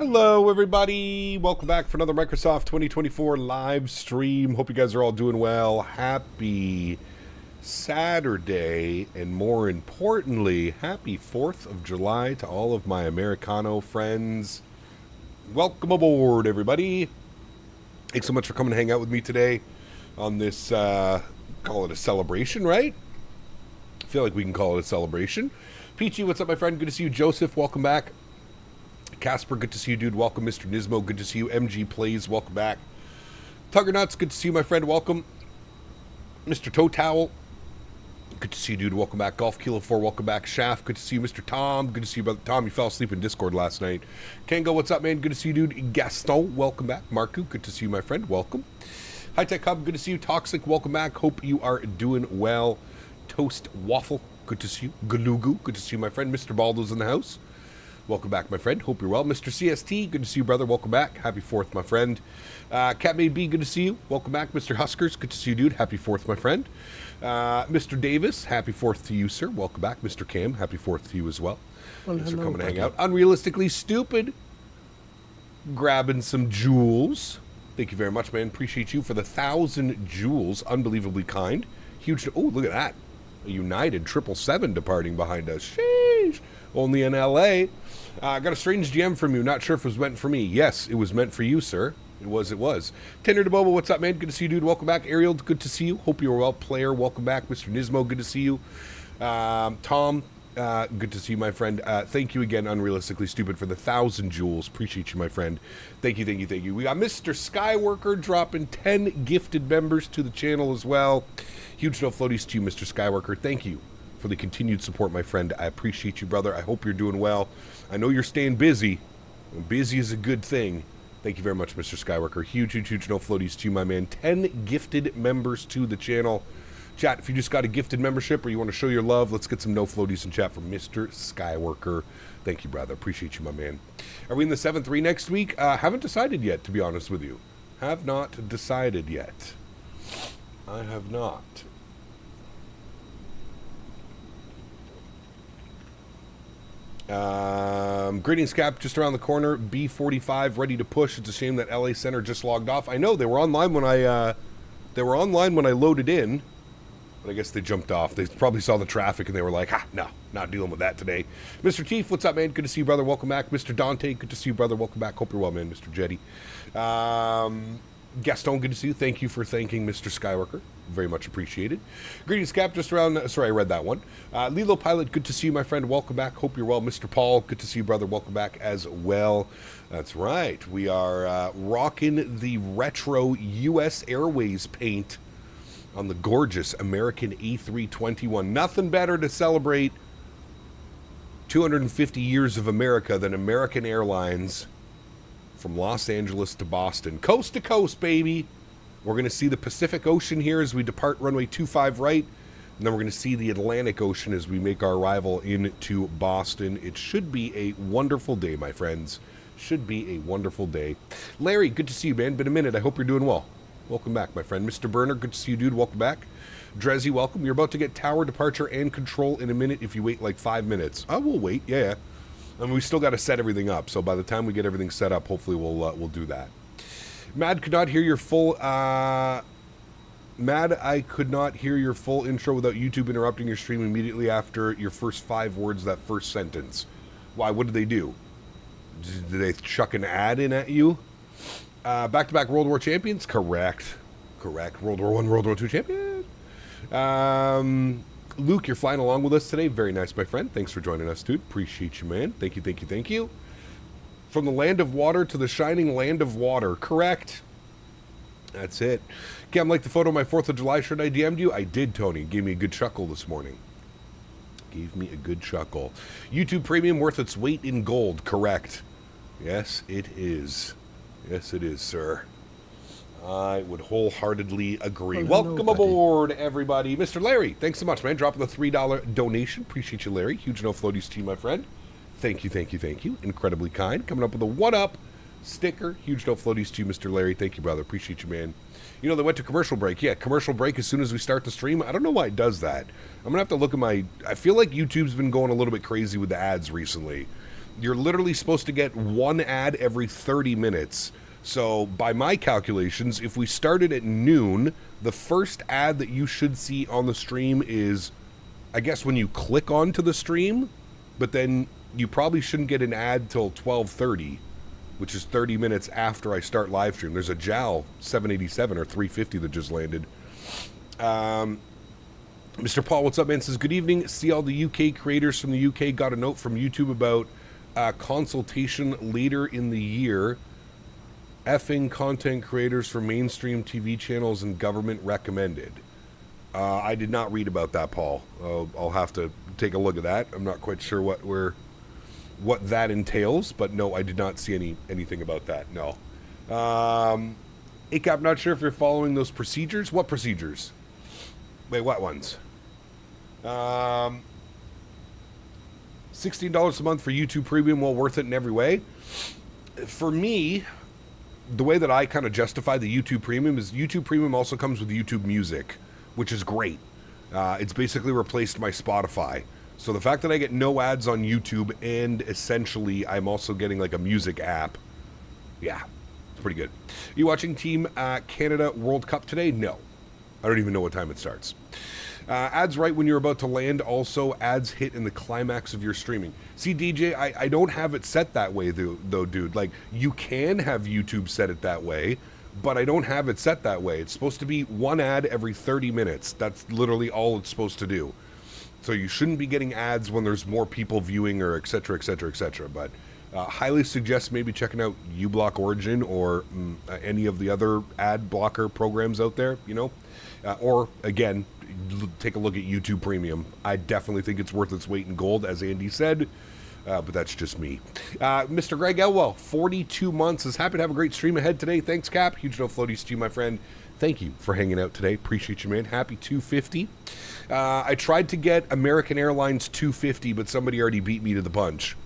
Hello, everybody. Welcome back for another Microsoft 2024 live stream. Hope you guys are all doing well. Happy Saturday, and more importantly, happy 4th of July to all of my Americano friends. Welcome aboard, everybody. Thanks so much for coming to hang out with me today on this, call it a celebration, right? I feel like we can call it a celebration. Peachy, what's up, my friend? Good to see you. Joseph, welcome back. Casper, good to see you, dude. Welcome. Mr. Nismo, good to see you. MG Plays, welcome back. Tuggernuts, good to see you, my friend. Welcome. Mr. Toe Towel, good to see you, dude. Welcome back. Golf Kilo 4, welcome back. Shaft, good to see you. Mr. Tom, good to see you, brother. Tom, you fell asleep in Discord last night. Kango, what's up, man? Good to see you, dude. Gaston, welcome back. Marku, good to see you, my friend. Welcome. High Tech Hub, good to see you. Toxic, welcome back. Hope you are doing well. Toast Waffle, good to see you. Galugu, good to see you, my friend. Mr. Baldo's in the house. Welcome back, my friend. Hope you're well. Mr. CST, good to see you, brother. Welcome back. Happy 4th, my friend. Catmade B, good to see you. Welcome back. Mr. Huskers, good to see you, dude. Happy 4th, my friend. Mr. Davis, happy 4th to you, sir. Welcome back. Mr. Cam, happy 4th to you as well. Thanks for coming to hang out. Unrealistically Stupid, grabbing some jewels. Thank you very much, man. Appreciate you for the 1,000 jewels. Unbelievably kind. Huge. Oh, look at that. A United 777 departing behind us. Sheesh. Only in LA. I got a strange GM from you. Not sure if it was meant for me. Yes, it was meant for you, sir. It was. Tender to Bobo, what's up, man? Good to see you, dude. Welcome back. Ariel, good to see you. Hope you are well. Player, welcome back. Mr. Nismo, good to see you. Tom, good to see you, my friend. Thank you again, Unrealistically Stupid, for the 1,000 jewels. Appreciate you, my friend. Thank you. We got Mr. Skyworker dropping 10 gifted members to the channel as well. Huge no floaties to you, Mr. Skyworker. Thank you for the continued support, my friend. I appreciate you, brother. I hope you're doing well. I know you're staying busy. Busy is a good thing. Thank you very much, Mr. Skyworker. Huge no floaties to you, my man. 10 gifted members to the channel. Chat, if you just got a gifted membership or you want to show your love, let's get some no floaties in chat from Mr. Skyworker. Thank you, brother. Appreciate you, my man. Are we in the 7-3 next week? Haven't decided yet, to be honest with you. Have not decided yet. I have not. Greetings, Cap, just around the corner. B45 ready to push. It's a shame that LA Center just logged off. I know they were online when I loaded in, but I guess they jumped off. They probably saw the traffic and they were like, no, not dealing with that today. Mr. Teef, what's up, man? Good to see you, brother. Welcome back. Mr. Dante, good to see you, brother. Welcome back. Hope you're well, man. Mr. Jetty. Gaston, good to see you. Thank you for thanking Mr. Skyworker. Very much appreciated. Greetings, Cap. Just around... Sorry, I read that one. Lilo Pilot, good to see you, my friend. Welcome back. Hope you're well. Mr. Paul, good to see you, brother. Welcome back as well. That's right. We are rocking the retro U.S. Airways paint on the gorgeous American A321. Nothing better to celebrate 250 years of America than American Airlines from Los Angeles to Boston. Coast to coast, baby. We're going to see the Pacific Ocean here as we depart runway 25 right. And then we're going to see the Atlantic Ocean as we make our arrival into Boston. It should be a wonderful day, my friends. Should be a wonderful day. Larry, good to see you, man. Been a minute. I hope you're doing well. Welcome back, my friend. Mr. Burner, good to see you, dude. Welcome back. Drezzy, welcome. You're about to get tower departure and control in a minute if you wait like 5 minutes. I will wait. Yeah. I mean, we still got to set everything up. So by the time we get everything set up, hopefully we'll do that. Mad could not hear your full... Mad, I could not hear your full intro without YouTube interrupting your stream immediately after your first 5 words, that first sentence. Why? What did they do? Did they chuck an ad in at you? Back-to-back World War champions? Correct. World War I, World War II champion. Luke, you're flying along with us today. Very nice, my friend. Thanks for joining us, dude. Appreciate you, man. Thank you. From the land of water to the shining land of water. Correct. That's it. Cam, like the photo of my 4th of July shirt I DM'd you? I did, Tony. Gave me a good chuckle this morning. YouTube Premium worth its weight in gold. Correct. Yes, it is. Yes, it is, sir. I would wholeheartedly agree. Welcome aboard, everybody. Mr. Larry, thanks so much, man. Dropping the $3 donation. Appreciate you, Larry. Huge no floaties to you, my friend. Thank you. Incredibly kind. Coming up with a one-up sticker. Huge no floaties to you, Mr. Larry. Thank you, brother. Appreciate you, man. You know, they went to commercial break. Yeah, commercial break as soon as we start the stream. I don't know why it does that. I'm going to have to look at my... I feel like YouTube's been going a little bit crazy with the ads recently. You're literally supposed to get one ad every 30 minutes. So by my calculations, if we started at noon, the first ad that you should see on the stream is, I guess, when you click onto the stream, but then you probably shouldn't get an ad till 12:30, which is 30 minutes after I start live stream. There's a JAL 787 or 350 that just landed. Mr. Paul, what's up, man? Says, good evening. See all the UK creators from the UK got a note from YouTube about consultation later in the year. Effing content creators for mainstream TV channels and government recommended. I did not read about that, Paul. I'll have to take a look at that. I'm not quite sure what that entails, but no, I did not see anything about that. No. ACAP, not sure if you're following those procedures. What procedures? Wait, what ones? $16 a month for YouTube Premium, well worth it in every way. For me, the way that I kind of justify the YouTube Premium is YouTube Premium also comes with YouTube Music, which is great. It's basically replaced my Spotify. So the fact that I get no ads on YouTube and essentially I'm also getting like a music app, yeah, it's pretty good. Are you watching Team Canada World Cup today? No. I don't even know what time it starts. Ads right when you're about to land. Also, ads hit in the climax of your streaming. See, DJ, I don't have it set that way, though, dude. Like, you can have YouTube set it that way, but I don't have it set that way. It's supposed to be one ad every 30 minutes. That's literally all it's supposed to do. So you shouldn't be getting ads when there's more people viewing or et cetera, et cetera, et cetera. But highly suggest maybe checking out uBlock Origin or any of the other ad blocker programs out there, you know. Or, again, take a look at YouTube Premium. I definitely think it's worth its weight in gold, as Andy said, but that's just me. Mr. Greg Elwell, 42 months, is happy to have a great stream ahead today. Thanks, Cap. Huge no floaties to you, my friend. Thank you for hanging out today. Appreciate you, man. Happy 250. I tried to get American Airlines 250, but somebody already beat me to the punch.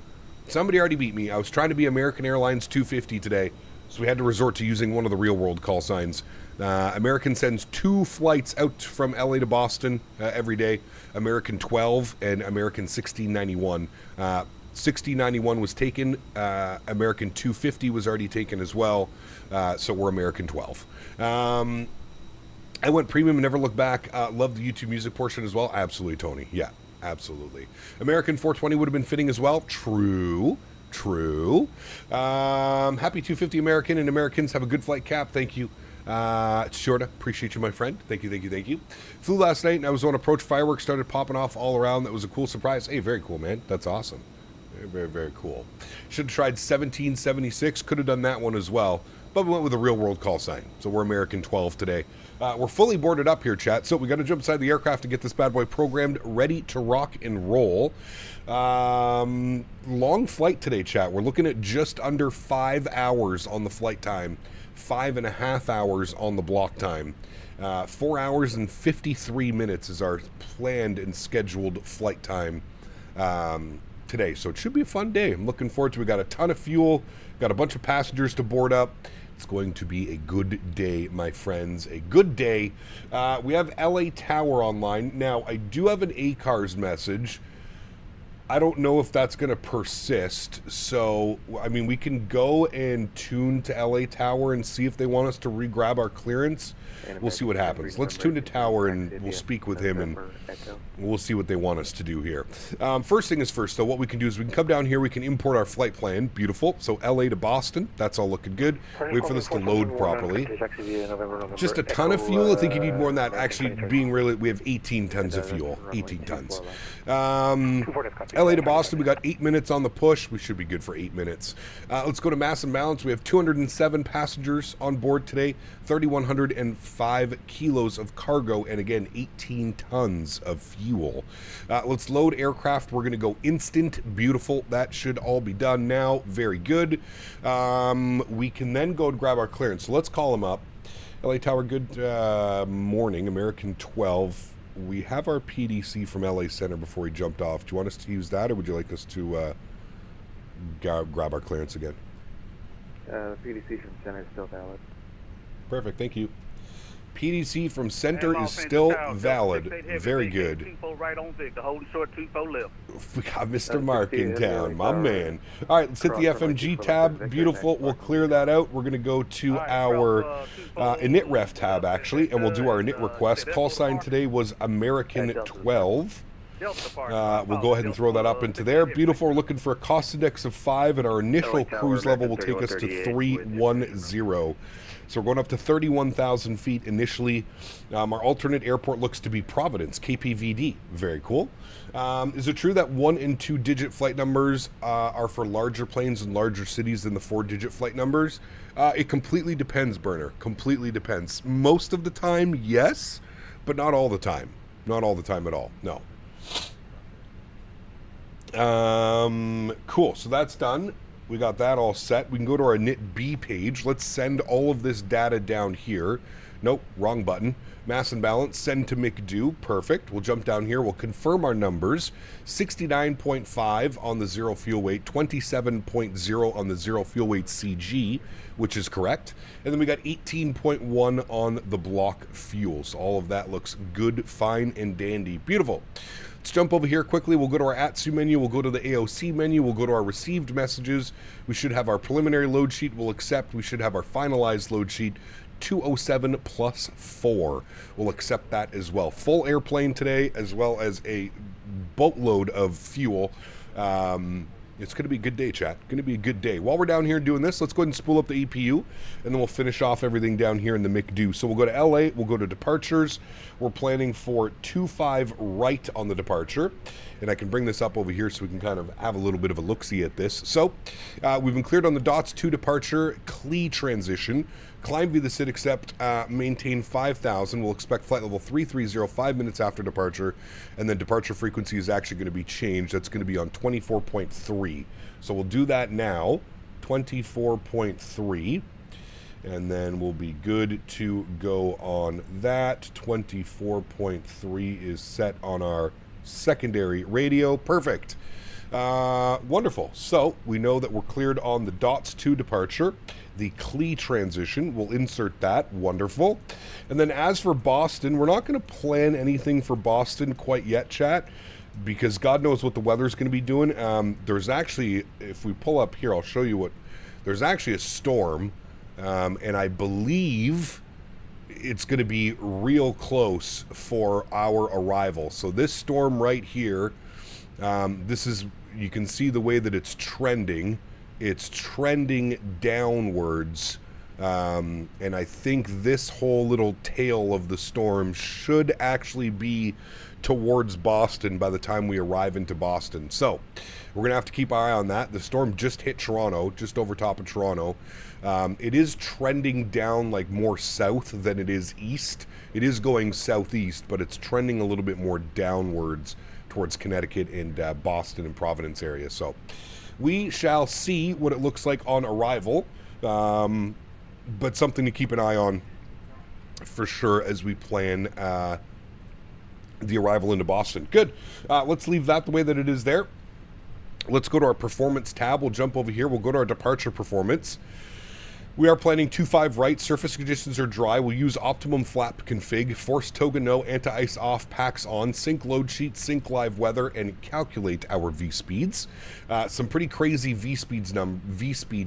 Somebody already beat me. I was trying to be American Airlines 250 today, so we had to resort to using one of the real-world call signs. American sends 2 flights out from LA to Boston every day, American 12 and American 1691. 1691 was taken, American 250 was already taken as well, so we're American 12. I went premium and never looked back. Love the YouTube music portion as well. Absolutely, Tony. Yeah, absolutely. American 420 would have been fitting as well. True. Happy 250 American, and Americans have a good flight, Cap. Thank you. Shorta, appreciate you, my friend. Thank you. Flew last night and I was on approach. Fireworks started popping off all around. That was a cool surprise. Hey, very cool, man. That's awesome. Very cool. Should have tried 1776. Could have done that one as well. But we went with a real world call sign. So we're American 12 today. We're fully boarded up here, chat. So we got to jump inside the aircraft to get this bad boy programmed, ready to rock and roll. Long flight today, chat. We're looking at just under 5 hours on the flight time. 5.5 hours on the block time. 4 hours and 53 minutes is our planned and scheduled flight time today. So it should be a fun day. I'm looking forward to it. We got a ton of fuel, got a bunch of passengers to board up. It's going to be a good day, my friends. A good day. We have LA Tower online. Now, I do have an ACARS message. I don't know if that's going to persist. So, I mean, we can go and tune to LA Tower and see if they want us to re-grab our clearance. We'll see what happens. Let's tune to Tower and we'll speak with him and we'll see what they want us to do here. First thing is first, though, what we can do is we can come down here, we can import our flight plan. Beautiful. So LA to Boston, that's all looking good. Wait for this to load properly. Just a ton of fuel. I think you need more than that. Actually, being really, we have 18 tons of fuel. 18 tons. LA to Boston, we got 8 minutes on the push. We should be good for 8 minutes. Let's go to mass and balance. We have 207 passengers on board today, 3,105 kilos of cargo, and again, 18 tons of fuel. Let's load aircraft. We're going to go instant. Beautiful. That should all be done now. Very good. We can then go and grab our clearance. So let's call them up. LA Tower, good morning. American 12. We have our PDC from LA Center before he jumped off. Do you want us to use that, or would you like us to grab our clearance again? The PDC from Center is still valid. Perfect, thank you. PDC from center is still valid. Very good. Right on Victor, holding short 24 left. We got Mr. Mark in town, my man. All right, let's hit the FMG tab. Beautiful. We'll clear that out. We're going to go to our init ref tab, actually, and we'll do our init request. Call sign today was American 12. We'll go ahead and throw that up into there. Beautiful. We're looking for a cost index of 5, and our initial cruise level will take us to 310. So we're going up to 31,000 feet initially. Our alternate airport looks to be Providence, KPVD. Very cool. Is it true that 1 and 2 digit flight numbers are for larger planes and larger cities than the 4-digit flight numbers? It completely depends, Burner. Completely depends. Most of the time, yes, but not all the time. Not all the time at all. No. Cool. So that's done. We got that all set. We can go to our init B page. Let's send all of this data down here. Nope, wrong button. Mass and balance, send to McDo. Perfect. We'll jump down here. We'll confirm our numbers. 69.5 on the zero fuel weight, 27.0 on the zero fuel weight CG, which is correct. And then we got 18.1 on the block fuel. So all of that looks good, fine, and dandy. Beautiful. Let's jump over here quickly. We'll go to our ATSU menu. We'll go to the AOC menu. We'll go to our received messages. We should have our preliminary load sheet. We'll accept. We should have our finalized load sheet. 207 plus 4. We'll accept that as well. Full airplane today, as well as a boatload of fuel. It's going to be a good day, chat. Going to be a good day. While we're down here doing this, let's go ahead and spool up the EPU, and then we'll finish off everything down here in the McDo. So we'll go to LA. We'll go to departures. We're planning for 25 right on the departure. And I can bring this up over here so we can kind of have a little bit of a look-see at this. So we've been cleared on the dots 2 departure, CLE transition. Climb via the SID accept, maintain 5,000. We'll expect flight level 330 5 minutes after departure. And then departure frequency is actually going to be changed. That's going to be on 24.3. So we'll do that now, 24.3. And then we'll be good to go on that. 24.3 is set on our secondary radio. Perfect. Wonderful. So we know that we're cleared on the dots 2 departure. The CLE transition, we'll insert that. Wonderful. And then as for Boston, we're not going to plan anything for Boston quite yet, chat, because God knows what the weather's going to be doing. There's actually, if we pull up here, I'll show you what, there's actually a storm, and I believe it's going to be real close for our arrival. So this storm right here, this is, you can see the way that it's trending. It's trending downwards, and I think this whole little tail of the storm should actually be towards Boston by the time we arrive into Boston. So we're going to have to keep our eye on that. The storm just hit Toronto, just over top of Toronto. It is trending down like more south than it is east. It is going southeast, but it's trending a little bit more downwards towards Connecticut and Boston and Providence area. So we shall see what it looks like on arrival, but something to keep an eye on for sure as we plan the arrival into Boston. Good. Let's leave that the way that it is there. Let's go to our performance tab. We'll jump over here. We'll go to our departure performance. We are planning 25 right. Surface conditions are dry. We'll use optimum flap config. Force toga no. Anti-ice off. Packs on. Sync load sheet. Sync live weather. And calculate our V-speeds. Some pretty crazy V-speed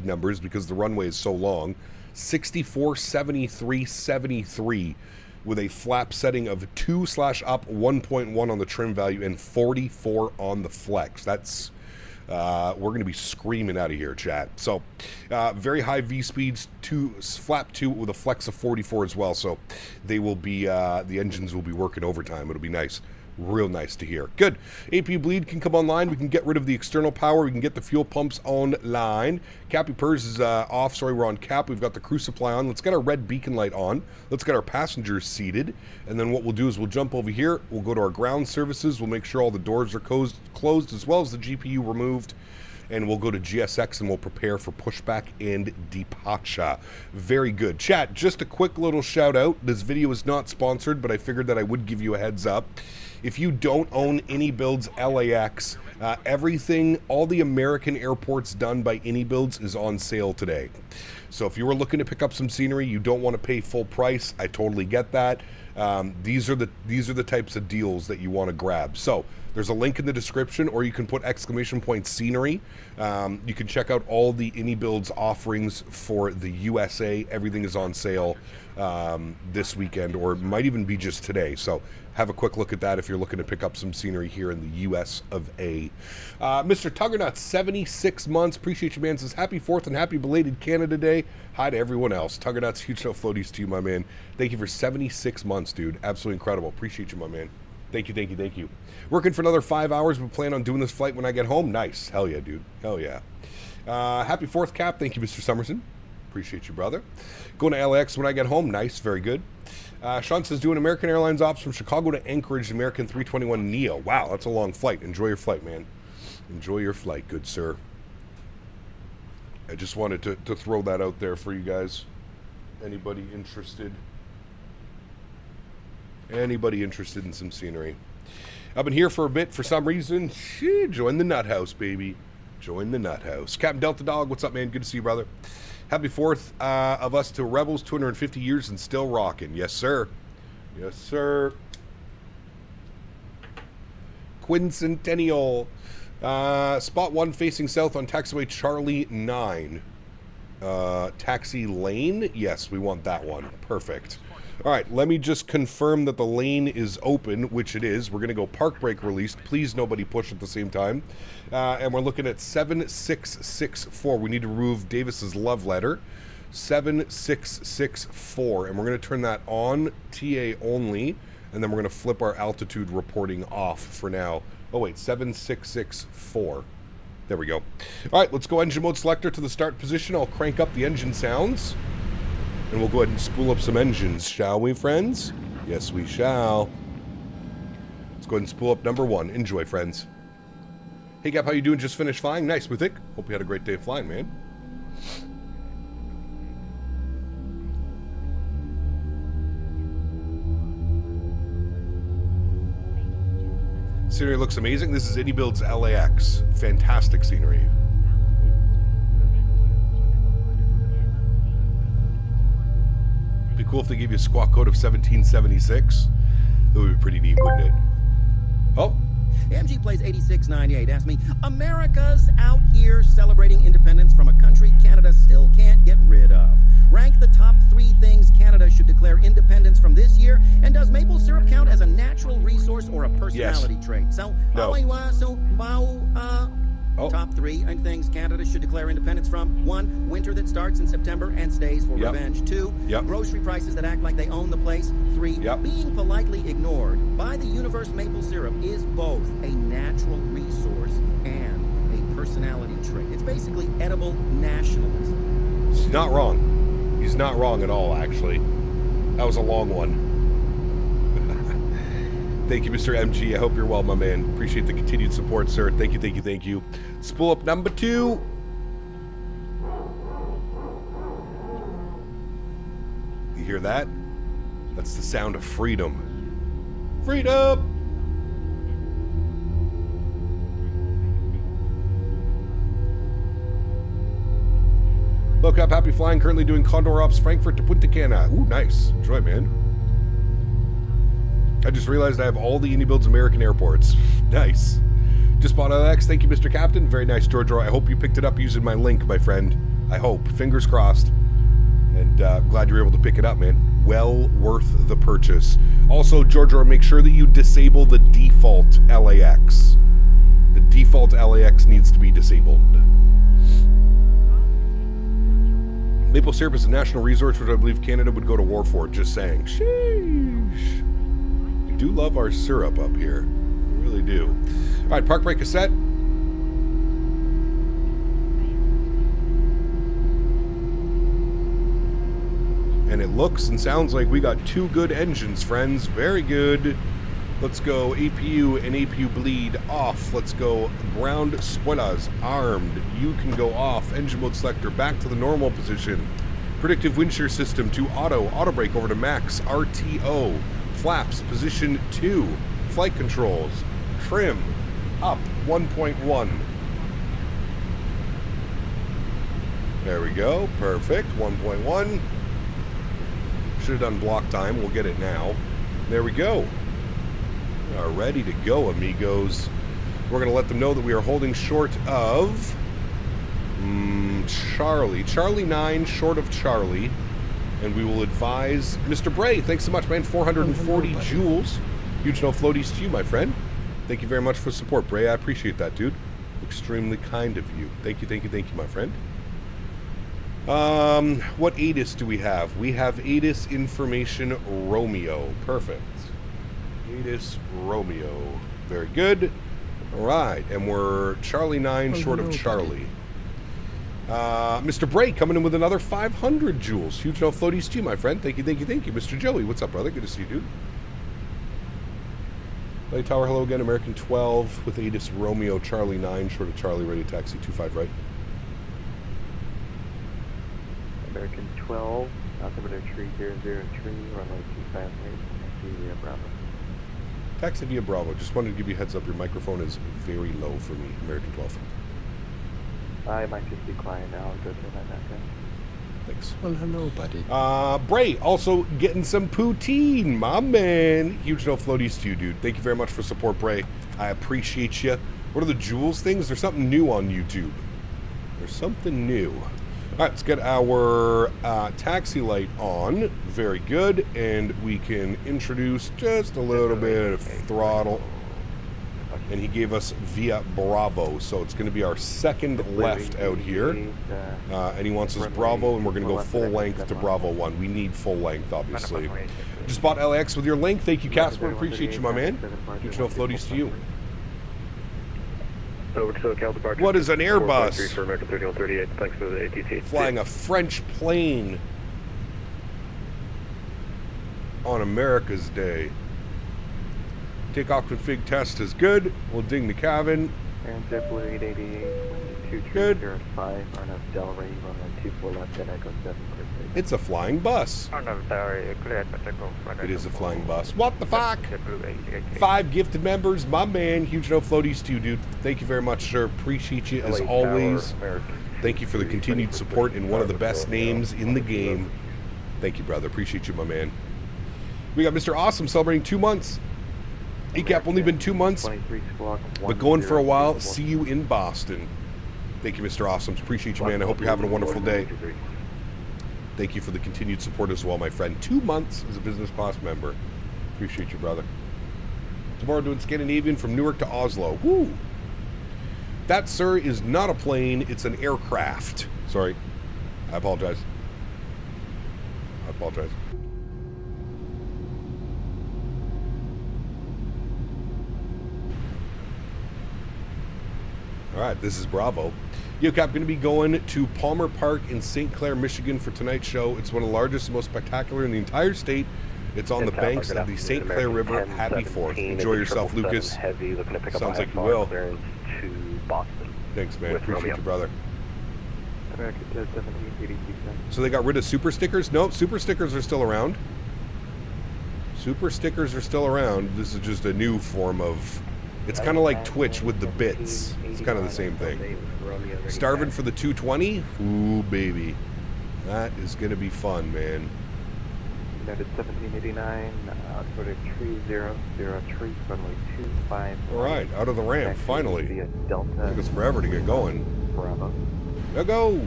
numbers because the runway is so long. 64, 73, 73 with a flap setting of 2/up 1.1 on the trim value and 44 on the flex. That's we're going to be screaming out of here, chat. So very high V speeds, flap 2 with a flex of 44 as well. So they will be the engines will be working overtime. It'll be nice. Real nice to hear. Good. AP bleed can come online. We can get rid of the external power. We can get the fuel pumps online. Cappy Pers is off. Sorry, we're on cap. We've got the crew supply on. Let's get our red beacon light on. Let's get our passengers seated. And then what we'll do is we'll jump over here. We'll go to our ground services. We'll make sure all the doors are closed as well as the GPU removed. and we'll go to GSX and we'll prepare for pushback and departure. Very good. Chat, just a quick little shout out. This video is not sponsored, but I figured that I would give you a heads up. If you don't own AnyBuilds LAX, everything, all the American airports done by AnyBuilds is on sale today. So if you were looking to pick up some scenery, you don't want to pay full price, I totally get that. These are the types of deals that you want to grab. So there's a link in the description, or you can put ! scenery. You can check out all the AnyBuilds offerings for the USA. Everything is on sale this weekend, or it might even be just today. So have a quick look at that if you're looking to pick up some scenery here in the US of A. Mr. Tuggernut, 76 months. Appreciate you, man. Says happy 4th and happy belated Canada Day. Hi to everyone else. Tuggernuts, huge no floaties to you, my man. Thank you for 76 months, dude. Absolutely incredible. Appreciate you, my man. Thank you, thank you, thank you. Working for another 5 hours, but plan on doing this flight when I get home. Nice. Hell yeah, dude. Hell yeah. Happy 4th, Cap. Thank you, Mr. Summerson. Appreciate you, brother. Going to LAX when I get home. Nice. Very good. Sean says, doing American Airlines ops from Chicago to Anchorage, American 321 Neo. Wow, that's a long flight. Enjoy your flight, man. Enjoy your flight, good sir. I just wanted to throw that out there for you guys. Anybody interested? Anybody interested in some scenery? I've been here for a bit for some reason. Join the nut house, baby. Join the nut house. Captain Delta Dog, what's up, man? Good to see you, brother. Happy 4th of us to Rebels, 250 years and still rocking. Yes, sir. Yes, sir. Quincentennial. Spot 1 facing south on taxiway Charlie 9. Taxi lane? Yes, we want that one. Perfect. All right, let me just confirm that the lane is open, which it is. We're going to go park brake released. Please, nobody push at the same time. And we're looking at 7664. We need to remove Davis's love letter. 7664. And we're going to turn that on, TA only. And then we're going to flip our altitude reporting off for now. Oh, wait, 7664. There we go. All right, let's go engine mode selector to the start position. I'll crank up the engine sounds. And we'll go ahead and spool up some engines, shall we, friends? Yes, we shall. Let's go ahead and spool up number 1. Enjoy, friends. Hey, Gap, how you doing? Just finished flying? Nice, we think. Hope you had a great day of flying, man. Scenery looks amazing. This is AnyBuilds LAX. Fantastic scenery. Be cool if they gave you a squawk code of 1776. That would be pretty neat, wouldn't it? Oh. MG plays 8698 asked me, America's out here celebrating independence from a country Canada still can't get rid of. Rank the top 3 things Canada should declare independence from this year, and does maple syrup count as a natural resource or a personality trait? So, no. Top 3 things Canada should declare independence from. 1, winter that starts in September and stays for revenge. 2, grocery prices that act like they own the place. 3, being politely ignored by the universe. Maple syrup is both a natural resource and a personality trait. It's basically edible nationalism. He's not wrong. He's not wrong at all, actually. That was a long one. Thank you, Mr. MG. I hope you're well, my man. Appreciate the continued support, sir. Thank you, thank you, thank you. Spool up number 2. You hear that? That's the sound of freedom. Freedom! Look up, happy flying. Currently doing Condor Ops Frankfurt to Punta Cana. Ooh, nice. Enjoy, man. I just realized I have all the AnyBuilds American airports. Nice. Just bought LX. Thank you, Mr. Captain. Very nice, Giorgio. I hope you picked it up using my link, my friend. I hope. Fingers crossed. And glad you were able to pick it up, man. Well worth the purchase. Also, Giorgio, make sure that you disable the default LAX. The default LAX needs to be disabled. Maple syrup is a national resource, which I believe Canada would go to war for. Just saying. Sheesh. We do love our syrup up here. We really do. All right, park brake cassette. And it looks and sounds like we got 2 good engines, friends. Very good. Let's go APU and APU bleed off. Let's go ground spoilers armed. You can go off. Engine mode selector back to the normal position. Predictive wind shear system to auto brake over to max. RTO. Flaps position 2. Flight controls. Trim up 1.1. There we go. Perfect. 1.1. Should have done block time. We'll get it now. There we go. We are ready to go, amigos. We're going to let them know that we are holding short of Charlie. Charlie 9 short of Charlie. And we will advise Mr. Bray. Thanks so much, man. 440 joules. Huge no floaties to you, my friend. Thank you very much for support, Bray. I appreciate that, dude. Extremely kind of you. Thank you, thank you, thank you, my friend. What ATIS do we have? We have ATIS Information Romeo. Perfect. ATIS Romeo. Very good. All right, and we're Charlie 9 short of Charlie. Mr. Bray coming in with another 500 joules. Huge no floaties to you, my friend. Thank you, thank you, thank you. Mr. Joey, what's up, brother? Good to see you, dude. Light Tower, hello again. American 12 with ATIS Romeo, Charlie 9 short of Charlie, ready taxi 25 right. American 12, altimeter 303, runway 25 right, taxi via Bravo. Taxi via Bravo. Just wanted to give you a heads up. Your microphone is very low for me. American 12. I might just be quiet now. I'll go through my background. Thanks. Well, hello, buddy. Bray, also getting some poutine, my man. Huge no floaties to you, dude. Thank you very much for support, Bray. I appreciate you. What are the jewels things? There's something new on YouTube. There's something new. All right, let's get our taxi light on. Very good. And we can introduce just a little bit of throttle. And he gave us via Bravo, so it's going to be our second left out here. And he wants us Bravo, and we're going to go full length to Bravo 1. We need full length, obviously. Just bought LAX with your link. Thank you, Casper. Appreciate you, my man. Huge no floaties to you. What is an Airbus? For American 3138. Thanks for the ATC. Flying a French plane on America's Day. Takeoff config test is good. We'll ding the cabin. And JetBlue 888, Good. 2305, RNF Delray, runway 24 left at Echo 7. It's a flying bus. It is a flying bus. What the fuck? 5 gifted members. My man. Huge no floaties to you, dude. Thank you very much, sir. Appreciate you as always. Thank you for the continued support in one of the best names in the game. Thank you, brother. Appreciate you, my man. We got Mr. Awesome celebrating 2 months. ECAP only been 2 months, but going for a while. See you in Boston. Thank you, Mr. Awesome. Appreciate you, man. I hope you're having a wonderful day. Thank you for the continued support as well, my friend. 2 months as a business class member. Appreciate you, brother. Tomorrow doing Scandinavian from Newark to Oslo. Woo! That, sir, is not a plane. It's an aircraft. Sorry. I apologize. I apologize. All right, this is Bravo. YoCap going to be going to Palmer Park in St. Clair, Michigan for tonight's show. It's one of the largest and most spectacular in the entire state. It's on the banks of the St. Clair River. Happy 4th. Enjoy yourself, Lucas. Sounds like you will. Thanks, man. Appreciate you, brother. So they got rid of super stickers? No, super stickers are still around. Super stickers are still around. This is just a new form of... It's kind of like Twitch with the bits. It's kind of the same thing. Starving for the 220? Ooh, baby. That is going to be fun, man. United 1789, sort of 3003, runway 25. All right, out of the ramp, finally. Via Delta. Took us forever to get going. Bravo. Now go.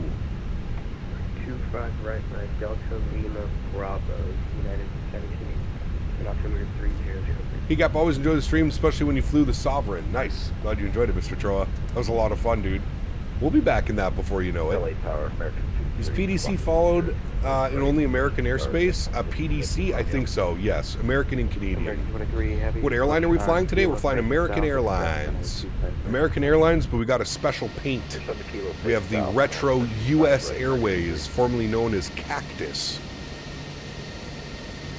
25 right, Delta Lima Bravo, United 17, altimeter 3003. He got always enjoy the stream, especially when you flew the Sovereign. Nice. Glad you enjoyed it, Mr. Troa. That was a lot of fun, dude. We'll be back in that before you know it. Is PDC followed in only American airspace? PDC, I think so, yes. American and Canadian. What airline are we flying today? We're flying American Airlines. American Airlines, but we got a special paint. We have the retro U.S. Airways, formerly known as Cactus.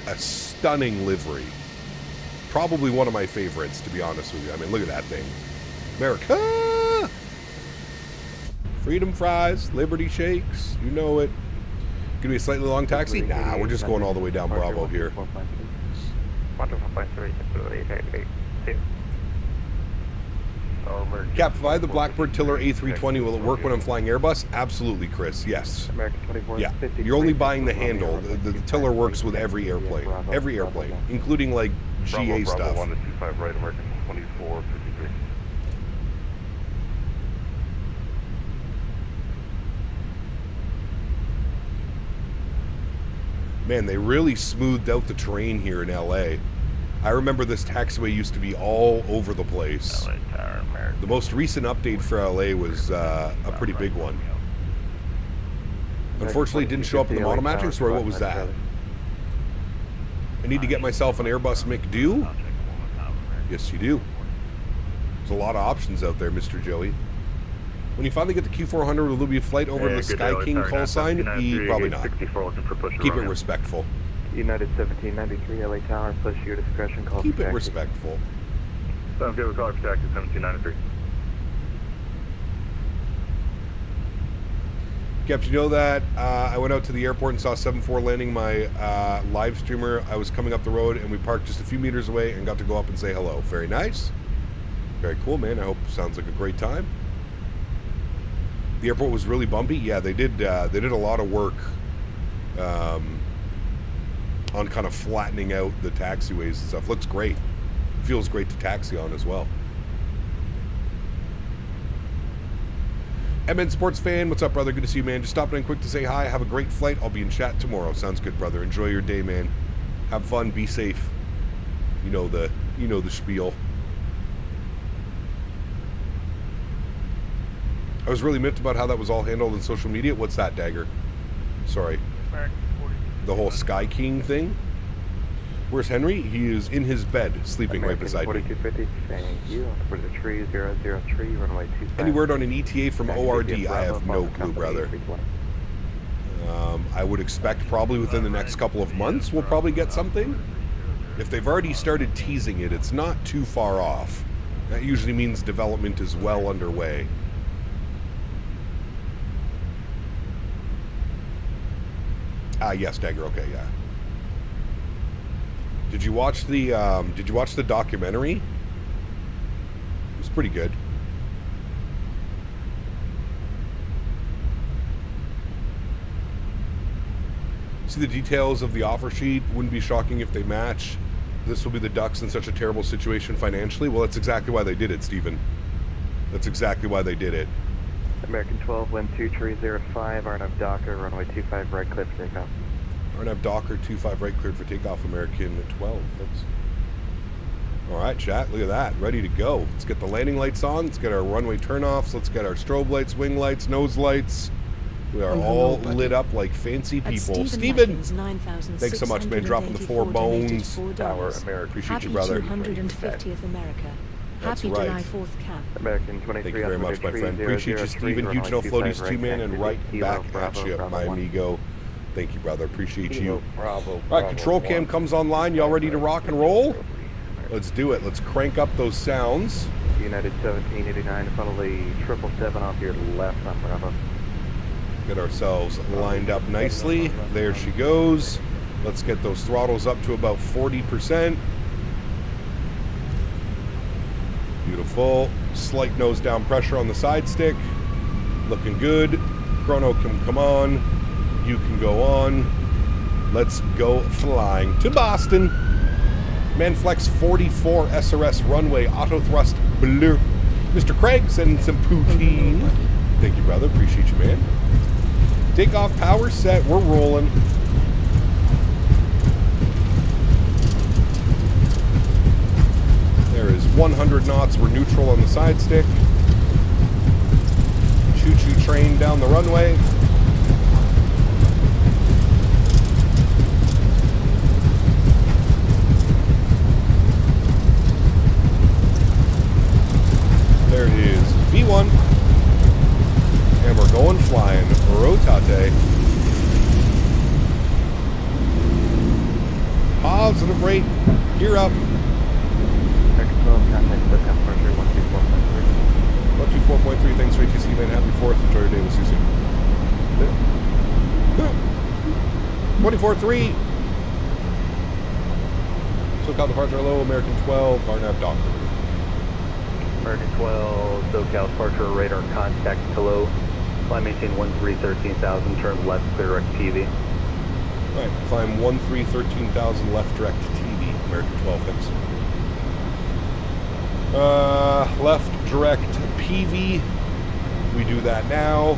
A stunning livery. probably one of my favorites, to be honest with you. I mean, look at that thing. America! Freedom fries, Liberty shakes, you know it. Gonna be a slightly long taxi? Nah, we're just going all the way down Bravo here. Cap, if I had the Blackbird Tiller A320, will it work when I'm flying Airbus? Absolutely, Chris. Yes. Yeah. You're only buying the handle. The Tiller works with every airplane. Every airplane, including like GA stuff. 1 to 25 right, American 2453. Man, they really smoothed out the terrain here in LA. I remember this taxiway used to be all over the place. The most recent update for LA was a pretty big one. Unfortunately, it didn't show up in the model matching. Sorry, what was that? I need to get myself an Airbus McDo? Yes, you do. There's a lot of options out there, Mr. Joey. When you finally get the Q400, will there be a flight over to the Sky King call sign? Probably not. Keep it respectful. United 1793 LA Tower, plus your discretion, call Keep it respectful. Sounds good, we'll call for taxi 1793. Kev, you know that I went out to the airport and saw 7-4 landing my live streamer. I was coming up the road and we parked just a few meters away and got to go up and say hello. Very nice. Very cool, man. I hope it sounds like a great time. The airport was really bumpy. Yeah, they did a lot of work on kind of flattening out the taxiways and stuff. Looks great. Feels great to taxi on as well. MN Sports Fan, what's up, brother? Good to see you, man. Just stopping in quick to say hi. Have a great flight. I'll be in chat tomorrow. Sounds good, brother. Enjoy your day, man. Have fun. Be safe. You know the spiel. I was really miffed about how that was all handled in social media. What's that, Dagger? Sorry. The whole Sky King thing. Where's Henry? He is in his bed, sleeping right beside me. 4250, thank you. For the tree 003, runway 25. Any word on an ETA from ORD? I have no clue, brother. I would expect probably within the next couple of months we'll probably get something. If they've already started teasing it, it's not too far off. That usually means development is well underway. Yes, Dagger. Okay, yeah. Did you watch the documentary? It was pretty good. See the details of the offer sheet. Wouldn't be shocking if they match. This will be the Ducks in such a terrible situation financially. Well, that's exactly why they did it, Stephen. That's exactly why they did it. American 12, wind 2305, RNF Docker, runway 25 right, cleared for takeoff. RNF Docker, 25 right, cleared for takeoff, American 12. That's... All right, chat, look at that, ready to go. Let's get the landing lights on, let's get our runway turnoffs, let's get our strobe lights, wing lights, nose lights. We are all lit up like fancy people. Steven! Thanks so much, man, dropping the 4 bones. Tower, America. Appreciate you, brother. 250th America. That's Happy right. July 4th, Cap. American 23. Thank you very much, my friend. Appreciate you, Steven. Huge no floaties, 2-man, and right back at you, my amigo. Thank you, brother. Appreciate you. All right, control cam comes online. Y'all ready to rock and roll? Let's do it. Let's crank up those sounds. United 1789, probably 777 off your left on Bravo. Get ourselves lined up nicely. There she goes. Let's get those throttles up to about 40%. Beautiful. Slight nose down pressure on the side stick. Looking good. Chrono can come on. You can go on. Let's go flying to Boston. Manflex 44 SRS runway auto thrust blue. Mr. Craig sending some poutine. Thank you, brother. Appreciate you, man. Takeoff power set. We're rolling. There is 100 knots. We're neutral on the side stick. Choo-choo train down the runway. There it is, V1. And we're going flying. Rotate. Positive rate. Gear up. 2043, thanks for ATC, man. Happy 4th. Enjoy your day. We'll see you soon. 24-3. SoCal departure, hello. American 12, RNAV Doctor. American 12, SoCal departure, radar contact, hello. Climb maintain 1313,000, turn left, clear direct TV. Alright, climb 1313,000 left direct TV, American 12, thanks. Left direct PV, we do that now,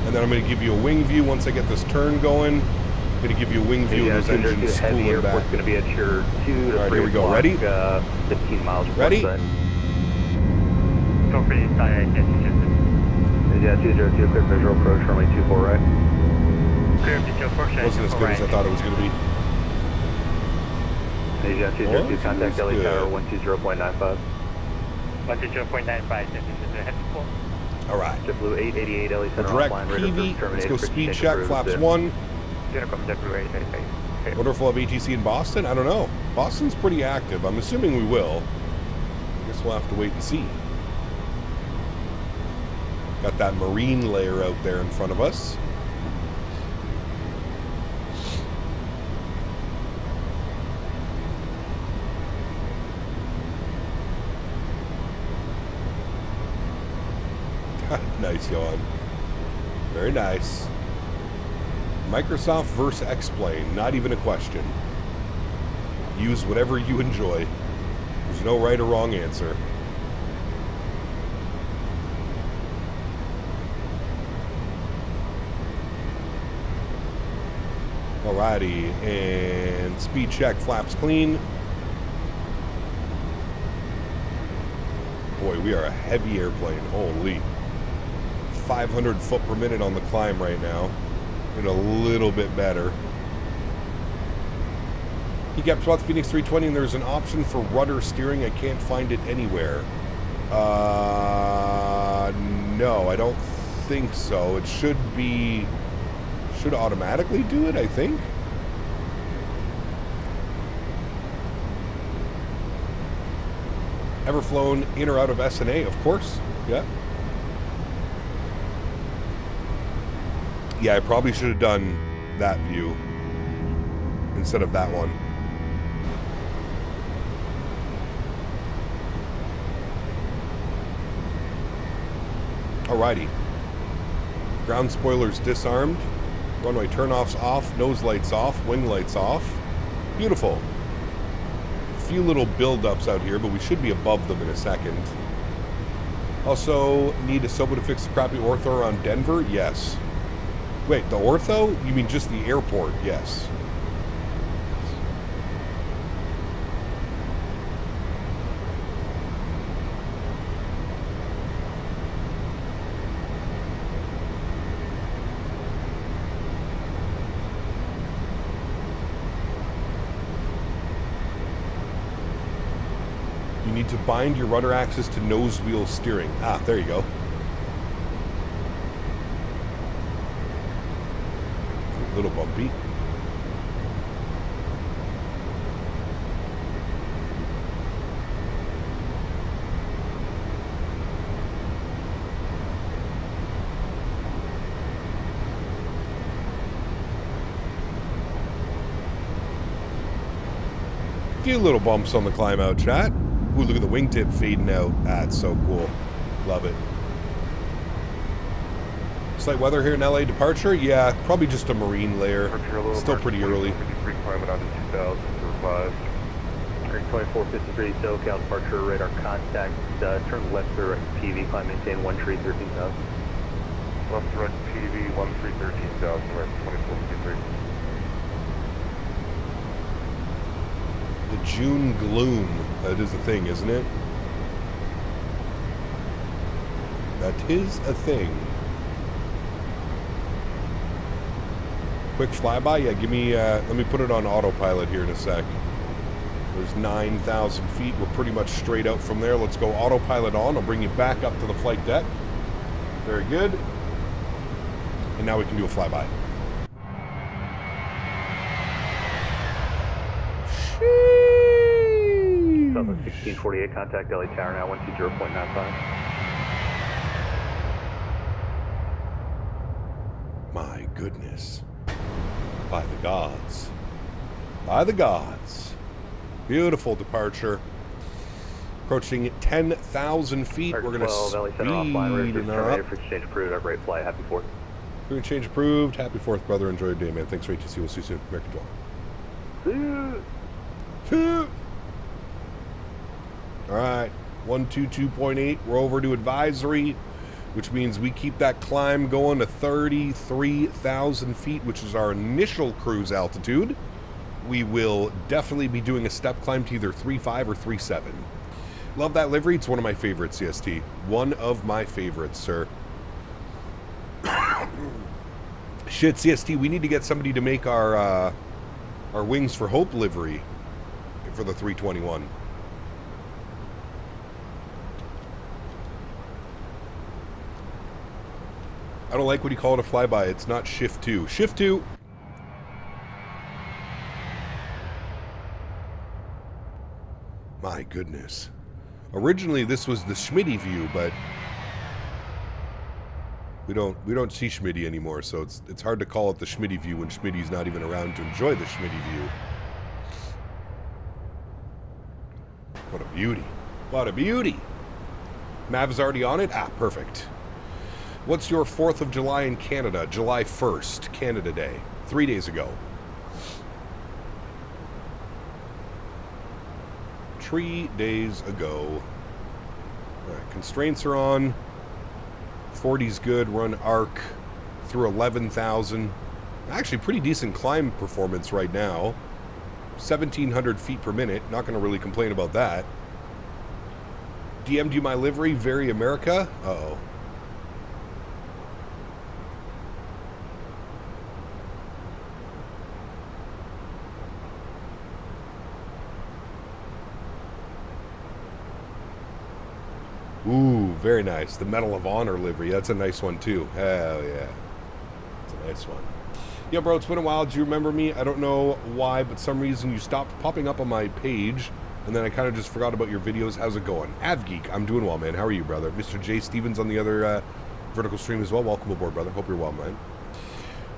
and then I'm going to give you a wing view once I get this turn going. I'm going to give you a wing view of those engines spooling back. Airport's going to be at your 2 to 3 Alright, here we go. o'clock, Ready? 15 miles. Ready? Don't be tired, Yeah, 202, clear visual approach, runway 24 right. Clear visual approach. Wasn't as good as I thought it was going to be. Asia 202, contact LA good. Tower 120.95. 120.95, this is the head support. Alright. JetBlue 888, LA Center Direct offline, PV, let's go for speed exchange check, approved. flaps 1. JetBlue Wonder if we'll have ATC in Boston? I don't know. Boston's pretty active. I'm assuming we will. I guess we'll have to wait and see. Got that marine layer out there in front of us. Nice, Johan. Very nice. Microsoft versus X-Plane. Not even a question. Use whatever you enjoy. There's no right or wrong answer. Alrighty, and speed check, flaps clean. Boy, we are a heavy airplane. Holy. 500 foot per minute on the climb right now. And a little bit better. He kept spot the Fenix 320 and there's an option for rudder steering. I can't find it anywhere. No, I don't think so. It should automatically do it, I think. Ever flown in or out of SNA? Of course. Yeah. Yeah, I probably should have done that view instead of that one. Alrighty. Ground spoilers disarmed. Runway turnoffs off. Nose lights off. Wing lights off. Beautiful. A few little build-ups out here, but we should be above them in a second. Also, need a Sobo to fix the crappy ortho around Denver? Yes. Wait, the ortho? You mean just the airport? Yes. You need to bind your rudder axis to nose wheel steering. Ah, there you go. A little bumpy. A few little bumps on the climb out, chat. Ooh, look at the wingtip fading out. That's so cool. Love it. Slight weather here in LA departure. Yeah, probably just a marine layer. Still pretty early. 53 climbing out to 2000 for 5. 2453 SoCal departure radar contact. Turn left direct PV, climb maintain 13,000. Left direct PV 1313,000, right 2453. The June gloom. That is a thing, isn't it? That is a thing. Quick flyby? Yeah, give me, let me put it on autopilot here in a sec. There's 9,000 feet. We're pretty much straight out from there. Let's go autopilot on. I'll bring you back up to the flight deck. Very good. And now we can do a flyby. 1648, contact LA Tower now, 120.95. goodness. By the gods. By the gods. Beautiful departure. Approaching 10,000 feet. We're going to speed up. For exchange approved. Have a great flight. Happy 4th. Crew change approved. Happy 4th, brother. Enjoy your day, man. Thanks for ATC. We'll see you soon. American 12. All right. 122.8. We're over to advisory, which means we keep that climb going to 33,000 feet, which is our initial cruise altitude. We will definitely be doing a step climb to either 3.5 or 3.7. Love that livery. It's one of my favorites, CST. One of my favorites, sir. Shit, CST, we need to get somebody to make our Wings for Hope livery for the 321. I don't like what you call it a flyby. It's not shift 2. Shift 2. My goodness. Originally, this was the Smitty view, but we don't see Smitty anymore, so it's hard to call it the Smitty view when Smitty's not even around to enjoy the Smitty view. What a beauty. What a beauty. Mav is already on it? Ah, perfect. What's your 4th of July in Canada? July 1st, Canada Day. 3 days ago. 3 days ago. Alright, constraints are on. 40's good. Run arc through 11,000. Actually, pretty decent climb performance right now. 1,700 feet per minute. Not going to really complain about that. DM'd you my livery. Very America. Uh-oh. Ooh, very nice. The Medal of Honor livery. That's a nice one, too. Hell yeah. It's a nice one. Yeah, bro, it's been a while. Do you remember me? I don't know why, but some reason you stopped popping up on my page, and then I kind of just forgot about your videos. How's it going? AvGeek, I'm doing well, man. How are you, brother? Mr. J. Stevens on the other vertical stream as well. Welcome aboard, brother. Hope you're well, man.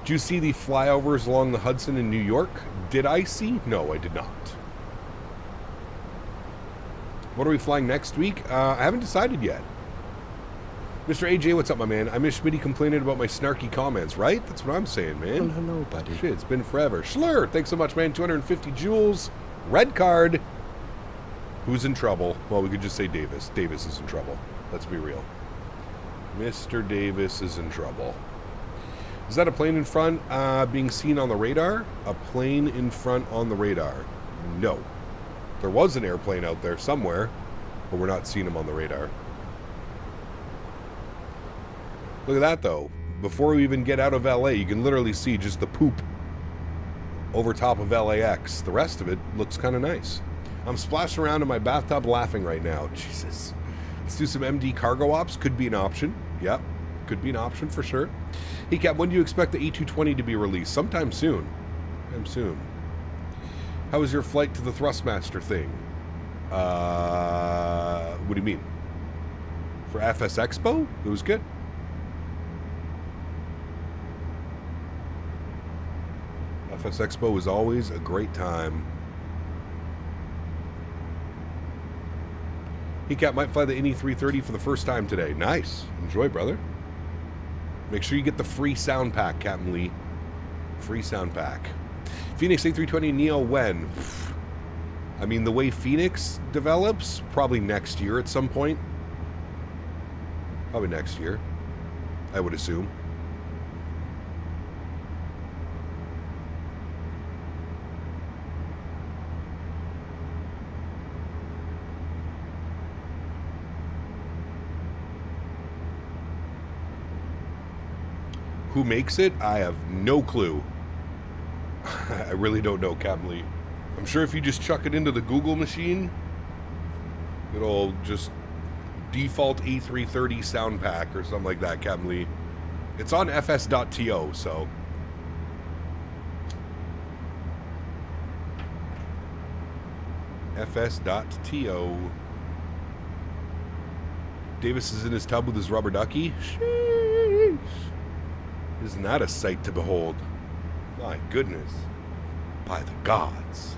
Did you see the flyovers along the Hudson in New York? Did I see? No, I did not. What are we flying next week? I haven't decided yet. Mr. AJ, what's up, my man? I miss Smitty complaining about my snarky comments, right? That's what I'm saying, man. Well, hello, buddy. Shit, it's been forever. Schlur, thanks so much, man. 250 joules. Red card. Who's in trouble? Well, we could just say Davis. Davis is in trouble. Let's be real. Mr. Davis is in trouble. Is that a plane in front being seen on the radar? A plane in front on the radar? No. There was an airplane out there somewhere, but we're not seeing them on the radar. Look at that, though. Before we even get out of LA, you can literally see just the poop over top of LAX. The rest of it looks kind of nice. I'm splashing around in my bathtub laughing right now. Jesus. Let's do some MD cargo ops. Could be an option. Yep. Could be an option for sure. Hey, Cap, when do you expect the A220 to be released? Sometime soon. Sometime soon. How was your flight to the Thrustmaster thing? What do you mean? For FS Expo? It was good. FS Expo was always a great time. He Cap might fly the Indy 330 for the first time today. Nice. Enjoy, brother. Make sure you get the free sound pack, Captain Lee. Free sound pack. Phoenix A320 Neo when? I mean, the way Phoenix develops, probably next year at some point. Probably next year, I would assume. Who makes it? I have no clue. I really don't know, Captain Lee. I'm sure if you just chuck it into the Google machine, it'll just default A330 sound pack or something like that, Captain Lee. It's on fs.to, so. fs.to. Davis is in his tub with his rubber ducky. Sheesh. Isn't that a sight to behold? My goodness. By the gods.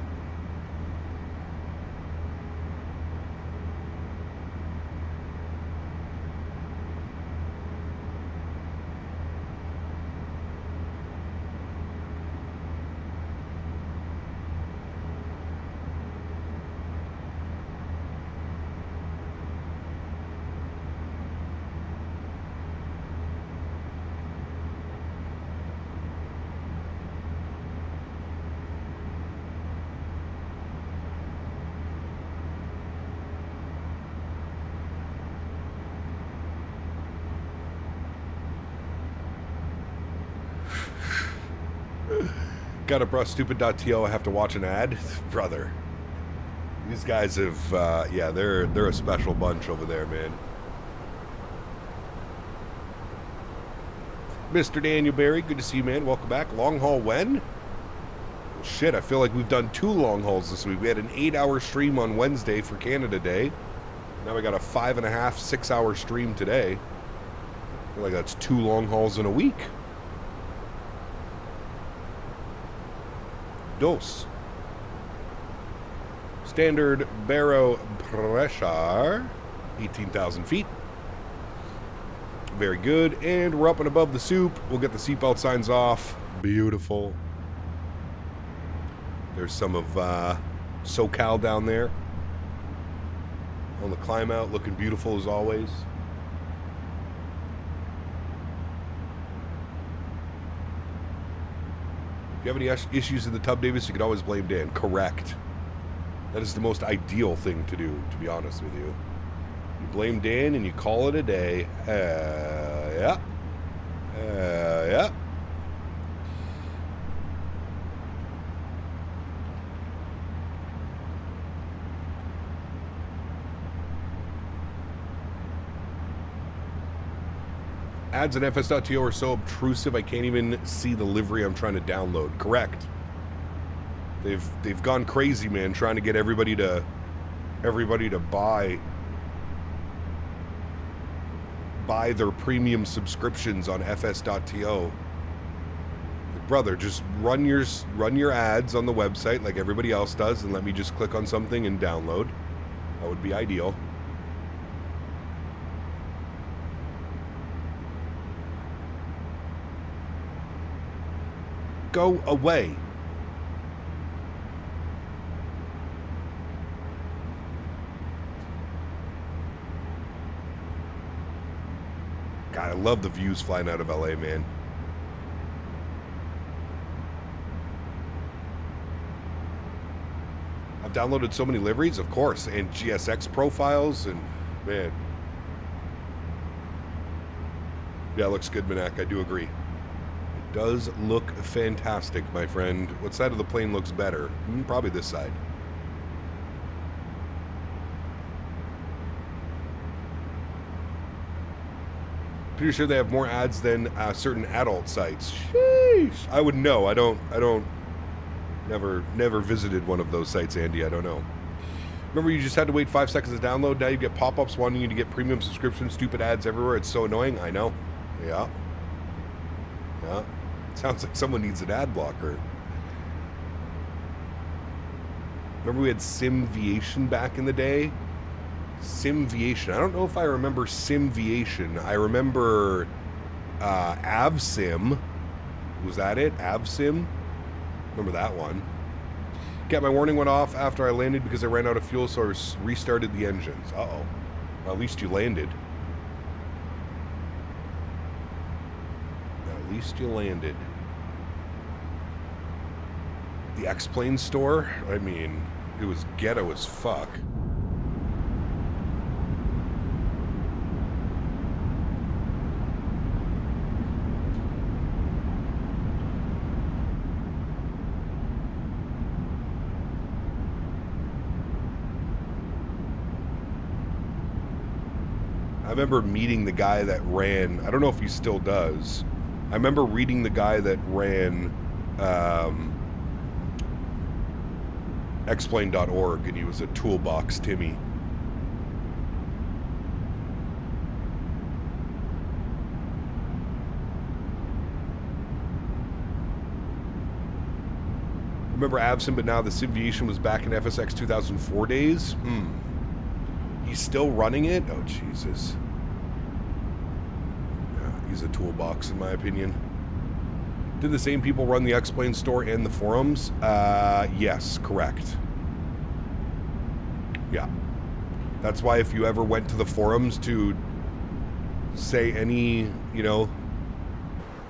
Got a brush stupid.to. I have to watch an ad, brother. These guys have, yeah, they're a special bunch over there, man. Mr. Daniel Barry, good to see you, man. Welcome back. Long haul when? Well, shit, I feel like we've done 2 long hauls this week. We had an 8-hour stream on Wednesday for Canada Day. Now we got a 5.5, 6-hour stream today. I feel like that's 2 long hauls in a week. Dos. Standard barrow pressure, 18,000 feet. Very good. And we're up and above the soup. We'll get the seatbelt signs off. Beautiful. There's some of SoCal down there on the climb out, looking beautiful as always. If you have any issues in the tub, Davis, you can always blame Dan. Correct. That is the most ideal thing to do, to be honest with you. You blame Dan and you call it a day. Yeah. Yeah. Ads on fs.to are so obtrusive I can't even see the livery I'm trying to download. Correct. They've gone crazy, man, trying to get everybody to buy their premium subscriptions on fs.to. Brother, just run your ads on the website like everybody else does and let me just click on something and download. That would be ideal. Go away. God, I love the views flying out of LA, man. I've downloaded so many liveries, of course, and GSX profiles, and man. Yeah, it looks good, Manak. I do agree. Does look fantastic, my friend. What side of the plane looks better? Probably this side. Pretty sure they have more ads than certain adult sites. Sheesh. I wouldn't know. I don't. Never visited one of those sites, Andy. I don't know. Remember, you just had to wait 5 seconds to download. Now you get pop-ups wanting you to get premium subscriptions. Stupid ads everywhere. It's so annoying. I know. Yeah. Yeah. Sounds like someone needs an ad blocker. Remember we had Simviation back in the day? Simviation. I don't know if I remember Simviation. I remember AvSim. Was that it? AvSim? Remember that one. Got my warning went off after I landed because I ran out of fuel, so I restarted the engines. Uh-oh. Well, at least you landed. At least you landed. The X-Plane store? I mean, it was ghetto as fuck. I remember meeting the guy that ran, I don't know if he still does. I remember reading the guy that ran Xplane.org, and he was a toolbox Timmy. Remember Avsim, but now the Civiation was back in FSX 2004 days? He's still running it? Oh, Jesus. Yeah, he's a toolbox, in my opinion. Did the same people run the X-Plane store and the forums? Yes, correct. Yeah. That's why if you ever went to the forums to say any, you know,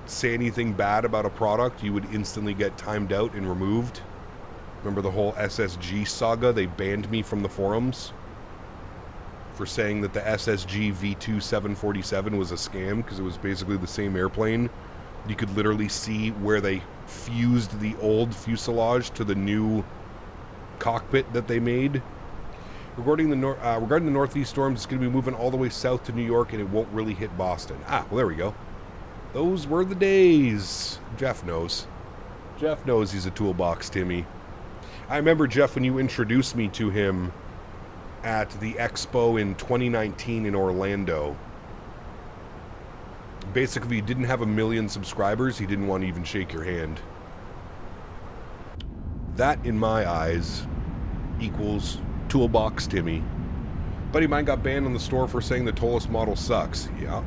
say anything bad about a product, you would instantly get timed out and removed. Remember the whole SSG saga? They banned me from the forums for saying that the SSG V2 747 was a scam because it was basically the same airplane. You could literally see where they fused the old fuselage to the new cockpit that they made. Regarding the northeast storms, it's going to be moving all the way south to New York, and it won't really hit Boston. Ah, well, there we go. Those were the days. Jeff knows. Jeff knows he's a toolbox, Timmy. I remember, Jeff, when you introduced me to him at the expo in 2019 in Orlando. Basically, he didn't have 1 million subscribers. He didn't want to even shake your hand. That, in my eyes, equals toolbox Timmy. Buddy of mine got banned on the store for saying the Tolus model sucks. Yeah.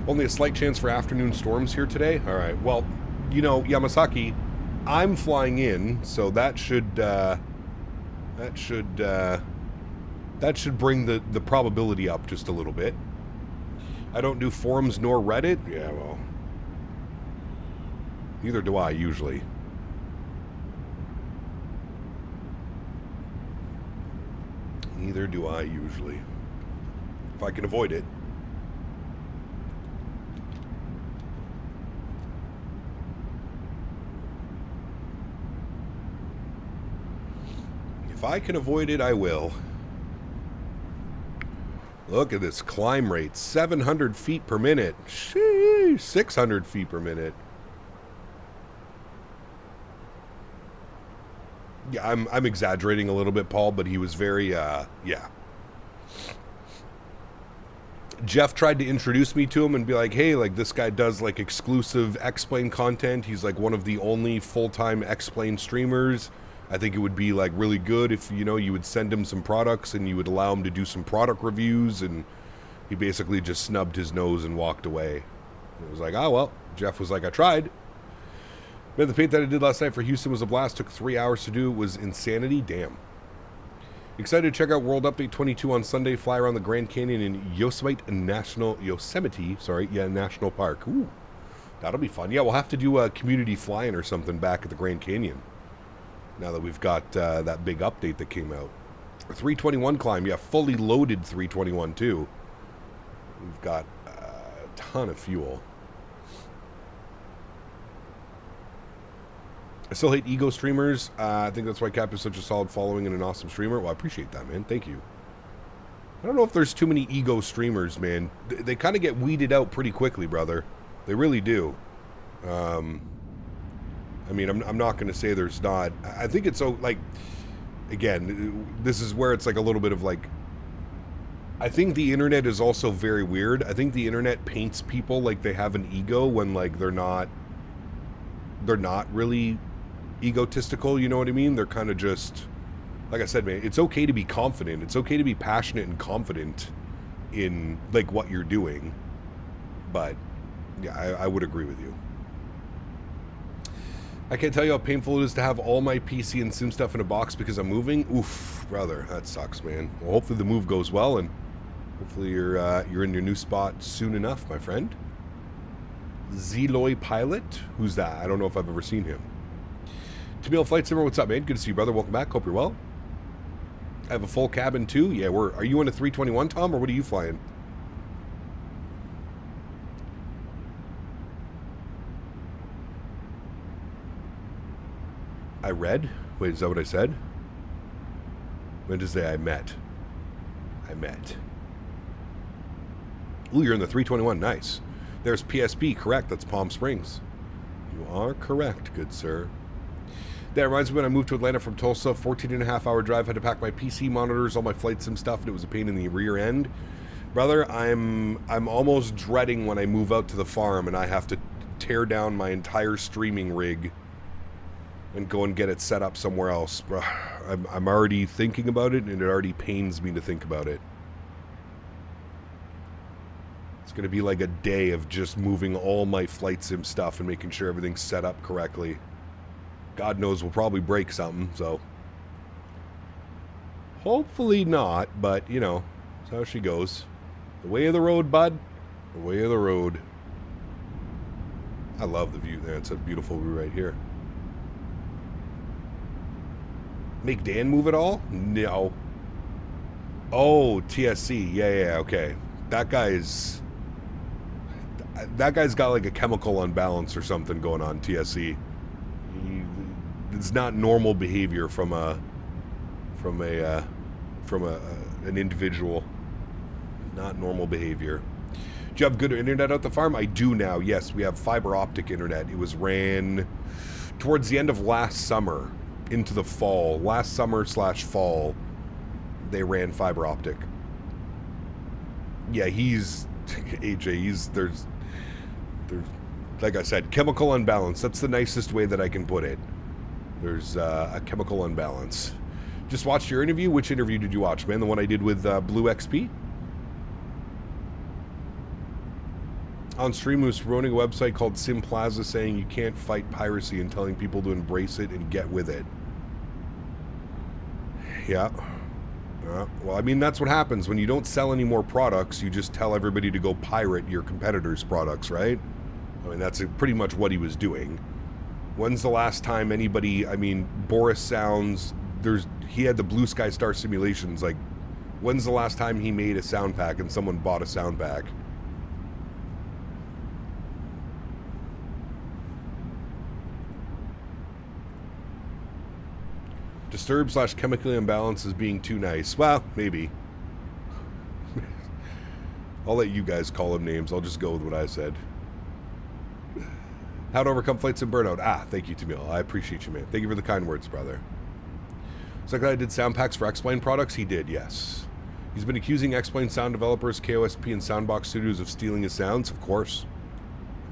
Only a slight chance for afternoon storms here today? Alright, well, you know, Yamasaki, I'm flying in, so that should bring the probability up just a little bit. I don't do forums nor Reddit? Yeah, well, neither do I usually. Neither do I usually. If I can avoid it. If I can avoid it, I will. Look at this climb rate. 700 feet per minute. Sheesh, 600 feet per minute. Yeah, I'm exaggerating a little bit, Paul, but he was very, yeah. Jeff tried to introduce me to him and be like, hey, like, this guy does, like, exclusive X-Plane content. He's, like, one of the only full-time X-Plane streamers. I think it would be, like, really good if, you know, you would send him some products and you would allow him to do some product reviews, and he basically just snubbed his nose and walked away. It was like, oh, well, Jeff was like, I tried. Man, the paint that I did last night for Houston was a blast. Took 3 hours to do. It was insanity. Damn. Excited to check out World Update 22 on Sunday. Fly around the Grand Canyon in Yosemite National Park. Ooh, that'll be fun. Yeah, we'll have to do a community flying or something back at the Grand Canyon. Now that we've got that big update that came out. A 321 climb. Yeah, fully loaded 321 too. We've got a ton of fuel. I still hate ego streamers. I think that's why Cap is such a solid following and an awesome streamer. Well, I appreciate that, man. Thank you. I don't know if there's too many ego streamers, man. They kind of get weeded out pretty quickly, brother. They really do. I mean, I'm not going to say there's not. I think it's so, like, again, this is where it's like a little bit of like, I think the internet is also very weird. I think the internet paints people like they have an ego when, like, they're not really egotistical, you know what I mean? They're kind of just, like I said, man, it's okay to be confident. It's okay to be passionate and confident in, like, what you're doing. But, yeah, I would agree with you. I can't tell you how painful it is to have all my PC and sim stuff in a box because I'm moving. Oof, brother, that sucks, man. Well, hopefully the move goes well, and hopefully you're in your new spot soon enough, my friend. Zeloy Pilot? Who's that? I don't know if I've ever seen him. Tamil Flight Simmer, what's up, man? Good to see you, brother. Welcome back. Hope you're well. I have a full cabin, too. Yeah, are you in a 321, Tom, or what are you flying? I read? Wait, is that what I said? When did I say I met? I met. Ooh, you're in the 321. Nice. There's PSP, correct. That's Palm Springs. You are correct, good sir. That reminds me when I moved to Atlanta from Tulsa, 14.5-hour drive, had to pack my PC monitors, all my flight sim stuff, and it was a pain in the rear end. Brother, I'm almost dreading when I move out to the farm and I have to tear down my entire streaming rig and go and get it set up somewhere else. I'm already thinking about it, and it already pains me to think about it. It's going to be like a day of just moving all my flight sim stuff and making sure everything's set up correctly. God knows we'll probably break something, so... Hopefully not, but, you know, that's how she goes. The way of the road, bud. The way of the road. I love the view there. It's a beautiful view right here. Make Dan move at all? No. Oh, TSC. Yeah, okay. That guy's got like a chemical unbalance or something going on, TSC. It's not normal behavior from an individual. Not normal behavior. Do you have good internet at the farm? I do now. Yes, we have fiber optic internet. It was ran towards the end of last summer into the fall. Last summer/fall, they ran fiber optic. Yeah, he's AJ. There's like I said, chemical unbalance. That's the nicest way that I can put it. There's a chemical unbalance. Just watched your interview. Which interview did you watch, man? The one I did with Blue XP? On stream, was promoting a website called Sim Plaza saying you can't fight piracy and telling people to embrace it and get with it. Yeah. Well, I mean, that's what happens. When you don't sell any more products, you just tell everybody to go pirate your competitors' products, right? I mean, that's pretty much what he was doing. When's the last time anybody, I mean, Boris Sounds, he had the Blue Sky Star simulations, like, when's the last time he made a sound pack and someone bought a sound pack? Disturb/chemically imbalance is being too nice. Well, maybe. I'll let you guys call them names. I'll just go with what I said. How to overcome flights and burnout. Thank you, Tamil. I appreciate you, man. Thank you for the kind words, brother. So I did sound packs for X-Plane products? He did, yes. He's been accusing X-Plane sound developers, KOSP, and Soundbox Studios of stealing his sounds? Of course.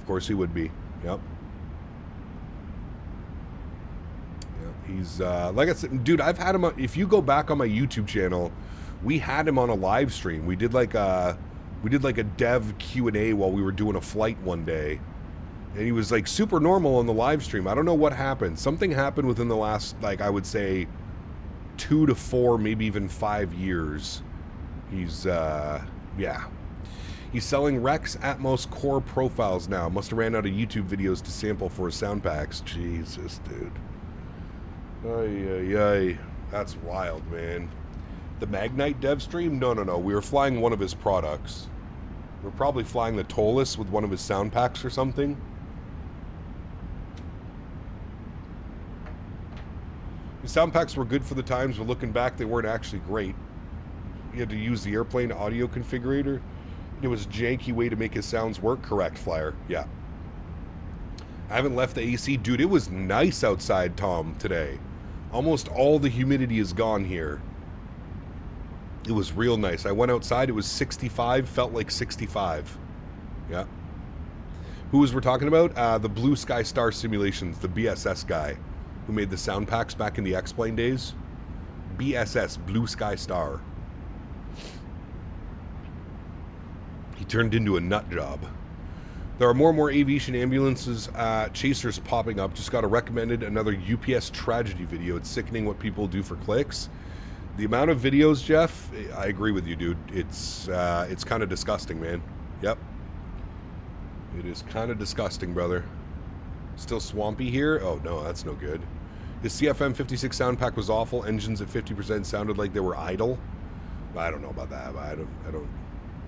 Of course he would be. Yep. He's, like I said, dude, I've had him on, if you go back on my YouTube channel, we had him on a live stream. We did like a dev Q&A while we were doing a flight one day. And he was like super normal on the live stream. I don't know what happened. Something happened within the last, like, I would say 2 to 4, maybe even 5 years. He's, yeah. He's selling Rex Atmos Core profiles now. Must have ran out of YouTube videos to sample for his sound packs. Jesus, dude. Ay. That's wild, man. The Magnite dev stream? No. We were flying one of his products. We're probably flying the Tolus with one of his sound packs or something. The sound packs were good for the times, but looking back, they weren't actually great. He had to use the airplane audio configurator. It was a janky way to make his sounds work. Correct, Flyer. Yeah. I haven't left the AC. Dude, it was nice outside, Tom, today. Almost all the humidity is gone here. It was real nice. I went outside. It was 65. Felt like 65. Yeah. Who was we're talking about? The Blue Sky Star Simulations. The BSS guy who made the sound packs back in the X-Plane days. BSS, Blue Sky Star. He turned into a nut job. There are more and more aviation ambulances chasers popping up. Just got recommended another UPS tragedy video. It's sickening what people do for clicks. The amount of videos, Jeff, I agree with you, dude. It's kind of disgusting, man. Yep. It is kind of disgusting, brother. Still swampy here? Oh, no, that's no good. His CFM 56 sound pack was awful. Engines at 50% sounded like they were idle. I don't know about that. I don't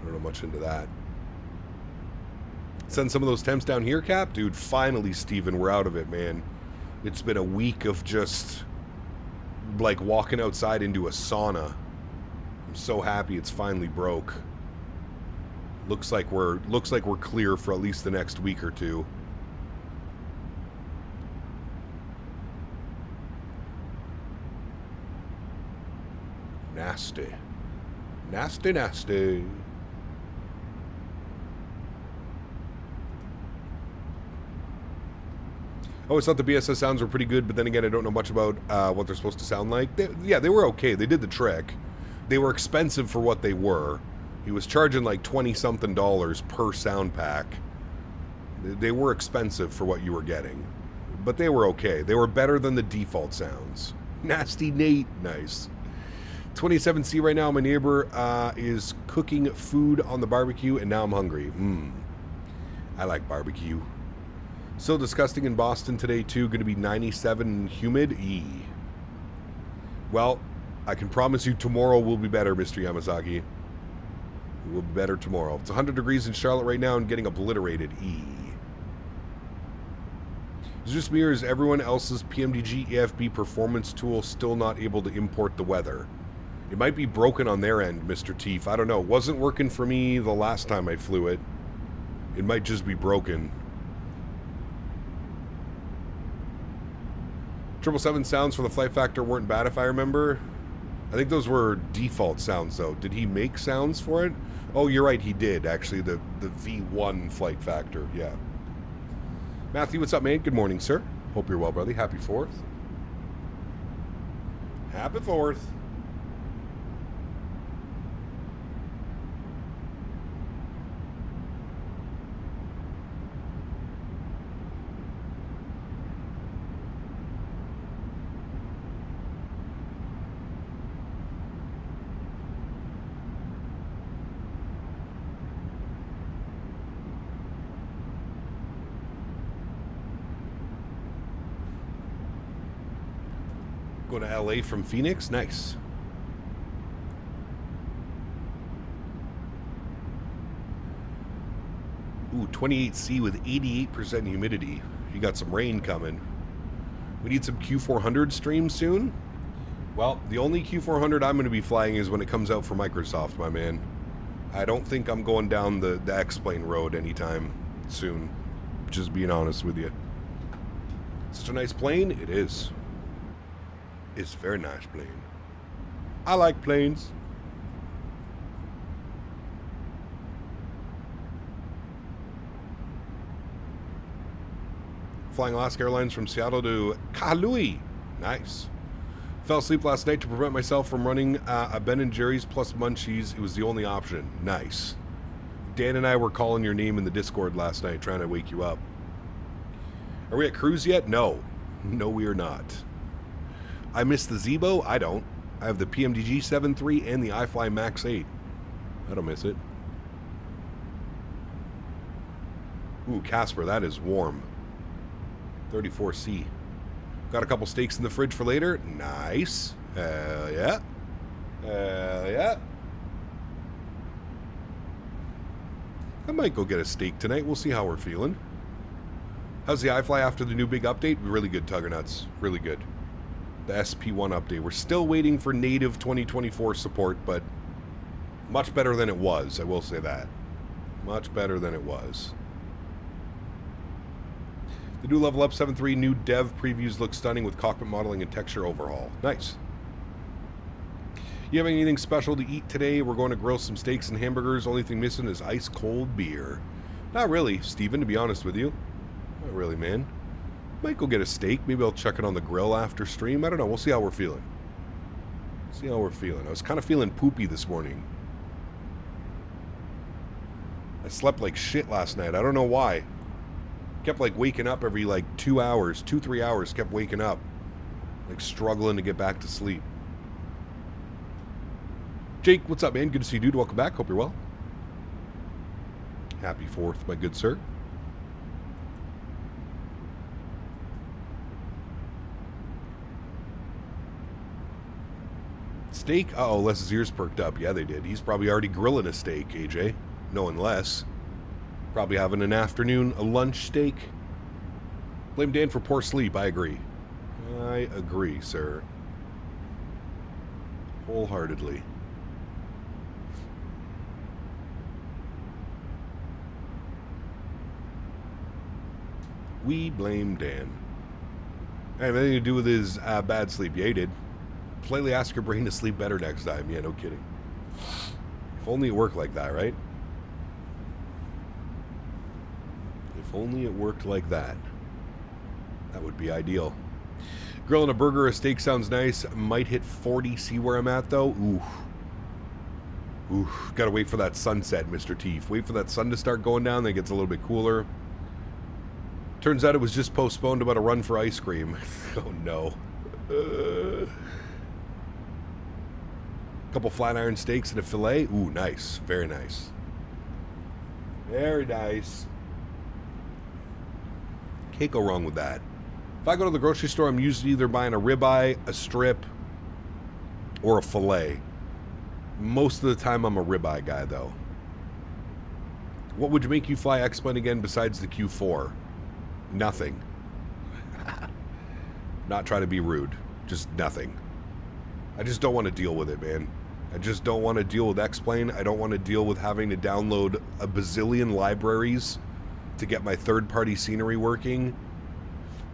know much into that. Send some of those temps down here, Cap? Dude, finally, Steven, we're out of it, man. It's been a week of just, like, walking outside into a sauna. I'm so happy it's finally broke. Looks like we're clear for at least the next week or two. Nasty. Nasty, nasty. I always thought the BSS sounds were pretty good, but then again, I don't know much about what they're supposed to sound like. They were okay. They did the trick. They were expensive for what they were. He was charging like $20-something per sound pack. They were expensive for what you were getting. But they were okay. They were better than the default sounds. Nasty Nate. Nice. 27C right now. My neighbor is cooking food on the barbecue, and now I'm hungry. I like barbecue. Still disgusting in Boston today, too. Going to be 97 and humid. Well, I can promise you tomorrow will be better, Mr. Yamazaki. It will be better tomorrow. It's 100 degrees in Charlotte right now and getting obliterated. Is just me or is everyone else's PMDG EFB performance tool still not able to import the weather? It might be broken on their end, Mr. Teef. I don't know. It wasn't working for me the last time I flew it. It might just be broken. 777 sounds for the flight factor weren't bad if I remember. I think those were default sounds though. Did he make sounds for it? Oh, you're right, he did actually. The V1 flight factor, yeah. Matthew, what's up, man? Good morning, sir. Hope you're well, brother. Happy 4th. Happy 4th. Going to LA from Phoenix. Nice. Ooh, 28C with 88% humidity. You got some rain coming. We need some Q400 streams soon. Well, the only Q400 I'm going to be flying is when it comes out for Microsoft, my man. I don't think I'm going down the X-Plane road anytime soon. Just being honest with you. Such a nice plane. It is. It's a very nice plane. I like planes. Flying Alaska Airlines from Seattle to Kahului. Nice. Fell asleep last night to prevent myself from running a Ben & Jerry's plus Munchies. It was the only option. Nice. Dan and I were calling your name in the Discord last night trying to wake you up. Are we at cruise yet? No. No, we are not. I missed the Zebo? I don't. I have the PMDG 7.3 and the iFly Max 8. I don't miss it. Ooh, Casper, that is warm. 34C. Got a couple steaks in the fridge for later. Nice. Hell yeah. Hell yeah. I might go get a steak tonight. We'll see how we're feeling. How's the iFly after the new big update? Really good, Tuggernuts. Really good. The SP1 update. We're still waiting for native 2024 support, but much better than it was. I will say that. Much better than it was. The new Level Up 7.3 new dev previews look stunning with cockpit modeling and texture overhaul. Nice. You have anything special to eat today? We're going to grill some steaks and hamburgers. Only thing missing is ice cold beer. Not really, Steven, to be honest with you. Not really, man. Might go get a steak. Maybe I'll check it on the grill after stream. I don't know. We'll see how we're feeling. See how we're feeling. I was kind of feeling poopy this morning. I slept like shit last night. I don't know why. Kept like waking up every like 2 hours, 2-3 hours. Kept waking up. Like struggling to get back to sleep. Jake, what's up, man? Good to see you, dude. Welcome back. Hope you're well. Happy 4th, my good sir. Steak? Uh-oh, Les's ears perked up. Yeah, they did. He's probably already grilling a steak, AJ. Knowing less. Probably having an afternoon, a lunch steak. Blame Dan for poor sleep. I agree. I agree, sir. Wholeheartedly. We blame Dan. I have anything to do with his bad sleep. Yeah, he did. Politely ask your brain to sleep better next time. Yeah, no kidding. If only it worked like that, right? If only it worked like that. That would be ideal. Grilling a burger or a steak sounds nice. Might hit 40. See where I'm at, though? Ooh. Ooh. Gotta wait for that sunset, Mr. Teef. Wait for that sun to start going down. Then it gets a little bit cooler. Turns out it was just postponed about a run for ice cream. Oh, no. Couple flat iron steaks and a filet. Ooh, nice. Very nice. Very nice. Can't go wrong with that. If I go to the grocery store, I'm usually either buying a ribeye, a strip, or a filet. Most of the time, I'm a ribeye guy, though. What would make you fly X-Plane again besides the Q4? Nothing. Not trying to be rude. Just nothing. I just don't want to deal with it, man. I just don't want to deal with X-Plane. I don't want to deal with having to download a bazillion libraries to get my third-party scenery working.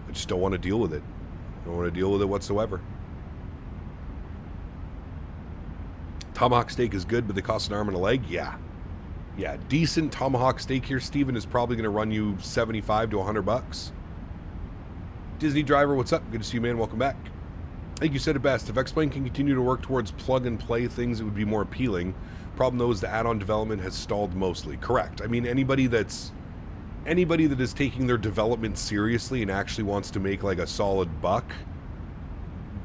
I just don't want to deal with it. I don't want to deal with it whatsoever. Tomahawk steak is good, but they cost an arm and a leg? Yeah. Yeah, decent tomahawk steak here, Steven, is probably going to run you 75 to 100 bucks. Disney Driver, what's up? Good to see you, man. Welcome back. I think you said it best. If X-Plane can continue to work towards plug-and-play things, it would be more appealing. Problem, though, is the add-on development has stalled mostly. Correct. I mean, anybody that is taking their development seriously and actually wants to make, like, a solid buck,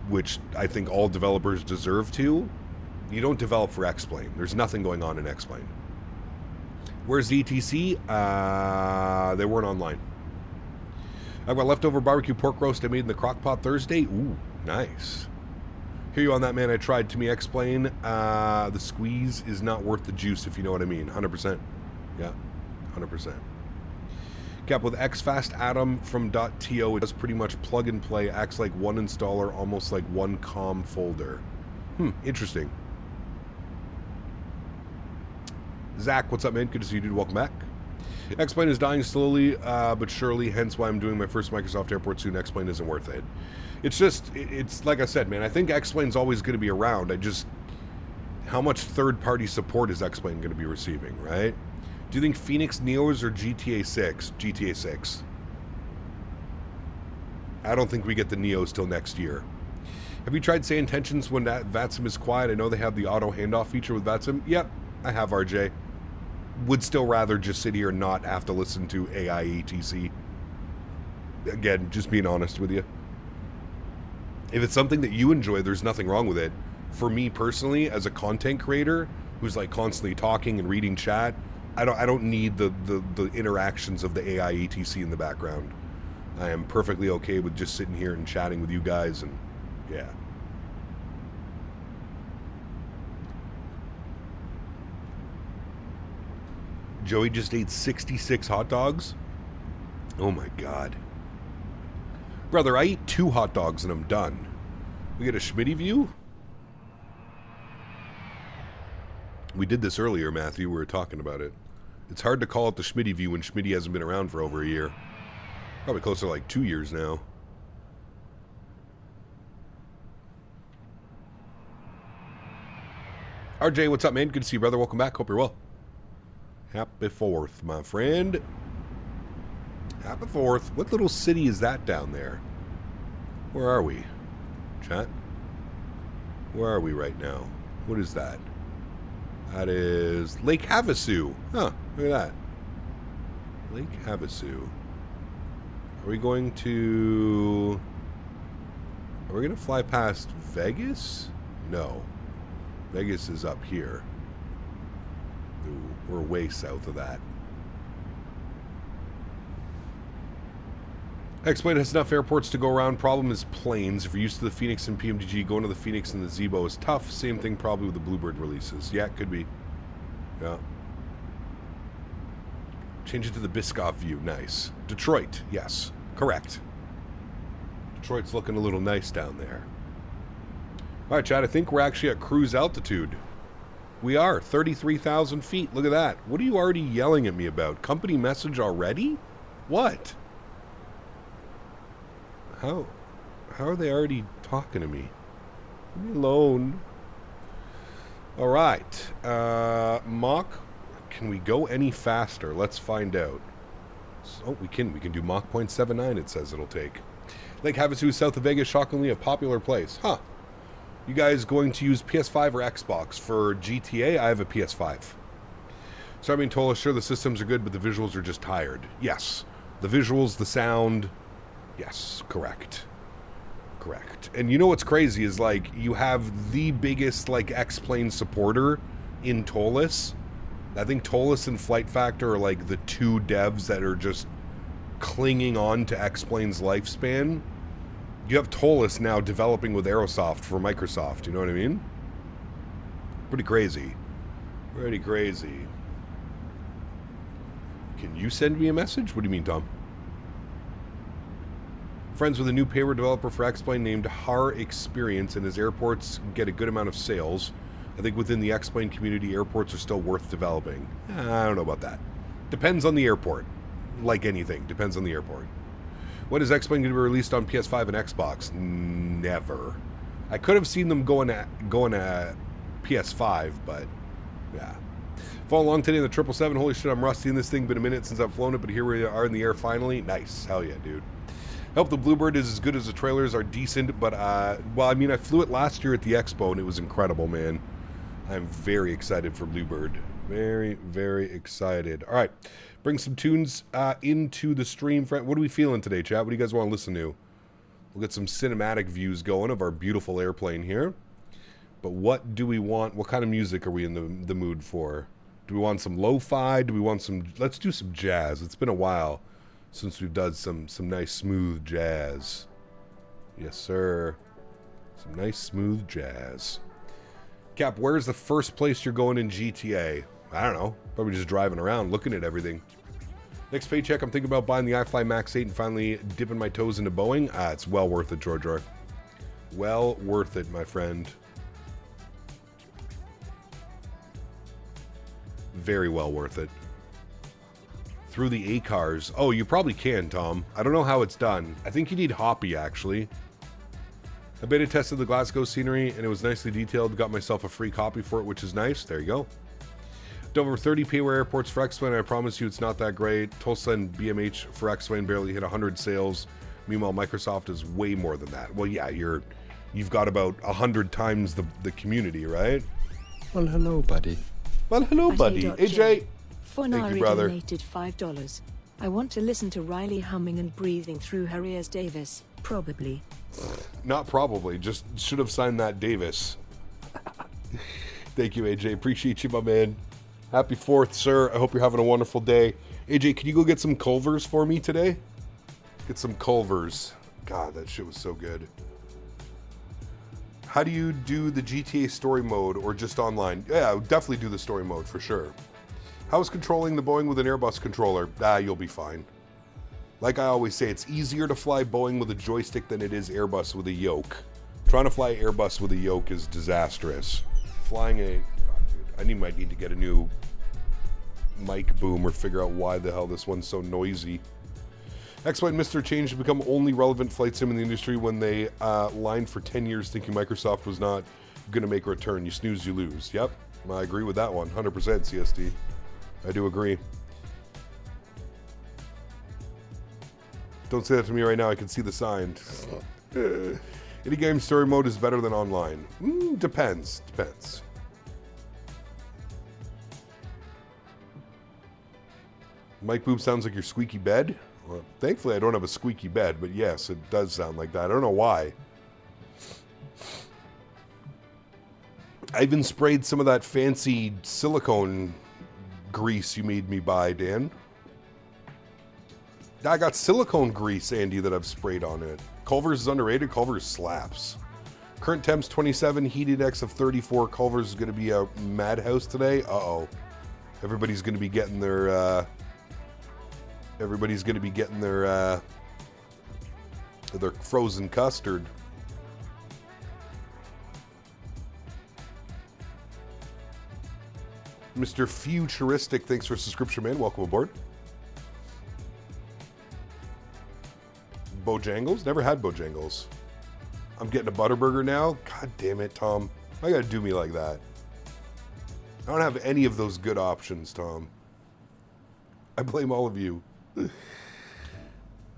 which I think all developers deserve to, you don't develop for X-Plane. There's nothing going on in X-Plane. Where's the ETC? They weren't online. I've got leftover barbecue pork roast I made in the crock pot Thursday. Ooh, nice. Hear you on that, man. I tried. To me, X-Plane. The squeeze is not worth the juice, if you know what I mean. 100%. Yeah, 100%. Cap with XFast Atom from .to. It does pretty much plug and play. Acts like one installer, almost like one COM folder. Interesting. Zach, what's up, man? Good to see you, dude. Welcome back. X-Plane is dying slowly, but surely, hence why I'm doing my first Microsoft Airport soon. X-Plane isn't worth it. It's just, it's like I said, man, I think X-Plane's always going to be around. How much third-party support is X-Plane going to be receiving, right? Do you think Fenix Neos or GTA 6? GTA 6. I don't think we get the Neos till next year. Have you tried Say Intentions when that VATSIM is quiet? I know they have the auto handoff feature with VATSIM. Yep, I have, RJ. Would still rather just sit here and not have to listen to AI ATC. Again, just being honest with you. If it's something that you enjoy, there's nothing wrong with it. For me personally, as a content creator who's like constantly talking and reading chat, I don't need the interactions of the AI ATC in the background. I am perfectly okay with just sitting here and chatting with you guys, and yeah. Joey just ate 66 hot dogs. Oh my god. Brother, I eat 2 hot dogs and I'm done. We get a Smitty view? We did this earlier, Matthew. We were talking about it. It's hard to call it the Smitty view when Smitty hasn't been around for over a year. Probably closer to like 2 years now. RJ, what's up, man? Good to see you, brother. Welcome back. Hope you're well. Happy 4th, my friend. Happy 4th. What little city is that down there? Where are we? Chat? Where are we right now? What is that? That is Lake Havasu. Huh, look at that. Lake Havasu. Are we going to... Are we going to fly past Vegas? No. Vegas is up here. Ooh, we're way south of that. X-Plane has enough airports to go around. Problem is planes. If you're used to the Fenix and PMDG, going to the Fenix and the Zebo is tough. Same thing probably with the Bluebird releases. Yeah, it could be. Yeah. Change it to the Biscoff view. Nice. Detroit. Yes. Correct. Detroit's looking a little nice down there. All right, Chad. I think we're actually at cruise altitude. We are. 33,000 feet. Look at that. What are you already yelling at me about? Company message already? What? How are they already talking to me? Leave me alone. All right. Mach. Can we go any faster? Let's find out. Oh, we can. We can do Mach 0.79, it says it'll take. Lake Havasu, south of Vegas, shockingly a popular place. Huh. You guys going to use PS5 or Xbox? For GTA, I have a PS5. So I mean, told us, sure, the systems are good, but the visuals are just tired. Yes. The visuals, the sound. Yes, correct. Correct. And you know what's crazy is, like, you have the biggest, like, X-Plane supporter in Tolis. I think Tolis and Flight Factor are, like, the two devs that are just clinging on to X-Plane's lifespan. You have Tolis now developing with Aerosoft for Microsoft, you know what I mean? Pretty crazy. Pretty crazy. Can you send me a message? What do you mean, Tom? Friends with a new payroll developer for X-Plane named Har Experience, and his airports get a good amount of sales. I think within the X-Plane community, airports are still worth developing. I don't know about that. Depends on the airport. Like anything, depends on the airport. When is X-Plane going to be released on PS5 and Xbox? Never. I could have seen them going to PS5, but yeah. Fall along today in the 777. Holy shit, I'm rusty in this thing. Been a minute since I've flown it, but here we are in the air finally. Nice. Hell yeah, dude. I hope the Bluebird is as good as the trailers are decent, but, well, I mean, I flew it last year at the Expo, and it was incredible, man. I'm very excited for Bluebird. Very, very excited. All right. Bring some tunes into the stream. What are we feeling today, chat? What do you guys want to listen to? We'll get some cinematic views going of our beautiful airplane here. But what do we want? What kind of music are we in the mood for? Do we want some lo-fi? Do we want some... Let's do some jazz. It's been a while since we've done some nice smooth jazz. Yes, sir. Some nice smooth jazz. Cap, where's the first place you're going in GTA? I don't know. Probably just driving around, looking at everything. Next paycheck, I'm thinking about buying the iFly Max 8 and finally dipping my toes into Boeing. It's well worth it, George R. Well worth it, my friend. Very well worth it. Through the A-cars. Oh, you probably can, Tom. I don't know how it's done. I think you need Hoppy, actually. I beta tested the Glasgow scenery, and it was nicely detailed. Got myself a free copy for it, which is nice. There you go. Over 30 payware airports for X-Plane. I promise you it's not that great. Tulsa and BMH for X-Plane barely hit 100 sales. Meanwhile, Microsoft is way more than that. Well, yeah, you've got about 100 times the community, right? Well, hello, buddy. Well, hello, buddy. AJ. Honorary brother. donated $5. I want to listen to Riley humming and breathing through her ears, Davis. Probably. Not probably. Just should have signed that Davis. Thank you, AJ. Appreciate you, my man. Happy 4th, sir. I hope you're having a wonderful day. AJ, can you go get some Culvers for me today? Get some Culvers. God, that shit was so good. How do you do the GTA story mode or just online? Yeah, I would definitely do the story mode for sure. How's controlling the Boeing with an Airbus controller? You'll be fine. Like I always say, it's easier to fly Boeing with a joystick than it is Airbus with a yoke. Trying to fly Airbus with a yoke is disastrous. Flying a... God, dude, I might need to get a new mic boom or figure out why the hell this one's so noisy. X-Plane missed their change to become only relevant flight sim in the industry when they lined for 10 years thinking Microsoft was not going to make a return. You snooze, you lose. Yep, I agree with that one. 100% CSD. I do agree. Don't say that to me right now. I can see the sign. Any game story mode is better than online. Depends. Depends. Mike Boom sounds like your squeaky bed. Well, thankfully, I don't have a squeaky bed, but yes, it does sound like that. I don't know why. I even sprayed some of that fancy silicone grease you made me buy, Dan. I got silicone grease, Andy, that I've sprayed on it. Culver's is underrated. Culver's slaps. Current temps 27, heat index of 34. Culver's is going to be a madhouse today. Uh-oh. Everybody's going to be getting their... their frozen custard. Mr. Futuristic, thanks for subscription, man. Welcome aboard. Bojangles? Never had Bojangles. I'm getting a Butterburger now? God damn it, Tom. Why you gotta do me like that? I don't have any of those good options, Tom. I blame all of you.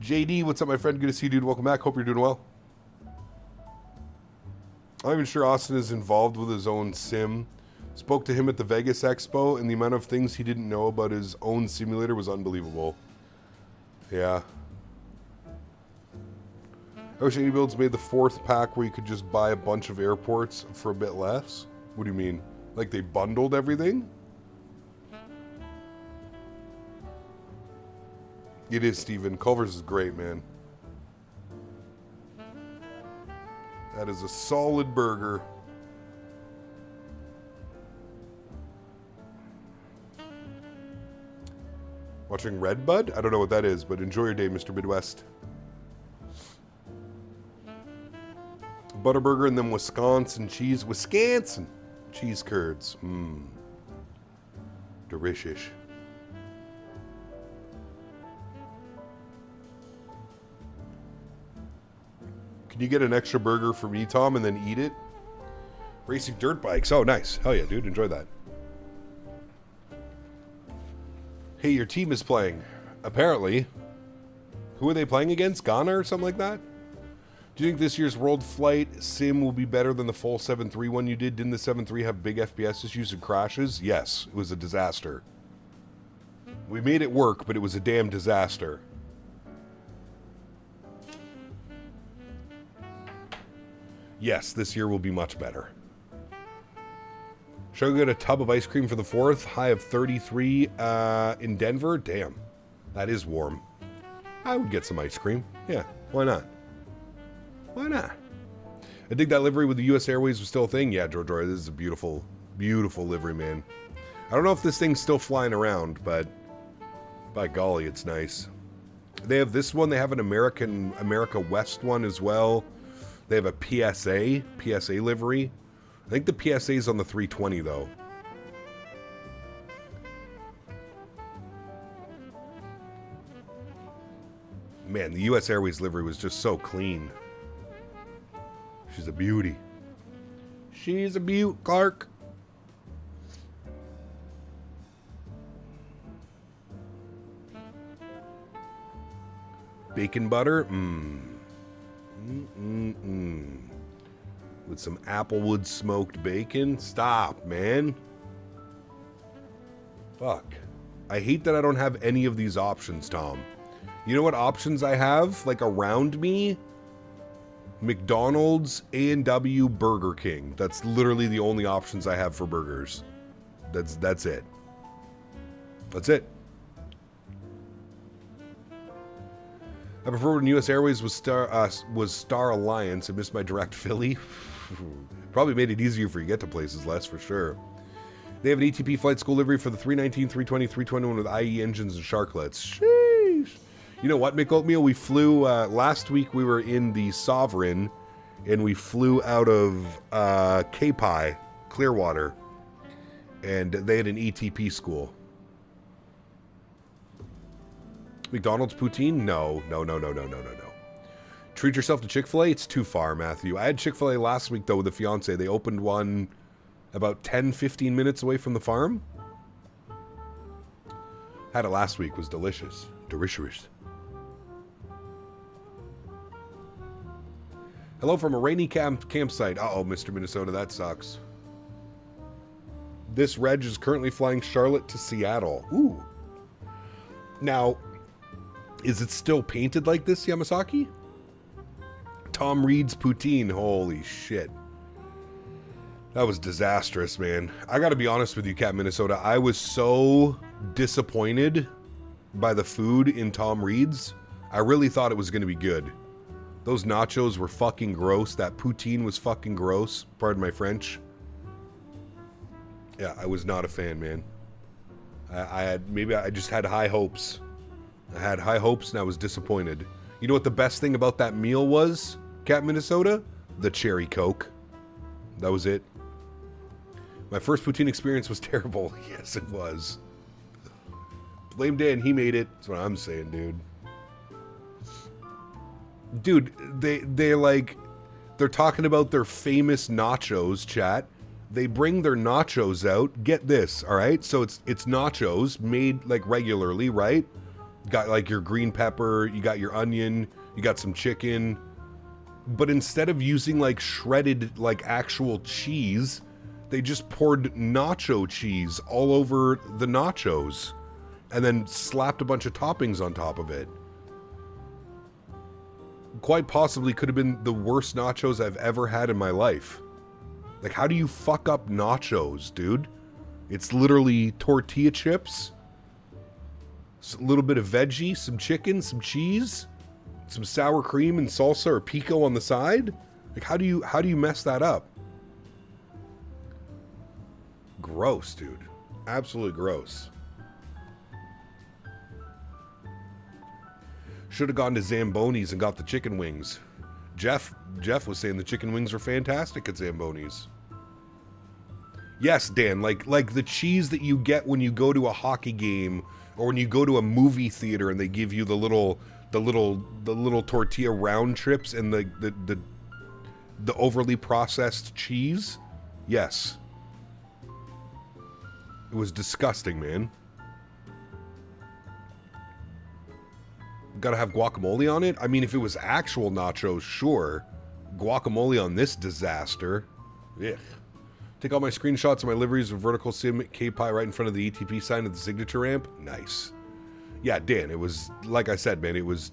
JD, what's up, my friend? Good to see you, dude. Welcome back. Hope you're doing well. I'm not even sure Austin is involved with his own sim. Spoke to him at the Vegas Expo, and the amount of things he didn't know about his own simulator was unbelievable. Yeah. I wish AnyBuilds made the 4th pack where you could just buy a bunch of airports for a bit less. What do you mean? Like they bundled everything? It is, Steven. Culver's is great, man. That is a solid burger. Watching Redbud? I don't know what that is, but enjoy your day, Mr. Midwest. Butterburger and then Wisconsin cheese. Wisconsin cheese curds. Mmm. Delicious. Can you get an extra burger for me, Tom, and then eat it? Racing dirt bikes. Oh, nice. Hell yeah, dude. Enjoy that. Hey, your team is playing. Apparently. Who are they playing against? Ghana or something like that? Do you think this year's World Flight sim will be better than the full 7.3 one you did? Didn't the 7.3 have big FPS issues and crashes? Yes, it was a disaster. We made it work, but it was a damn disaster. Yes, this year will be much better. Should I get a tub of ice cream for the 4th? High of 33 in Denver? Damn, that is warm. I would get some ice cream. Yeah, why not? Why not? I think that livery with the US Airways was still a thing. Yeah, George, this is a beautiful, beautiful livery, man. I don't know if this thing's still flying around, but by golly, it's nice. They have this one. They have an America West one as well. They have a PSA livery. I think the PSA is on the 320, though. Man, the US Airways livery was just so clean. She's a beauty. She's a beaut, Clark. Bacon butter? With some applewood smoked bacon? Stop, man. Fuck. I hate that I don't have any of these options, Tom. You know what options I have? Like around me? McDonald's, A&W, Burger King. That's literally the only options I have for burgers. That's it. That's it. I prefer when US Airways was Star Alliance. I missed my direct Philly. Probably made it easier for you to get to places less, for sure. They have an ATP flight school livery for the 319, 320, 321 with IE engines and sharklets. Sheesh. You know what, Mick Oatmeal? We flew, last week we were in the Sovereign, and we flew out of K-Pi, Clearwater, and they had an ATP school. McDonald's poutine? No. Treat yourself to Chick-fil-A? It's too far, Matthew. I had Chick-fil-A last week, though, with the fiance. They opened one about 10-15 minutes away from the farm. Had it last week. It was delicious. Delicious. Hello from a rainy campsite. Uh-oh, Mr. Minnesota, that sucks. This reg is currently flying Charlotte to Seattle. Ooh. Now, is it still painted like this, Yamasaki? Tom Reed's poutine. Holy shit. That was disastrous, man. I gotta be honest with you, Cat Minnesota. I was so disappointed by the food in Tom Reed's. I really thought it was gonna be good. Those nachos were fucking gross. That poutine was fucking gross. Pardon my French. Yeah, I was not a fan, man. I just had high hopes. I had high hopes and I was disappointed. You know what the best thing about that meal was, Cat Minnesota? The cherry Coke. That was it. My first poutine experience was terrible. Yes, it was. Blame Dan, he made it. That's what I'm saying, dude. Dude, they're talking about their famous nachos, chat. They bring their nachos out. Get this, all right? So it's nachos made like regularly, right? Got like your green pepper, you got your onion, you got some chicken. But instead of using like shredded like actual cheese, they just poured nacho cheese all over the nachos and then slapped a bunch of toppings on top of it. Quite possibly could have been the worst nachos I've ever had in my life. Like, how do you fuck up nachos, dude? It's literally tortilla chips, a little bit of veggie, some chicken, some cheese, some sour cream and salsa or pico on the side. Like, how do you mess that up? Gross, dude. Absolutely gross. Should have gone to Zamboni's and got the chicken wings. Jeff was saying the chicken wings are fantastic at Zamboni's. Yes, Dan, like the cheese that you get when you go to a hockey game or when you go to a movie theater and they give you the little tortilla round trips and the overly processed cheese. Yes. It was disgusting, man. Gotta have guacamole on it? I mean, if it was actual nachos, sure. Guacamole on this disaster. Ugh. Take all my screenshots of my liveries of vertical sim K-Pi right in front of the ETP sign at the signature ramp. Nice. Yeah, Dan, it was, like I said, man, it was...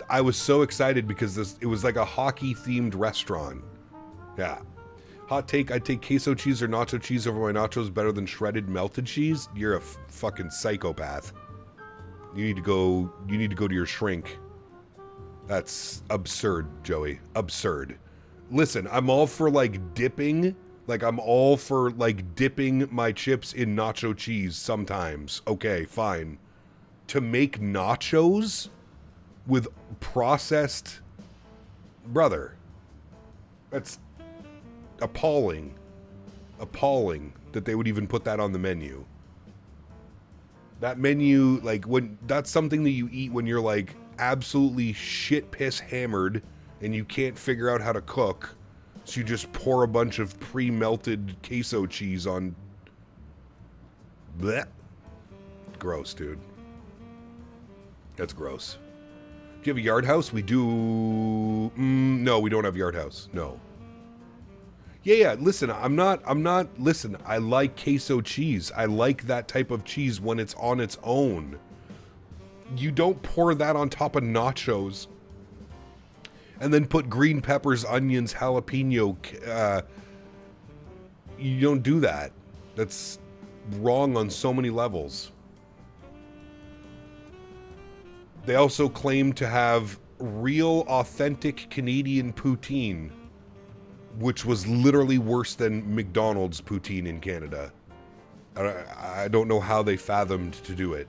I was so excited because it was like a hockey-themed restaurant. Yeah. Hot take, I'd take queso cheese or nacho cheese over my nachos better than shredded melted cheese? You're a fucking psychopath. You need to go to your shrink. That's absurd, Joey. Absurd. Listen, I'm all for like dipping. Like I'm all for like dipping my chips in nacho cheese sometimes. Okay, fine. To make nachos with processed... Brother. That's appalling. Appalling that they would even put that on the menu. That menu, like, that's something that you eat when you're, like, absolutely shit-piss hammered and you can't figure out how to cook, so you just pour a bunch of pre-melted queso cheese on... Blech. Gross, dude. That's gross. Do you have a yard house? We do... no, we don't have yard house. No. Yeah, listen, listen, I like queso cheese. I like that type of cheese when it's on its own. You don't pour that on top of nachos and then put green peppers, onions, jalapeno. You don't do that. That's wrong on so many levels. They also claim to have real, authentic Canadian poutine, which was literally worse than McDonald's poutine in Canada. I don't know how they fathomed to do it.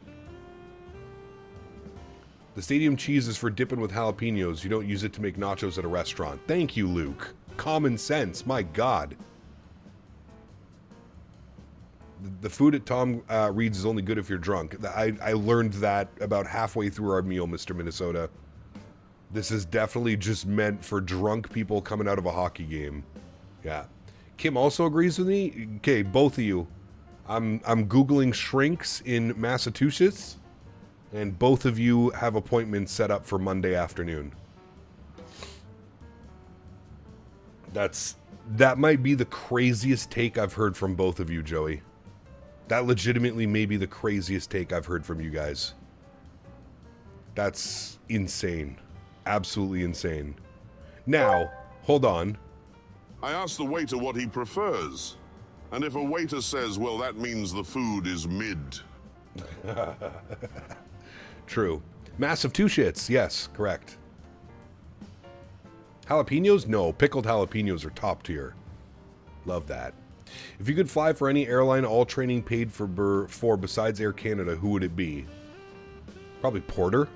The stadium cheese is for dipping with jalapenos. You don't use it to make nachos at a restaurant. Thank you, Luke. Common sense. My God. The food at Tom Reed's is only good if you're drunk. I learned that about halfway through our meal, Mr. Minnesota. This is definitely just meant for drunk people coming out of a hockey game. Yeah. Kim also agrees with me. Okay, both of you. I'm Googling shrinks in Massachusetts, and both of you have appointments set up for Monday afternoon. That might be the craziest take I've heard from both of you, Joey. That legitimately may be the craziest take I've heard from you guys. That's insane. Absolutely insane. Now, hold on. I asked the waiter what he prefers. And if a waiter says, well, that means the food is mid. True. Massive two shits. Yes, correct. Jalapenos? No. Pickled jalapenos are top tier. Love that. If you could fly for any airline, all training paid for besides Air Canada, who would it be? Probably Porter.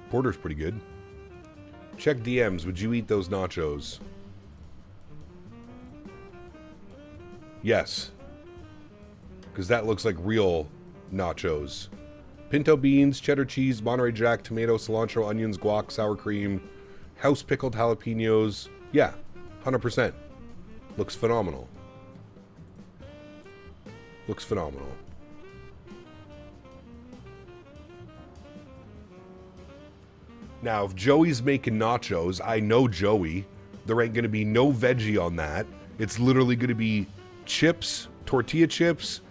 Porter's pretty good. Check DMs. Would you eat those nachos? Yes. Because that looks like real nachos. Pinto beans, cheddar cheese, Monterey Jack, tomato, cilantro, onions, guac, sour cream, house pickled jalapenos. Yeah, 100%. Looks phenomenal. Looks phenomenal. Now, if Joey's making nachos, I know Joey. There ain't going to be no veggie on that. It's literally going to be chips, tortilla chips,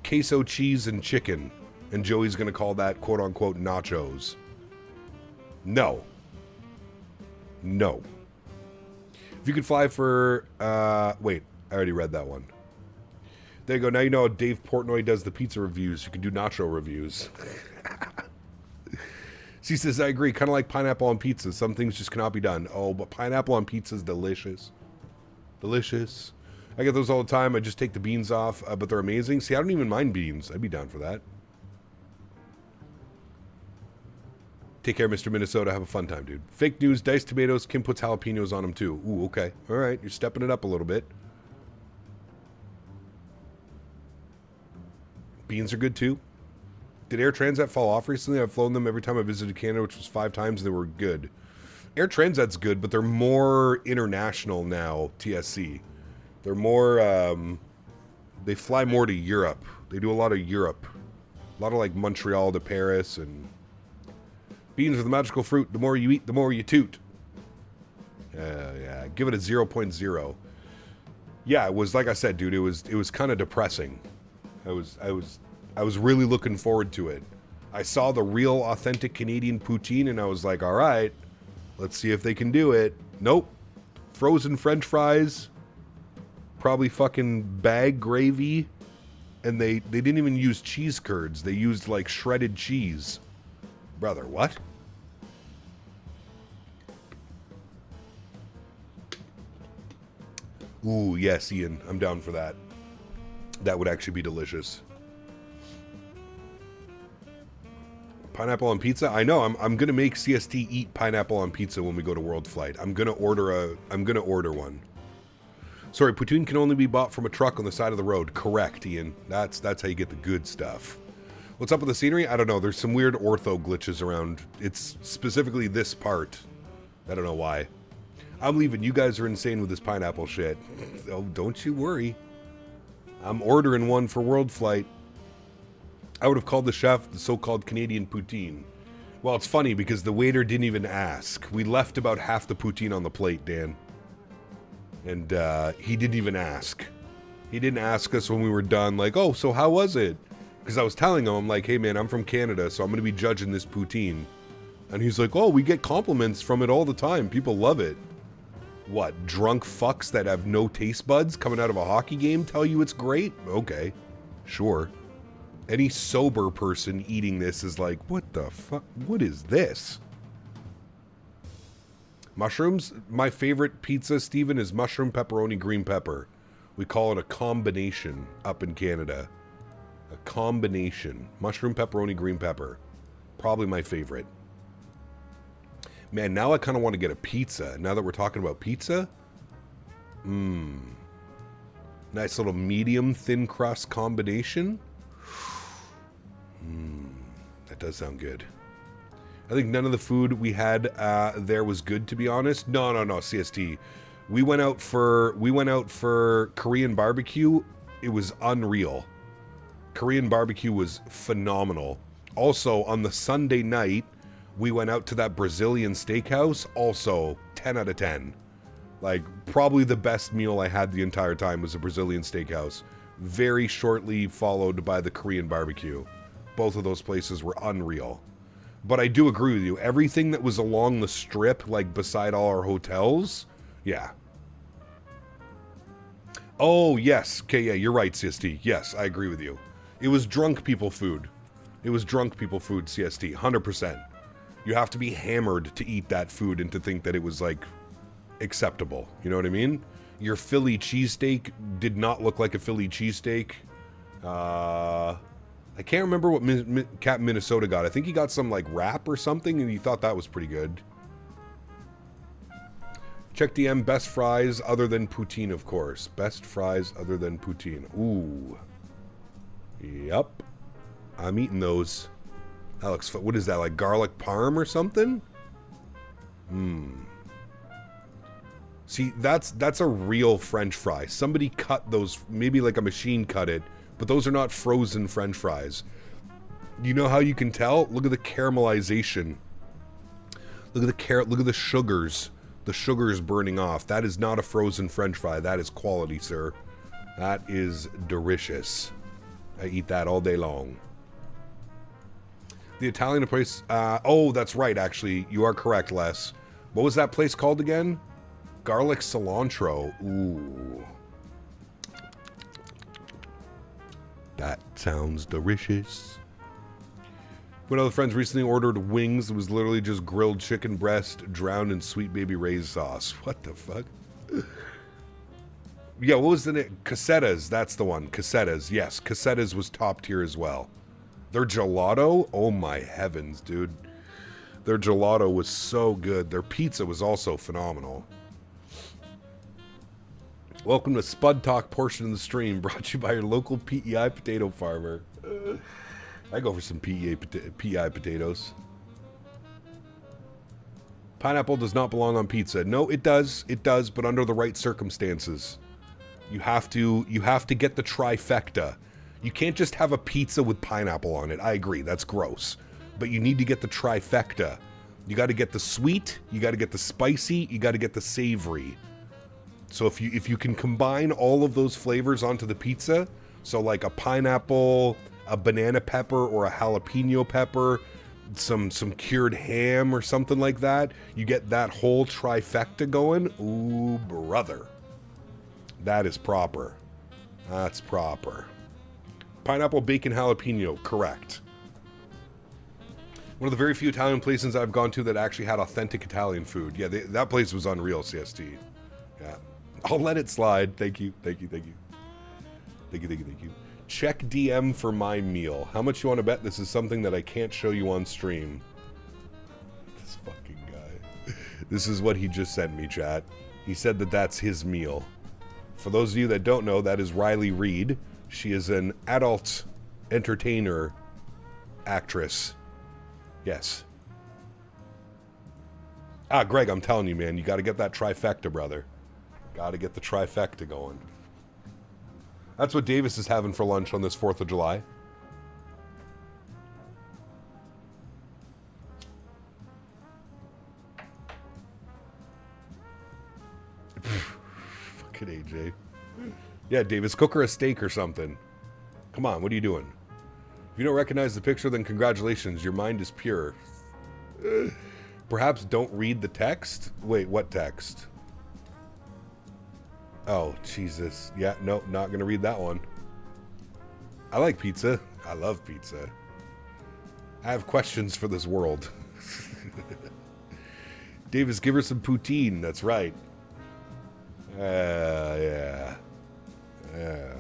queso cheese, and chicken. And Joey's going to call that quote-unquote nachos. No. No. If you could fly for... wait, I already read that one. There you go. Now you know how Dave Portnoy does the pizza reviews. You can do nacho reviews. She says, I agree. Kind of like pineapple on pizza. Some things just cannot be done. Oh, but pineapple on pizza is delicious. Delicious. I get those all the time. I just take the beans off, but they're amazing. See, I don't even mind beans. I'd be down for that. Take care, Mr. Minnesota. Have a fun time, dude. Fake news, diced tomatoes. Kim puts jalapenos on them, too. Ooh, okay. All right. You're stepping it up a little bit. Beans are good, too. Did Air Transat fall off recently? I've flown them every time I visited Canada, which was 5 times, and they were good. Air Transat's good, but they're more international now, TSC. They're more, they fly more to Europe. They do a lot of Europe. A lot of, like, Montreal to Paris, and... Beans are the magical fruit. The more you eat, the more you toot. Yeah, give it a 0.0. Yeah, it was, like I said, dude, it was kind of depressing. I was really looking forward to it. I saw the real, authentic Canadian poutine, and I was like, all right, let's see if they can do it. Nope. Frozen French fries, probably fucking bag gravy, and they didn't even use cheese curds. They used, like, shredded cheese. Brother, what? Ooh, yes, Ian. I'm down for that. That would actually be delicious. Pineapple on pizza? I know. I'm gonna make CST eat pineapple on pizza when we go to World Flight. I'm gonna order one. Sorry, poutine can only be bought from a truck on the side of the road. Correct, Ian. That's how you get the good stuff. What's up with the scenery? I don't know. There's some weird ortho glitches around. It's specifically this part. I don't know why. I'm leaving. You guys are insane with this pineapple shit. Oh, don't you worry. I'm ordering one for World Flight. I would have called the chef the so-called Canadian poutine. Well, it's funny because the waiter didn't even ask. We left about half the poutine on the plate, Dan. And he didn't even ask. He didn't ask us when we were done, like, oh, so how was it? Because I was telling him, I'm like, hey, man, I'm from Canada, so I'm going to be judging this poutine. And he's like, oh, we get compliments from it all the time. People love it. What, drunk fucks that have no taste buds coming out of a hockey game tell you it's great? Okay, sure. Any sober person eating this is like, what the fuck? What is this? Mushrooms? My favorite pizza, Steven, is mushroom, pepperoni, green pepper. We call it a combination up in Canada. A combination. Mushroom, pepperoni, green pepper. Probably my favorite. Man, now I kind of want to get a pizza. Now that we're talking about pizza. Nice little medium thin crust combination. That does sound good. I think none of the food we had there was good, to be honest. No, CST. We went out for Korean barbecue. It was unreal. Korean barbecue was phenomenal. Also, on the Sunday night, we went out to that Brazilian steakhouse. Also, 10 out of 10. Like, probably the best meal I had the entire time was a Brazilian steakhouse. Very shortly followed by the Korean barbecue. Both of those places were unreal. But I do agree with you. Everything that was along the strip, like beside all our hotels, yeah. Oh, yes. Okay, yeah, you're right, CST. Yes, I agree with you. It was drunk people food. It was drunk people food, CST. 100%. You have to be hammered to eat that food and to think that it was, like, acceptable. You know what I mean? Your Philly cheesesteak did not look like a Philly cheesesteak. I can't remember what Captain Minnesota got. I think he got some, like, wrap or something, and he thought that was pretty good. Check DM, best fries other than poutine, of course. Best fries other than poutine. Ooh. Yep. I'm eating those. Alex, what is that, like garlic parm or something? See, that's a real French fry. Somebody cut those, maybe like a machine cut it, but those are not frozen French fries. You know how you can tell? Look at the caramelization. Look at the carrot. Look at the sugars. The sugar's burning off. That is not a frozen French fry. That is quality, sir. That is delicious. I eat that all day long. The Italian place... oh, that's right, actually. You are correct, Les. What was that place called again? Garlic cilantro. Ooh. That sounds delicious. One of the friends recently ordered wings. It was literally just grilled chicken breast drowned in sweet baby Ray's sauce. What the fuck? Yeah, what was the name? Castevens, that's the one. Castevens, yes. Castevens was top tier as well. Their gelato? Oh my heavens, dude. Their gelato was so good. Their pizza was also phenomenal. Welcome to Spud Talk portion of the stream, brought to you by your local PEI potato farmer. I go for some PEI potatoes. Pineapple does not belong on pizza. No, it does. It does, but under the right circumstances. You have to get the trifecta. You can't just have a pizza with pineapple on it. I agree, that's gross. But you need to get the trifecta. You got to get the sweet, you got to get the spicy, you got to get the savory. So if you can combine all of those flavors onto the pizza, so like a pineapple, a banana pepper, or a jalapeno pepper, some cured ham or something like that, you get that whole trifecta going. Ooh, brother. That is proper. That's proper. Pineapple, bacon, jalapeno, correct. One of the very few Italian places I've gone to that actually had authentic Italian food. Yeah, that place was unreal, CST. Yeah. I'll let it slide. Thank you. Thank you. Thank you. Thank you. Thank you. Thank you. Check DM for my meal. How much you want to bet this is something that I can't show you on stream? This fucking guy. This is what he just sent me, chat. He said that that's his meal. For those of you that don't know, that is Riley Reid. She is an adult entertainer actress. Yes. Ah, Greg, I'm telling you, man, you got to get that trifecta, brother. Got to get the trifecta going. That's what Davis is having for lunch on this 4th of July. Fucking AJ. Yeah, Davis, cook her a steak or something. Come on, what are you doing? If you don't recognize the picture, then congratulations, your mind is pure. Perhaps don't read the text? Wait, what text? Oh, Jesus. Yeah, no, not gonna read that one. I like pizza. I love pizza. I have questions for this world. Davis, give her some poutine. That's right. Yeah. Yeah.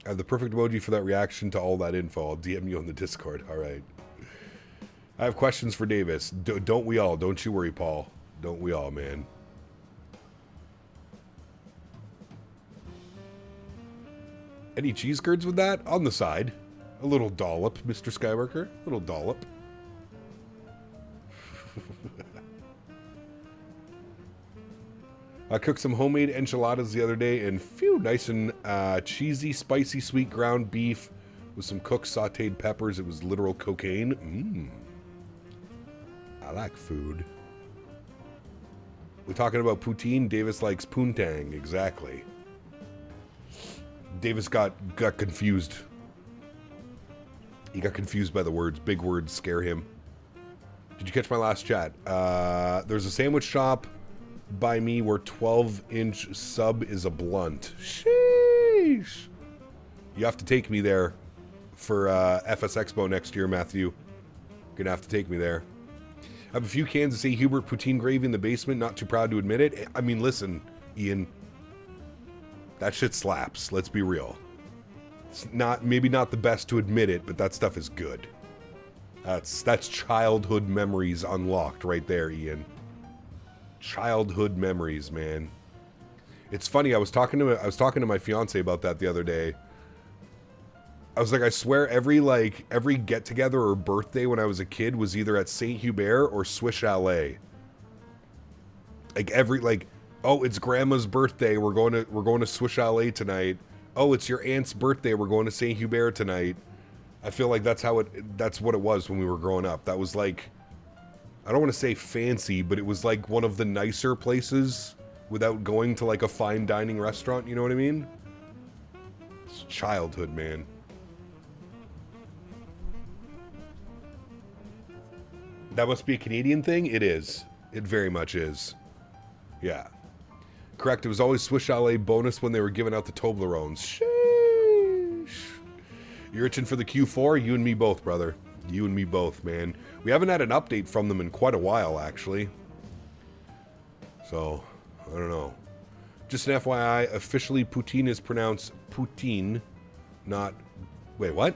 I have the perfect emoji for that reaction to all that info. I'll DM you on the Discord. All right. I have questions for Davis. Don't we all? Don't you worry, Paul. Don't we all, man? Any cheese curds with that? On the side. A little dollop, Mr. Skywalker. A little dollop. I cooked some homemade enchiladas the other day, and phew, nice and cheesy, spicy, sweet ground beef with some cooked sauteed peppers. It was literal cocaine. I like food. We're talking about poutine. Davis likes poontang. Exactly. Davis got confused. He got confused by the words. Big words scare him. Did you catch my last chat? There's a sandwich shop by me where 12-inch sub is a blunt. Sheesh. You have to take me there for FS Expo next year, Matthew. Gonna have to take me there. I have a few cans of St. Hubert poutine gravy in the basement. Not too proud to admit it. I mean, listen, Ian. That shit slaps. Let's be real. It's maybe not the best to admit it, but that stuff is good. That's childhood memories unlocked right there, Ian. Childhood memories, man. It's funny. I was talking to my fiance about that the other day. I was like, I swear every get together or birthday when I was a kid was either at St. Hubert or Swiss Chalet. Oh, it's Grandma's birthday. We're going to Swiss Chalet tonight. Oh, it's your aunt's birthday. We're going to Saint Hubert tonight. I feel like that's what it was when we were growing up. That was like, I don't want to say fancy, but it was like one of the nicer places without going to like a fine dining restaurant, you know what I mean? It's childhood, man. That must be a Canadian thing? It is. It very much is. Yeah. Correct, it was always Swiss Chalet bonus when they were giving out the Toblerones. Sheesh. You're itching for the Q4? You and me both, brother. You and me both, man. We haven't had an update from them in quite a while, actually. So, I don't know. Just an FYI, officially poutine is pronounced poutine, not... Wait, what?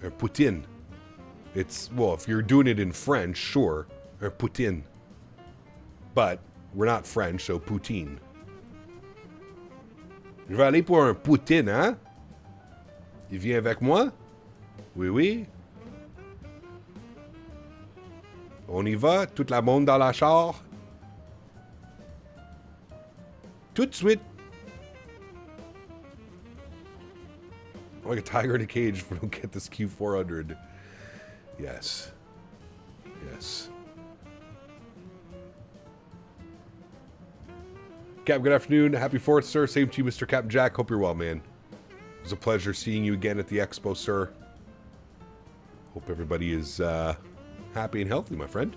Or poutine. It's, well, if you're doing it in French, sure. Or poutine. But... we're not French, so poutine. Je vais aller pour un poutine, hein? Tu viens avec moi? Oui, oui. On y va? Toute la monde dans la char? Tout de suite. I'm like a tiger in a cage if we don't get this Q400. Yes. Yes. Cap, good afternoon. Happy 4th, sir. Same to you, Mr. Captain Jack. Hope you're well, man. It was a pleasure seeing you again at the expo, sir. Hope everybody is happy and healthy, my friend.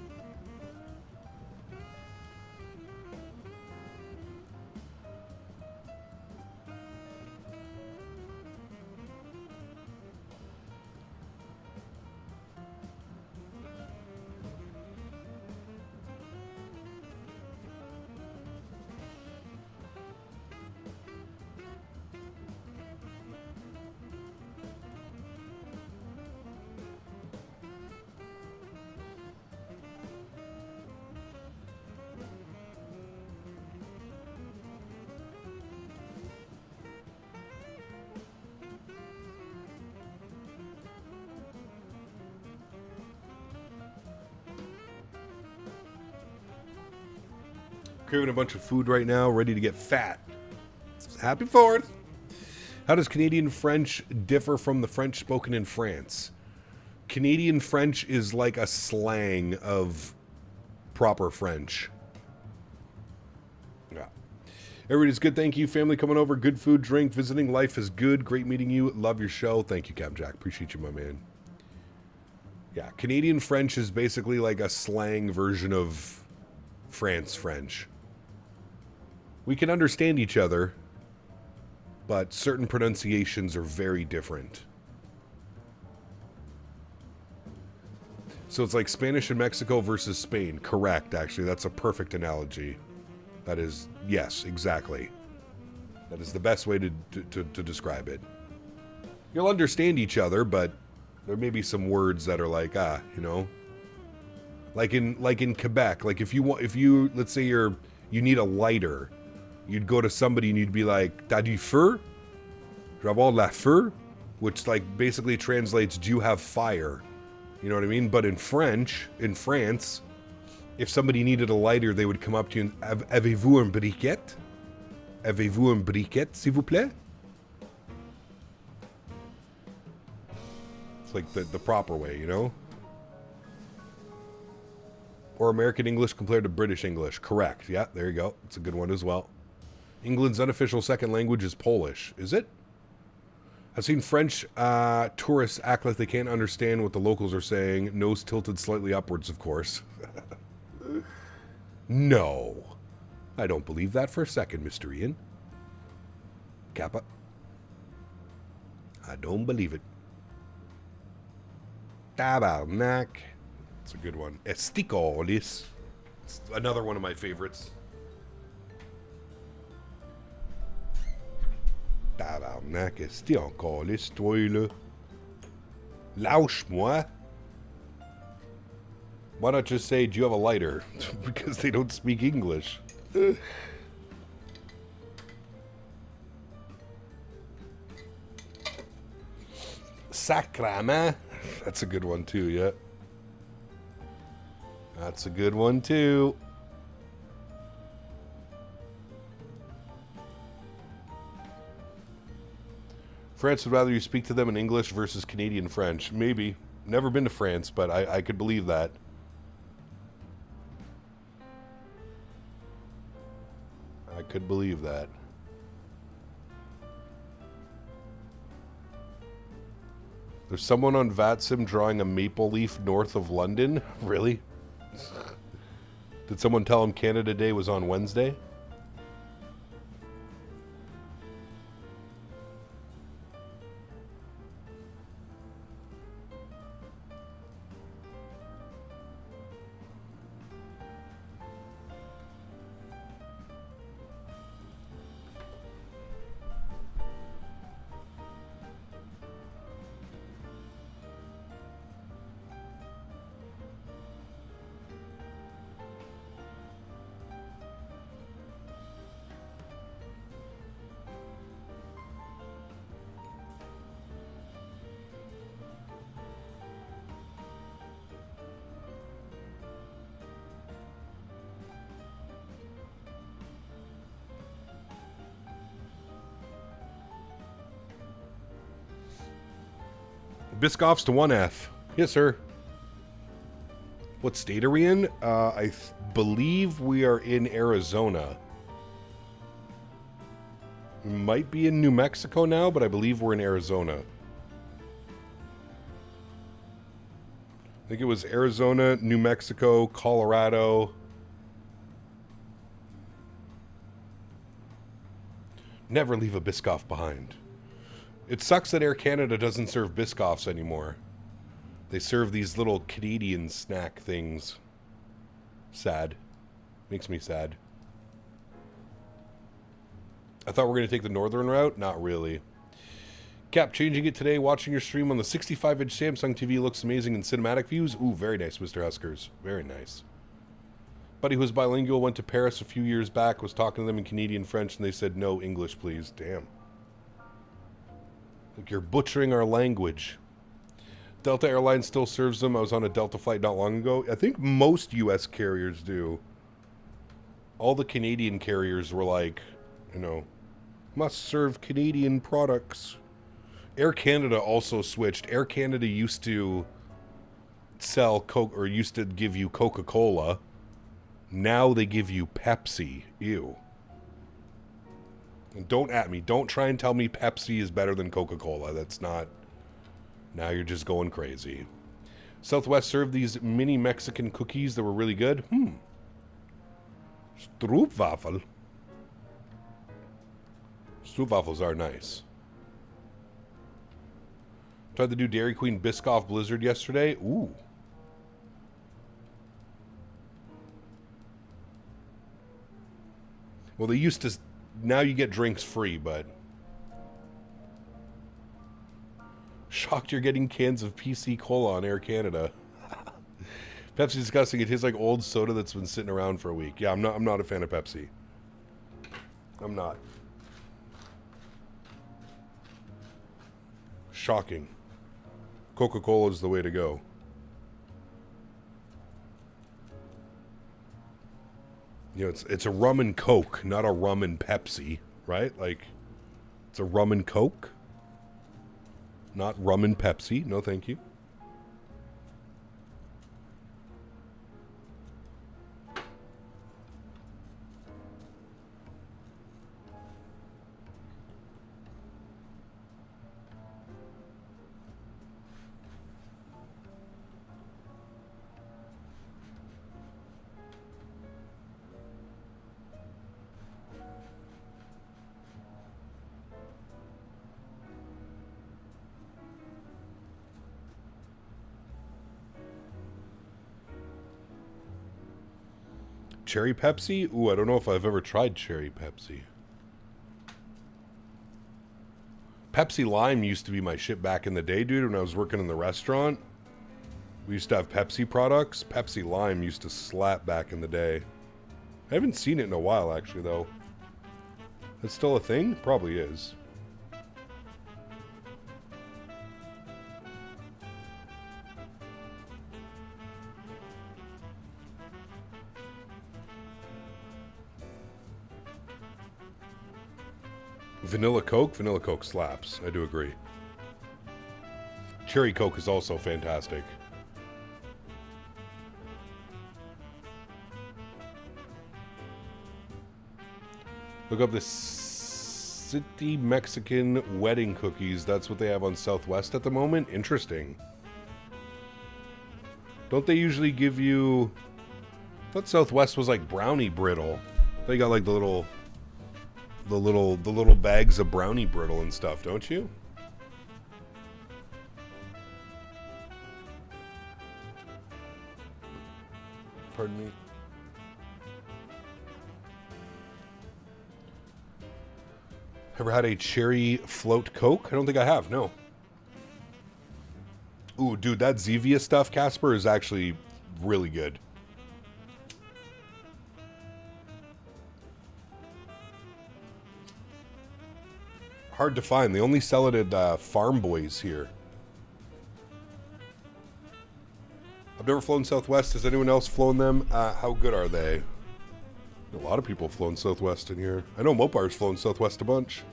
Craving a bunch of food right now, ready to get fat. Happy 4th! How does Canadian French differ from the French spoken in France? Canadian French is like a slang of proper French. Yeah. Everybody's good, thank you. Family coming over, good food, drink, visiting. Life is good. Great meeting you. Love your show. Thank you, Captain Jack. Appreciate you, my man. Yeah, Canadian French is basically like a slang version of France French. We can understand each other, but certain pronunciations are very different. So it's like Spanish in Mexico versus Spain. Correct, actually. That's a perfect analogy. That is, yes, exactly. That is the best way to describe it. You'll understand each other, but there may be some words that are like, you know. Like in Quebec, like if you let's say you need a lighter, you'd go to somebody and you'd be like, "T'as du feu? Je vais avoir la feu," which like basically translates, "Do you have fire?" You know what I mean? But in French, in France, if somebody needed a lighter, they would come up to you and, "Avez-vous un briquet? Avez-vous un briquet, s'il vous plaît?" It's like the proper way, you know? Or American English compared to British English. Correct. Yeah, there you go. It's a good one as well. England's unofficial second language is Polish. Is it? I've seen French tourists act like they can't understand what the locals are saying. Nose tilted slightly upwards, of course. No. I don't believe that for a second, Mr. Ian. Kappa. I don't believe it. Tabarnak. It's a good one. Esticolis. It's another one of my favorites. Tabarnak, esti encore toi là. Lâche-moi. Why not just say, "Do you have a lighter?" Because they don't speak English. Sacrament. That's a good one too, yeah. That's a good one too. France would rather you speak to them in English versus Canadian French. Maybe. Never been to France, but I could believe that. I could believe that. There's someone on VATSIM drawing a maple leaf north of London? Really? Did someone tell him Canada Day was on Wednesday? Biscoffs to 1F. Yes, sir. What state are we in? I believe we are in Arizona. We might be in New Mexico now, but I believe we're in Arizona. I think it was Arizona, New Mexico, Colorado. Never leave a Biscoff behind. It sucks that Air Canada doesn't serve Biscoffs anymore. They serve these little Canadian snack things. Sad. Makes me sad. I thought we were going to take the northern route. Not really. Cap, changing it today. Watching your stream on the 65-inch Samsung TV looks amazing in cinematic views. Ooh, very nice, Mr. Huskers. Very nice. Buddy who's bilingual went to Paris a few years back, was talking to them in Canadian French, and they said, no English, please. Damn. Like you're butchering our language. Delta Airlines still serves them. I was on a Delta flight not long ago. I think most U.S. carriers do. All the Canadian carriers were like, you know, must serve Canadian products. Air Canada also switched. Air Canada used to sell Coke, or used to give you Coca-Cola. Now they give you Pepsi. Ew. And don't at me. Don't try and tell me Pepsi is better than Coca-Cola. That's not... Now you're just going crazy. Southwest served these mini Mexican cookies that were really good. Stroopwafel. Stroopwafels are nice. Tried to do Dairy Queen Biscoff Blizzard yesterday. Ooh. Well, they used to... Now you get drinks free, but... Shocked you're getting cans of PC Cola on Air Canada. Pepsi's disgusting. It tastes like old soda that's been sitting around for a week. Yeah, I'm not a fan of Pepsi. I'm not. Shocking. Coca-Cola is the way to go. You know, it's a rum and Coke, not a rum and Pepsi, right? Like, it's a rum and Coke, not rum and Pepsi. No, thank you. Cherry Pepsi? Ooh, I don't know if I've ever tried cherry Pepsi. Pepsi Lime used to be my shit back in the day, dude, when I was working in the restaurant. We used to have Pepsi products. Pepsi Lime used to slap back in the day. I haven't seen it in a while, actually, though. It's still a thing? Probably is. Vanilla Coke? Vanilla Coke slaps. I do agree. Cherry Coke is also fantastic. Look up the City Mexican wedding cookies. That's what they have on Southwest at the moment. Interesting. Don't they usually give you... I thought Southwest was like brownie brittle. They got like the little bags of brownie brittle and stuff, don't you? Pardon me. Ever had a cherry float Coke? I don't think I have, no. Ooh, dude, that Zevia stuff, Casper, is actually really good. Hard to find. They only sell it at Farm Boys here. I've never flown Southwest. Has anyone else flown them? How good are they? A lot of people have flown Southwest in here. I know Mopar's flown Southwest a bunch.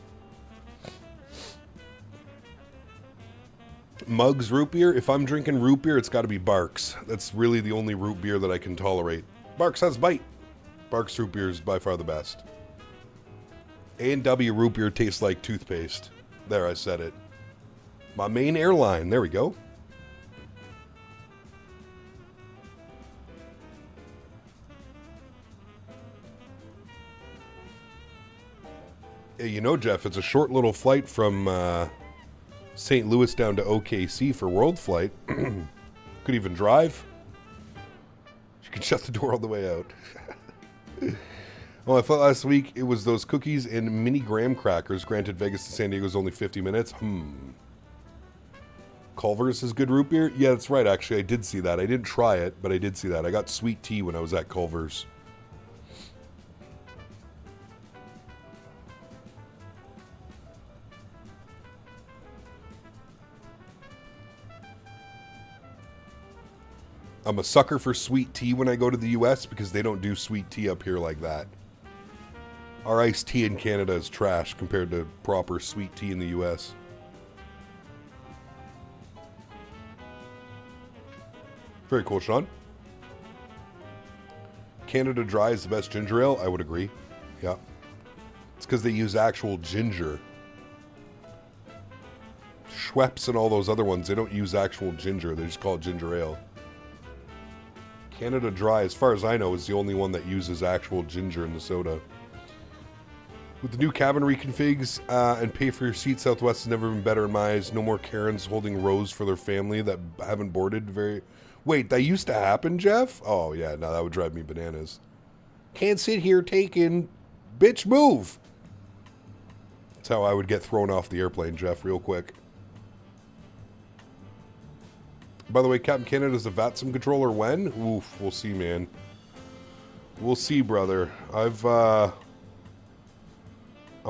Mugs root beer? If I'm drinking root beer, it's got to be Barks. That's really the only root beer that I can tolerate. Barks has bite. Barks root beer is by far the best. A&W root beer tastes like toothpaste. There, I said it. My main airline. There we go. Hey, you know, Jeff, it's a short little flight from St. Louis down to OKC for World Flight. Could even drive. You can shut the door all the way out. Well, I thought last week it was those cookies and mini graham crackers. Granted, Vegas to San Diego is only 50 minutes. Culver's is good root beer? Yeah, that's right, actually. I did see that. I didn't try it, but I did see that. I got sweet tea when I was at Culver's. I'm a sucker for sweet tea when I go to the U.S. because they don't do sweet tea up here like that. Our iced tea in Canada is trash compared to proper sweet tea in the U.S. Very cool, Sean. Canada Dry is the best ginger ale. I would agree. Yeah. It's because they use actual ginger. Schweppes and all those other ones, they don't use actual ginger. They just call it ginger ale. Canada Dry, as far as I know, is the only one that uses actual ginger in the soda. With the new cabin reconfigs and pay for your seat, Southwest has never been better in my eyes. No more Karens holding rows for their family that haven't boarded. Wait, that used to happen, Jeff? Oh, yeah, no, that would drive me bananas. Can't sit here taking... Bitch, move! That's how I would get thrown off the airplane, Jeff, real quick. By the way, Captain Canada's a VATSIM controller when? Oof, we'll see, man. We'll see, brother. I'm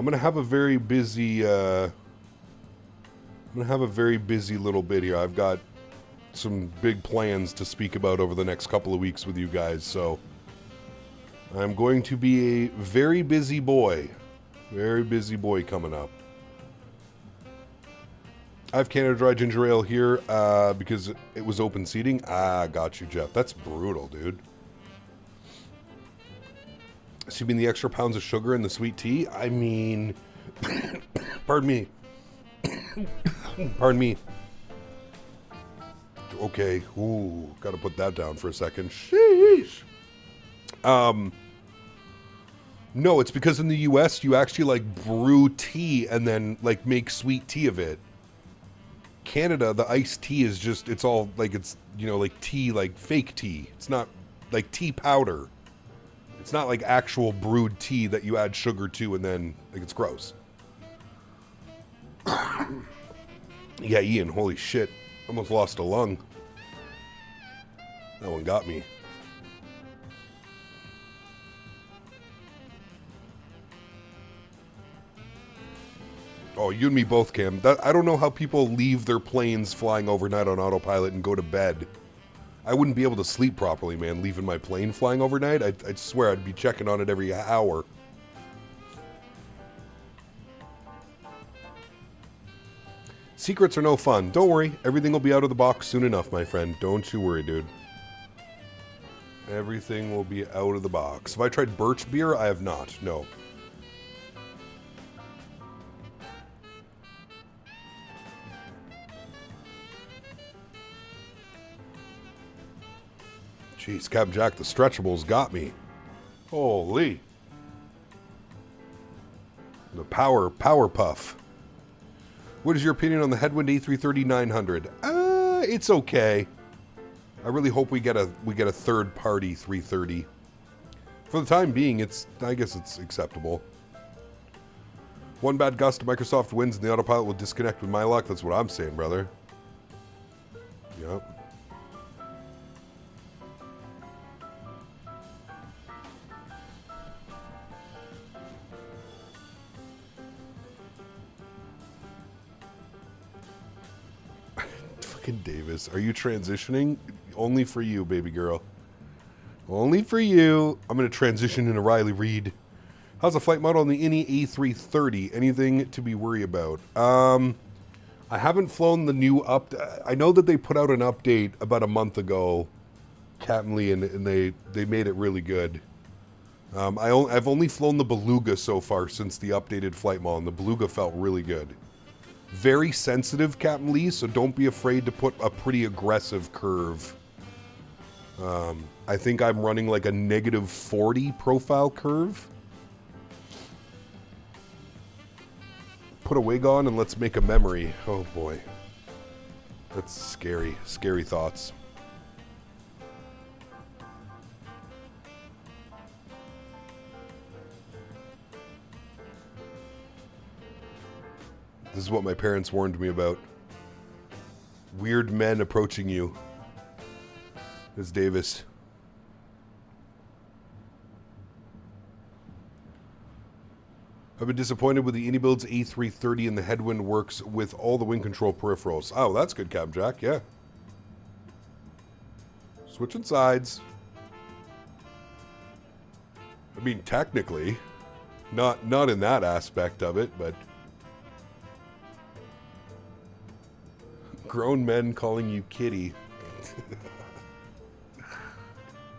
gonna have a very busy, little bit here. I've got some big plans to speak about over the next couple of weeks with you guys, so I'm going to be a very busy boy. Very busy boy coming up. I have Canada Dry Ginger Ale here because it was open seating. Ah, got you, Jeff. That's brutal, dude. So you mean the extra pounds of sugar in the sweet tea? I mean... Pardon me. Pardon me. Okay. Ooh, gotta put that down for a second. Sheesh. No, it's because in the U.S. you actually, like, brew tea and then, like, make sweet tea of it. Canada, the iced tea is just, it's all, like, it's, you know, like tea, like fake tea. It's not, like, tea powder. It's not like actual brewed tea that you add sugar to and then, like, it's gross. Yeah, Ian, holy shit. Almost lost a lung. That one got me. Oh, you and me both, Cam. I don't know how people leave their planes flying overnight on autopilot and go to bed. I wouldn't be able to sleep properly, man, leaving my plane flying overnight. I'd swear I'd be checking on it every hour. Secrets are no fun. Don't worry. Everything will be out of the box soon enough, my friend. Don't you worry, dude. Everything will be out of the box. Have I tried birch beer? I have not. No. Jeez, Captain Jack, the stretchables got me. Holy. The power puff. What is your opinion on the Headwind A330-900? It's okay. I really hope we get a third party 330. For the time being, I guess it's acceptable. One bad gust of Microsoft wins and the autopilot will disconnect with my luck. That's what I'm saying, brother. Yep. Fucking Davis. Are you transitioning? Only for you, baby girl. Only for you. I'm going to transition into Riley Reid. How's the flight model on the Innie A330? Anything to be worried about? I haven't flown the new I know that they put out an update about a month ago, Captain Lee, and they made it really good. I've only flown the Beluga so far since the updated flight model, and the Beluga felt really good. Very sensitive, Captain Lee, so don't be afraid to put a pretty aggressive curve. I think I'm running like a -40 profile curve. Put a wig on and let's make a memory. Oh boy. That's scary. Scary thoughts. This is what my parents warned me about. Weird men approaching you. It's Davis. I've been disappointed with the IndyBuilds A330 and the headwind works with all the wind control peripherals. Oh, that's good, Cab Jack, yeah. Switching sides. I mean, technically, not in that aspect of it, but grown men calling you kitty.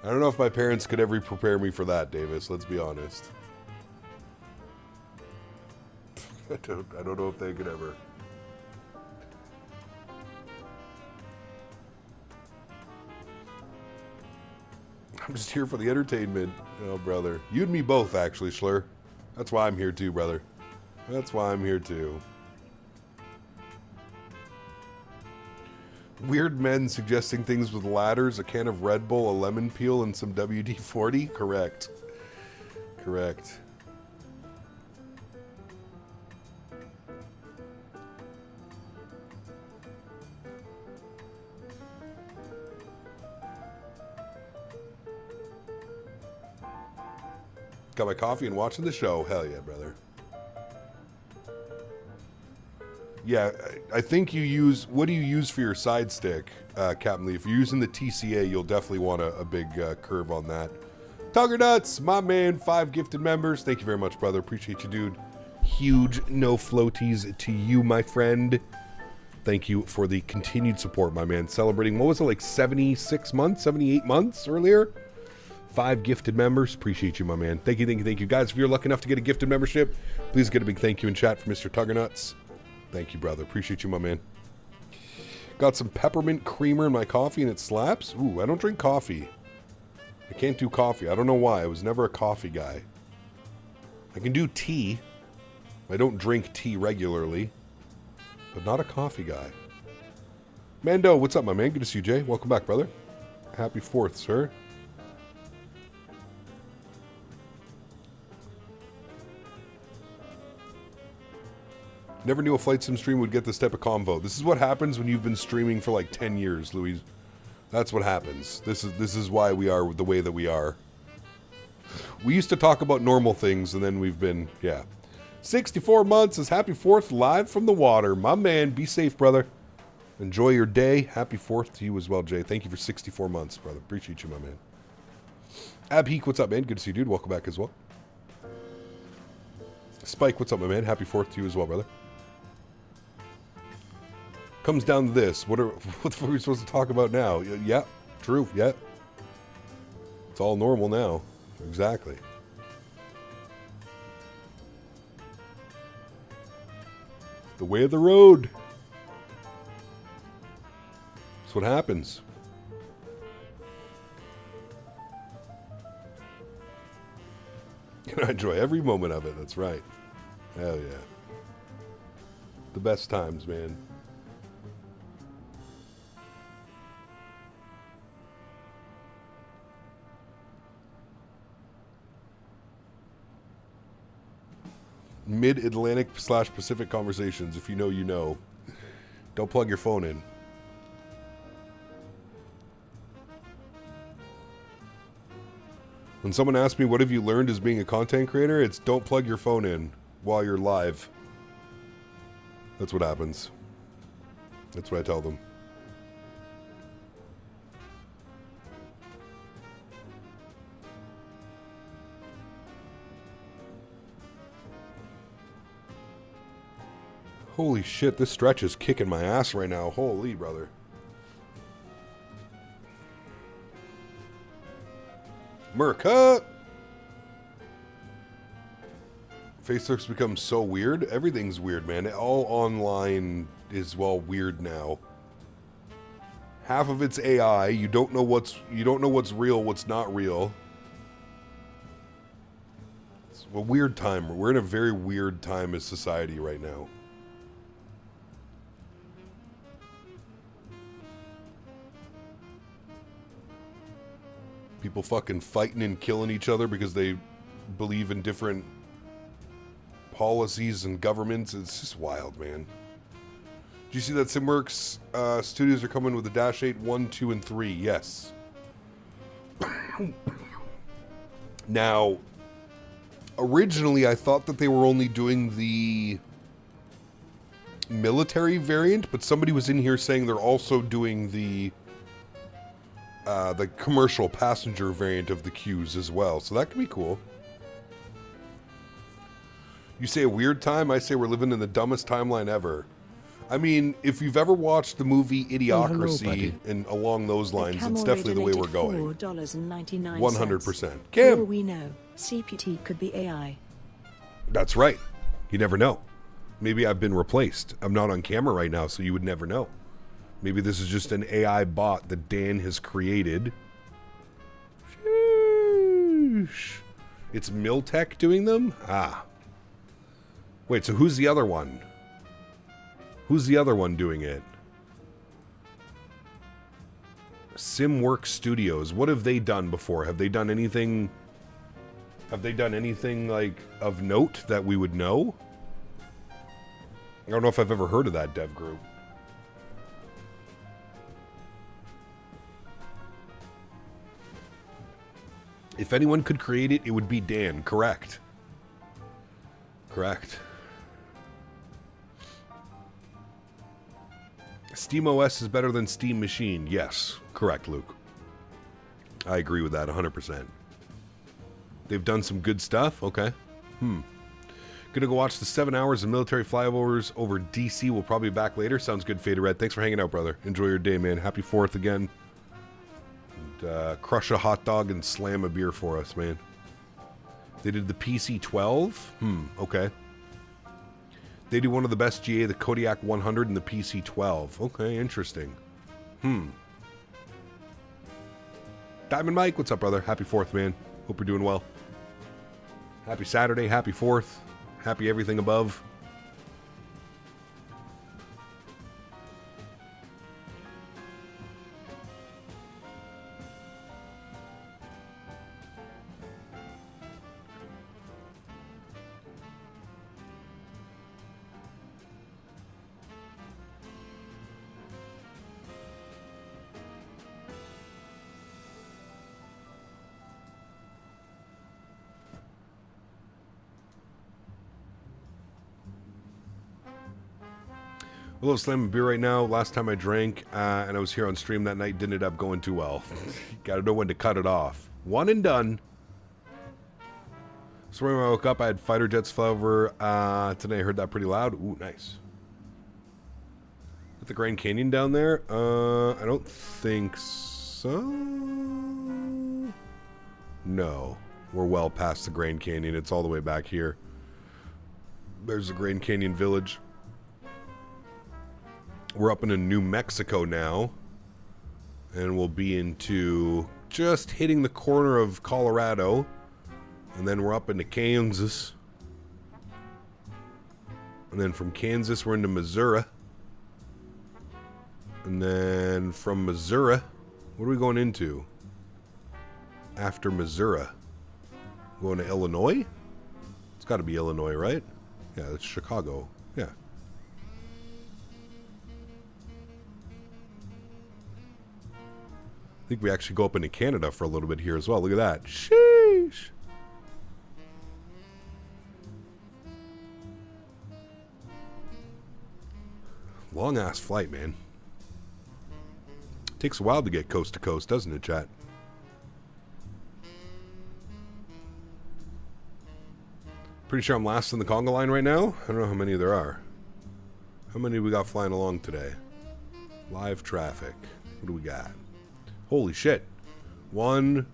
I don't know if my parents could ever prepare me for that, Davis. Let's be honest. I don't know if they could ever. I'm just here for the entertainment. Oh, brother. You and me both, actually, Schlur. That's why I'm here too, brother. That's why I'm here too. Weird men suggesting things with ladders, a can of Red Bull, a lemon peel, and some WD-40? Correct. Correct. Got my coffee and watching the show. Hell yeah, brother. Yeah, I think you use... What do you use for your side stick, Captain Lee? If you're using the TCA, you'll definitely want a big curve on that. Tugger Nuts, my man, 5 gifted members. Thank you very much, brother. Appreciate you, dude. Huge no floaties to you, my friend. Thank you for the continued support, my man. Celebrating, what was it, like 76 months, 78 months earlier? 5 gifted members. Appreciate you, my man. Thank you, thank you, thank you. Guys, if you're lucky enough to get a gifted membership, please get a big thank you in chat for Mr. Tuggernuts. Thank you, brother. Appreciate you, my man. Got some peppermint creamer in my coffee and it slaps. Ooh, I don't drink coffee. I can't do coffee. I don't know why. I was never a coffee guy. I can do tea. I don't drink tea regularly, but not a coffee guy. Mando, what's up, my man? Good to see you, Jay. Welcome back, brother. Happy 4th, sir. Never knew a flight sim stream would get this type of convo. This is what happens when you've been streaming for like 10 years, Louise. That's what happens. This is why we are the way that we are. We used to talk about normal things, and then we've been, yeah. 64 months is Happy 4th live from the water. My man, be safe, brother. Enjoy your day. Happy 4th to you as well, Jay. Thank you for 64 months, brother. Appreciate you, my man. Abheek, what's up, man? Good to see you, dude. Welcome back as well. Spike, what's up, my man? Happy 4th to you as well, brother. Comes down to this. What the fuck are we supposed to talk about now? Yeah, true, yeah. It's all normal now. Exactly. The way of the road. That's what happens. And I enjoy every moment of it. That's right. Hell yeah. The best times, man. Mid-Atlantic / Pacific conversations. If you know, you know. Don't plug your phone in. When someone asks me, what have you learned as being a content creator? It's don't plug your phone in while you're live. That's what happens. That's what I tell them. Holy shit, this stretch is kicking my ass right now. Holy brother. Merca! Facebook's become so weird. Everything's weird, man. All online is, well, weird now. Half of it's AI. You don't know what's real, what's not real. It's a weird time. We're in a very weird time as society right now. People fucking fighting and killing each other because they believe in different policies and governments. It's just wild, man. Do you see that SimWorks studios are coming with the Dash 8 1, 2, and 3? Yes. Now, originally I thought that they were only doing the military variant, but somebody was in here saying they're also doing the commercial passenger variant of the Qs as well. So that could be cool. You say a weird time, I say we're living in the dumbest timeline ever. I mean, if you've ever watched the movie Idiocracy and along those lines, it's definitely the way we're going. $4.99. 100%. Cam! For all we know, CPT could be AI. That's right. You never know. Maybe I've been replaced. I'm not on camera right now, so you would never know. Maybe this is just an AI bot that Dan has created. Sheesh. It's Miltech doing them? Ah. Wait, so who's the other one? Who's the other one doing it? SimWorks Studios. What have they done before? Have they done anything... Have they done anything, like, of note that we would know? I don't know if I've ever heard of that dev group. If anyone could create it, it would be Dan. Correct. Correct. SteamOS is better than Steam Machine. Yes. Correct, Luke. I agree with that 100%. They've done some good stuff. Okay. Gonna go watch the 7 hours of military flyovers over DC. We'll probably be back later. Sounds good, Fader Red. Thanks for hanging out, brother. Enjoy your day, man. Happy 4th again. Crush a hot dog and slam a beer for us, man. They did the PC-12? Okay. They do one of the best GA, the Kodiak 100 and the PC-12. Okay, interesting. Diamond Mike, what's up, brother? Happy 4th, man. Hope you're doing well. Happy Saturday, happy 4th. Happy everything above. A little slamming beer right now. Last time I drank, and I was here on stream that night, didn't end up going too well. Gotta know when to cut it off. One and done. So when I woke up, I had fighter jets fly over. Today I heard that pretty loud. Ooh, nice. At the Grand Canyon down there? I don't think so. No. We're well past the Grand Canyon. It's all the way back here. There's the Grand Canyon Village. We're up into New Mexico now. And we'll be into just hitting the corner of Colorado. And then we're up into Kansas. And then from Kansas, we're into Missouri. And then from Missouri, what are we going into? After Missouri. Going to Illinois? It's got to be Illinois, right? Yeah, that's Chicago. Yeah. I think we actually go up into Canada for a little bit here as well. Look at that. Sheesh. Long ass flight, man. Takes a while to get coast to coast, doesn't it, chat? Pretty sure I'm last in the conga line right now. I don't know how many there are. How many we got flying along today? Live traffic. What do we got? Holy shit. 1,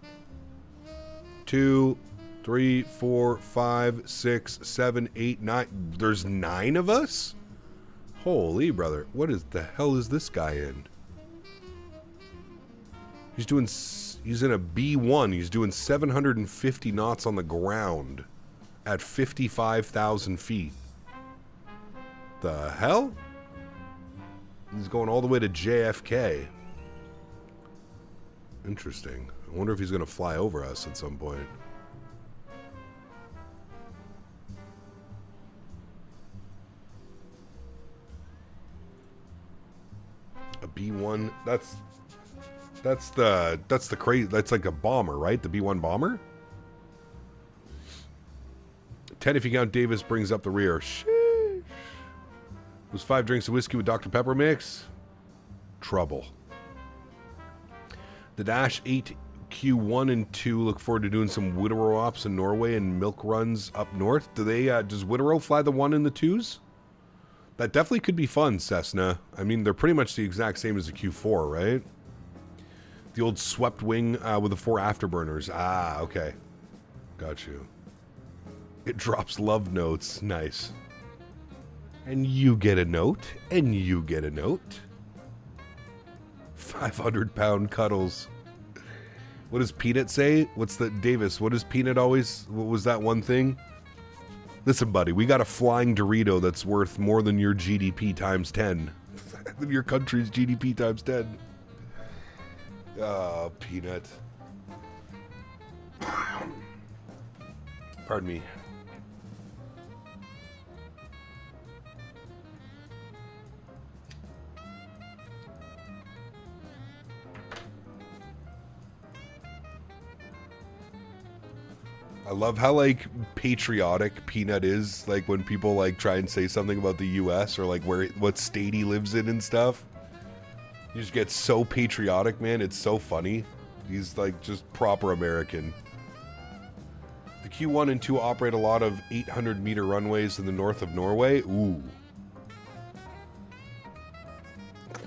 2, 3, 4, 5, 6, 7, 8, 9. There's 9 of us? Holy brother. What is the hell is this guy in? He's in a B1. He's doing 750 knots on the ground at 55,000 feet. The hell? He's going all the way to JFK. Interesting. I wonder if he's going to fly over us at some point. A B1. That's like a bomber, right? The B1 bomber? 10 if you count Davis brings up the rear. Sheesh. Was 5 drinks of whiskey with Dr. Pepper mix? Trouble. The Dash 8Q1 and 2 look forward to doing some Widerøe ops in Norway and milk runs up north. Do they, does Widerøe fly the 1 and the 2s? That definitely could be fun, Cessna. I mean, they're pretty much the exact same as the Q4, right? The old swept wing with the 4 afterburners. Ah, okay. Got you. It drops love notes. Nice. And you get a note. And you get a note. 500-pound cuddles. What does Peanut say? What's the... Davis, what does Peanut always... What was that one thing? Listen, buddy, we got a flying Dorito that's worth more than your GDP times 10. Your country's GDP times 10. Oh, Peanut. Pardon me. I love how, like, patriotic Peanut is, like, when people, like, try and say something about the U.S. or, like, what state he lives in and stuff. He just gets so patriotic, man. It's so funny. He's, like, just proper American. The Q1 and 2 operate a lot of 800-meter runways in the north of Norway. Ooh.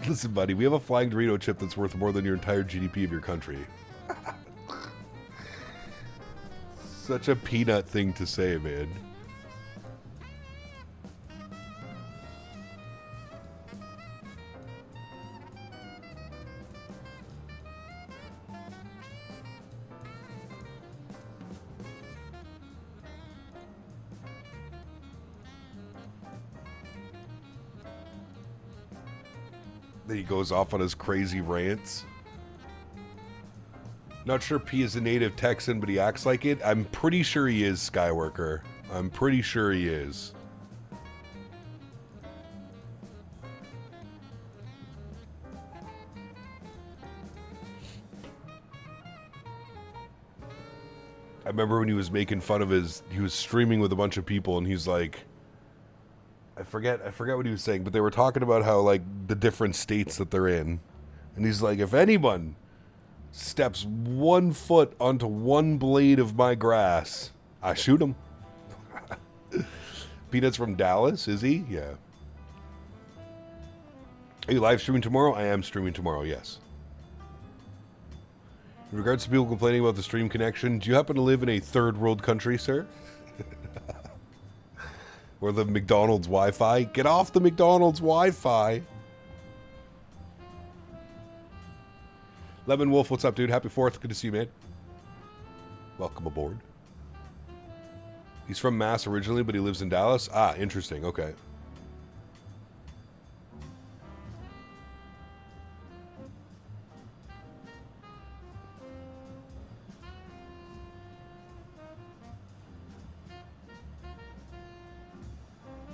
Listen, buddy, we have a flying Dorito chip that's worth more than your entire GDP of your country. Such a Peanut thing to say, man. Then he goes off on his crazy rants. Not sure P is a native Texan, but he acts like it. I'm pretty sure he is, Skyworker. I'm pretty sure he is. I remember when he was making fun of he was streaming with a bunch of people, and he's like, I forget what he was saying, but they were talking about how, like, the different states that they're in. And he's like, if anyone steps 1 foot onto one blade of my grass, I shoot him. Peanut's from Dallas, is he? Yeah. Are you live streaming tomorrow? I am streaming tomorrow, yes. In regards to people complaining about the stream connection, do you happen to live in a third world country, sir? Or the McDonald's Wi-Fi? Get off the McDonald's Wi-Fi. Lemon Wolf, what's up, dude? Happy 4th. Good to see you, man. Welcome aboard. He's from Mass originally, but he lives in Dallas. Ah, interesting. Okay.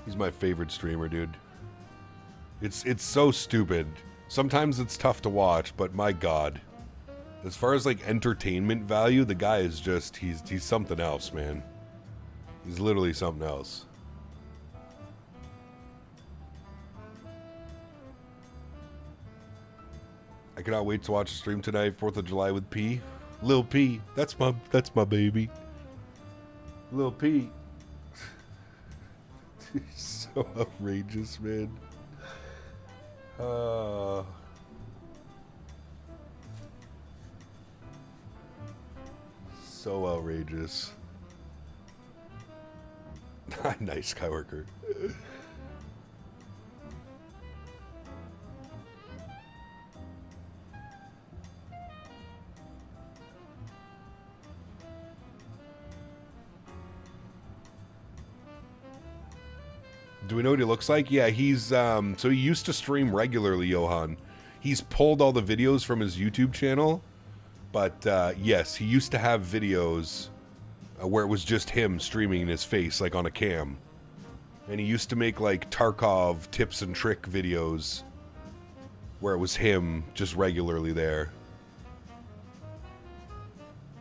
He's my favorite streamer, dude. It's so stupid. Sometimes it's tough to watch, but my god. As far as like entertainment value, the guy is just he's something else, man. He's literally something else. I cannot wait to watch the stream tonight, 4th of July with P. Lil P. That's my baby. Lil P. So outrageous, man. So outrageous. Nice, Skyworker. Do we know what he looks like? Yeah, he's, so he used to stream regularly, Johan. He's pulled all the videos from his YouTube channel. But, yes, he used to have videos where it was just him streaming in his face, like on a cam. And he used to make, like, Tarkov tips and trick videos where it was him just regularly there.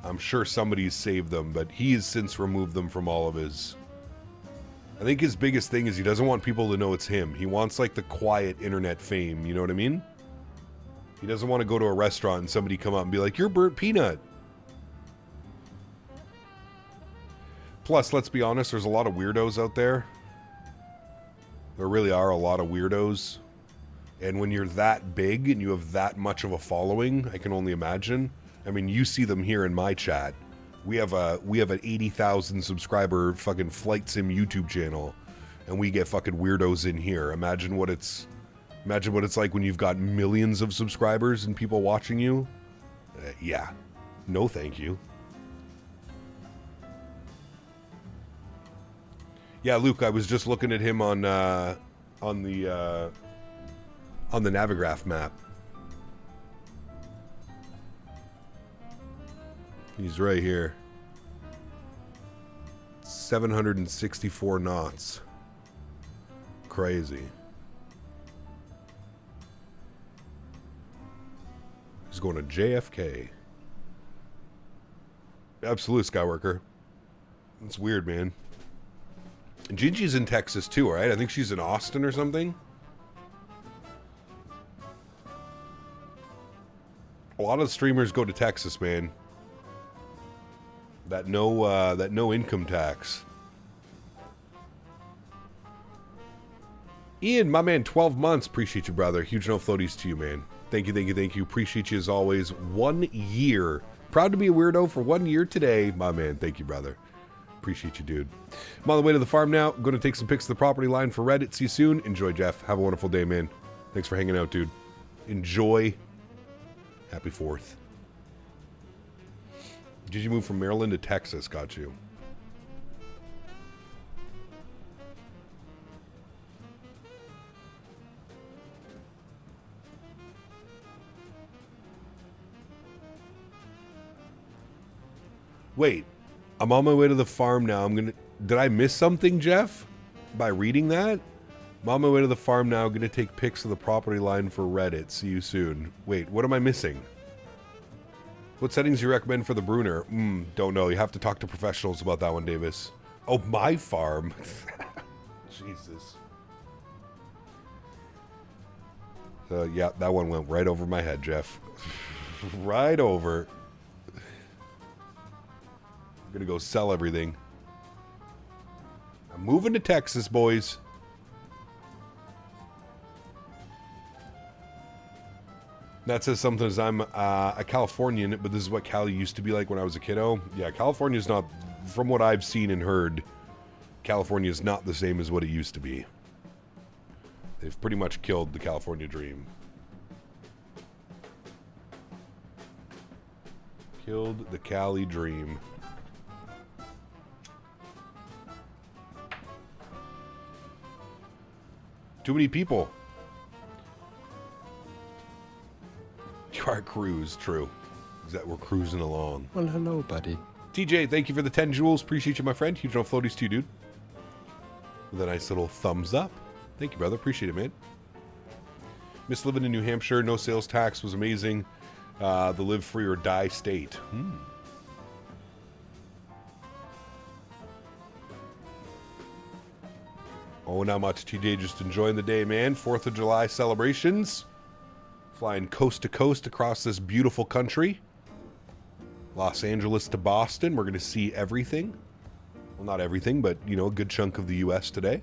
I'm sure somebody's saved them, but he has since removed them from all of his... I think his biggest thing is he doesn't want people to know it's him. He wants, like, the quiet internet fame, you know what I mean? He doesn't want to go to a restaurant and somebody come up and be like, "You're Burnt Peanut." Plus, let's be honest, there's a lot of weirdos out there. There really are a lot of weirdos. And when you're that big and you have that much of a following, I can only imagine. I mean, you see them here in my chat. We have an 80,000 subscriber fucking Flight Sim YouTube channel, and we get fucking weirdos in here. Imagine what it's like when you've got millions of subscribers and people watching you. Yeah, no, thank you. Yeah, Luke, I was just looking at him on the Navigraph map. He's right here. 764 knots. Crazy. He's going to JFK. Absolute, Skyworker. It's weird, man. And Gingy's in Texas too, right? I think she's in Austin or something. A lot of the streamers go to Texas, man. That no income tax. Ian, my man, 12 months. Appreciate you, brother. Huge no floaties to you, man. Thank you, thank you, thank you. Appreciate you as always. 1 year. Proud to be a weirdo for 1 year today, my man. Thank you, brother. Appreciate you, dude. I'm on the way to the farm now. I'm going to take some pics of the property line for Reddit. See you soon. Enjoy, Jeff. Have a wonderful day, man. Thanks for hanging out, dude. Enjoy. Happy 4th. Did you move from Maryland to Texas? Got you. Wait, I'm on my way to the farm now. Did I miss something, Jeff? By reading that? I'm on my way to the farm now. I'm going to take pics of the property line for Reddit. See you soon. Wait, what am I missing? What settings do you recommend for the Bruner? Don't know. You have to talk to professionals about that one, Davis. Oh, my farm. Jesus. Yeah, that one went right over my head, Jeff. Right over. I'm gonna go sell everything. I'm moving to Texas, boys. That says something as I'm a Californian, but this is what Cali used to be like when I was a kiddo. Yeah, California's not, from what I've seen and heard, California is not the same as what it used to be. They've pretty much killed the California dream. Killed the Cali dream. Too many people. You are cruise, true. Is that we're cruising along. Well, hello, buddy. TJ, thank you for the 10 jewels. Appreciate you, my friend. Huge no floaties to you, dude. With a nice little thumbs up. Thank you, brother. Appreciate it, man. Miss living in New Hampshire. No sales tax was amazing. The live free or die state. Oh, not much. TJ just enjoying the day, man. 4th of July celebrations. Flying coast to coast across this beautiful country. Los Angeles to Boston. We're going to see everything. Well, not everything, but, you know, a good chunk of the U.S. today.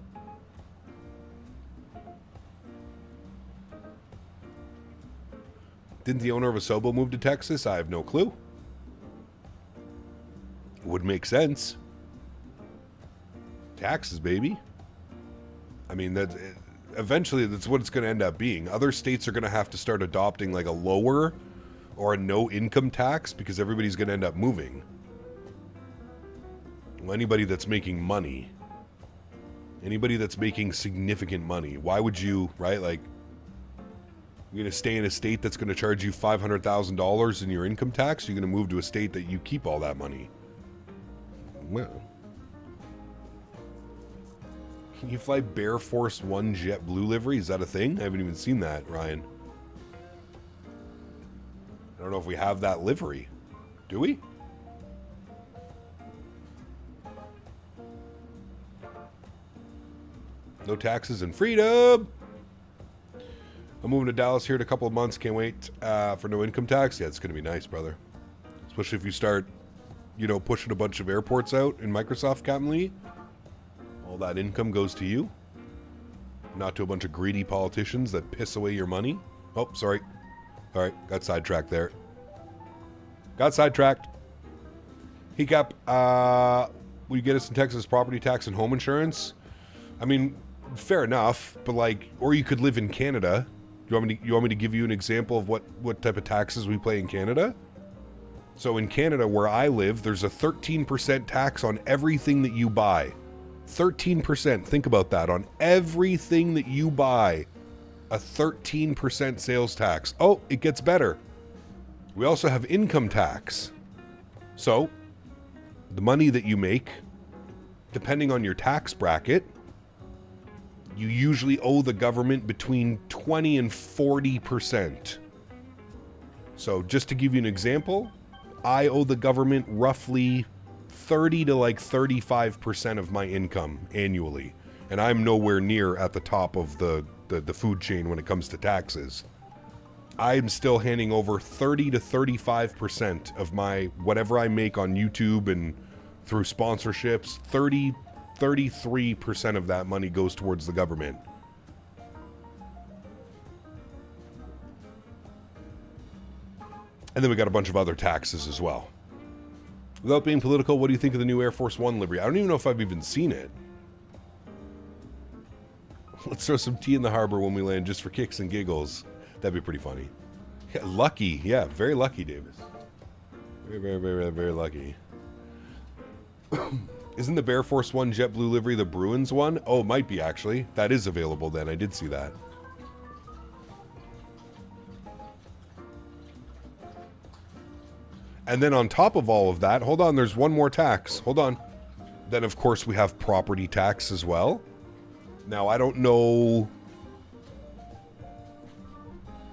Didn't the owner of Asobo move to Texas? I have no clue. Would make sense. Taxes, baby. I mean, that eventually that's what it's going to end up being. Other states are going to have to start adopting like a lower or a no income tax because everybody's going to end up moving. Well, anybody that's making money, anybody that's making significant money, why would you, right? Like, you're going to stay in a state that's going to charge you $500,000 in your income tax? You're going to move to a state that you keep all that money. Well, can you fly Bear Force 1 JetBlue livery? Is that a thing? I haven't even seen that, Ryan. I don't know if we have that livery. Do we? No taxes and freedom. I'm moving to Dallas here in a couple of months. Can't wait for no income tax. Yeah, it's going to be nice, brother. Especially if you start, you know, pushing a bunch of airports out in Microsoft, Captain Lee. All that income goes to you. Not to a bunch of greedy politicians that piss away your money. Oh, sorry. All right, got sidetracked there. Got sidetracked. Hey, Cap, will you get us in Texas property tax and home insurance? I mean, fair enough, but like, or you could live in Canada. You want me to give you an example of what type of taxes we pay in Canada? So in Canada, where I live, there's a 13% tax on everything that you buy. 13%. Think about that. On everything that you buy, a 13% sales tax. Oh, it gets better. We also have income tax. So, the money that you make, depending on your tax bracket, you usually owe the government between 20 and 40%. So, just to give you an example, I owe the government roughly 30 to like 35% of my income annually. And I'm nowhere near at the top of the food chain when it comes to taxes. I'm still handing over 30 to 35% of my whatever I make on YouTube and through sponsorships. 33% of that money goes towards the government. And then we got a bunch of other taxes as well. Without being political, what do you think of the new Air Force One livery? I don't even know if I've even seen it. Let's throw some tea in the harbor when we land just for kicks and giggles. That'd be pretty funny. Yeah, lucky. Yeah, very lucky, Davis. Very, very, very, very lucky. Isn't the Bear Force One JetBlue livery the Bruins one? Oh, it might be, actually. That is available then. I did see that. And then on top of all of that, hold on, there's one more tax. Hold on. Then, of course, we have property tax as well. Now, I don't know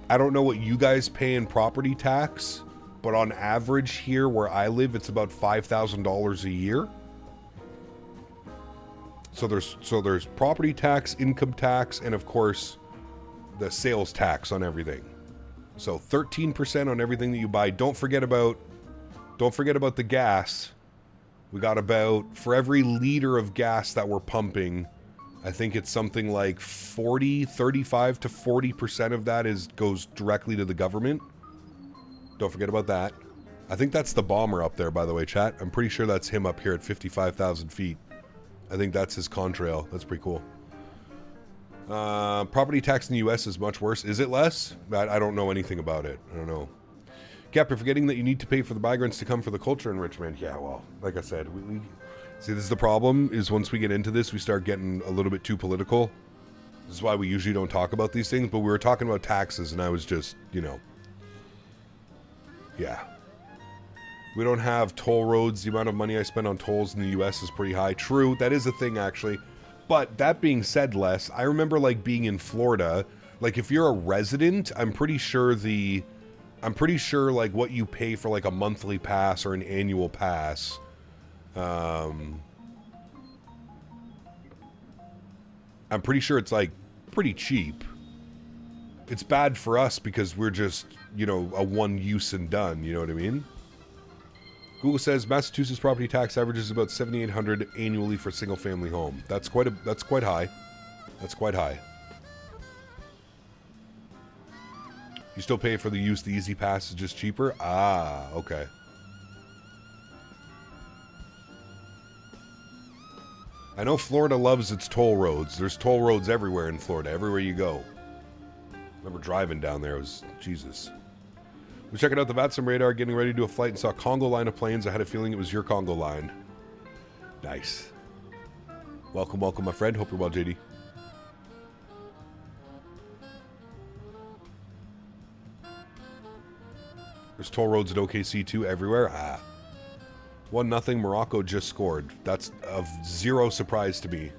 what you guys pay in property tax, but on average here where I live, it's about $5,000 a year. So there's property tax, income tax, and of course, the sales tax on everything. So 13% on everything that you buy. Don't forget about the gas. We got about, for every liter of gas that we're pumping, I think it's something like 35 to 40% of that goes directly to the government. Don't forget about that. I think that's the bomber up there, by the way, chat. I'm pretty sure that's him up here at 55,000 feet. I think that's his contrail. That's pretty cool. Property tax in the U.S. is much worse. Is it less? I don't know anything about it. I don't know. Cap, you're forgetting that you need to pay for the migrants to come for the culture enrichment. Yeah, well, like I said, we see, this is the problem, is once we get into this, we start getting a little bit too political. This is why we usually don't talk about these things, but we were talking about taxes, and I was just, you know, yeah. We don't have toll roads. The amount of money I spend on tolls in the U.S. is pretty high. True, that is a thing, actually. But that being said, Les, I remember, like, being in Florida. Like, if you're a resident, I'm pretty sure, like, what you pay for, like, a monthly pass or an annual pass, I'm pretty sure it's, like, pretty cheap. It's bad for us because we're just, you know, a one use and done, you know what I mean? Google says Massachusetts property tax averages about $7,800 annually for a single-family home. That's quite high. That's quite high. You still pay for the use. The Easy Pass is just cheaper. Ah, okay. I know Florida loves its toll roads. There's toll roads everywhere in Florida. Everywhere you go. I remember driving down there. It was Jesus. We're checking out the VATSIM radar, getting ready to do a flight, and saw a Congo line of planes. I had a feeling it was your Congo line. Nice. Welcome, welcome, my friend. Hope you're well, JD. There's toll roads at OKC too, everywhere. 1-0. Morocco just scored. That's of zero surprise to me.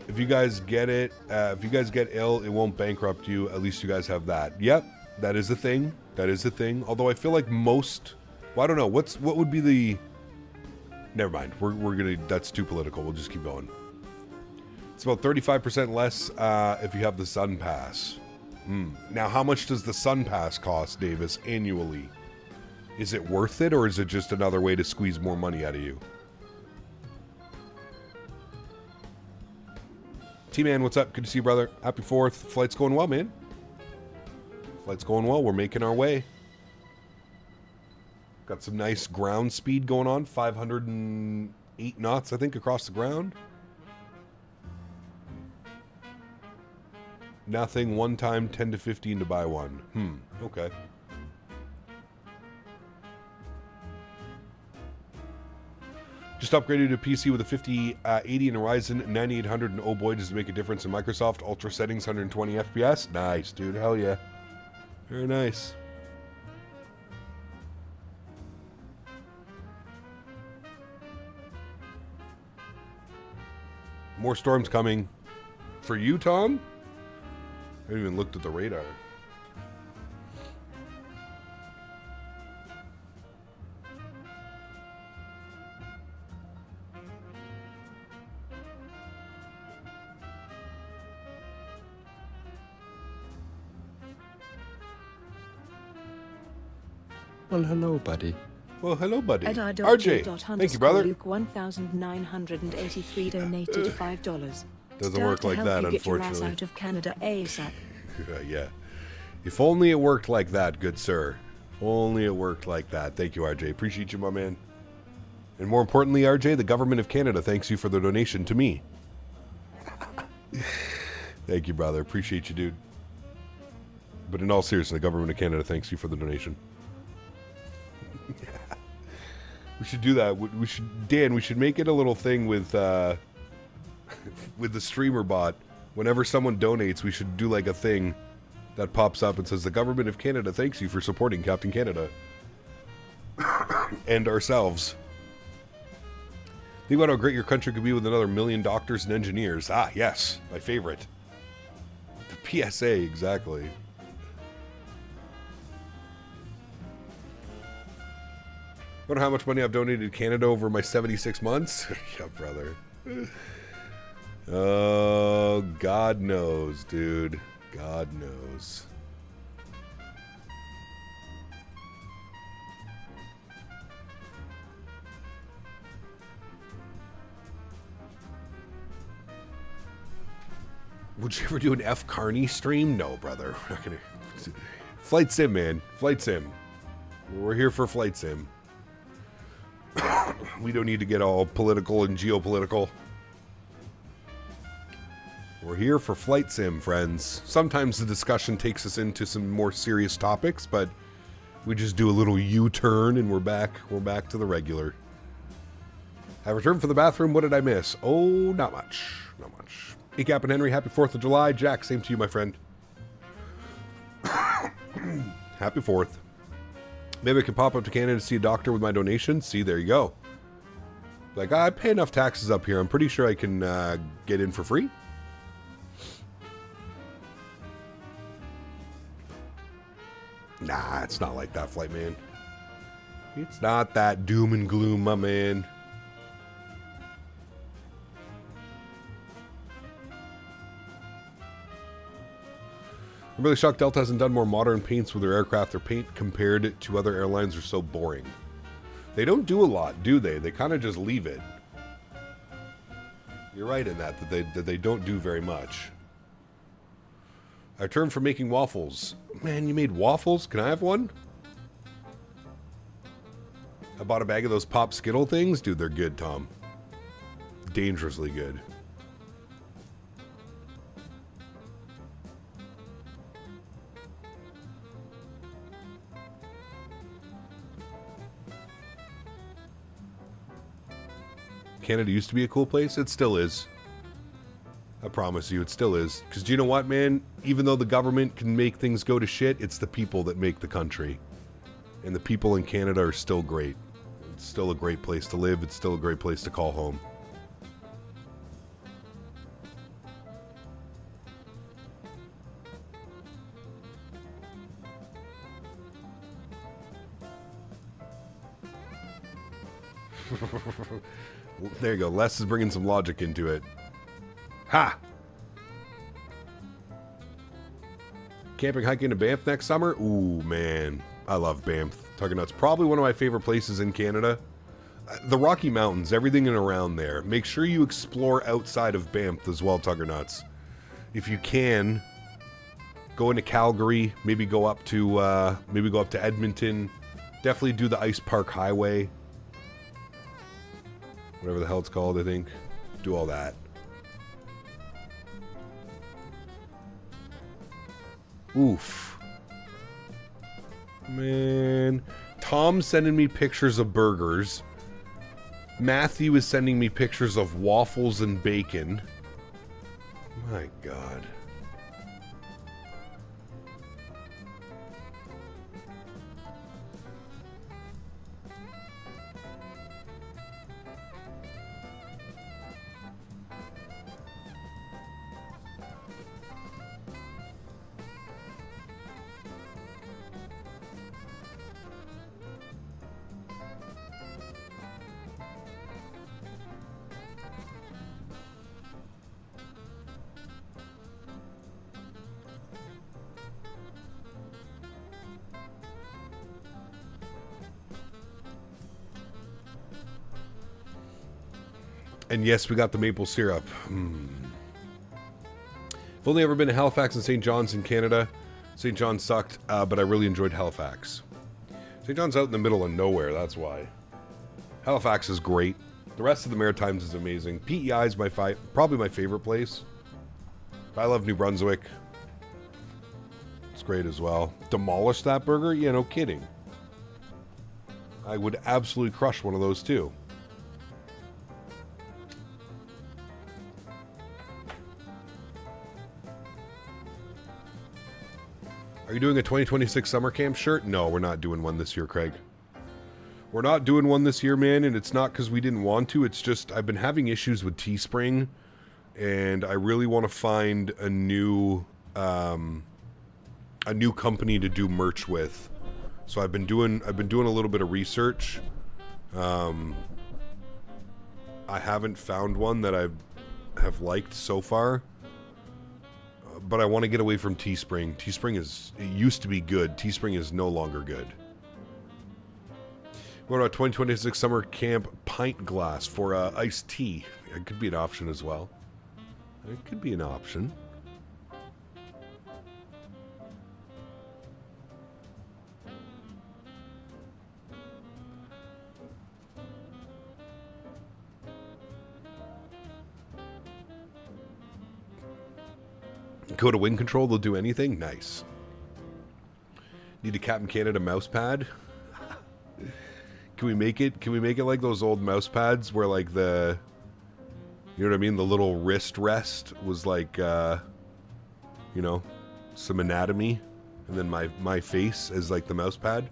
If you guys get it, if you guys get ill, it won't bankrupt you. At least you guys have that. Yep, that is a thing. That is a thing. Although I feel like most, well, I don't know. What would be the? Never mind. We're gonna. That's too political. We'll just keep going. It's about 35% less if you have the Sun Pass. Now, how much does the Sun Pass cost, Davis, annually? Is it worth it, or is it just another way to squeeze more money out of you? T-Man, what's up? Good to see you, brother. Happy 4th. Flight's going well, man. Flight's going well. We're making our way. Got some nice ground speed going on. 508 knots, I think, across the ground. Nothing. One time, 10 to 15 to buy one. Okay. Just upgraded to PC with a 5080 and a Ryzen 9800, and oh boy, does it make a difference in Microsoft. Ultra settings, 120 FPS. Nice, dude. Hell yeah. Very nice. More storms coming. For you, Tom? I haven't even looked at the radar. Well, hello, buddy. Well, hello, buddy. RJ, thank you, brother. Luke 1983 donated $5. Doesn't work like that, get your ass unfortunately. out of Canada ASAP. Yeah. If only it worked like that, good sir. If only it worked like that. Thank you, RJ. Appreciate you, my man. And more importantly, RJ, the government of Canada thanks you for the donation to me. Thank you, brother. Appreciate you, dude. But in all seriousness, the government of Canada thanks you for the donation. Yeah. We should do that. We should, Dan. We should make it a little thing with with the streamer bot. Whenever someone donates, we should do like a thing that pops up and says, "The government of Canada thanks you for supporting Captain Canada and ourselves." Think about how great your country could be with another 1 million doctors and engineers. Ah, yes, my favorite. The PSA, exactly. Wonder how much money I've donated to Canada over my 76 months? Yeah, brother. Oh, God knows, dude. God knows. Would you ever do an F. Carney stream? No, brother. We're not gonna. Flight sim, man. Flight sim. We're here for flight sim. We don't need to get all political and geopolitical. We're here for flight sim, friends. Sometimes the discussion takes us into some more serious topics, but we just do a little U-turn and we're back. We're back to the regular. I returned from the bathroom. What did I miss? Oh, not much. Not much. Hey, Cap and Henry, happy 4th of July. Jack, same to you, my friend. Happy 4th. Maybe I can pop up to Canada to see a doctor with my donation. See, there you go. Like, I pay enough taxes up here. I'm pretty sure I can get in for free. Nah, it's not like that, Flight Man. It's not that doom and gloom, my man. I'm really shocked Delta hasn't done more modern paints with their aircraft. Their paint compared to other airlines are so boring. They don't do a lot, do they? They kind of just leave it. You're right in that they don't do very much. I returned from making waffles. Man, you made waffles? Can I have one? I bought a bag of those Pop Skittle things. Dude, they're good, Tom. Dangerously good. Canada used to be a cool place. It still is. I promise you, it still is. Because do you know what, man? Even though the government can make things go to shit, it's the people that make the country. And the people in Canada are still great. It's still a great place to live. It's still a great place to call home. There you go. Les is bringing some logic into it. Ha! Camping, hiking to Banff next summer? Ooh, man. I love Banff. Tuggernuts. Probably one of my favorite places in Canada. The Rocky Mountains, everything in and around there. Make sure you explore outside of Banff as well, Tuggernuts. If you can, go into Calgary. Maybe go up to Edmonton. Definitely do the Ice Park Highway. Whatever the hell it's called, I think. Do all that. Oof. Man. Tom's sending me pictures of burgers. Matthew is sending me pictures of waffles and bacon. My God. And yes, we got the maple syrup. I've only ever been to Halifax and St. John's in Canada. St. John's sucked, but I really enjoyed Halifax. St. John's out in the middle of nowhere, that's why. Halifax is great. The rest of the Maritimes is amazing. PEI is probably my favorite place. I love New Brunswick. It's great as well. Demolish that burger? Yeah, no kidding. I would absolutely crush one of those too. Are you doing a 2026 summer camp shirt? No, we're not doing one this year, Craig. We're not doing one this year, man, and it's not because we didn't want to. It's just I've been having issues with Teespring, and I really want to find a new company to do merch with. So I've been doing a little bit of research. I haven't found one that I have liked so far. But I want to get away from Teespring. It used to be good. Teespring is no longer good. What about 2026 summer camp pint glass for iced tea? It could be an option as well. It could be an option. Go to wind control, they'll do anything? Nice. Need a Captain Canada mouse pad? Can we make it like those old mouse pads where like the, you know what I mean, the little wrist rest was like you know, some anatomy, and then my face as like the mouse pad?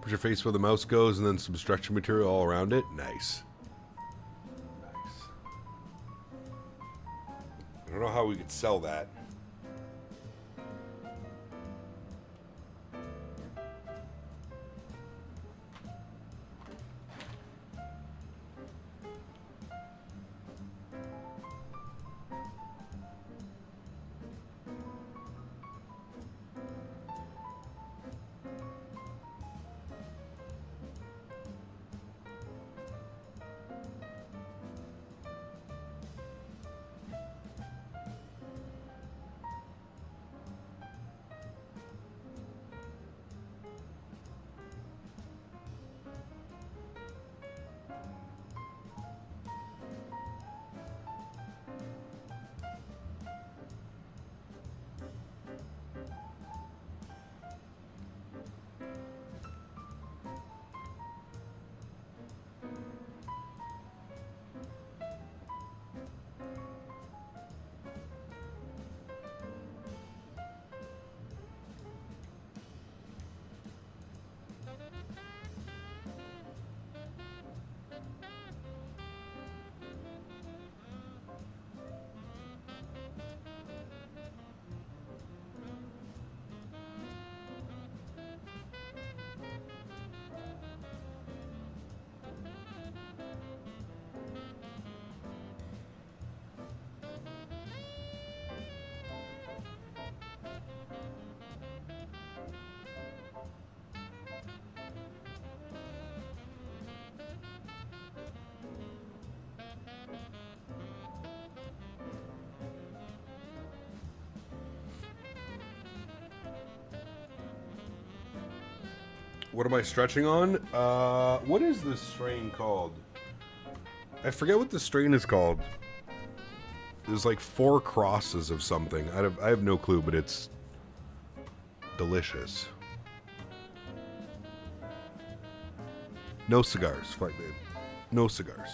Put your face where the mouse goes and then some stretching material all around it. Nice. Nice. I don't know how we could sell that. What am I stretching on? What is this strain called? I forget what the strain is called. There's like 4 crosses of something. I have no clue, but it's delicious. No cigars, Flite babe. No cigars.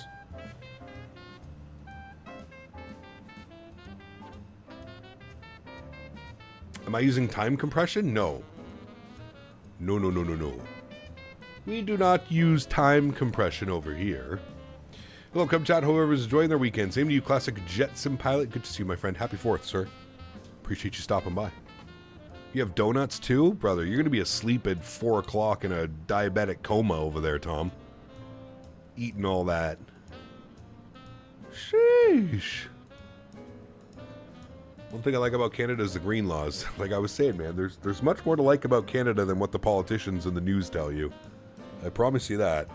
Am I using time compression? No. No, no, no, no, no. We do not use time compression over here. Hello, come chat. Whoever's enjoying their weekend. Same to you, classic jet sim pilot. Good to see you, my friend. Happy 4th, sir. Appreciate you stopping by. You have donuts too? Brother, you're going to be asleep at 4 o'clock in a diabetic coma over there, Tom. Eating all that. Sheesh. One thing I like about Canada is the green laws. Like I was saying, man, there's much more to like about Canada than what the politicians and the news tell you. I promise you that.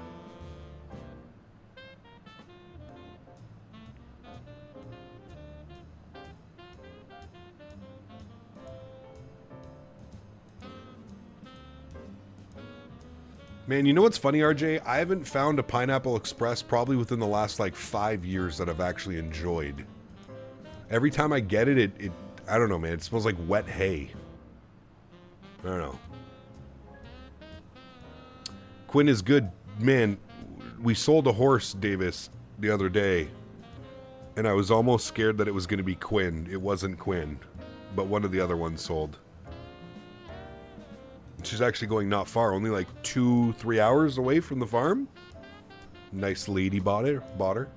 Man, you know what's funny, RJ? I haven't found a Pineapple Express probably within the last like 5 years that I've actually enjoyed. Every time I get it, I don't know, man. It smells like wet hay. I don't know. Quinn is good. Man, we sold a horse, Davis, the other day. And I was almost scared that it was going to be Quinn. It wasn't Quinn. But one of the other ones sold. She's actually going not far. Only like 2-3 hours away from the farm. Nice lady bought her.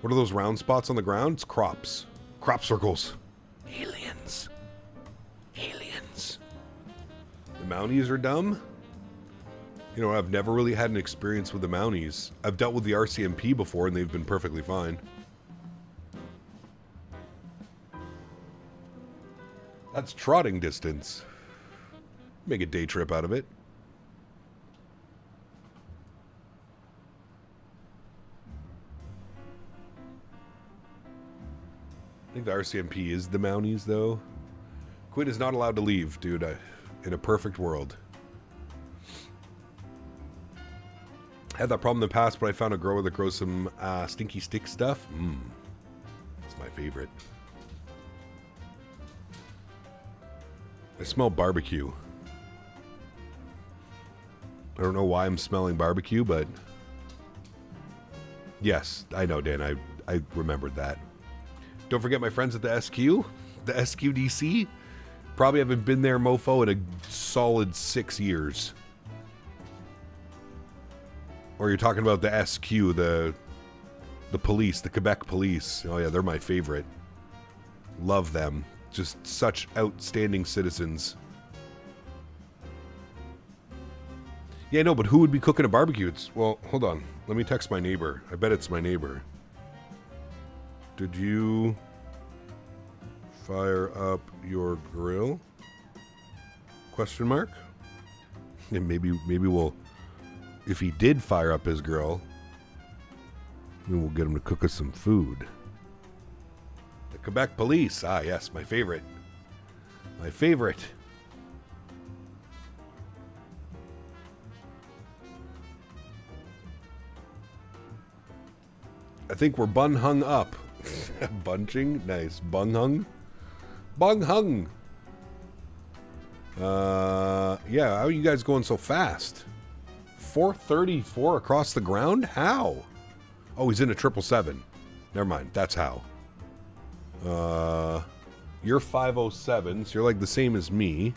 What are those round spots on the ground? It's crops. Crop circles. Aliens. Aliens. The Mounties are dumb? You know, I've never really had an experience with the Mounties. I've dealt with the RCMP before and they've been perfectly fine. That's trotting distance. Make a day trip out of it. I think the RCMP is the Mounties, though. Quinn is not allowed to leave, dude. In a perfect world. Had that problem in the past, but I found a grower that grows some stinky stick stuff. That's my favorite. I smell barbecue. I don't know why I'm smelling barbecue, but... Yes, I know, Dan. I remembered that. Don't forget my friends at the SQ. The SQDC. Probably haven't been there, mofo, in a solid 6 years. Or you're talking about the SQ, the police, the Quebec police. Oh yeah, they're my favorite. Love them. Just such outstanding citizens. Yeah, no, but who would be cooking a barbecue? Well, hold on. Let me text my neighbor. I bet it's my neighbor. Did you fire up your grill? Question mark? And maybe we'll... If he did fire up his grill, then we'll get him to cook us some food. The Quebec police. Ah, yes, my favorite. My favorite. I think we're bun hung up. Bunching? Nice. Bung hung? Bung hung! Yeah, how are you guys going so fast? 434 across the ground? How? Oh, he's in a 777. Never mind. That's how. You're 507, so you're like the same as me.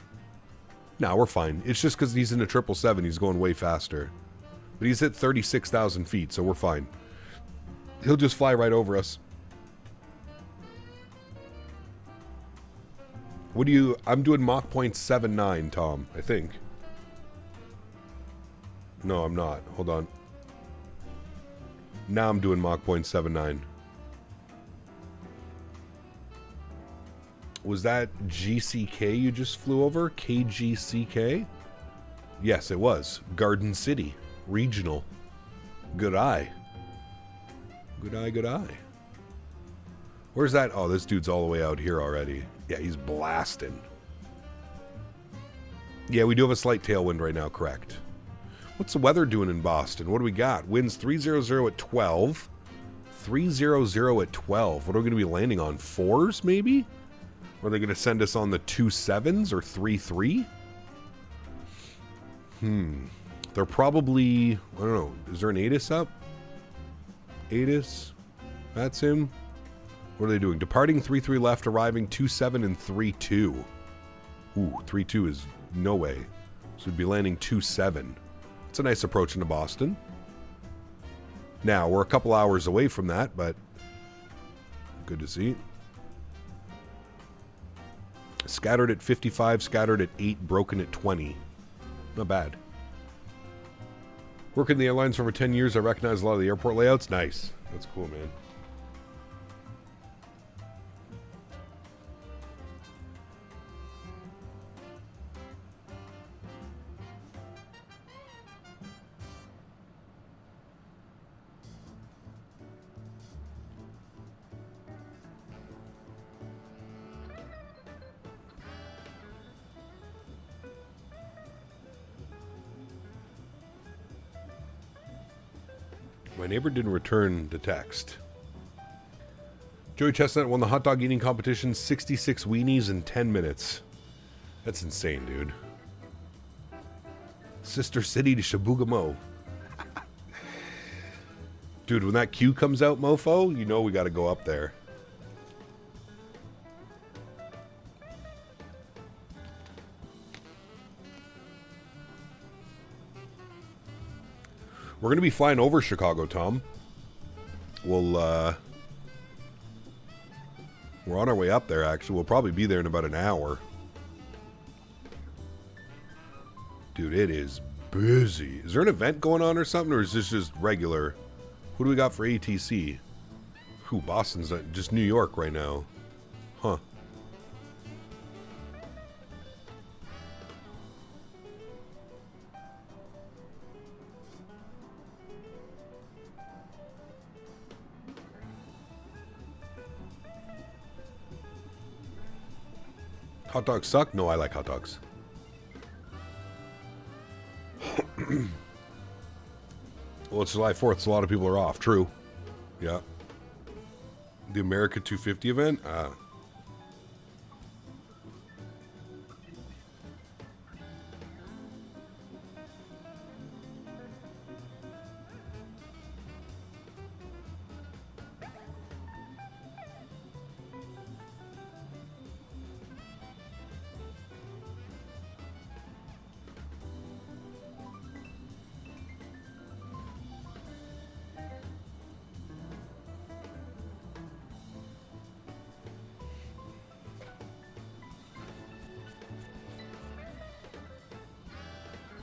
No, we're fine. It's just because he's in a 777, he's going way faster. But he's at 36,000 feet, so we're fine. He'll just fly right over us. What do you... I'm doing Mach 0.79, Tom, I think. No, I'm not. Hold on. Now I'm doing Mach 0.79. Was that GCK you just flew over? KGCK? Yes, it was. Garden City. Regional. Good eye. Good eye, good eye. Where's that? Oh, this dude's all the way out here already. Yeah, he's blasting. Yeah, we do have a slight tailwind right now, correct. What's the weather doing in Boston? What do we got? Winds 300 at 12. 300 at 12. What are we going to be landing on? 4s, maybe? Or are they going to send us on the 2.7s or 3.3? They're probably... I don't know. Is there an ATIS up? ATIS? VATSIM? What are they doing? Departing 3.3 left, arriving 2.7 and 3.2. Ooh, 3.2 is no way. So we'd be landing 2.7. It's a nice approach into Boston. Now, we're a couple hours away from that, but good to see. Scattered at 55, scattered at 8, broken at 20. Not bad. Working the airlines for over 10 years, I recognize a lot of the airport layouts. Nice. That's cool, man. My neighbor didn't return the text. Joey Chestnut won the hot dog eating competition, 66 weenies in 10 minutes. That's insane, dude. Sister City to Shabugamo. Dude, when that queue comes out, mofo, you know we gotta go up there. We're going to be flying over Chicago, Tom. We're on our way up there, actually. We'll probably be there in about an hour. Dude, it is busy. Is there an event going on or something, or is this just regular? Who do we got for ATC? Boston's just New York right now. Huh. Hot dogs suck? No, I like hot dogs. Well, it's July 4th, so a lot of people are off. True. Yeah. The America 250 event?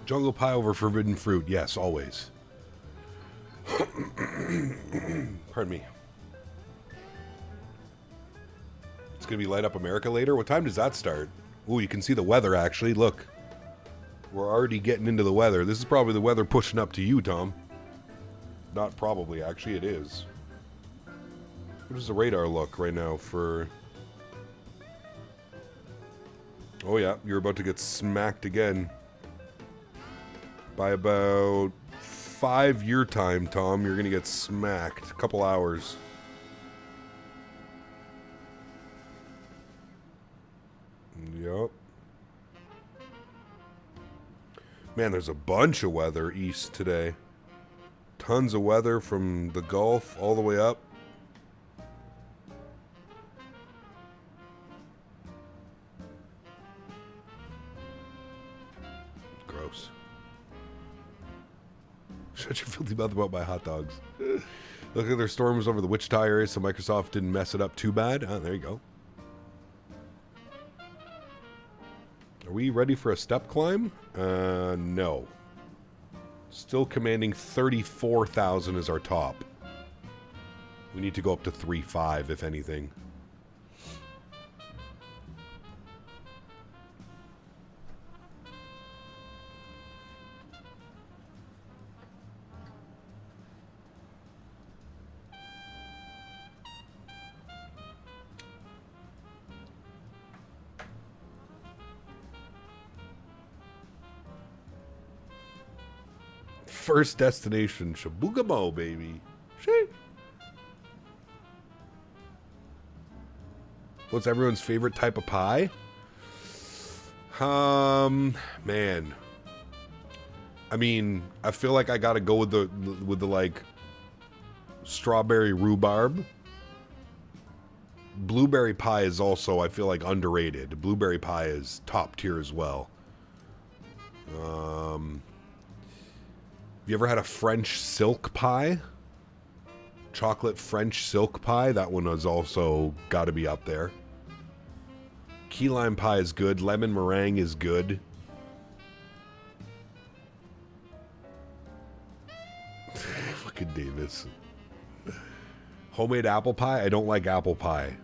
Jungle pie over forbidden fruit. Yes, always. Pardon me. It's going to be Light Up America later. What time does that start? Ooh, you can see the weather, actually. Look. We're already getting into the weather. This is probably the weather pushing up to you, Tom. Not probably, actually. It is. What does the radar look right now for... Oh, yeah. You're about to get smacked again. By about 5 year time, Tom, you're going to get smacked. A couple hours. Yep. Man, there's a bunch of weather east today. Tons of weather from the Gulf all the way up. Gross. Shut your filthy mouth about my hot dogs. Look at their storms over the Wichita area, so Microsoft didn't mess it up too bad. Oh, there you go. Are we ready for a step climb? No. Still commanding 34,000 as our top. We need to go up to 3.5 if anything. First destination, Shabugamo, baby. Shee. What's everyone's favorite type of pie? Man. I mean, I feel like I gotta go with the like strawberry rhubarb. Blueberry pie is also, I feel like, underrated. Blueberry pie is top tier as well. Have you ever had a French silk pie? Chocolate French silk pie? That one has also got to be up there. Key lime pie is good. Lemon meringue is good. Fucking Davis. Homemade apple pie? I don't like apple pie.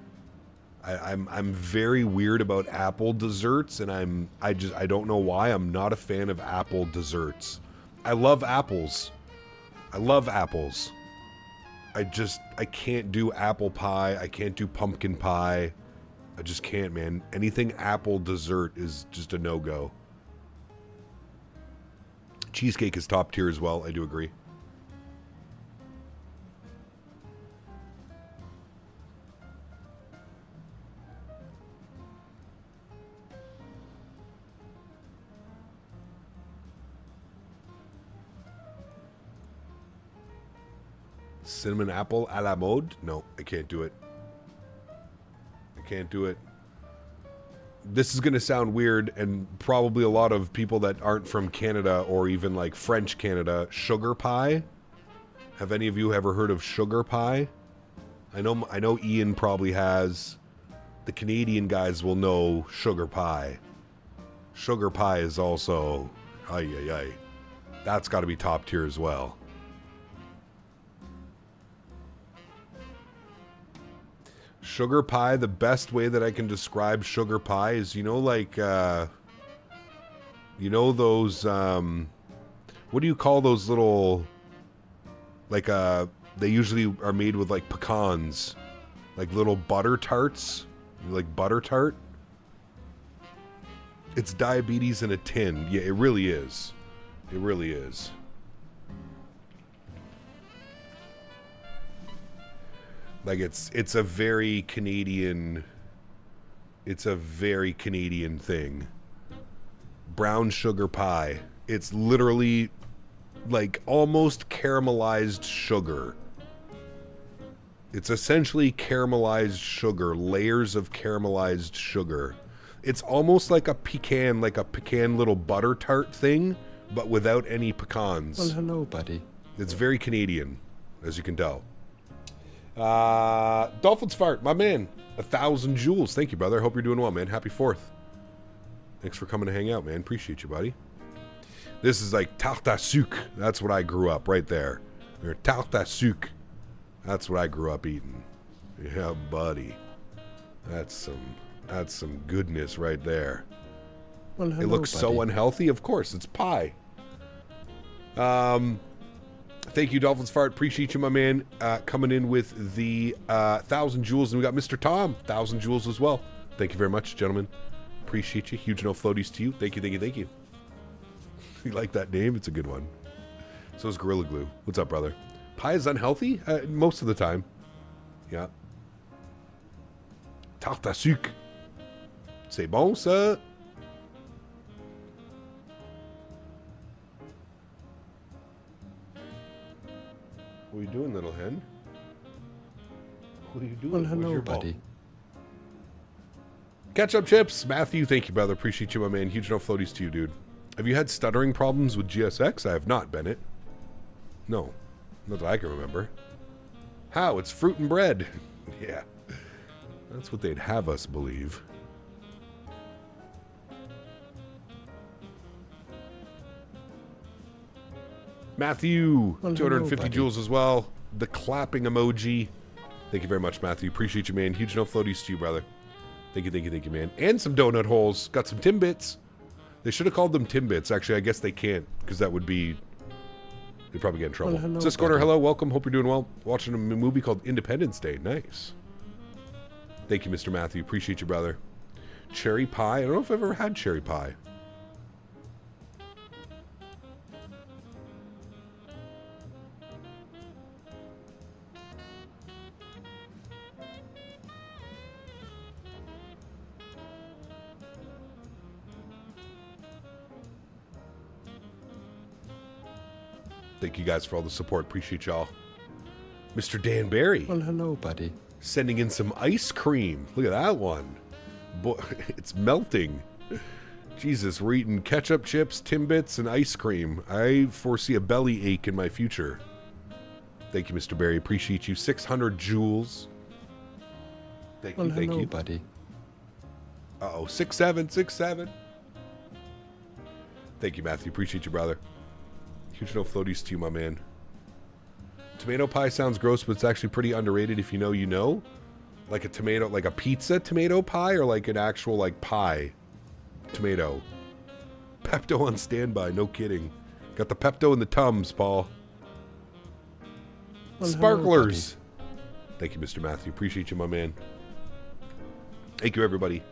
I'm very weird about apple desserts, and I don't know why. I'm not a fan of apple desserts. I love apples. I love apples. I can't do apple pie. I can't do pumpkin pie. I just can't, man. Anything apple dessert is just a no-go. Cheesecake is top tier as well. I do agree. Cinnamon apple a la mode? No, I can't do it. I can't do it. This is going to sound weird, and probably a lot of people that aren't from Canada or even like French Canada. Sugar pie? Have any of you ever heard of sugar pie? I know Ian probably has. The Canadian guys will know sugar pie. Sugar pie is also... Ay. That's got to be top tier as well. Sugar pie, the best way that I can describe sugar pie is, you know, like, you know those, what do you call those little, like, they usually are made with, like, pecans, like little butter tarts, like butter tart. It's diabetes in a tin. Yeah, it really is. It really is. Like it's a very Canadian. It's a very Canadian thing. Brown sugar pie. It's literally like almost caramelized sugar. It's essentially caramelized sugar, layers of caramelized sugar. It's almost like a pecan little butter tart thing, but without any pecans. Well, hello, buddy. It's very Canadian, as you can tell. Dolphin's Fart, my man. 1,000 joules. Thank you, brother. Hope you're doing well, man. Happy 4th. Thanks for coming to hang out, man. Appreciate you, buddy. This is like tarte à sucre. That's what I grew up right there. Or tarte à sucre. That's what I grew up eating. Yeah, buddy. That's some goodness right there. Well, hello, it looks buddy. so unhealthy. Of course, it's pie. Thank you, Dolphins Fart. Appreciate you, my man. Coming in with the 1,000 joules. And we got Mr. Tom, 1,000 joules as well. Thank you very much, gentlemen. Appreciate you. Huge no floaties to you. Thank you, thank you, thank you. You like that name? It's a good one. So is Gorilla Glue. What's up, brother? Pie is unhealthy? Most of the time. Yeah. Tarte à sucre. C'est bon, ça? What are you doing, little hen? What are you doing? Well, Where's hello, your ball? buddy. Ketchup chips. Matthew, thank you, brother. Appreciate you, my man. Huge no floaties to you, dude. Have you had stuttering problems with GSX? I have not, Bennett. No. Not that I can remember. How? It's fruit and bread. Yeah. That's what they'd have us believe. Matthew, Well, 250 hello, joules as well. The clapping emoji. Thank you very much, Matthew. Appreciate you, man. Huge no floaties to you, brother. Thank you, thank you, thank you, man. And some donut holes. Got some Timbits. They should have called them Timbits. Actually, I guess they can't, because that would be... They'd probably get in trouble. Well, hello, Ciscorner, buddy. hello. Welcome. Hope you're doing well. Watching a movie called Independence Day. Nice. Thank you, Mr. Matthew. Appreciate you, brother. Cherry pie. I don't know if I've ever had cherry pie. Thank you guys for all the support. Appreciate y'all. Mr. Dan Barry. Well, hello, buddy. Sending in some ice cream. Look at that one. Boy, it's melting. Jesus, we're eating ketchup chips, Timbits, and ice cream. I foresee a belly ache in my future. Thank you, Mr. Barry. Appreciate you. 600 joules. Thank Well, you, thank hello, you. buddy. Uh-oh, 6'7", 6'7". Thank you, Matthew. Appreciate you, brother. Huge no floaties to you, my man. Tomato pie sounds gross, but it's actually pretty underrated if you know, you know. Like a tomato, like a pizza tomato pie, or like an actual, like, pie tomato. Pepto on standby, no kidding. Got the Pepto and the Tums, Paul. Well, Sparklers. Thank you, Mr. Matthew. Appreciate you, my man. Thank you, everybody.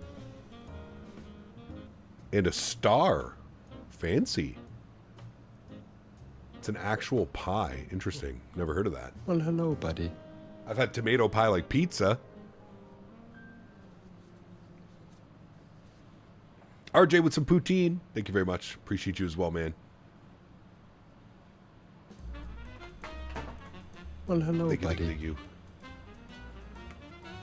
And a star. Fancy. It's an actual pie. Interesting. Never heard of that. Well, hello, buddy. I've had tomato pie like pizza. RJ with some poutine. Thank you very much. Appreciate you as well, man. Well, hello, Thank you, buddy. thank you.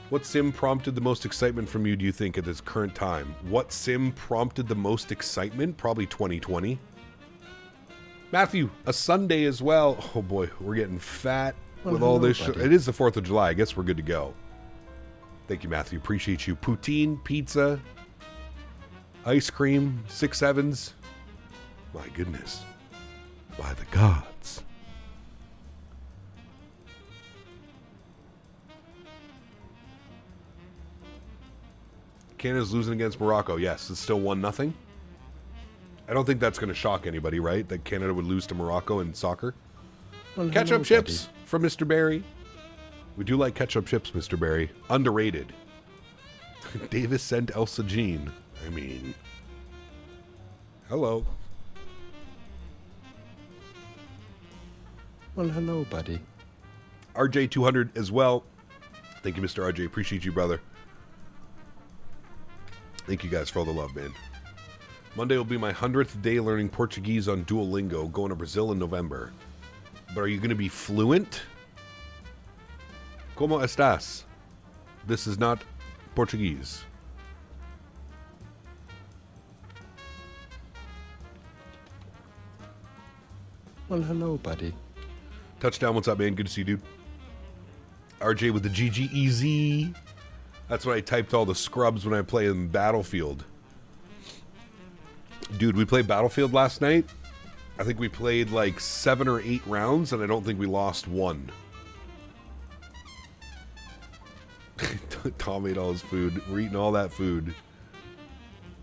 What sim prompted the most excitement from you, do you think, at this current time? What sim prompted the most excitement? Probably 2020. Matthew, a Sunday as well. Oh boy, we're getting fat Well, with all hello, this. buddy. It is the 4th of July. I guess we're good to go. Thank you, Matthew. Appreciate you. Poutine, pizza, ice cream, 6-7s. My goodness. By the gods. Canada's losing against Morocco. Yes, it's still 1-0. I don't think that's going to shock anybody, right? That Canada would lose to Morocco in soccer. Well, Ketchup hello, chips buddy. from Mr. Barry. We do like ketchup chips, Mr. Barry. Underrated. Davis sent Elsa Jean. I mean, Hello. Well, hello, buddy. RJ200 as well. Thank you, Mr. RJ. Appreciate you, brother. Thank you guys for all the love, man. Monday will be my 100th day learning Portuguese on Duolingo, going to Brazil in November. But are you going to be fluent? Como estás? This is not Portuguese. Well, hello, buddy. Touchdown, what's up, man? Good to see you, dude. RJ with the GGEZ. That's what I typed all the scrubs when I play in Battlefield. Dude, we played Battlefield last night. I think we played like 7 or 8 rounds, and I don't think we lost one. Tom ate all his food. We're eating all that food.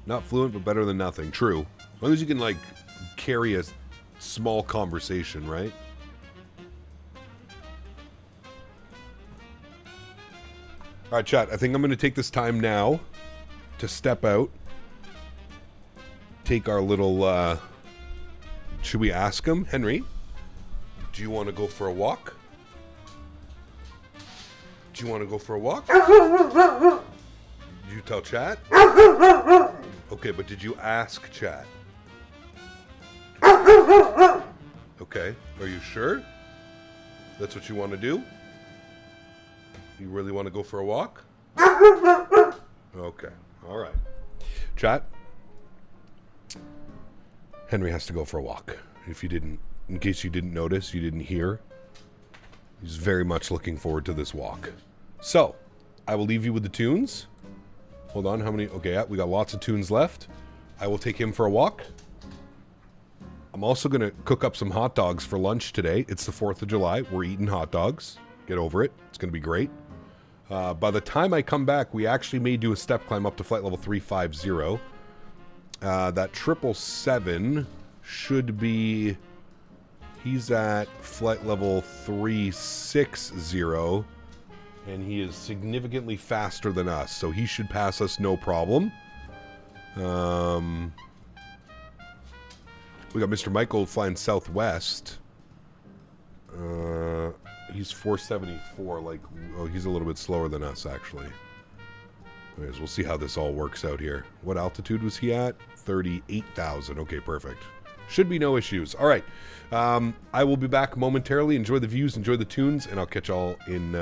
Not fluent, but better than nothing. True. As long as you can, like, carry a small conversation, right? All right, chat. I think I'm going to take this time now to step out. Take our little, should we ask him? Henry, do you want to go for a walk? Do you want to go for a walk? Did you tell chat? Okay, but did you ask chat? Okay, are you sure? That's what you want to do? You really want to go for a walk? Okay, all right. Chat, Henry has to go for a walk. If you didn't, in case you didn't notice, you didn't hear, he's very much looking forward to this walk. So, I will leave you with the tunes. Hold on, how many? Okay, yeah, we got lots of tunes left. I will take him for a walk. I'm also going to cook up some hot dogs for lunch today. It's the 4th of July. We're eating hot dogs. Get over it. It's going to be great. By the time I come back, we actually may do a step climb up to flight level 350. That 777 should be... He's at flight level 360, and he is significantly faster than us, so he should pass us no problem. We got Mr. Michael flying Southwest. He's 474, like, oh, he's a little bit slower than us, actually. Anyways, we'll see how this all works out here. What altitude was he at? 38,000. Okay, perfect. Should be no issues. All right. I will be back momentarily. Enjoy the views, enjoy the tunes, and I'll catch y'all in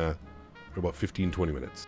about 15-20 minutes.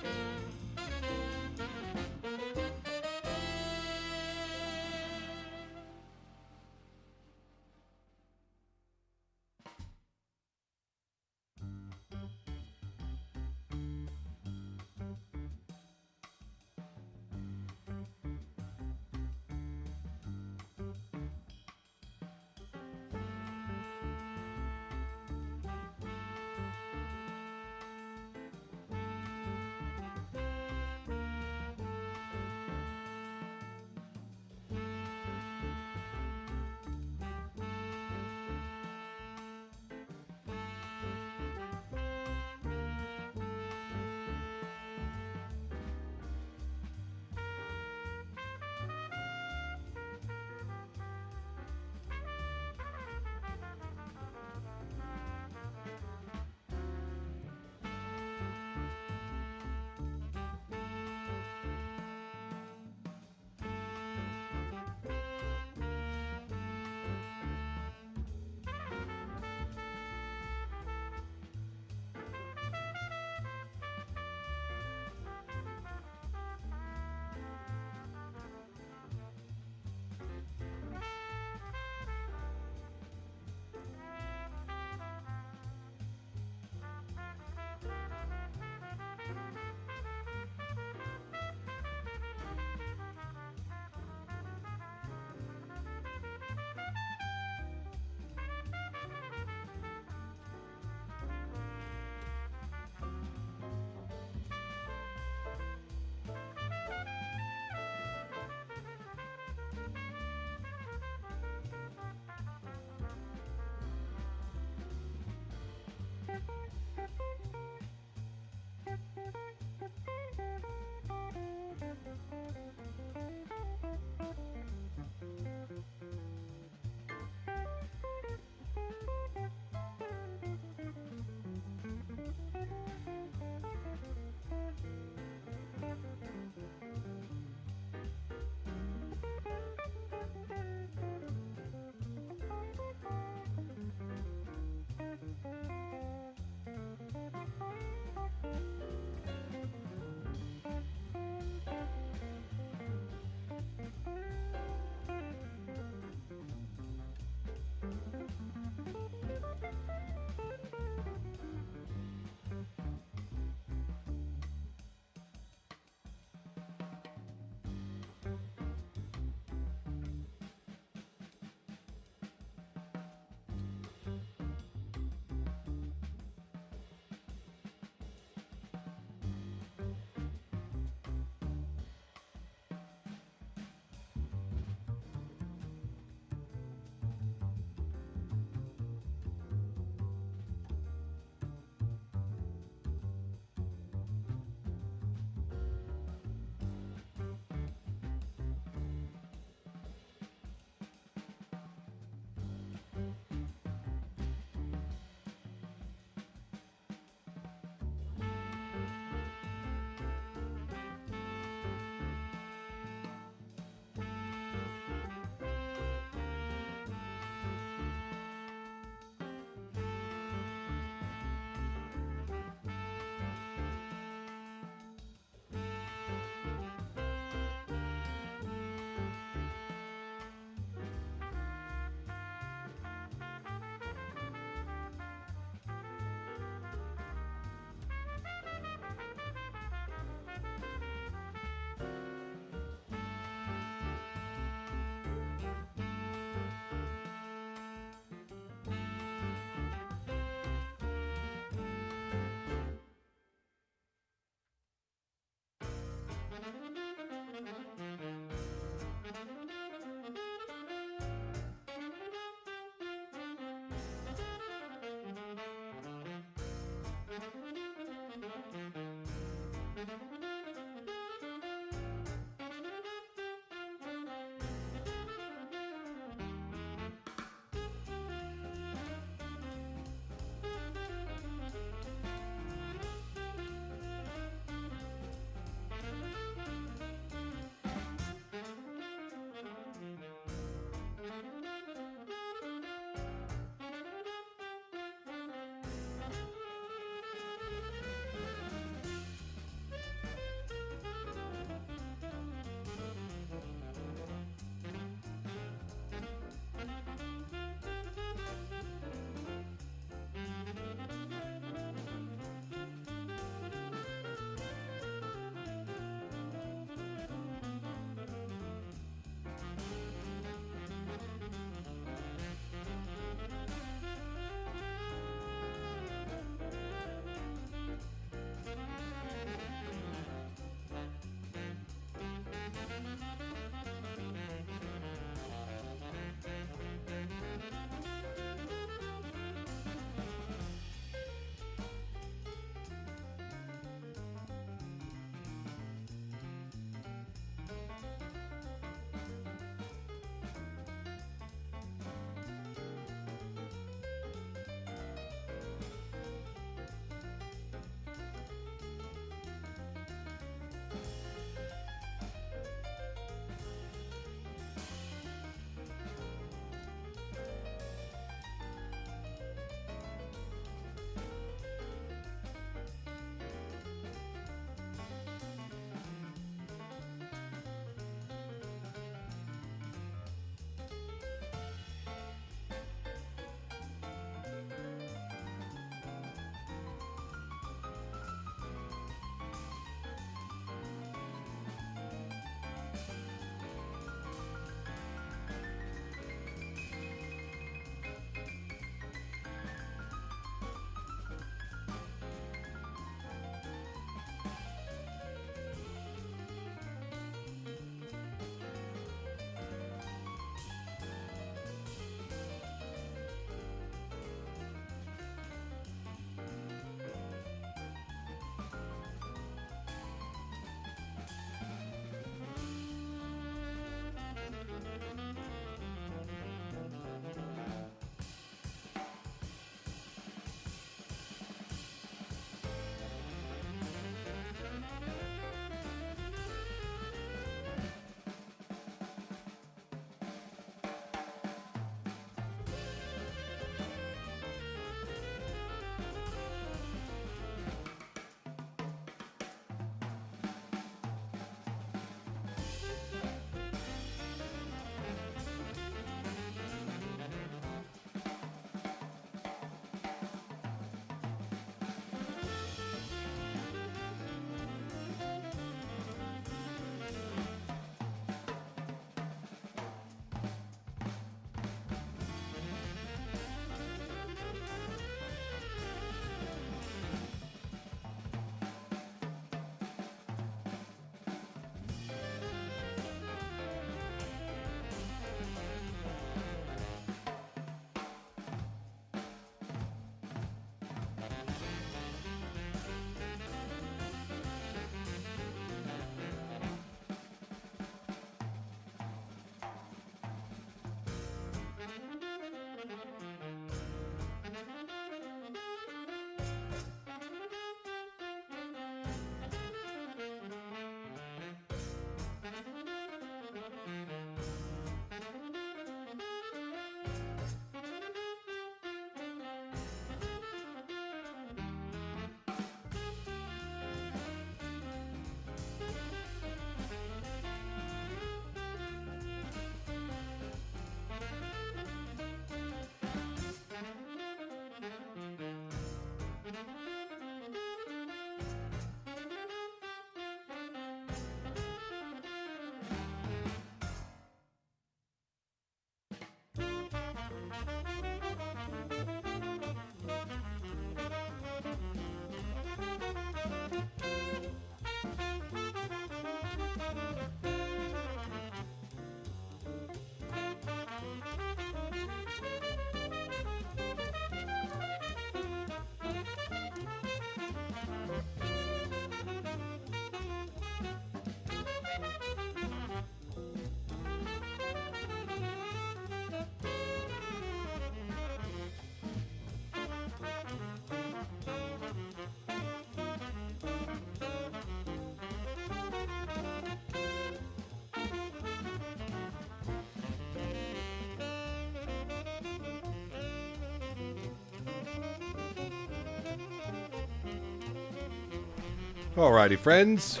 Alrighty, friends.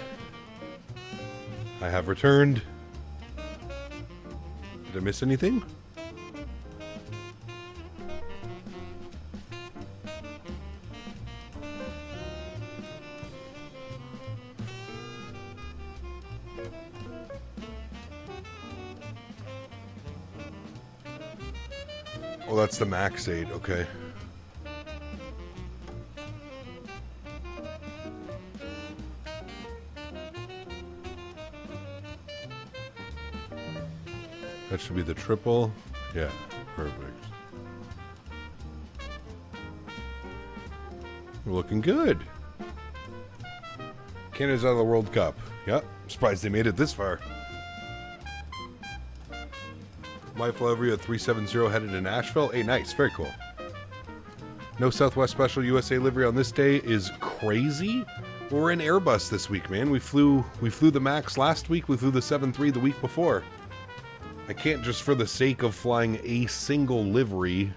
I have returned. Did I miss anything? Oh, that's the max 8, okay. That should be the triple. Yeah, perfect. We're looking good. Canada's out of the World Cup. Yep, surprised they made it this far. My Flavia at 370 headed to Nashville. Hey, nice, very cool. No Southwest Special USA livery on this day is crazy. We're in Airbus this week, man. We flew the Max last week. We flew the 7-3 the week before. I can't just for the sake of flying a single livery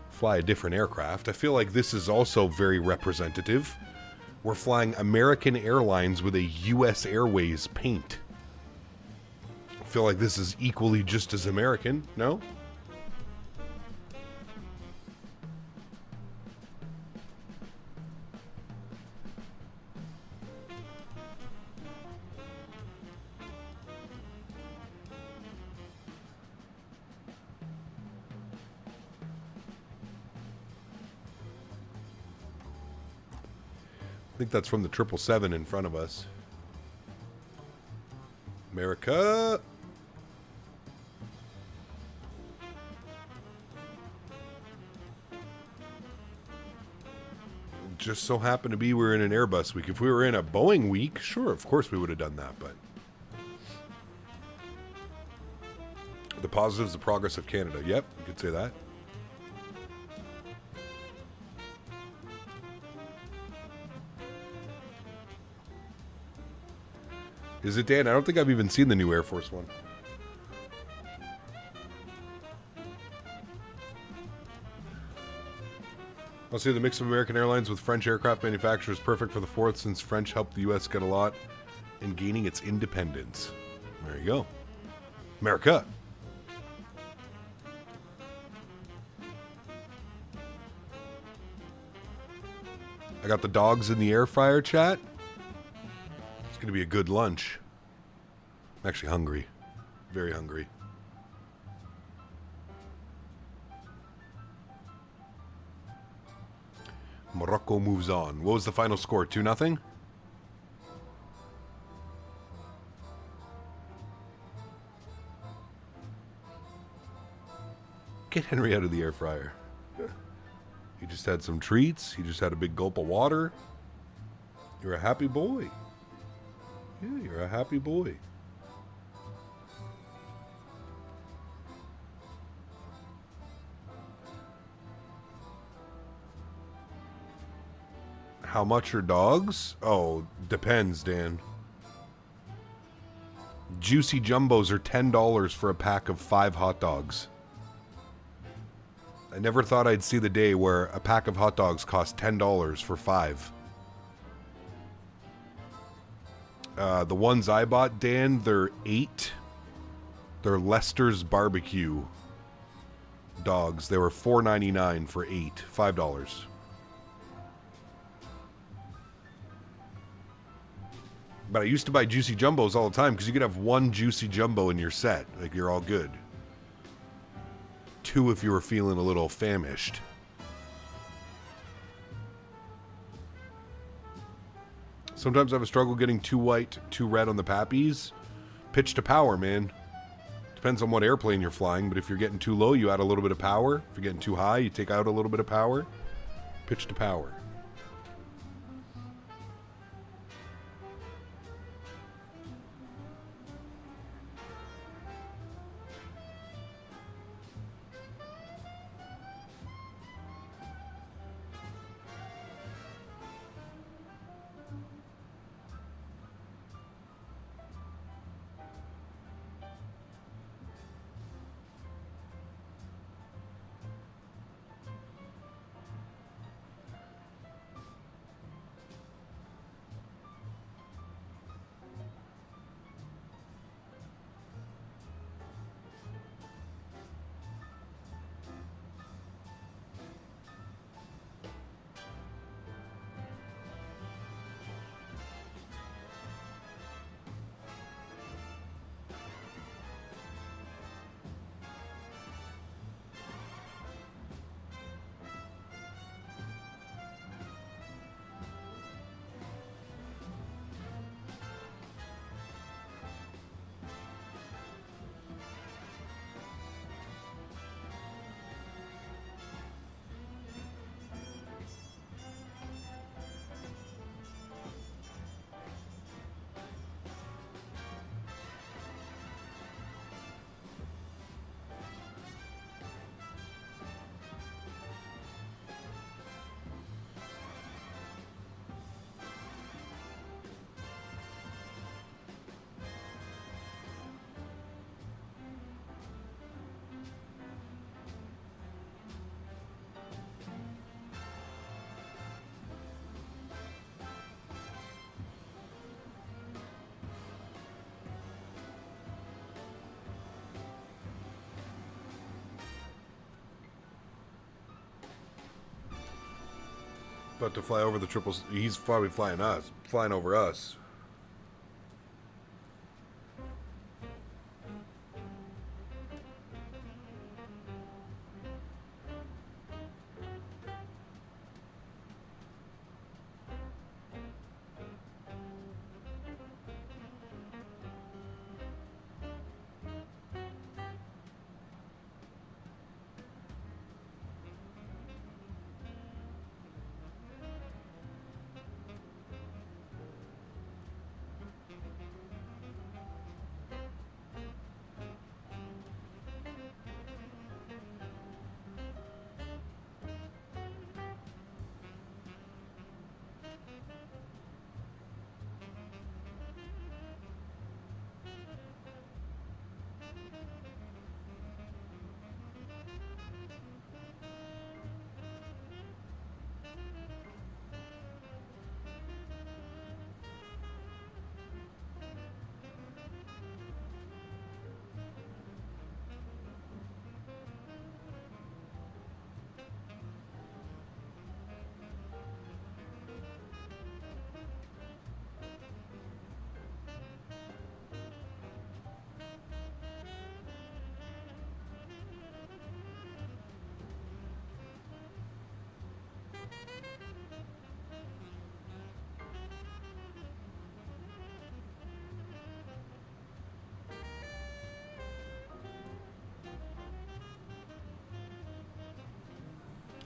fly a different aircraft. I feel like this is also very representative. We're flying American Airlines with a US Airways paint. I feel like this is equally just as American, no? I think that's from the 777 in front of us. America. Just so happened to be we're in an Airbus week. If we were in a Boeing week, sure, of course we would have done that, but the positives, the progress of Canada. Yep, you could say that. Is it, Dan? I don't think I've even seen the new Air Force One. I'll say the mix of American Airlines with French aircraft manufacturers is perfect for the 4th since French helped the U.S. get a lot in gaining its independence. There you go. America. I got the dogs in the air fryer, chat. It's going to be a good lunch. I'm actually hungry. Very hungry. Morocco moves on. What was the final score? 2-0? Get Henry out of the air fryer. He just had some treats. He just had a big gulp of water. You're a happy boy. Yeah, you're a happy boy. How much are dogs? Oh, depends, Dan. Juicy Jumbos are $10 for a pack of 5 hot dogs. I never thought I'd see the day where a pack of hot dogs cost $10 for 5. The ones I bought, Dan, they're 8. They're Lester's Barbecue dogs. They were $4.99 for 8. $5. But I used to buy Juicy Jumbos all the time because you could have 1 Juicy Jumbo in your set. Like, you're all good. 2 if you were feeling a little famished. Sometimes I have a struggle getting too white, too red on the pappies. Pitch to power, man. Depends on what airplane you're flying, but if you're getting too low, you add a little bit of power. If you're getting too high, you take out a little bit of power. Pitch to power. About to fly over the triples. He's probably flying over us.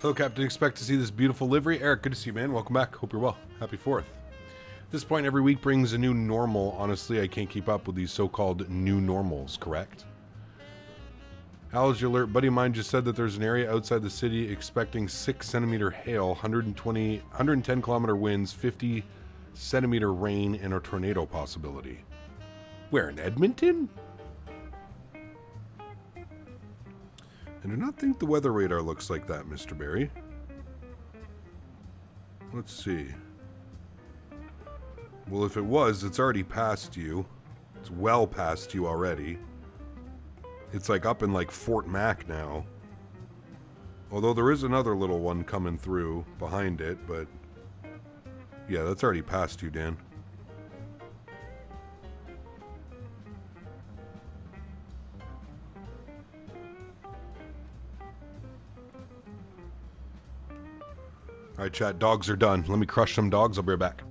Hello, Captain. Expect to see this beautiful livery. Eric, good to see you, man. Welcome back. Hope you're well. Happy 4th. At this point, every week brings a new normal. Honestly, I can't keep up with these so-called new normals, correct? Allergy alert. Buddy of mine just said that there's an area outside the city expecting 6-centimeter hail, 110-kilometer winds, 50-centimeter rain, and a tornado possibility. Where, in Edmonton? I do not think the weather radar looks like that, Mr. Barry. Let's see. Well, if it was, it's already past you. It's well past you already. It's like up in like Fort Mac now. Although there is another little one coming through behind it, but yeah, that's already past you, Dan. All right, chat. Dogs are done. Let me crush some dogs. I'll be right back.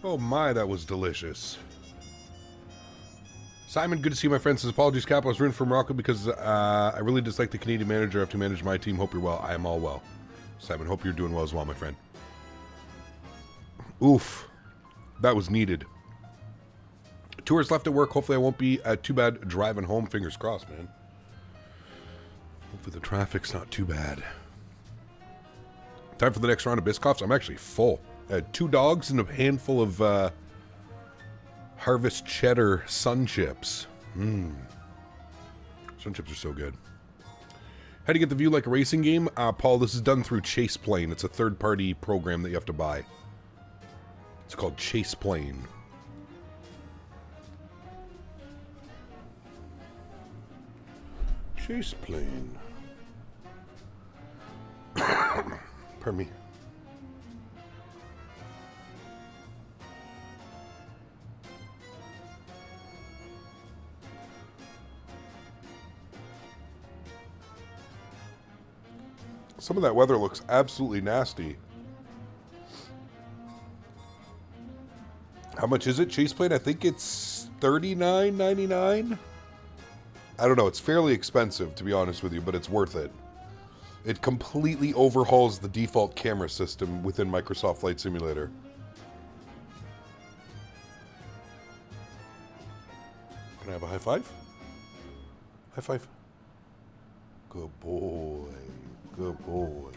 Oh my, that was delicious. Simon, good to see you, my friend. Says, apologies, Cap. I was rooting for Morocco because I really dislike the Canadian manager. I have to manage my team. Hope you're well. I am all well. Simon, hope you're doing well as well, my friend. Oof. That was needed. 2 hours left at work. Hopefully I won't be too bad driving home. Fingers crossed, man. Hopefully the traffic's not too bad. Time for the next round of Biscoffs. I'm actually full. I had 2 dogs and a handful of Harvest Cheddar Sun Chips. Sun Chips are so good. How do you get the view like a racing game? Paul, this is done through Chase Plane. It's a third-party program that you have to buy. It's called Chase Plane. Chase Plane. Pardon me. Some of that weather looks absolutely nasty. How much is it, Chase Plane? I think it's $39.99. I don't know. It's fairly expensive, to be honest with you, but it's worth it. It completely overhauls the default camera system within Microsoft Flight Simulator. Can I have a high five? High five. Good boy. Good boy.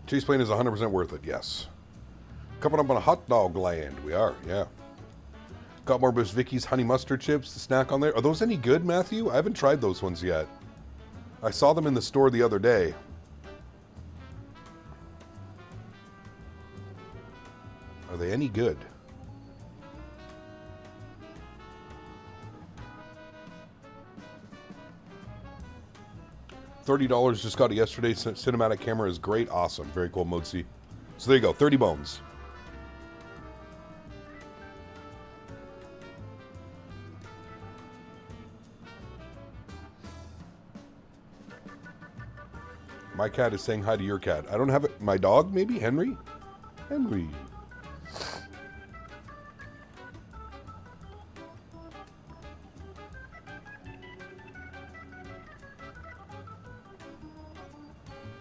Chase Plane is 100% worth it, yes. Coming up on a hot dog land. We are, yeah. Got more Miss Vicky's honey mustard chips, the snack on there. Are those any good, Matthew? I haven't tried those ones yet. I saw them in the store the other day. Are they any good? $30, just got it yesterday. Cinematic camera is great. Awesome. Very cool, Modsy. So there you go. 30 bones. My cat is saying hi to your cat. I don't have it. My dog, maybe? Henry? Henry.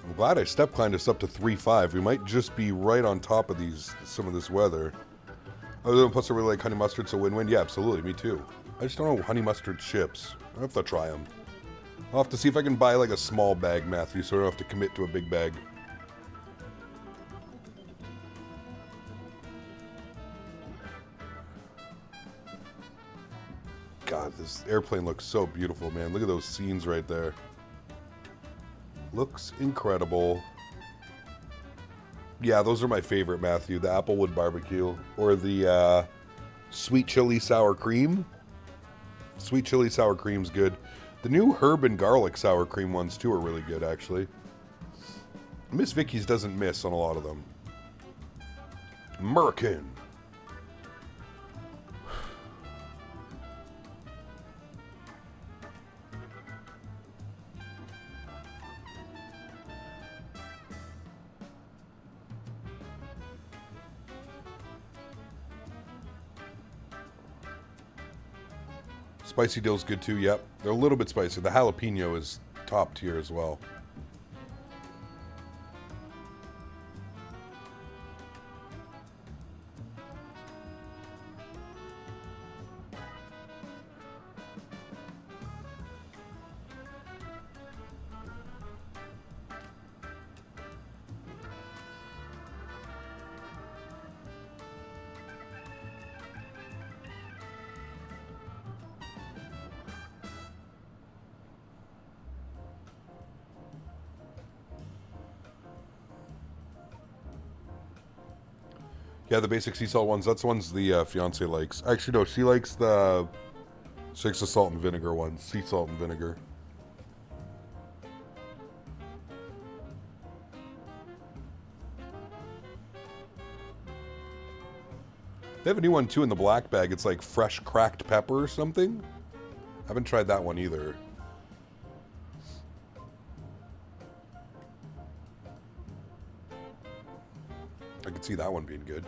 I'm glad I step climbed us up to 3.5. We might just be right on top of some of this weather. Oh, plus I really like honey mustard, so win-win. Yeah, absolutely. Me too. I just don't know honey mustard chips. I have to try them. I'll have to see if I can buy like a small bag, Matthew, so I don't have to commit to a big bag. God, this airplane looks so beautiful, man. Look at those scenes right there. Looks incredible. Yeah, those are my favorite, Matthew. The Applewood barbecue or the sweet chili sour cream. Sweet chili sour cream's good. The new herb and garlic sour cream ones, too, are really good, actually. Miss Vicky's doesn't miss on a lot of them. American. Spicy dill's good too, yep. They're a little bit spicy. The jalapeno is top tier as well. Yeah, the basic sea salt ones. That's the ones the fiance likes. Actually, no, she likes the salt and vinegar ones. Sea salt and vinegar. They have a new one too in the black bag. It's like fresh cracked pepper or something. I haven't tried that one either. I could see that one being good.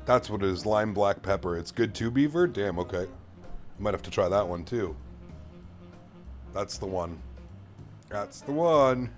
That's what it is, lime black pepper. It's good too, Beaver? Damn, okay. I might have to try that one too. That's the one. That's the one.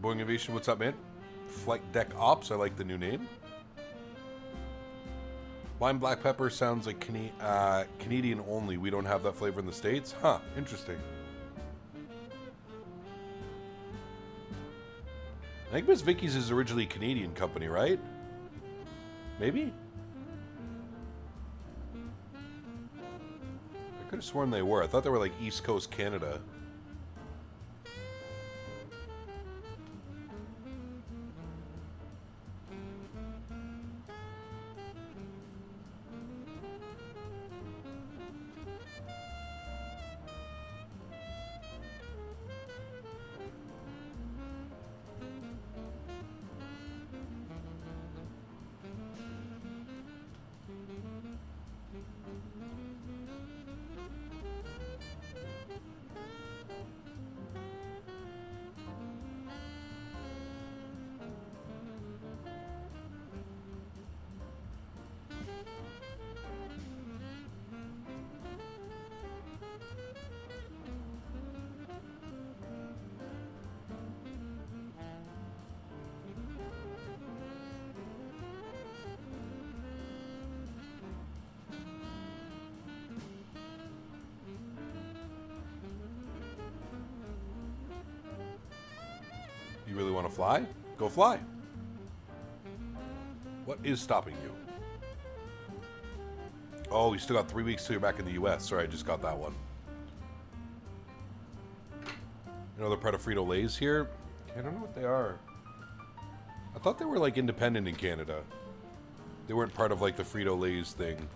Boeing Aviation, what's up, man? Flight Deck Ops, I like the new name. Lime black pepper sounds like Canadian only. We don't have that flavor in the States. Huh, interesting. I think Miss Vicky's is originally a Canadian company, right? Maybe? I could have sworn they were. I thought they were like East Coast Canada. You really want to fly? Go fly. What is stopping you? Oh, you still got 3 weeks till you're back in the US. Sorry, I just got that one. Another part of Frito-Lay's here? I don't know what they are. I thought they were like independent in Canada. They weren't part of like the Frito-Lay's thing.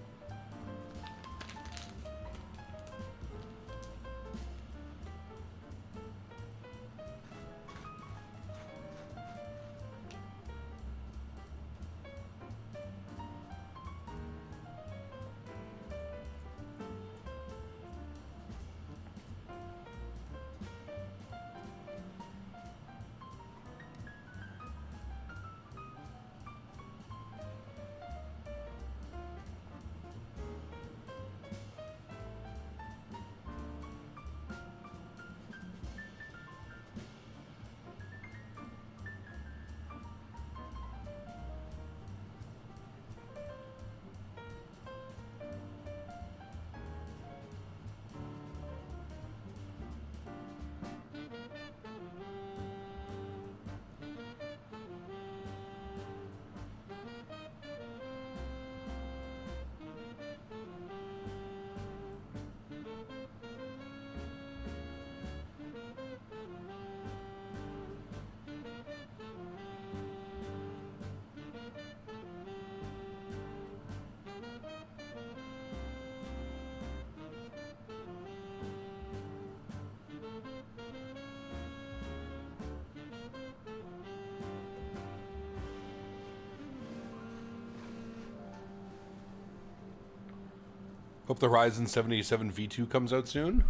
Hope the Ryzen 787 V2 comes out soon.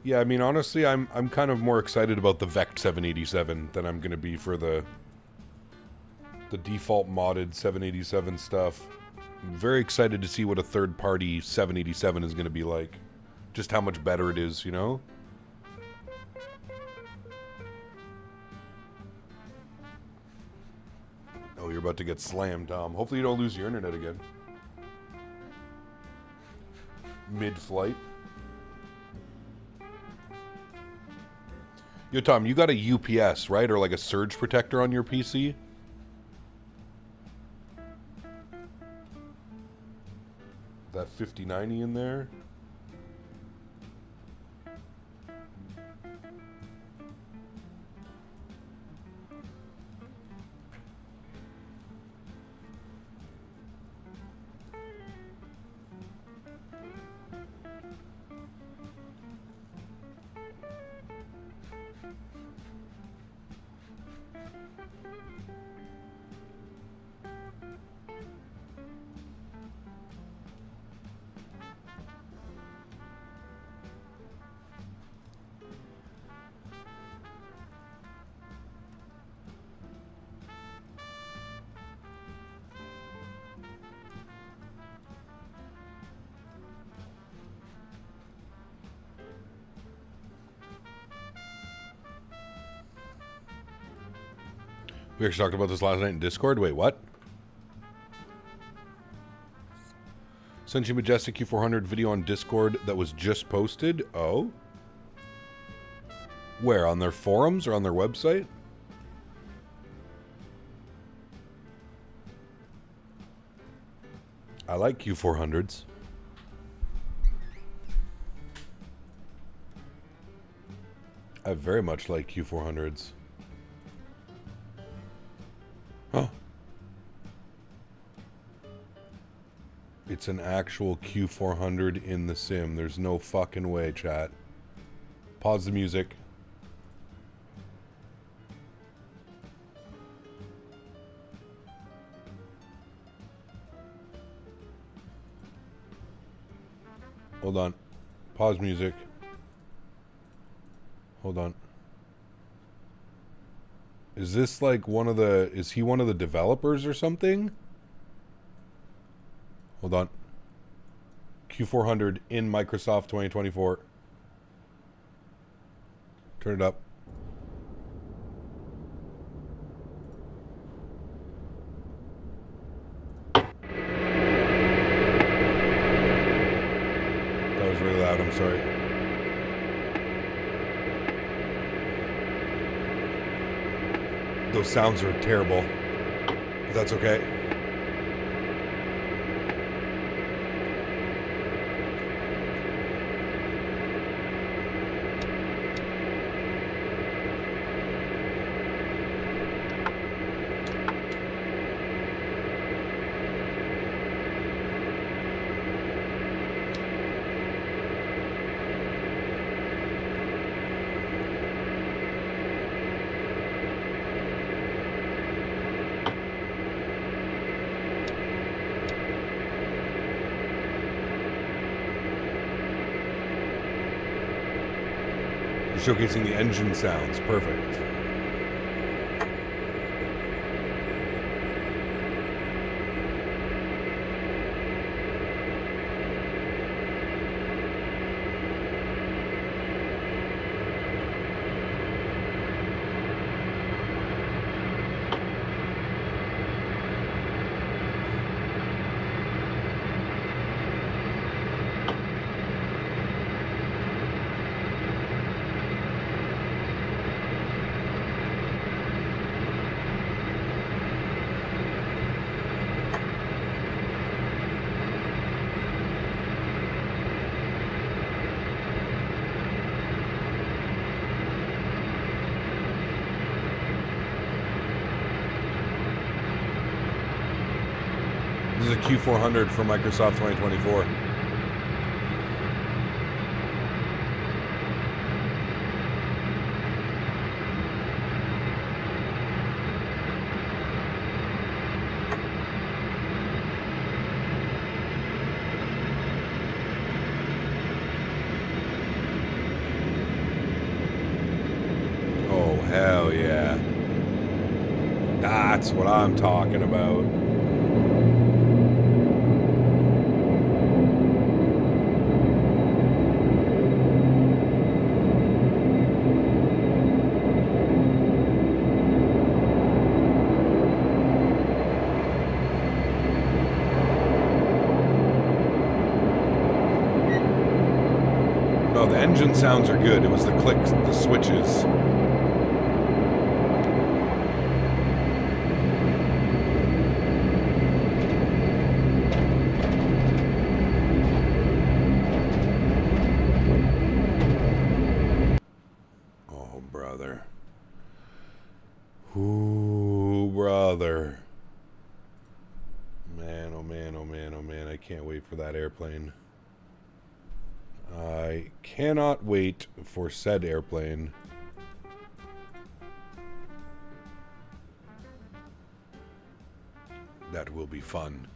Yeah, I mean, honestly, I'm kind of more excited about the VEC 787 than I'm going to be for the default modded 787 stuff. I'm very excited to see what a third-party 787 is going to be like. Just how much better it is, you know? Oh, you're about to get slammed, Tom. Hopefully you don't lose your internet again. Mid-flight. Yo, Tom, you got a UPS, right? Or like a surge protector on your PC? That 5090 in there? We actually talked about this last night in Discord. Wait, what? Sent you Majestic Q400 video on Discord that was just posted. Oh? Where? On their forums or on their website? I like Q400s. I very much like Q400s. Huh. It's an actual Q400 in the sim. There's no fucking way, chat. Pause the music. Hold on. Pause music. Hold on. Is this like one of the... Is he one of the developers or something? Hold on. Q400 in Microsoft 2024. Turn it up. That was really loud, I'm sorry. Those sounds are terrible, but that's okay. Showcasing the engine sounds. Perfect. Q400 for Microsoft 2024. Hell yeah. That's what I'm talking about. No, the engine sounds are good. It was the clicks, the switches. Brother. Man, oh man, oh man, oh man. I can't wait for that airplane. I cannot wait for said airplane. That will be fun.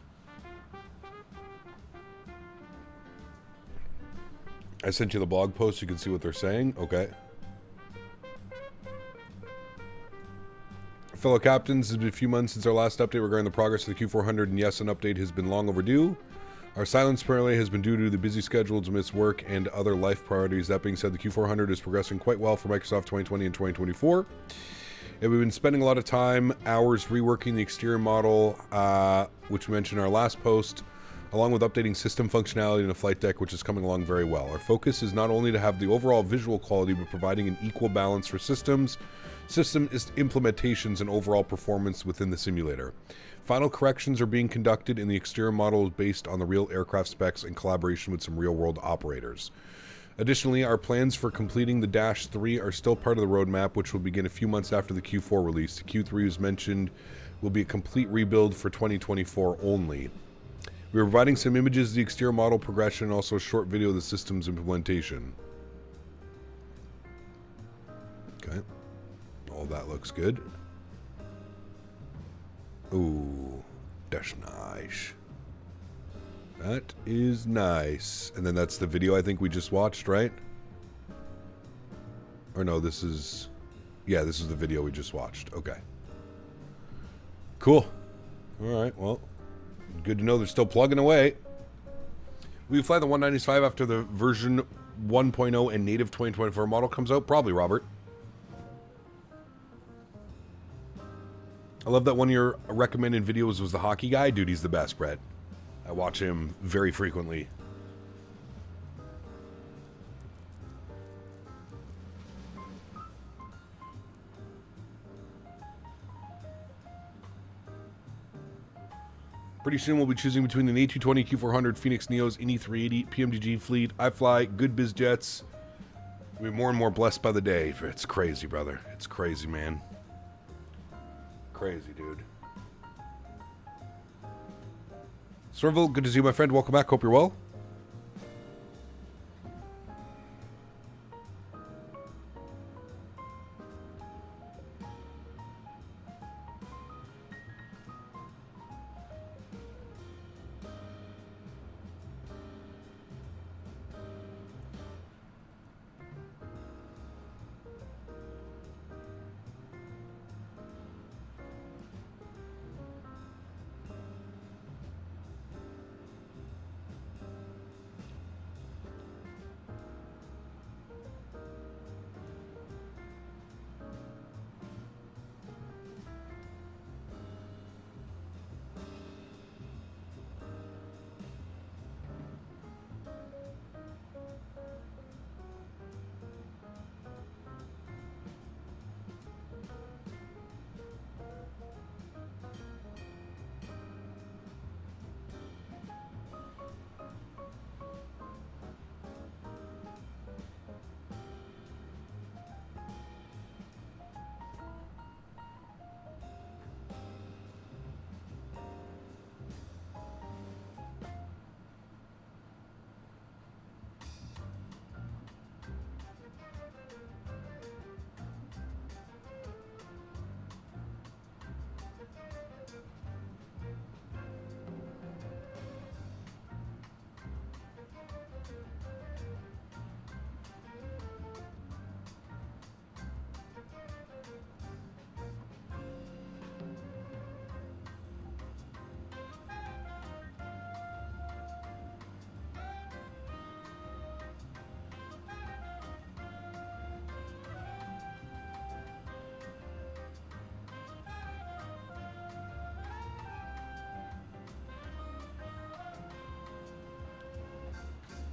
I sent you the blog post. You can see what they're saying. Okay. Fellow captains, it's been a few months since our last update regarding the progress of the Q400, and yes, an update has been long overdue. Our silence apparently has been due to the busy schedules amidst work and other life priorities. That being said, the Q400 is progressing quite well for Microsoft 2020 and 2024. And we've been spending a lot of time, hours, reworking the exterior model, which we mentioned in our last post, along with updating system functionality in the flight deck, which is coming along very well. Our focus is not only to have the overall visual quality, but providing an equal balance for system implementations and overall performance within the simulator. Final corrections are being conducted, and the exterior model is based on the real aircraft specs in collaboration with some real-world operators. Additionally, our plans for completing the Dash 3 are still part of the roadmap, which will begin a few months after the Q4 release. The Q3, as mentioned, will be a complete rebuild for 2024 only. We are providing some images of the exterior model progression and also a short video of the system's implementation. Okay. All that looks good. Ooh, that's nice. That is nice. And then that's the video I think we just watched, right? Or no, this is... Yeah, this is the video we just watched. Okay. Cool. Alright, well, good to know they're still plugging away. Will you fly the 195 after the version 1.0 and native 2024 model comes out? Probably, Robert. I love that one of your recommended videos was the hockey guy. Dude, he's the best, Brett. I watch him very frequently. Pretty soon we'll be choosing between an A320, Q400, Fenix Neos, Indy 380, PMDG Fleet, iFly, good biz jets. We're more and more blessed by the day. It's crazy, brother. It's crazy, man. Crazy, dude. Serval, good to see you, my friend. Welcome back. Hope you're well.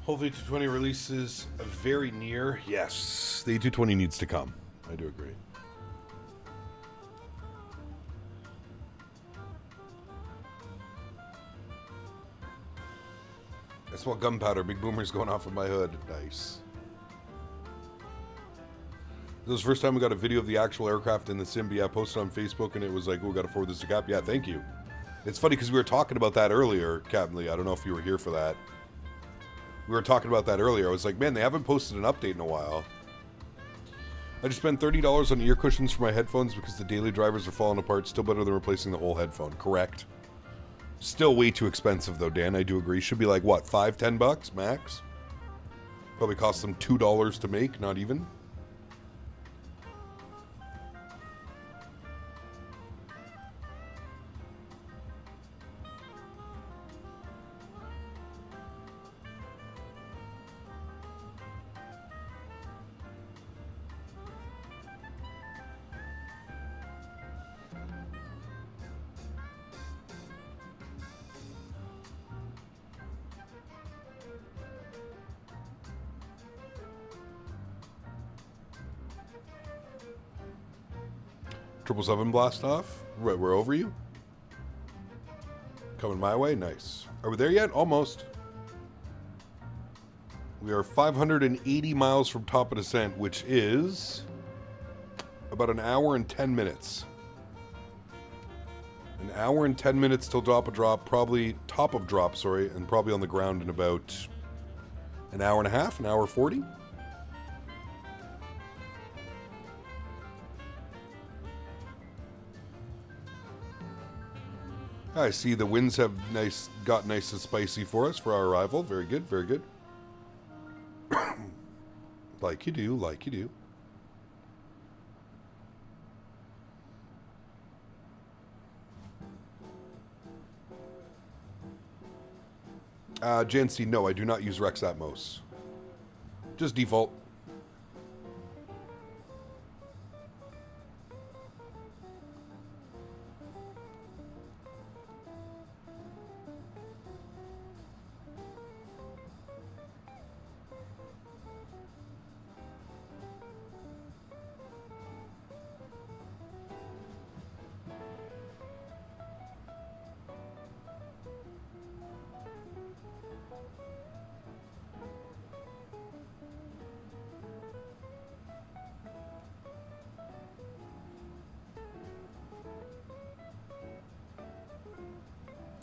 Hopefully 220 releases very near. Yes, the A220 needs to come. I do agree. I smell gunpowder. Big boomers going off in my hood. Nice. This was the first time we got a video of the actual aircraft in the sim. But yeah, I posted on Facebook and it was like, oh, we got to forward this to Cap. Yeah, thank you. It's funny because we were talking about that earlier, Captain Lee. I don't know if you were here for that. We were talking about that earlier. I was like, man, they haven't posted an update in a while. I just spent $30 on ear cushions for my headphones because the daily drivers are falling apart. Still better than replacing the whole headphone. Correct. Still way too expensive, though, Dan. I do agree. Should be like, what, $5, $10 max? Probably cost them $2 to make, not even. Triple 7 blast off. We're over you. Coming my way. Nice. Are we there yet? Almost. We are 580 miles from top of descent, which is about an hour and 10 minutes. An hour and 10 minutes till top of drop, sorry, and probably on the ground in about an hour and a half, an hour 40. I see the winds have got nice and spicy for us for our arrival. Very good, very good. Like you do, like you do. Jancy, no, I do not use Rex Atmos. Just default.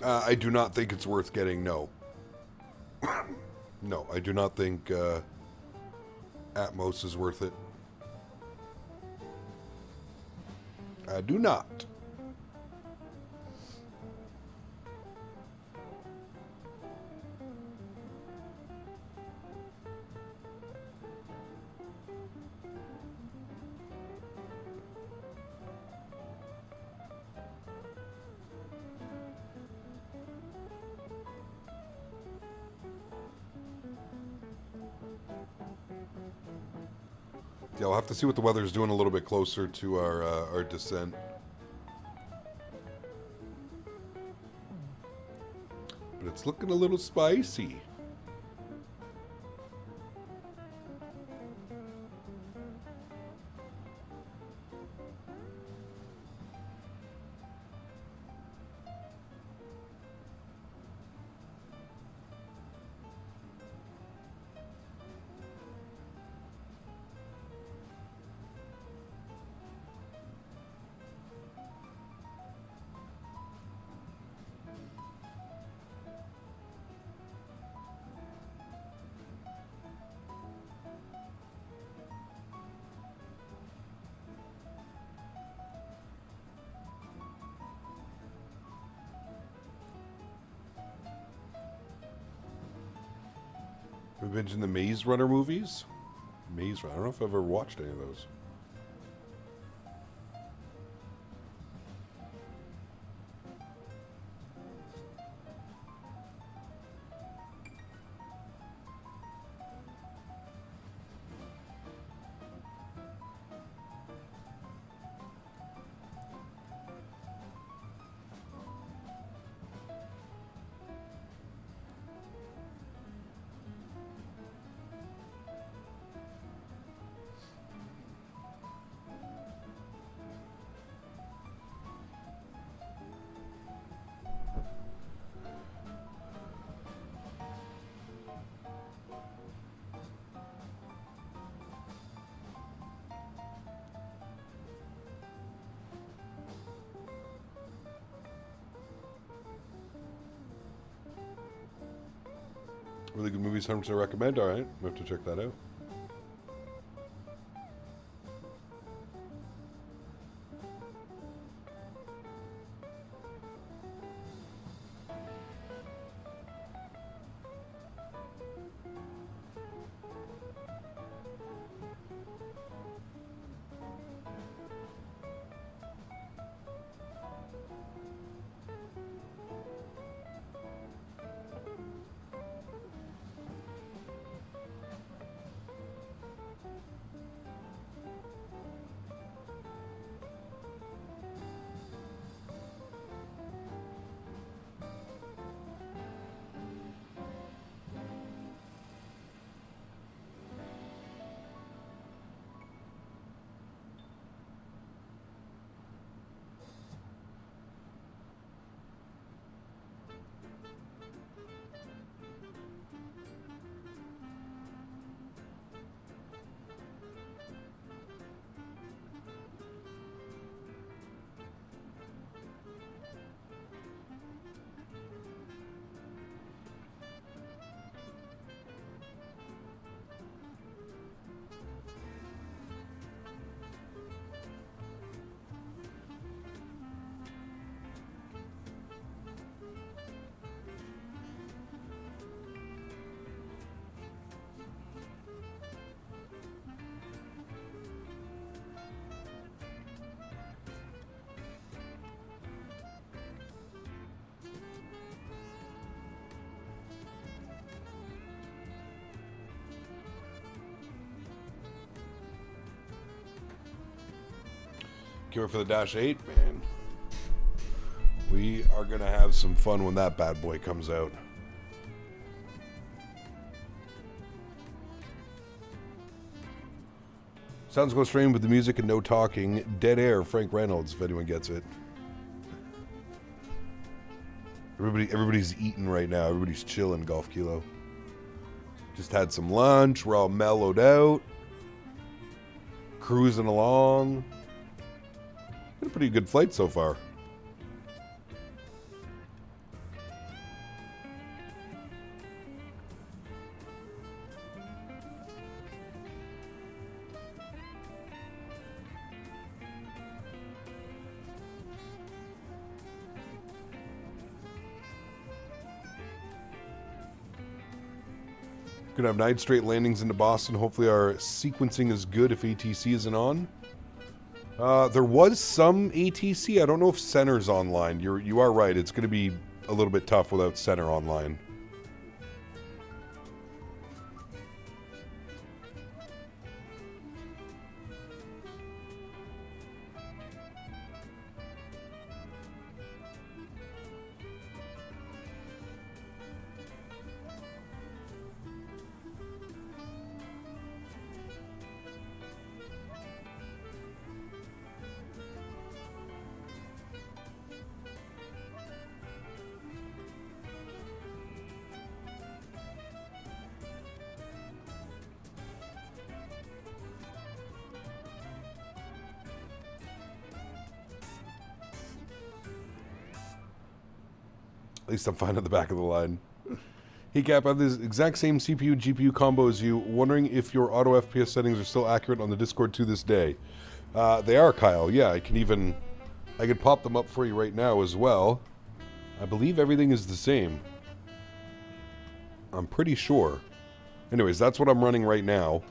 I do not think it's worth getting, no. No, I do not think Atmos is worth it. I do not. Yeah, we'll have to see what the weather's doing a little bit closer to our descent. But it's looking a little spicy. We've been in the Maze Runner movies. Maze Runner. I don't know if I've ever watched any of those. Really good movies, 100% recommend. All right, we have to check that out. Can't wait for the Dash 8, man. We are going to have some fun when that bad boy comes out. Sounds go stream with the music and no talking. Dead air, Frank Reynolds, if anyone gets it. Everybody's eating right now. Everybody's chilling, Golf Kilo. Just had some lunch. We're all mellowed out. Cruising along. Been a pretty good flight so far. Gonna have 9 straight landings into Boston. Hopefully our sequencing is good if ATC isn't on. There was some ATC. I don't know if Center's online. You are right. It's going to be a little bit tough without Center online. At least I'm fine at the back of the line. Hey Cap, I have this exact same CPU GPU combo as you. Wondering if your auto FPS settings are still accurate on the Discord to this day. They are, Kyle. Yeah, I could pop them up for you right now as well. I believe everything is the same. I'm pretty sure. Anyways, that's what I'm running right now.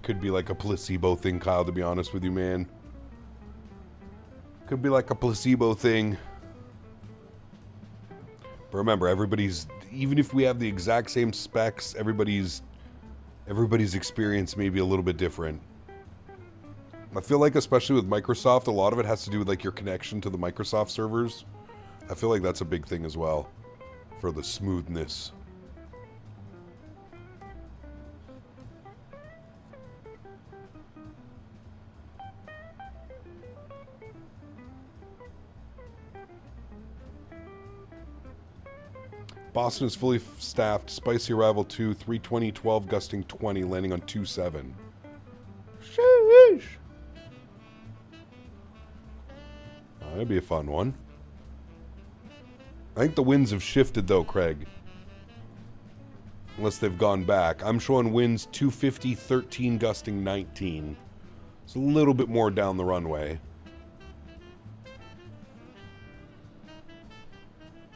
Could be like a placebo thing, Kyle, to be honest with you, man. Could be like a placebo thing. But remember, everybody's, even if we have the exact same specs, everybody's experience may be a little bit different. I feel like, especially with Microsoft, a lot of it has to do with like your connection to the Microsoft servers. I feel like that's a big thing as well for the smoothness. Boston is fully staffed. Spicy arrival 2, 320, 12, gusting 20, landing on 27. Sheesh. Oh, that'd be a fun one. I think the winds have shifted though, Craig. Unless they've gone back. I'm showing winds 250, 13, gusting 19. It's a little bit more down the runway.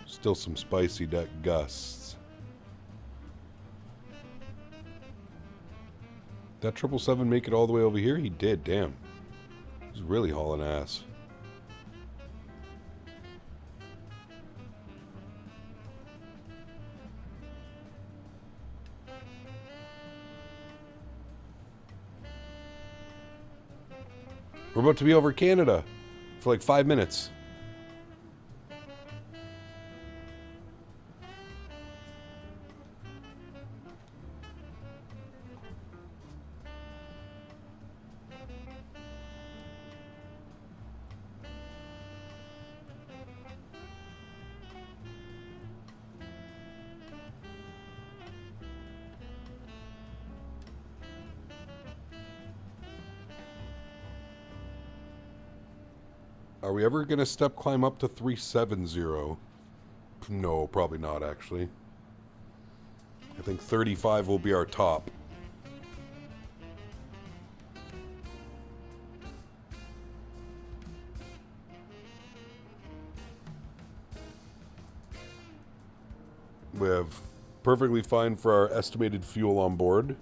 Still some spicy deck gusts. That 777 make it all the way over here? He did, damn. He's really hauling ass. We're about to be over Canada for like 5 minutes. Are we ever going to step climb up to 370? No, probably not, actually. I think 35 will be our top. We have perfectly fine for our estimated fuel on board.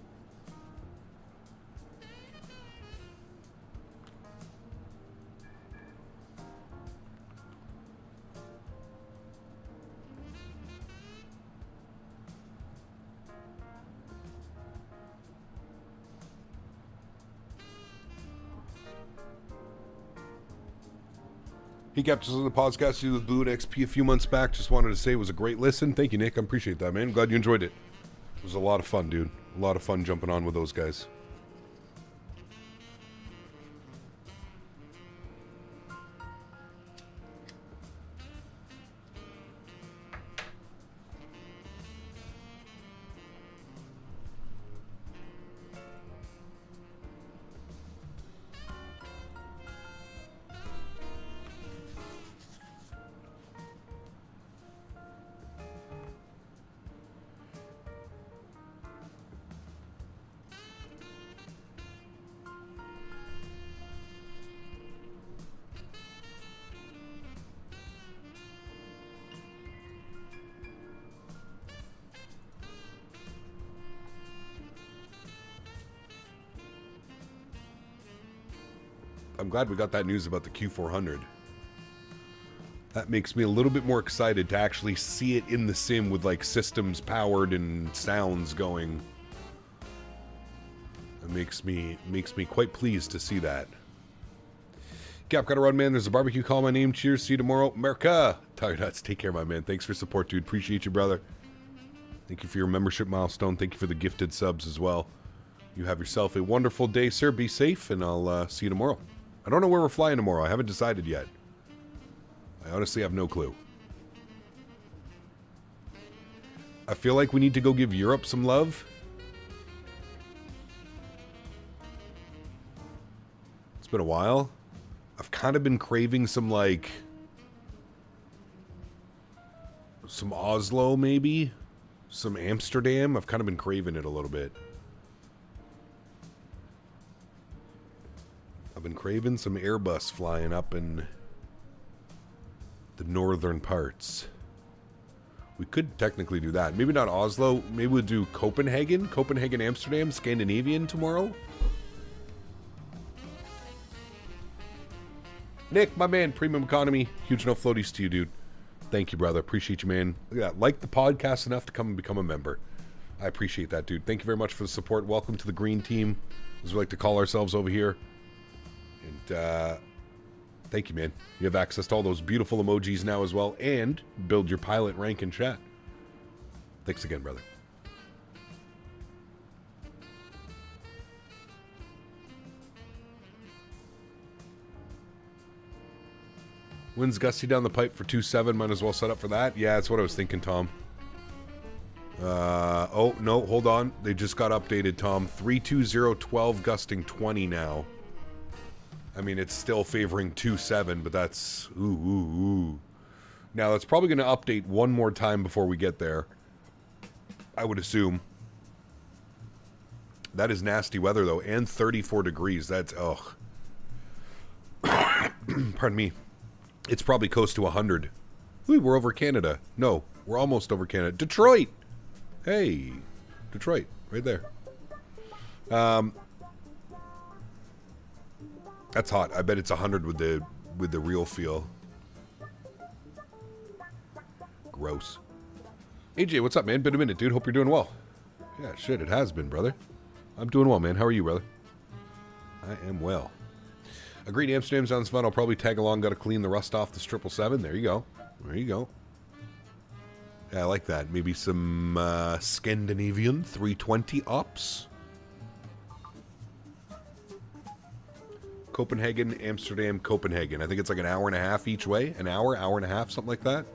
He kept us on the podcast with Blue and XP a few months back. Just wanted to say it was a great listen. Thank you, Nick. I appreciate that, man. Glad you enjoyed it. It was a lot of fun, dude. A lot of fun jumping on with those guys. I'm glad we got that news about the Q400. That makes me a little bit more excited to actually see it in the sim with like systems powered and sounds going. It makes me quite pleased to see that. Gap, gotta run, man. There's a barbecue. Call my name. Cheers. See you tomorrow. America. Tired Nuts. Take care, my man. Thanks for support, dude. Appreciate you, brother. Thank you for your membership milestone. Thank you for the gifted subs as well. You have yourself a wonderful day, sir. Be safe, and I'll see you tomorrow. I don't know where we're flying tomorrow. I haven't decided yet. I honestly have no clue. I feel like we need to go give Europe some love. It's been a while. I've kind of been craving some, like, some Oslo, maybe? Some Amsterdam. I've kind of been craving it a little bit. I've been craving some Airbus flying up in the northern parts. We could technically do that. Maybe not Oslo. Maybe we'll do Copenhagen. Copenhagen, Amsterdam, Scandinavian tomorrow. Nick, my man, Premium Economy. Huge enough floaties to you, dude. Thank you, brother. Appreciate you, man. Look at that. Like the podcast enough to come and become a member. I appreciate that, dude. Thank you very much for the support. Welcome to the green team, as we like to call ourselves over here. And thank you, man. You have access to all those beautiful emojis now as well, and build your pilot rank in chat. Thanks again, brother. Winds gusty down the pipe for 2.7. Might as well set up for that. Yeah, that's what I was thinking, Tom. Oh, no, hold on. They just got updated, Tom. 32012 gusting 20 now. I mean, it's still favoring 2.7, but that's... Ooh. Now, that's probably going to update one more time before we get there. I would assume. That is nasty weather, though. And 34 degrees. That's... Ugh. Pardon me. It's probably close to 100. Ooh, we're over Canada. No, we're almost over Canada. Detroit! Hey, Detroit, right there. That's hot. I bet it's 100 with the real feel. Gross. AJ, what's up, man? Been a minute, dude. Hope you're doing well. Yeah, shit, it has been, brother. I'm doing well, man. How are you, brother? I am well. Agreed, Amsterdam sounds fun. I'll probably tag along. Got to clean the rust off this 777. There you go. There you go. Yeah, I like that. Maybe some Scandinavian 320 ops. Copenhagen, Amsterdam, Copenhagen. I think it's like an hour and a half each way. An hour, hour and a half, something like that.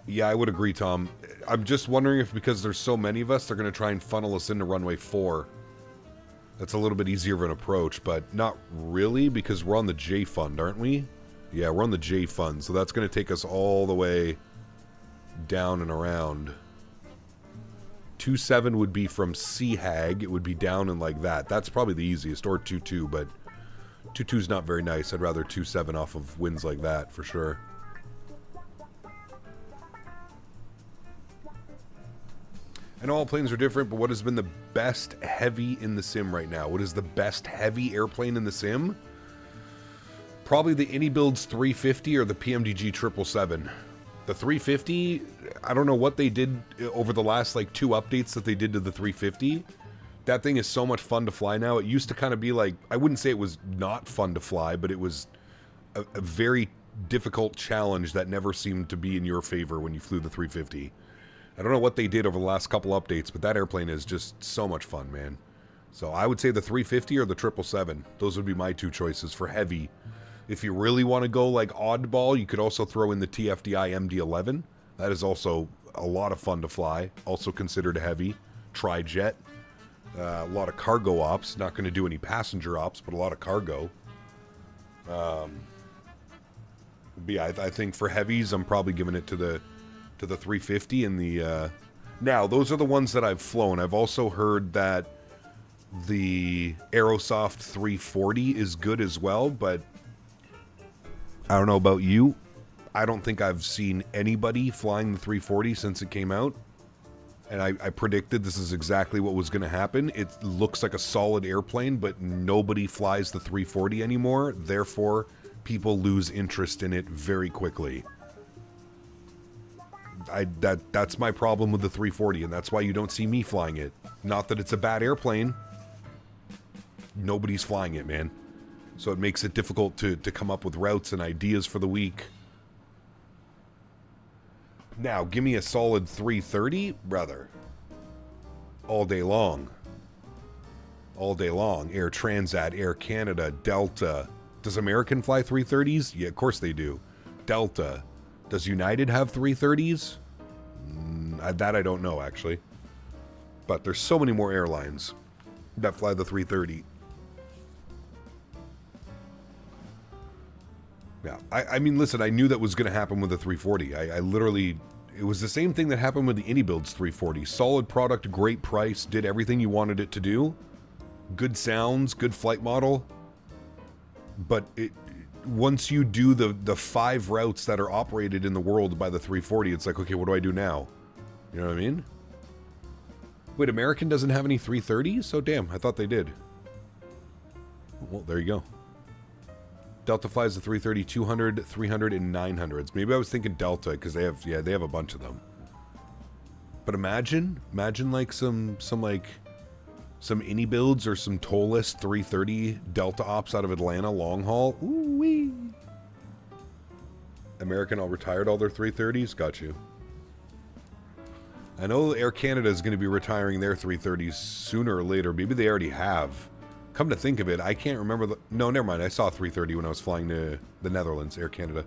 Yeah, I would agree, Tom. I'm just wondering if because there's so many of us, they're going to try and funnel us into runway 4. That's a little bit easier of an approach, but not really because we're on the J fund, aren't we? Yeah, we're on the J fund, so that's going to take us all the way down and around. 2.7 would be from Seahag. It would be down and like that. That's probably the easiest, or 2.2, but 2.2's not very nice. I'd rather 2.7 off of winds like that, for sure. I know all planes are different, but what has been the best heavy in the sim right now? What is the best heavy airplane in the sim? Probably the AnyBuilds 350 or the PMDG 777. The 350, I don't know what they did over the last like 2 updates that they did to the 350. That thing is so much fun to fly now. It used to kind of be like, I wouldn't say it was not fun to fly, but it was a very difficult challenge that never seemed to be in your favor when you flew the 350. I don't know what they did over the last couple updates, but that airplane is just so much fun, man. So I would say the 350 or the 777. Those would be my 2 choices for heavy. If you really want to go like oddball, you could also throw in the TFDI MD-11. That is also a lot of fun to fly. Also considered a heavy. Tri-jet. A lot of cargo ops. Not going to do any passenger ops, but a lot of cargo. But yeah, I think for heavies, I'm probably giving it to the 350 and the now those are the ones that I've flown. I've also heard that the Aerosoft 340 is good as well, but I don't know about you. I don't think I've seen anybody flying the 340 since it came out, and I predicted this is exactly what was going to happen. It looks like a solid airplane, but nobody flies the 340 anymore. Therefore, people lose interest in it very quickly. That's my problem with the 340, and that's why you don't see me flying it. Not that it's a bad airplane. Nobody's flying it, man. So it makes it difficult to come up with routes and ideas for the week. Now, give me a solid 330, brother. All day long. All day long. Air Transat, Air Canada, Delta. Does American fly 330s? Yeah, of course they do. Delta. Does United have 330s? That I don't know, actually. But there's so many more airlines that fly the 330. Yeah, I mean, listen, I knew that was going to happen with the 340. I literally... It was the same thing that happened with the AnyBuilds 340. Solid product, great price, did everything you wanted it to do. Good sounds, good flight model. But once you do the 5 routes that are operated in the world by the 340, it's like, okay, what do I do now? You know what I mean? Wait, American doesn't have any 330s? Oh, damn. I thought they did. Well, there you go. Delta flies the 330, 200, 300, and 900s. Maybe I was thinking Delta because they have, yeah, they have a bunch of them. But imagine like some innie builds or some toll-less 330 Delta ops out of Atlanta long haul. Ooh-wee. American all retired all their 330s. Got you. I know Air Canada is going to be retiring their 330s sooner or later. Maybe they already have. Come to think of it, I can't remember the... No, never mind. I saw 330 when I was flying to the Netherlands, Air Canada.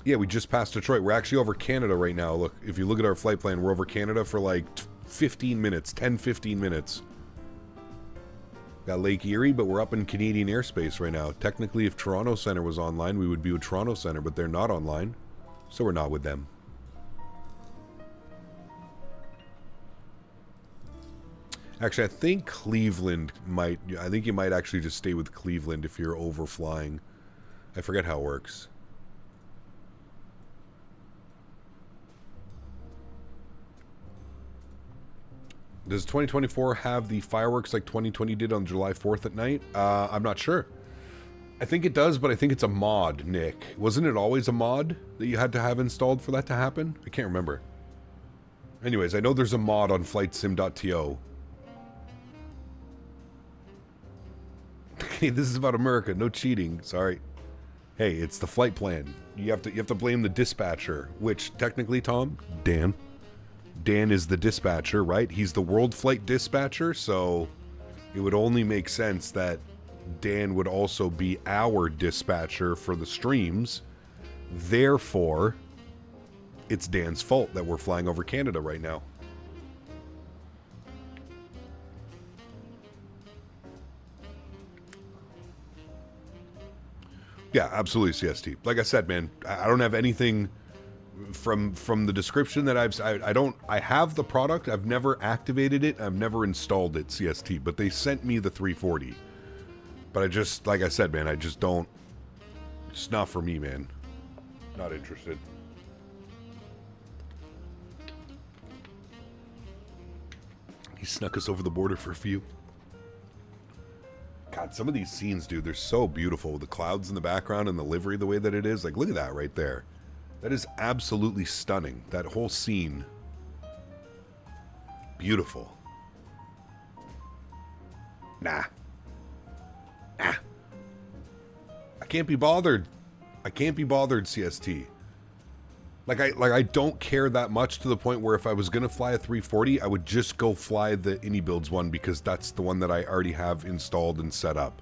Yeah, we just passed Detroit. We're actually over Canada right now. Look, if you look at our flight plan, we're over Canada for like 15 minutes, 10, 15 minutes. Got Lake Erie, but we're up in Canadian airspace right now. Technically, if Toronto Center was online, we would be with Toronto Center, but they're not online, so we're not with them. Actually, I think Cleveland might... I think you might actually just stay with Cleveland if you're overflying. I forget how it works. Does 2024 have the fireworks like 2020 did on July 4th at night? I'm not sure. I think it does, but I think it's a mod, Nick. Wasn't it always a mod that you had to have installed for that to happen? I can't remember. Anyways, I know there's a mod on flightsim.to. Hey, this is about America. No cheating. Sorry. Hey, it's the flight plan. You have to blame the dispatcher, which technically, Tom, Dan is the dispatcher, right? He's the world flight dispatcher, so it would only make sense that Dan would also be our dispatcher for the streams. Therefore, it's Dan's fault that we're flying over Canada right now. Yeah, absolutely, CST. Like I said, man, I don't have anything from the description that I have the product. I've never activated it. I've never installed it, CST, but they sent me the 340. But I just, like I said, man, I just don't, it's not for me, man. Not interested. He snuck us over the border for a few. God, some of these scenes, dude, they're so beautiful with the clouds in the background and the livery the way that it is. Like, look at that right there. That is absolutely stunning. That whole scene. Beautiful. Nah. I can't be bothered. I can't be bothered, CST. Like I don't care that much to the point where if I was gonna fly a 340, I would just go fly the Innie Builds one because that's the one that I already have installed and set up.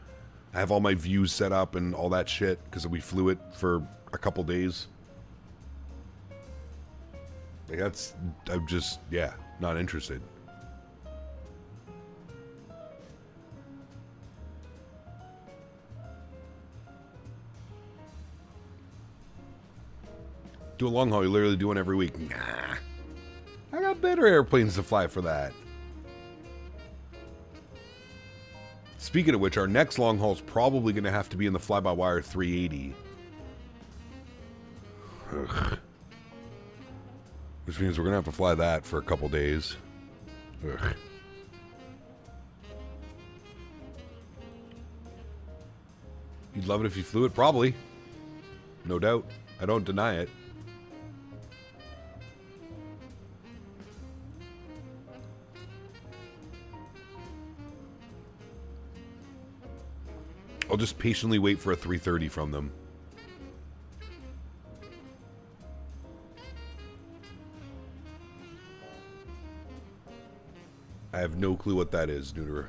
I have all my views set up and all that shit because we flew it for a couple days. Like I'm just, yeah, not interested. Do a long haul, you literally do one every week. Nah. I got better airplanes to fly for that. Speaking of which, our next long haul is probably going to have to be in the fly-by-wire 380. Ugh. Which means we're going to have to fly that for a couple days. Ugh. You'd love it if you flew it? Probably. No doubt. I don't deny it. I'll just patiently wait for a 330 from them. I have no clue what that is, Neuterer.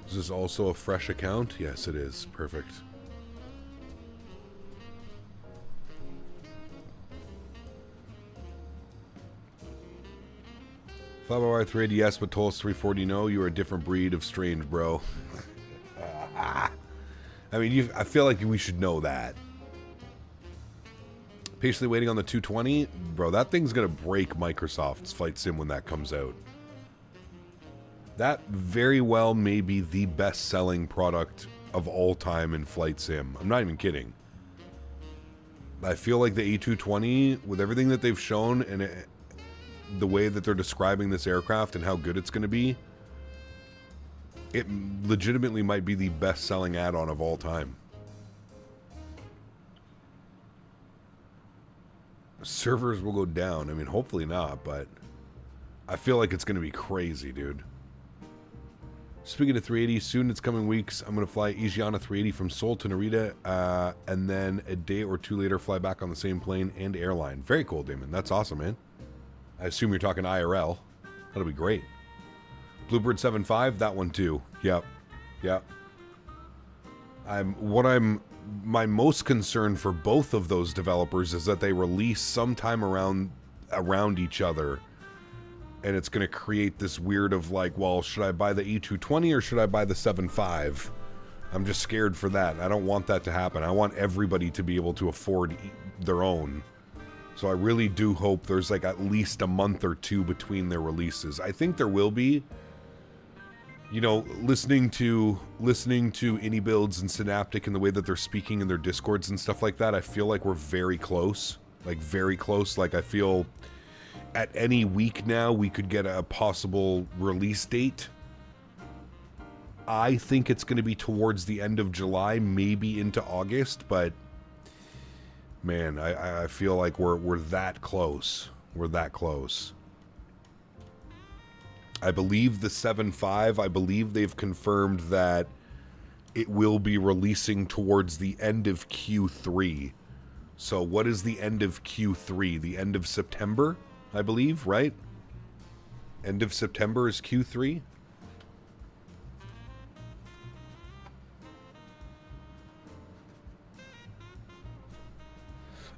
Is this also a fresh account? Yes, it is. Perfect. Fly-by-wire 380, yes, but Toll's 340, no. You are a different breed of strange, bro. I mean, I feel like we should know that. Patiently waiting on the 220? Bro, that thing's going to break Microsoft's Flight Sim when that comes out. That very well may be the best-selling product of all time in Flight Sim. I'm not even kidding. I feel like the A220, with everything that they've shown and the way that they're describing this aircraft and how good it's going to be, it legitimately might be the best-selling add-on of all time. Servers will go down. I mean, hopefully not, but I feel like it's going to be crazy, dude. Speaking of 380, soon it's coming weeks, I'm going to fly Asiana 380 from Seoul to Narita, and then a day or two later fly back on the same plane and airline. Very cool, Damon. That's awesome, man. I assume you're talking IRL. That'll be great. Bluebird 7.5, that one too. Yep. Yep. My most concern for both of those developers is that they release sometime around each other, and it's going to create this weird of like, well, should I buy the E220 or should I buy the 7.5? I'm just scared for that. I don't want that to happen. I want everybody to be able to afford their own. So I really do hope there's like at least a month or two between their releases. I think there will be. You know, listening to AnyBuilds and Synaptic and the way that they're speaking in their Discords and stuff like that, I feel like we're very close. Like, very close. Like, I feel at any week now we could get a possible release date. I think it's going to be towards the end of July, maybe into August, but man, I feel like we're that close. We're that close. I believe the 7.5, I believe they've confirmed that it will be releasing towards the end of Q3. So what is the end of Q3? The end of September, I believe, right? End of September is Q3?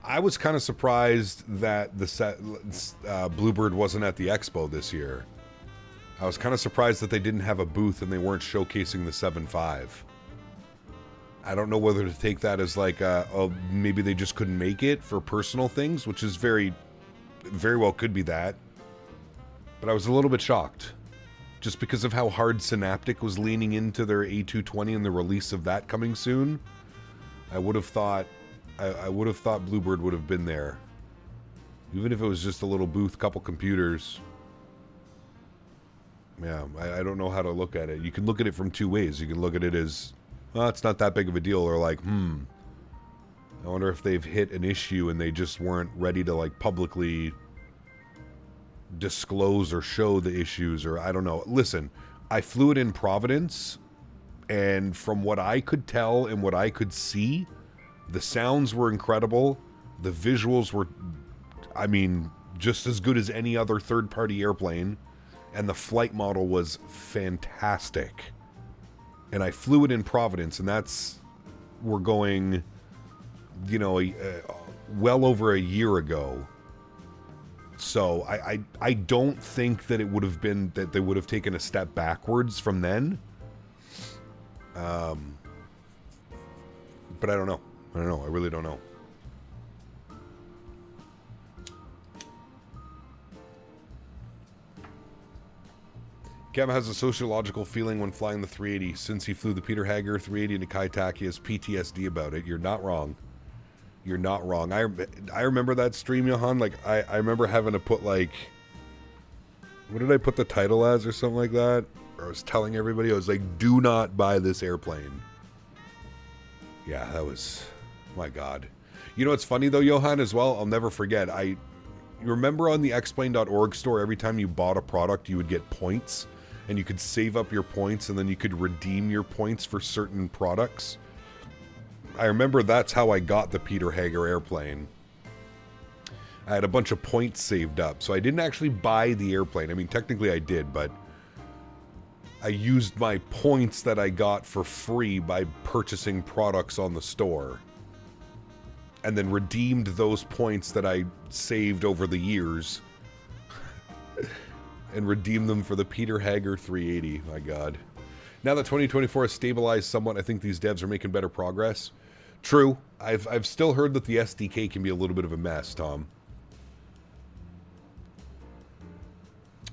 I was kind of surprised that the Bluebird wasn't at the expo this year. I was kind of surprised that they didn't have a booth and they weren't showcasing the 7.5. I don't know whether to take that as like, oh, maybe they just couldn't make it for personal things, which is very well could be that. But I was a little bit shocked. Just because of how hard Synaptic was leaning into their A220 and the release of that coming soon, I would have thought Bluebird would have been there. Even if it was just a little booth, couple computers. Yeah, I don't know how to look at it. You can look at it from two ways. You can look at it as, well, it's not that big of a deal, or like, I wonder if they've hit an issue and they just weren't ready to like publicly disclose or show the issues, or I don't know. Listen, I flew it in Providence, and from what I could tell and what I could see, the sounds were incredible. The visuals were, I mean, just as good as any other third-party airplane. And the flight model was fantastic. And I flew it in Providence, and we're going, you know, well over a year ago. So I don't think that it would have been, that they would have taken a step backwards from then. But I don't know. I really don't know. Kevin has a sociological feeling when flying the 380. Since he flew the Peter Hager 380 into Kaitaki, he has PTSD about it. You're not wrong. You're not wrong. I remember that stream, Johan. Like, I remember having to put, like, what did I put the title as or something like that? Or I was telling everybody, I was like, do not buy this airplane. Yeah, that was, my God. You know what's funny, though, Johan, as well? I'll never forget. You remember on the explain.org store, every time you bought a product, you would get points? And you could save up your points, and then you could redeem your points for certain products. I remember that's how I got the Peter Hager airplane. I had a bunch of points saved up, so I didn't actually buy the airplane. I mean, technically I did, but I used my points that I got for free by purchasing products on the store. And then redeemed those points that I saved over the years. And redeem them for the Peter Hager 380. My God. Now that 2024 has stabilized somewhat, I think these devs are making better progress. True. I've still heard that the SDK can be a little bit of a mess, Tom.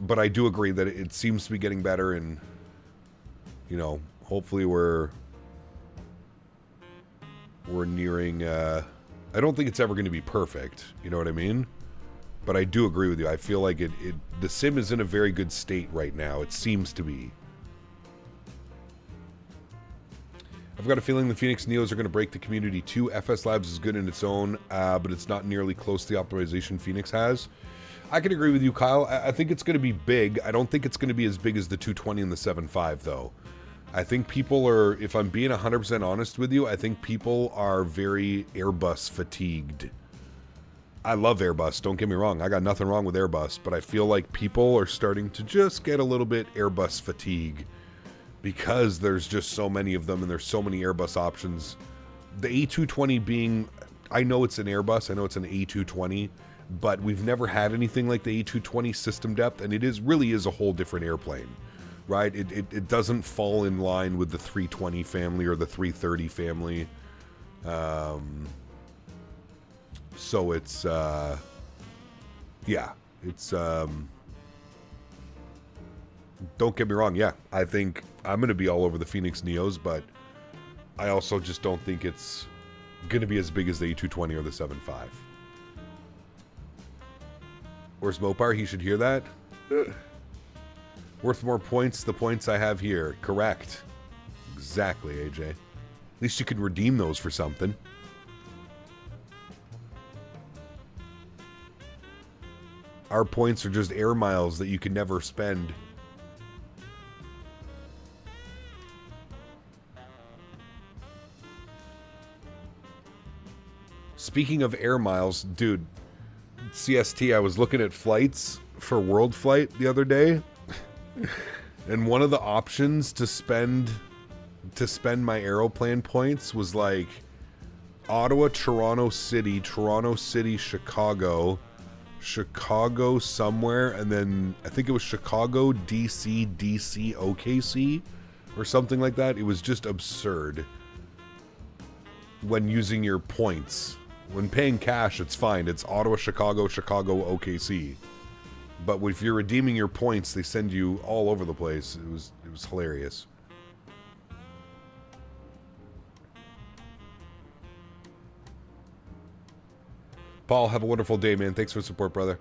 But I do agree that it seems to be getting better, and, you know, hopefully we're nearing I don't think it's ever going to be perfect. You know what I mean? But I do agree with you. I feel like the sim is in a very good state right now. It seems to be. I've got a feeling the Fenix Neos are going to break the community too. FS Labs is good in its own, but it's not nearly close to the optimization Fenix has. I can agree with you, Kyle. I think it's going to be big. I don't think it's going to be as big as the 220 and the 7.5, though. I think people are, if I'm being 100% honest with you, I think people are very Airbus fatigued. I love Airbus, don't get me wrong. I got nothing wrong with Airbus, but I feel like people are starting to just get a little bit Airbus fatigue because there's just so many of them and there's so many Airbus options. The A220 being, I know it's an Airbus, I know it's an A220, but we've never had anything like the A220 system depth, and it really is a whole different airplane, right? It doesn't fall in line with the 320 family or the 330 family. So it's, yeah, it's, don't get me wrong, yeah, I think I'm going to be all over the Fenix Neos, but I also just don't think it's going to be as big as the A220 or the 7.5. Where's Mopar? He should hear that. Worth more points, the points I have here. Correct. Exactly, AJ. At least you could redeem those for something. Our points are just air miles that you can never spend. Speaking of air miles, dude, CST, I was looking at flights for World Flight the other day, and one of the options to spend my aeroplan points was like Ottawa, Toronto City, Chicago somewhere, and then I think it was Chicago, DC, OKC, or something like that. It was just absurd when using your points. When paying cash, it's fine. It's Ottawa, Chicago, OKC. But if you're redeeming your points, they send you all over the place. It was hilarious. Paul, have a wonderful day, man. Thanks for the support, brother.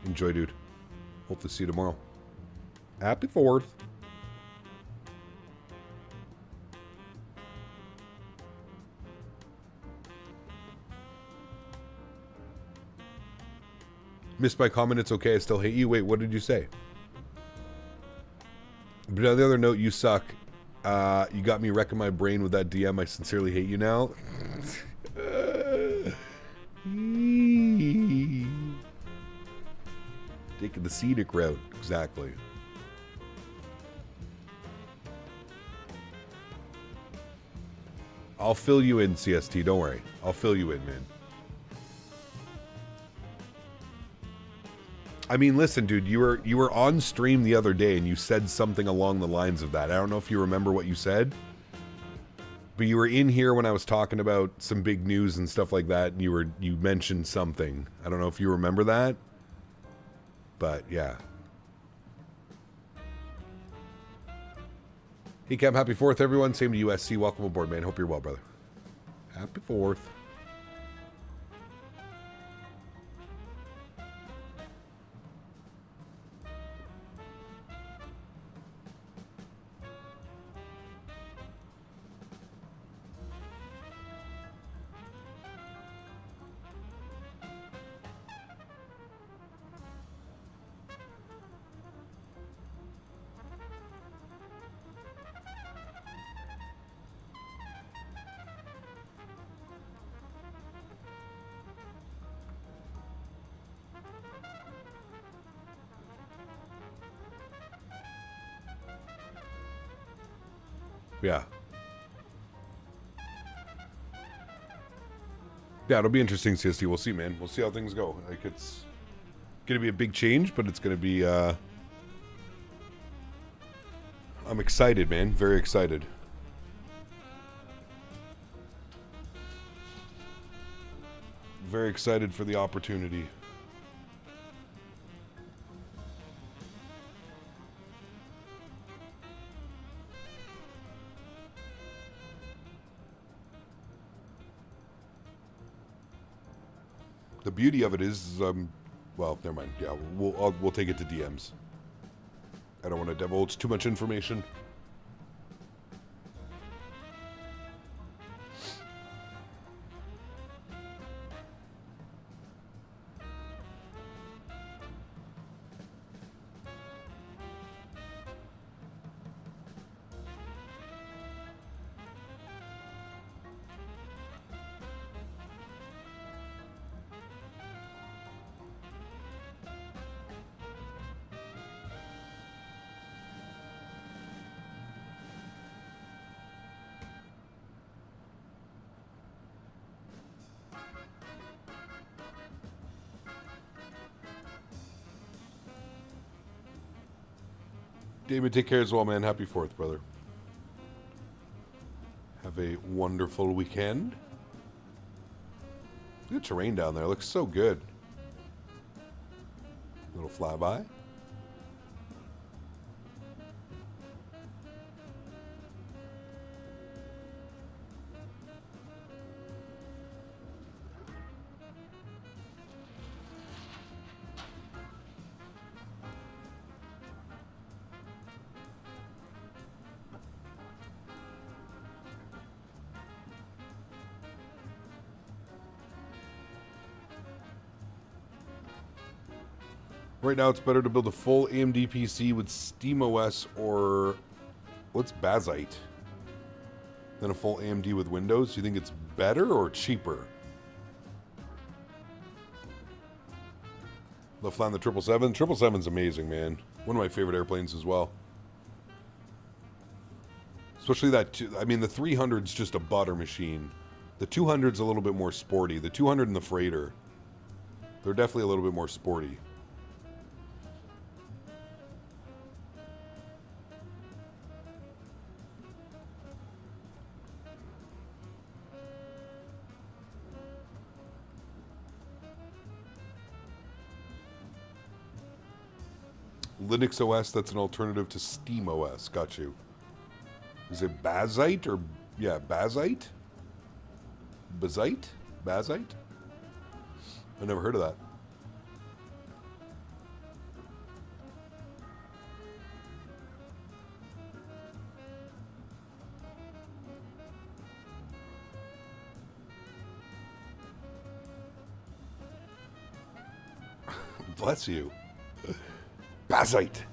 Enjoy, dude. Hope to see you tomorrow. Happy 4th. Missed my comment, it's okay, I still hate you. Wait, what did you say? But on the other note, you suck. You got me wrecking my brain with that DM. I sincerely hate you now. Taking the scenic route. Exactly. I'll fill you in, CST. Don't worry. I'll fill you in, man. I mean, listen, dude, you were on stream the other day and you said something along the lines of that. I don't know if you remember what you said, but you were in here when I was talking about some big news and stuff like that, and you mentioned something. I don't know if you remember that, but yeah. Hey, Cam, happy 4th, everyone. Same to USC. Welcome aboard, man. Hope you're well, brother. Happy 4th. Yeah. Yeah, it'll be interesting, CST. We'll see, man. We'll see how things go. Like, it's going to be a big change, but it's going to be, I'm excited, man. Very excited. Very excited for the opportunity. The beauty of it is, well, never mind. Yeah, we'll take it to DMs. I don't want to divulge too much information. David, take care as well, man. Happy 4th, brother. Have a wonderful weekend. Good terrain down there. Looks so good. Little flyby. Right now, it's better to build a full AMD PC with SteamOS or what's Bazite than a full AMD with Windows. Do you think it's better or cheaper? Love flying the 777. 777's amazing, man. One of my favorite airplanes as well. Especially that, I mean, the 300's just a butter machine. The 200's a little bit more sporty. The 200 and the Freighter, they're definitely a little bit more sporty. Linux OS, that's an alternative to SteamOS. Got you. Is it Bazite or... yeah, Bazite? Bazite? Bazite? I never heard of that. Bless you. Bazite.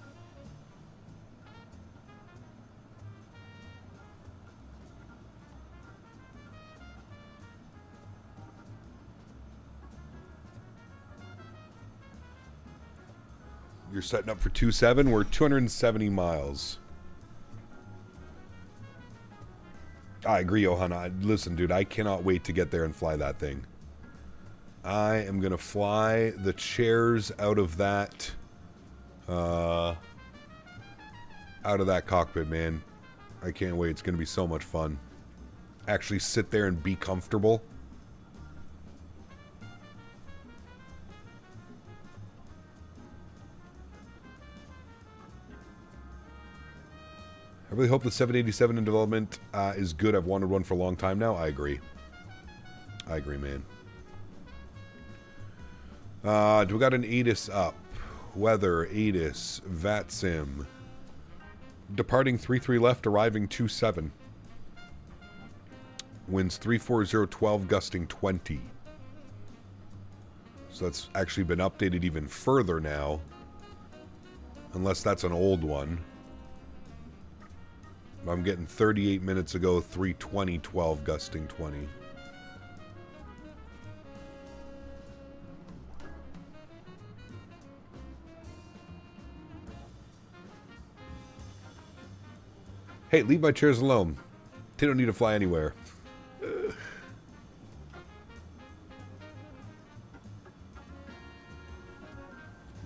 You're setting up for 2.7. We're 270 miles. I agree, Johanna. Listen, dude, I cannot wait to get there and fly that thing. I am going to fly the chairs out of that cockpit, man. I can't wait. It's going to be so much fun. Actually sit there and be comfortable. I really hope the 787 in development is good. I've wanted one for a long time now. I agree. I agree, man. Do we got an ATIS up? Weather, ATIS, VATSIM. Departing 33 left, arriving 27. Winds 34012, gusting 20. So that's actually been updated even further now. Unless that's an old one. I'm getting 38 minutes ago, 32012, gusting 20. Hey, leave my chairs alone. They don't need to fly anywhere.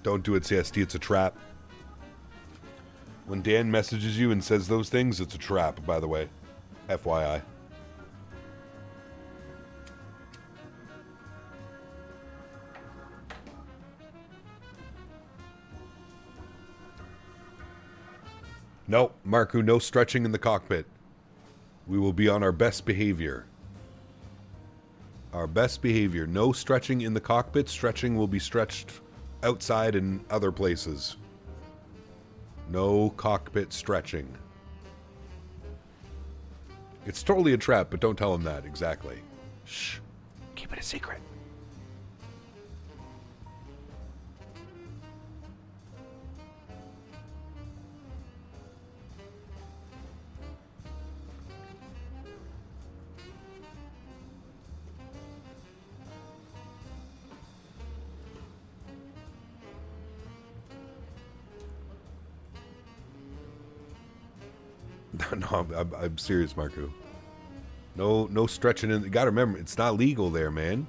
Don't do it, CST. It's a trap. When Dan messages you and says those things, it's a trap, by the way. FYI. Nope, Marku, no stretching in the cockpit. We will be on our best behavior. Our best behavior. No stretching in the cockpit. Stretching will be stretched outside and other places. No cockpit stretching. It's totally a trap, but don't tell him that exactly. Shh. Keep it a secret. No, I'm serious, Marco. No stretching in. You gotta remember, it's not legal there, man.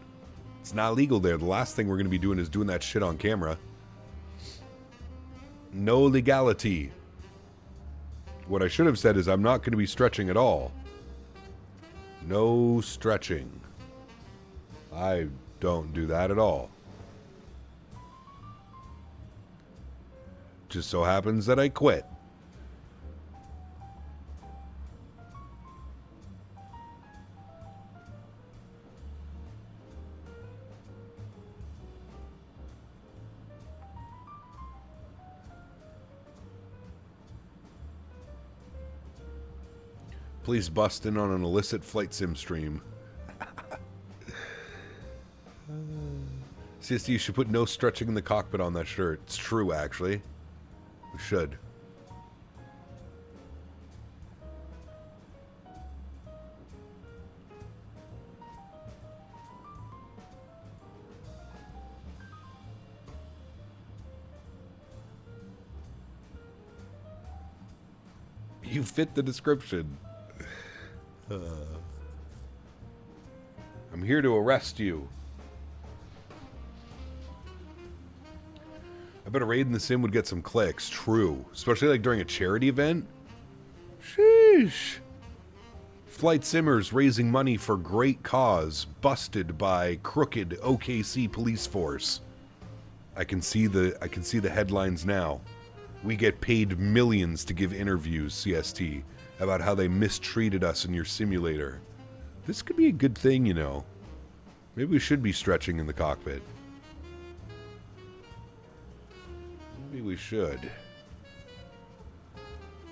It's not legal there. The last thing we're gonna be doing is doing that shit on camera. No legality. What I should have said is I'm not gonna be stretching at all. No stretching. I don't do that at all. Just so happens that I quit. Please bust in on an illicit flight sim stream. CSD, you should put no stretching in the cockpit on that shirt. It's true, actually. We should. You fit the description. I'm here to arrest you. I bet a raid in the sim would get some clicks. True. Especially like during a charity event. Sheesh. Flight simmers raising money for great cause. Busted by crooked OKC police force. I can see the headlines now. We get paid millions to give interviews, CST, about how they mistreated us in your simulator. This could be a good thing, you know. Maybe we should be stretching in the cockpit. Maybe we should.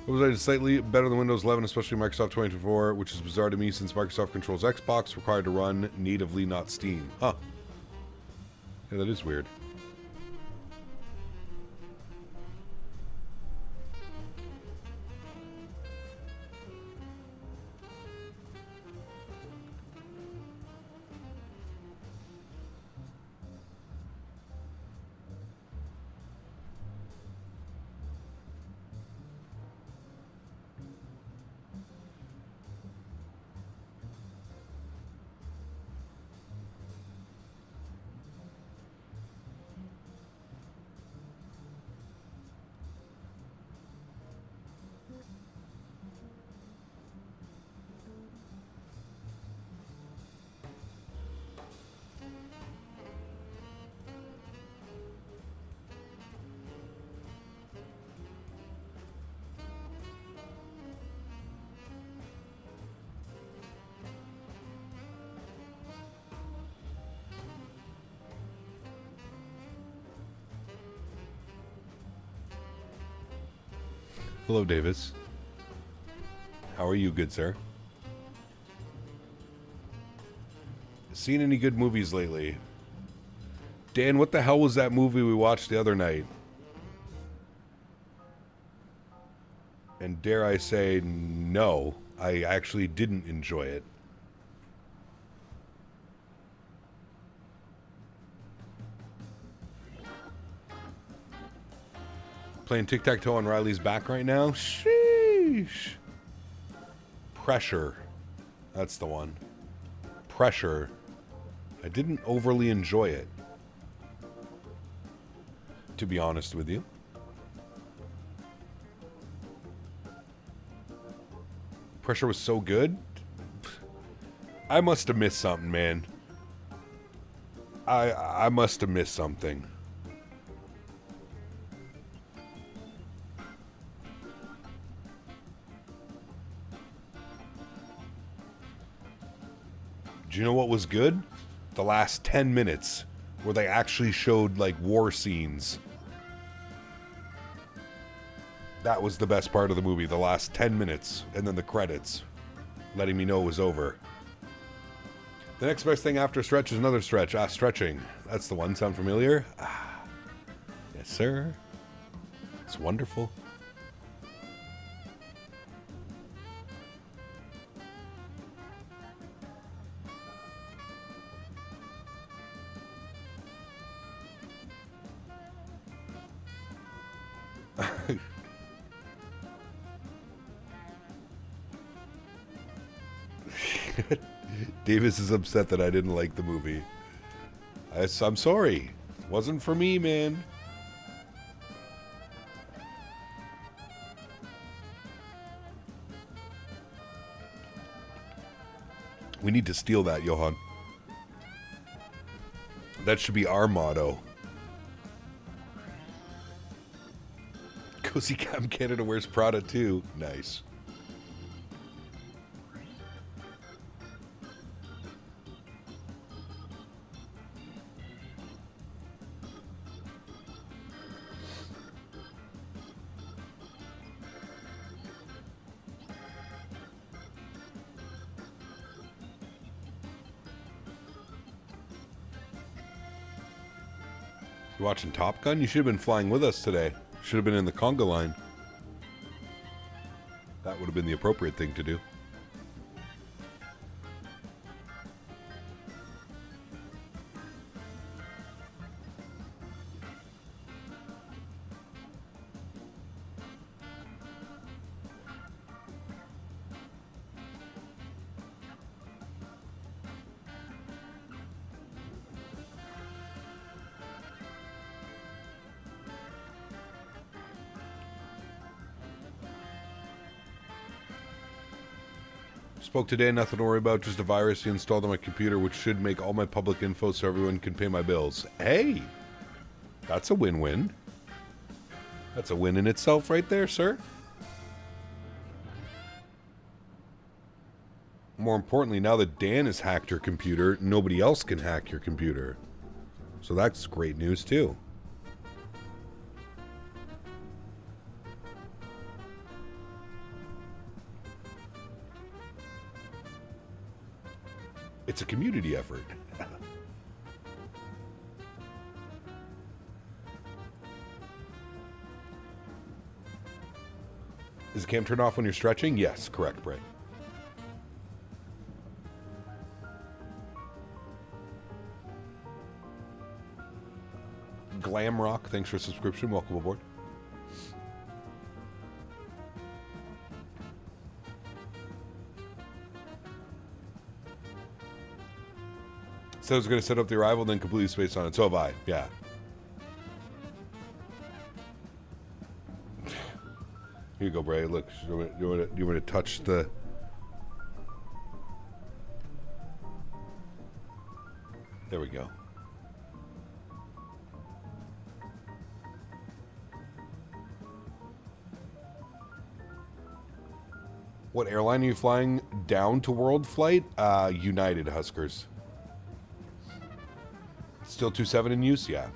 What was I slightly better than Windows 11, especially Microsoft 2024, which is bizarre to me since Microsoft controls Xbox, required to run natively, not Steam. Huh. Yeah, that is weird. Hello, Davis. How are you, good sir? Seen any good movies lately? Dan, what the hell was that movie we watched the other night? And dare I say, no, I actually didn't enjoy it. Playing tic-tac-toe on Riley's back right now? Sheesh. Pressure. That's the one. Pressure. I didn't overly enjoy it, to be honest with you. Pressure was so good. I must have missed something, man. I must have missed something. Do you know what was good? The last 10 minutes where they actually showed, like, war scenes. That was the best part of the movie, the last 10 minutes, and then the credits, letting me know it was over. The next best thing after stretch is another stretch. Stretching. That's the one. Sound familiar? Yes, sir. It's wonderful. Davis is upset that I didn't like the movie. I'm sorry. It wasn't for me, man. We need to steal that, Johan. That should be our motto. Cozy Cam Canada wears Prada too. Nice. You watching Top Gun? You should have been flying with us today. Should have been in the conga line. That would have been the appropriate thing to do. Spoke today, nothing to worry about, just a virus he installed on my computer which should make all my public info so everyone can pay my bills. Hey! That's a win-win. That's a win in itself right there, sir. More importantly, now that Dan has hacked your computer, nobody else can hack your computer. So that's great news too. It's a community effort. Is the cam turned off when you're stretching? Yes, correct, Brett. Glamrock, thanks for subscription. Welcome aboard. So I was going to set up the arrival, then completely spaced on it. So have I. Yeah. Here you go, Bray. Look, you want me to touch the... There we go. What airline are you flying down to World Flight? United Huskers. Still 27 in use? Yeah.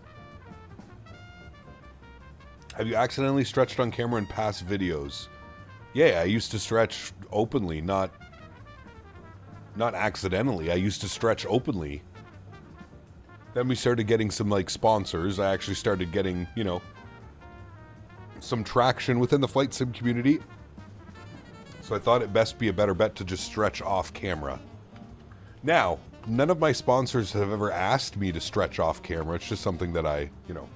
Have you accidentally stretched on camera in past videos? Yeah, I used to stretch openly, not accidentally. I used to stretch openly. Then we started getting some, like, sponsors. I actually started getting, you know, some traction within the flight sim community. So I thought it best be a better bet to just stretch off camera. Now, none of my sponsors have ever asked me to stretch off camera. It's just something that I, you know,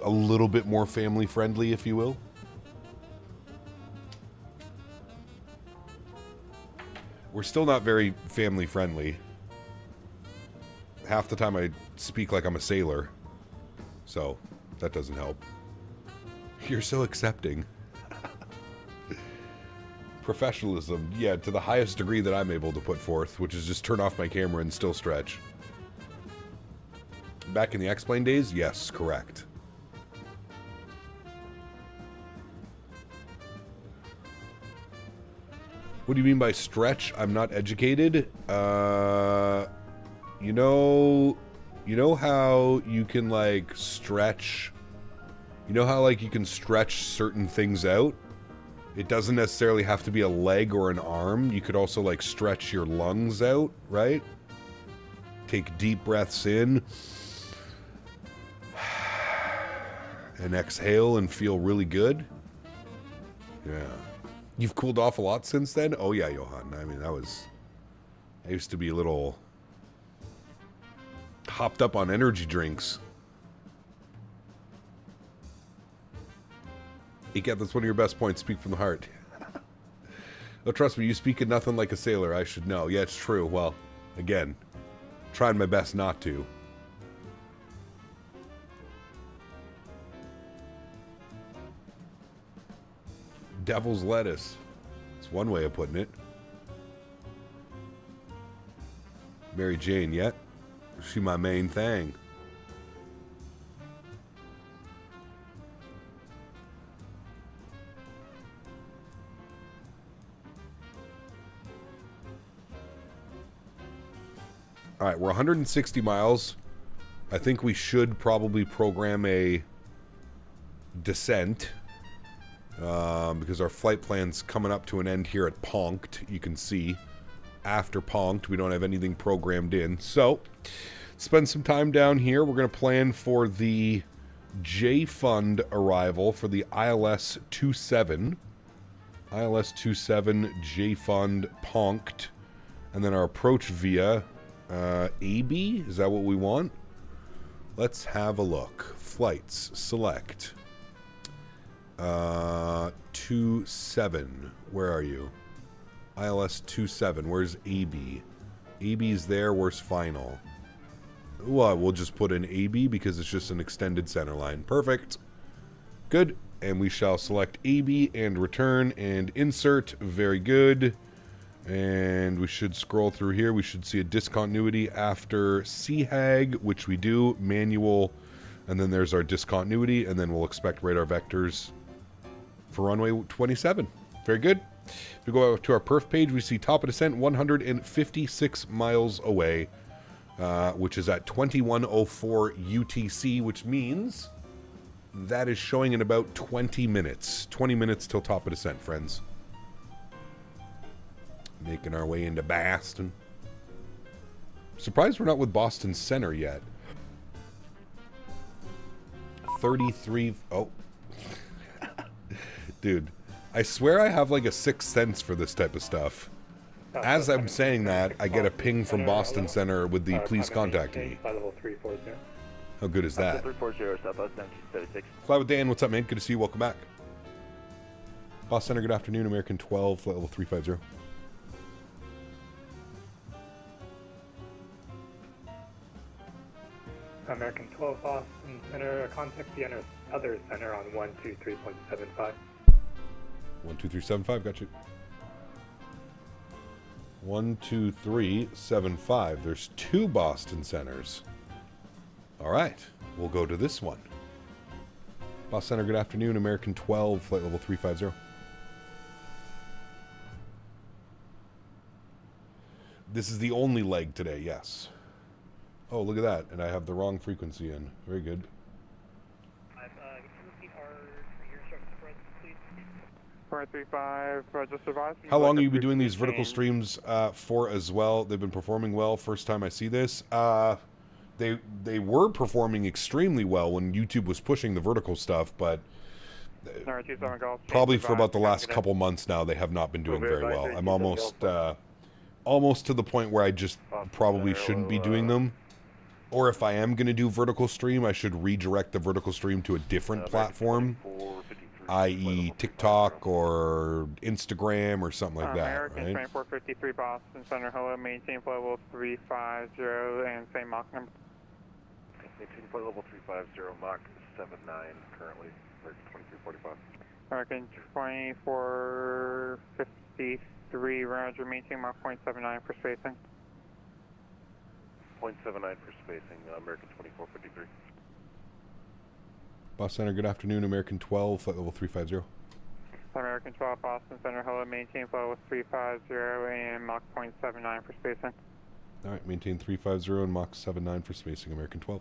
a little bit more family friendly, if you will. We're still not very family friendly. Half the time I speak like I'm a sailor. So, that doesn't help. You're so accepting. Professionalism, yeah, to the highest degree that I'm able to put forth, which is just turn off my camera and still stretch. Back in the X-Plane days, yes, correct. What do you mean by stretch? I'm not educated. you know how you can like stretch, you know how like you can stretch certain things out? It doesn't necessarily have to be a leg or an arm. You could also like stretch your lungs out, right? Take deep breaths in and exhale and feel really good. Yeah. You've cooled off a lot since then? Oh yeah, Johan. I mean, I used to be a little hopped up on energy drinks. Ikat, that's one of your best points. Speak from the heart. Oh, trust me, you speak of nothing like a sailor. I should know. Yeah, it's true. Well, again, trying my best not to. Devil's lettuce. It's one way of putting it. Mary Jane, yet? She my main thing. All right, we're 160 miles. I think we should probably program a descent because our flight plan's coming up to an end here at Ponct. You can see after Ponct, we don't have anything programmed in. So, spend some time down here. We're going to plan for the J-Fund arrival for the ILS-27. ILS-27 J-Fund Ponct. And then our approach via AB. Is that what we want? Let's have a look. Flights. Select. 27. Where are you? ILS-27. Where's AB? AB's there. Where's final? Well, we'll just put in AB because it's just an extended center line. Perfect. Good. And we shall select AB and return and insert. Very good. And we should scroll through here. We should see a discontinuity after CHAG, which we do. Manual. And then there's our discontinuity. And then we'll expect radar vectors for runway 27. Very good. If we go to our perf page, we see top of descent 156 miles away, which is at 2104 UTC, which means that is showing in about 20 minutes. 20 minutes till top of descent, friends. Making our way into Boston. Surprised we're not with Boston Center yet. 33... Oh. Dude, I swear I have like a sixth sense for this type of stuff. As I'm saying that, I get a ping from Boston Center with the please contact me. How good is that? Fly with Dan, what's up, man? Good to see you. Welcome back. Boston Center, good afternoon. American 12, flight level 350. American 12 Boston Center, contact the other center on 123.75. 12375, got you. 12375. There's two Boston centers. All right, we'll go to this one. Boston Center, good afternoon. American 12, flight level 350. This is the only leg today, yes. Oh, look at that. And I have the wrong frequency in. Very good. How long will you be doing these vertical streams for as well? They've been performing well. First time I see this. They were performing extremely well when YouTube was pushing the vertical stuff, but probably for about the last couple months now, they have not been doing very well. I'm almost to the point where I just probably shouldn't be doing them. Or if I am going to do vertical stream, I should redirect the vertical stream to a different platform, i.e. TikTok or Instagram or something like that, American right? 2453 Boston Center, hello, maintain flight level 350 and same Mach number. Maintain flight level 350, Mach 79 currently, 2345. American 2453, roger, maintain Mach 0.79 for spacing. 0.79 for spacing, American 2453. Boston Center, good afternoon. American 12, flight level 350. American 12 Boston Center, hello, maintain flight level 350 and Mach 0.79 for spacing. All right, maintain 350 and Mach 79 for spacing, American 12.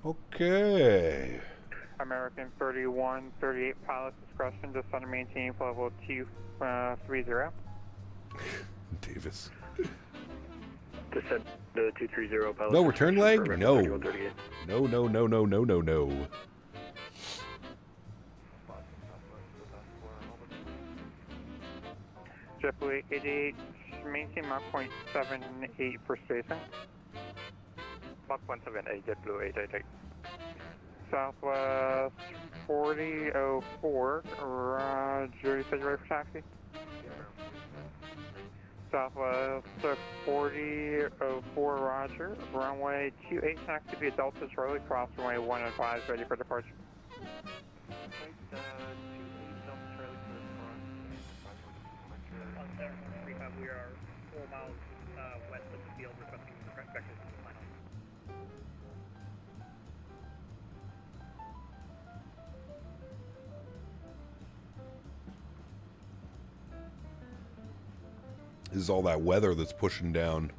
Okay. American 31, 38 pilot discretion, descend and maintain level 230. Davis. Descend to 230, pilot. No return leg? No. 3138. No, no, no, no, no, no, no. JetBlue 88, maintain Mach 0.78 for spacing. Mach 178, JetBlue 888. Southwest 4004, Roger, you said you're ready for taxi? Southwest 4004, Roger. Runway 28, taxi via Delta Charlie, cross runway 1 advised, ready for departure. We are 4 miles west of the field, requesting vectors to the final. This is all that weather that's pushing down.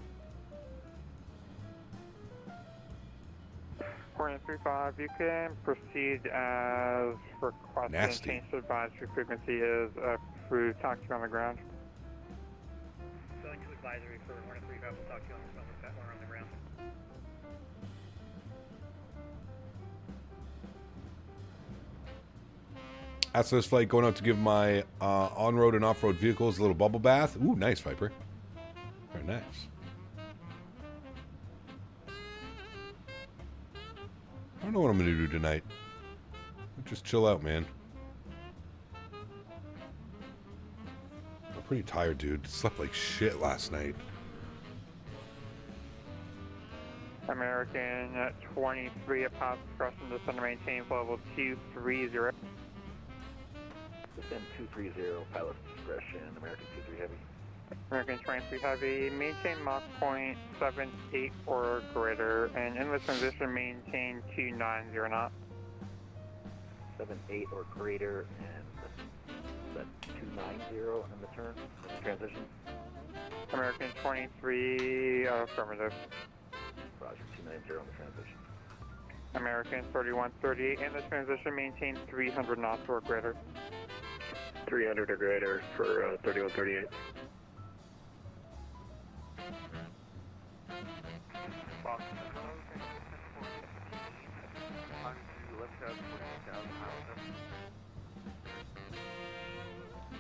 435, you can proceed as requested. Nasty. Change to advisory frequency is through taxi on the ground. Going to advisory for 135, we'll talk to you on the phone with that one on the ground. That's this flight going out to give my on-road and off-road vehicles a little bubble bath. Ooh, nice, Viper. Very nice. I don't know what I'm going to do tonight. Just chill out, man. I'm pretty tired, dude. Slept like shit last night. American 23 at pilot discretion, descend and maintain level 230. Descend 230, pilot discretion, American 23 Heavy. American 23 Heavy, maintain Mach 0.78 or greater, and in the transition maintain 290 knots. 78 or greater, and that's 290 in the turn, in the transition. American 23, affirmative. Roger, 290 in the transition. American 3138, in the transition maintain 300 knots or greater. 300 or greater for 3138.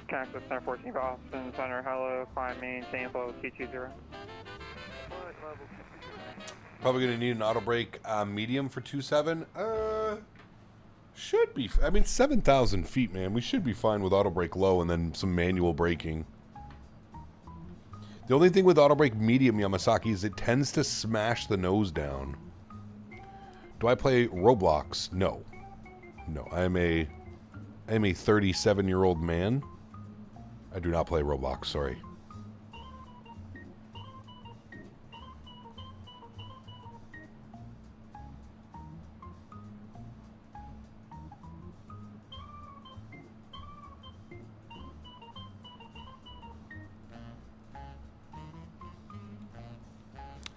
Cactus 1014 Boston Center, hello, climb maintain level 220. Probably going to need an auto brake medium for 27. Should be. I mean, 7,000 feet, man. We should be fine with auto brake low and then some manual braking. The only thing with auto brake medium, Yamasaki, is it tends to smash the nose down. Do I play Roblox? No. No, I am a 37-year-old man. I do not play Roblox, sorry.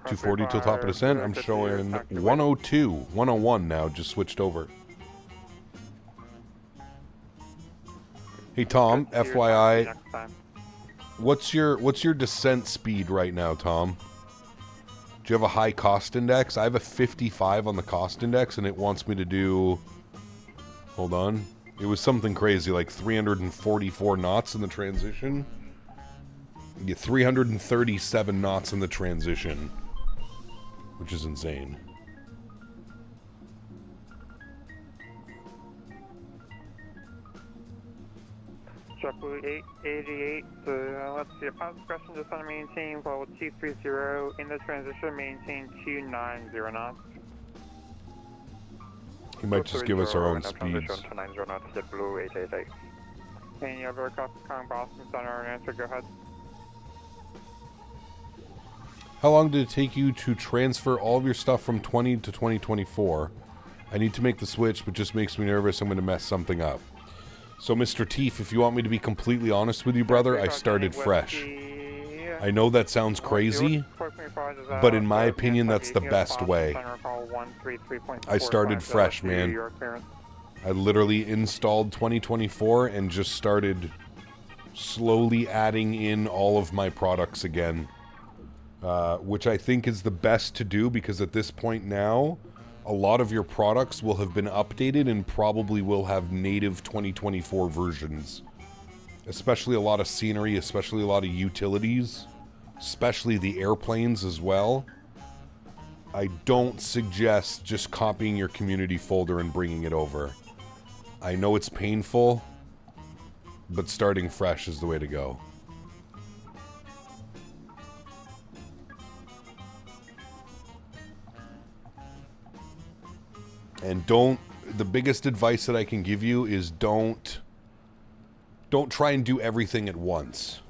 $240 till top of descent. I'm showing 102, 101 now. Just switched over. Hey Tom, FYI, what's your descent speed right now, Tom? Do you have a high cost index? I have a 55 on the cost index, and it wants me to do. Hold on, it was something crazy, like 344 knots in the transition. You get 337 knots in the transition, which is insane. JetBlue 888, let's see, pilot discretion, descend and maintain level 230, in the transition maintain 290 knots. He might just give us our own speeds. 290 knots, JetBlue 888. Any other aircraft calling Boston Center and answer, go ahead. How long did it take you to transfer all of your stuff from 20 to 2024? I need to make the switch, but just makes me nervous I'm going to mess something up. So, Mr. Teef, if you want me to be completely honest with you, brother, I started fresh. I know that sounds crazy, but in my opinion, that's the best way. I started fresh, man. I literally installed 2024 and just started slowly adding in all of my products again, which I think is the best to do, because at this point now, a lot of your products will have been updated and probably will have native 2024 versions. Especially a lot of scenery, especially a lot of utilities, especially the airplanes as well. I don't suggest just copying your community folder and bringing it over. I know it's painful, but starting fresh is the way to go. And the biggest advice that I can give you is don't try and do everything at once.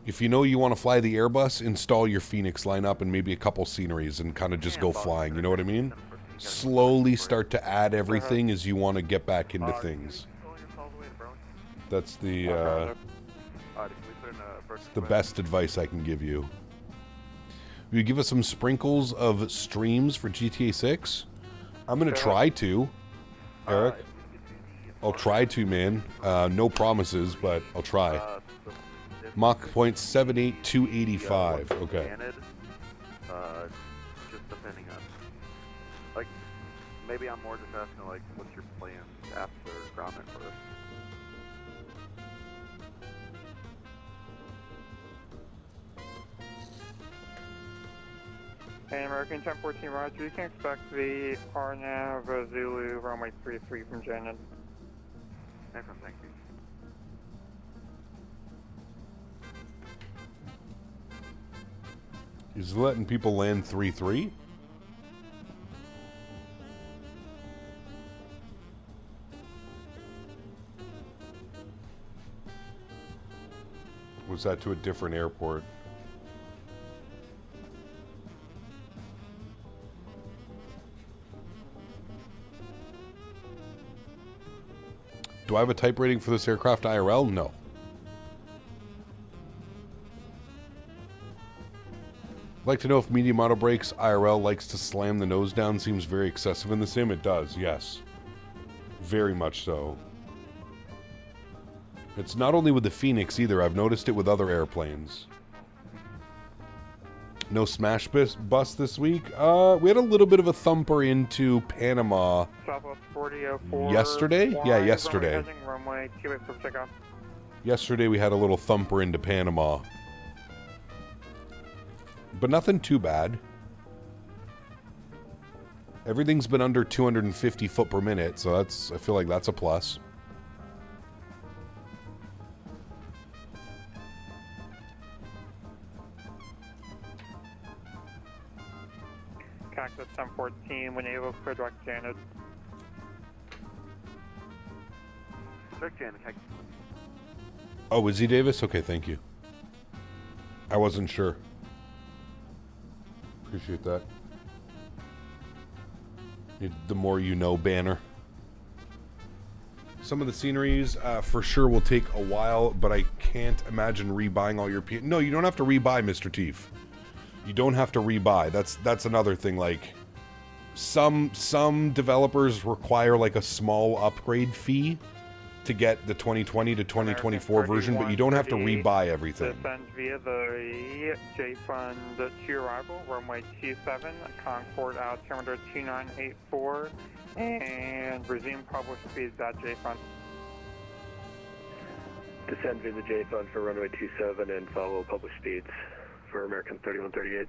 If you know you want to fly the Airbus, install your Fenix lineup and maybe a couple sceneries and kind of just go flying, you know what I mean? Slowly start to add everything as you want to get back into things. That's the best advice I can give you. Will you give us some sprinkles of streams for GTA 6? I'm going to try to, Eric. I'll try to, man. No promises, but I'll try. Mach point 78285. Okay. Just depending on, like, maybe I'm more just asking, like, what's your plan after ground first? And American 1014 Roger, you can expect the RNAV Zulu runway 33 from Janet. Excellent, thank you. Is letting people land 3-3? Was that to a different airport? Do I have a type rating for this aircraft IRL? No. I'd like to know if medium auto brakes IRL likes to slam the nose down. Seems very excessive in the sim. It does, yes. Very much so. It's not only with the Fenix either. I've noticed it with other airplanes. No smash bus this week. We had a little bit of a thumper into Panama. Southwest 4004. Yesterday? Yeah, yesterday. Runway 28 for takeoff. Yesterday we had a little thumper into Panama. But nothing too bad. Everything's been under 250 foot per minute, so I feel like that's a plus. Cactus 1014, when able for direct Janet. Direct Janet, Oh, is he Davis? Okay, thank you. I wasn't sure. Appreciate that. The more you know banner. Some of the sceneries for sure will take a while, but I can't imagine rebuying all your... No, you don't have to rebuy, Mr. Teef. You don't have to rebuy. That's another thing. Like, some developers require like a small upgrade fee to get the 2020 to 2024 version, but you don't have to rebuy everything. Descend via the J-Fund to arrival, runway 27, Concord altimeter 2984, and resume public speeds at J-Fund. Descend via the J-Fund for runway 27 and follow public speeds for American 3138.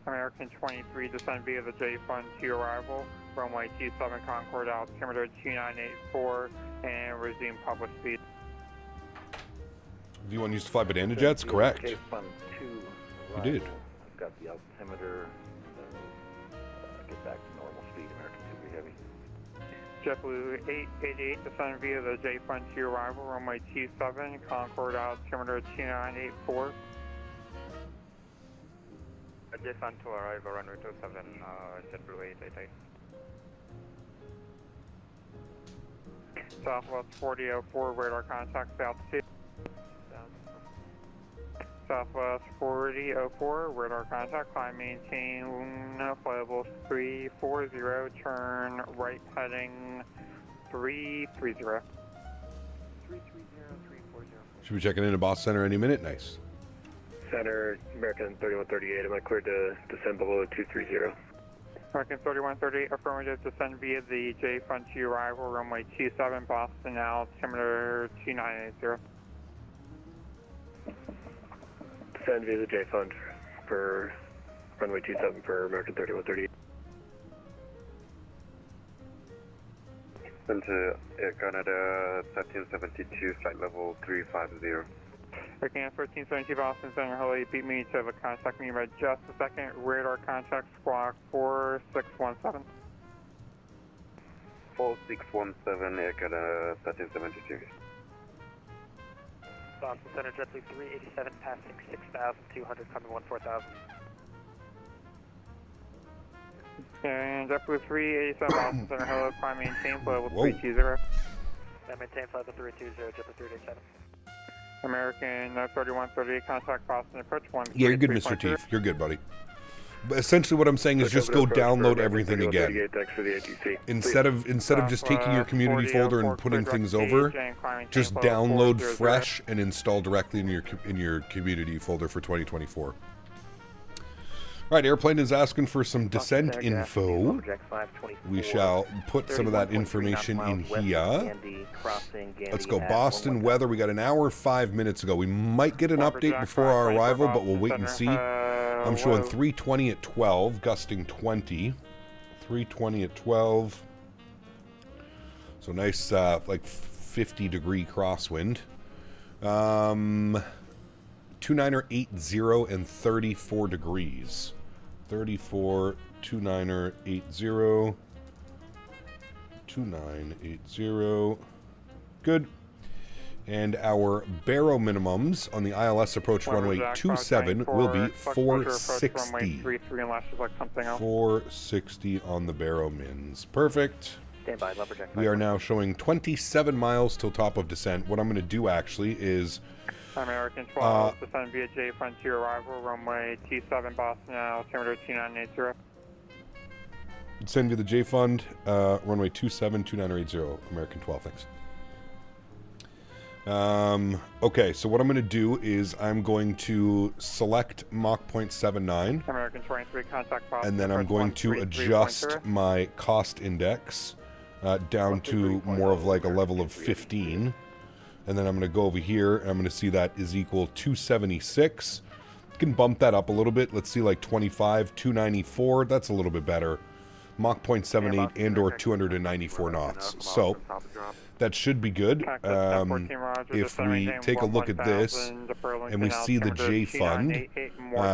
American 23, descend via the J-Fund to arrival, runway 27, Concord altimeter 2984, and resume public speed. Do you want to use to fly banana jets? Correct. J-Fund 2 you did. I've got the altimeter, get back to normal speed, American 2 Heavy. JetBlue 888, descend via the J-Fund to arrival, runway 27, Concord altimeter 2984. J-Fund to arrival, runway 27, JetBlue 888. Southwest 4004, radar contact altitude. Southwest 4004, radar contact, climb maintain, flight level 340, turn right heading 330. 330. Should be checking into Boss Center any minute. Nice. Center, American 3138. Am I cleared to descend below 230? American 3138, affirmative, descend via the J Frontier arrival, runway 27, Boston, altimeter 2980. Descend via the J Fund for runway 27 for American 3138. Into Air Canada 1372, flight level 350. Air Canada 1372, Boston Center, hello, you beat me to have a contact me by just a second. Radar contact, squawk 4617. 4617, Air Canada 1372. Boston Center, JetBlue 387, passing 6,200, coming 14,000. And JetBlue 387, Boston Center, hello, climb maintain, flight level 320. Maintain flight level 320, JetBlue 387. American 3138, contact Boston approach 1. Yeah, you're good, Mr. Teeth. You're good, buddy. But essentially what I'm saying is just go download everything again. Instead of just taking your community folder and putting things over, just download fresh and install directly in your community folder for 2024. All right, airplane is asking for some descent info. We shall put some of that information in here. Let's go Boston weather. We got an hour 5 minutes ago. We might get an update before our arrival, but we'll wait and see. I'm showing 320 at 12, gusting 20. 320 at 12. So nice, like 50-degree crosswind. 2980 and 34 degrees. 34, 2980, 2980. Good. And our baro minimums on the ILS approach runway 27 will be 460. 460 on the baro mins. Perfect. Standby, lumberjack. We are now showing 27 miles till top of descent. What I'm going to do actually is American 12, descend via J Frontier arrival, runway T7, Boston, altimeter 2980. Descend via the J Fund, runway 27, 2980, American 12, thanks. Okay, so what I'm going to do is I'm going to select Mach 0.79. American 23, contact Boston. And then I'm going to adjust my cost index down to more of like a level of 15. And then I'm going to go over here, and I'm going to see that is equal 276. You can bump that up a little bit. Let's see, like 25, 294. That's a little bit better. Mach 0.78 and or 294 knots. So that should be good. If we take a look at this and we see the J Fund,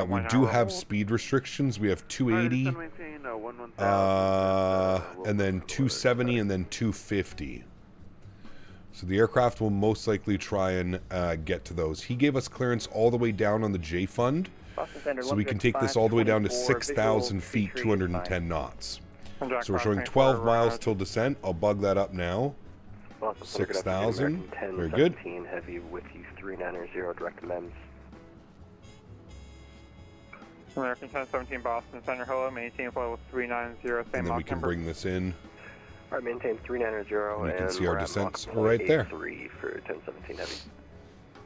we do have speed restrictions. We have 280, and then 270, and then 250. So the aircraft will most likely try and get to those. He gave us clearance all the way down on the J Fund, so we can take this all the way down to 6,000 feet, 210 knots. So we're showing 12 miles till descent. I'll bug that up now. 6,000. Very good. Heavy with you 390 direct MEMS. American 1017 Boston Center, hello, maintain flight with 390, same and then we can bring this in. All right, maintain 390, and you can see our descents right there. 3 for 1017 heavy.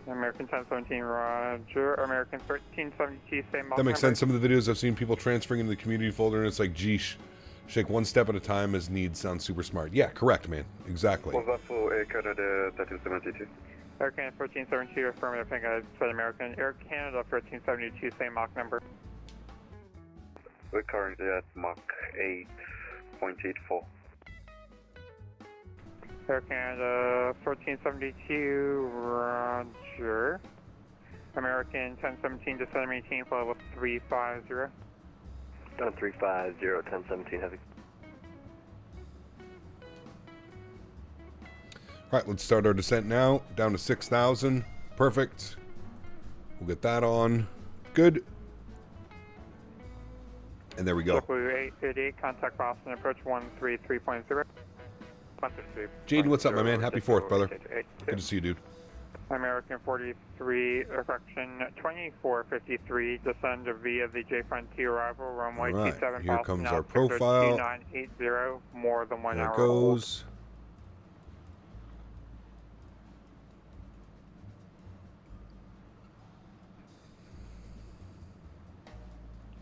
American 1017, roger. American 1372, same That makes sense. Some of the videos I've seen people transferring into the community folder, and it's like, geesh, shake one step at a time as needs. Sounds super smart. Yeah, correct, man. Exactly. Was that for Air Canada 1372? Air Canada 1372, affirmative. I think I said American. Air Canada 1372, same Mach number. We're currently at Mach 8.84. Air Canada 1472, roger. American 1017, descend maintain flight level 350. Down 350, 1017 heavy. All right, let's start our descent now. Down to 6,000. Perfect. We'll get that on. Good. And there we go. JetBlue 888, contact Boston, approach 133.0. Jaden, what's up, my man? Happy 4th, brother. Good to see you, dude. American 43, correction, 2453, descend via the J Frontier arrival, runway All right, 27, here Boston, comes our profile. 2980, more than 1 There hour it goes.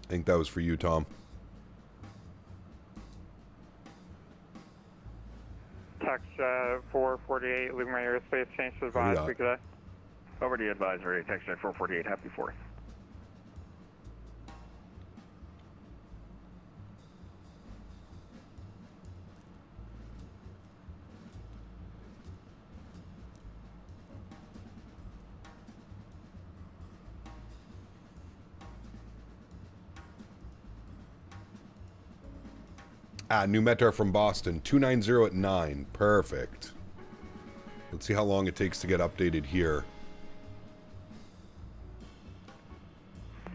I think that was for you, Tom. Text 448, leaving my airspace, change to advise, we could. Over to advisory, TechJet 448, happy 4th. New Metar from Boston, 290 at 9. Perfect. Let's see how long it takes to get updated here.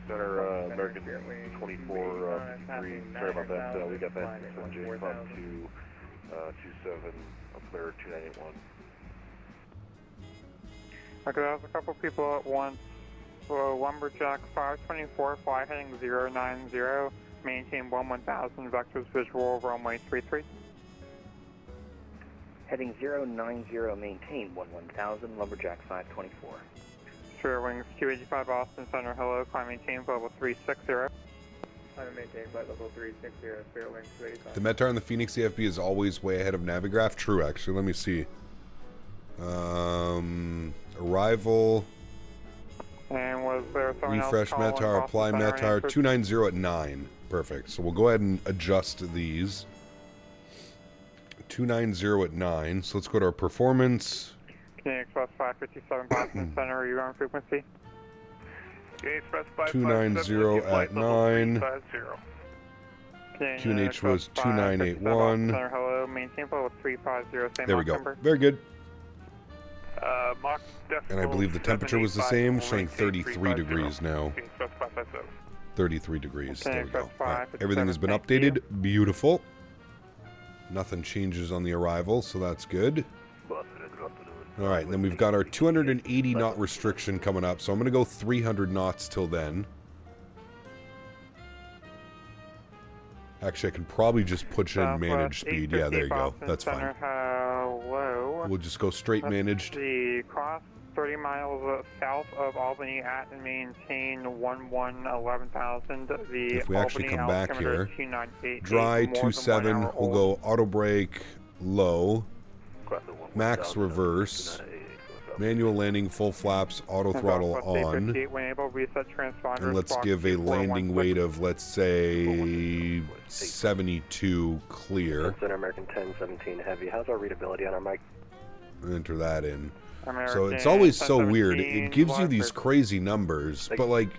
Center, American 24, 53, sorry about that, we got that from J Fund to 27, up there, 2981. Okay, that was a couple people at once. So, Lumberjack 524, fly heading 090, maintain 1000, vectors visual, runway 33. Heading 090, maintain 1000, Lumberjack 524. Sure wings 285 Boston Center, hello, climb maintain level 360. Climb maintain flight level 360, Sierra wings 285. The Metar and the Phoenix EFB is always way ahead of Navigraph. True, actually. Let me see. Arrival. And was there someone Refresh else calling Metar, Boston apply Center Metar, answered? 290 at 9. Perfect. So we'll go ahead and adjust these. 290 at 9. So let's go to our performance. Canadian Express 557 Boston Center, are you on frequency? Canadian Express 290 at 9. QNH was 2981. Center, hello, maintain level 350, same There we go. number. Very good. Mach And I believe the temperature was the same, showing 33 degrees now. 33 degrees. There we go. All right. Everything has been updated. Beautiful. Nothing changes on the arrival, so that's good. All right, and then we've got our 280 knot restriction coming up, so I'm going to go 300 knots till then. Actually, I can probably just push in managed speed. Yeah, there you go. That's fine. Hello. We'll just go straight managed. The cross 30 miles south of Albany at and maintain 11,000. The If we actually Albany come back altimeter here, 2988, dry more than 1 27, hour we'll old. go auto brake low, max reverse, manual landing, full flaps, auto throttle on, When able, reset transponder, and let's squawk give a 241 landing weight of, let's say, 72 clear. Center American 1017 heavy. How's our readability on our mic? Enter that in. American So it's always so 1017, weird. It gives you these crazy numbers, but like,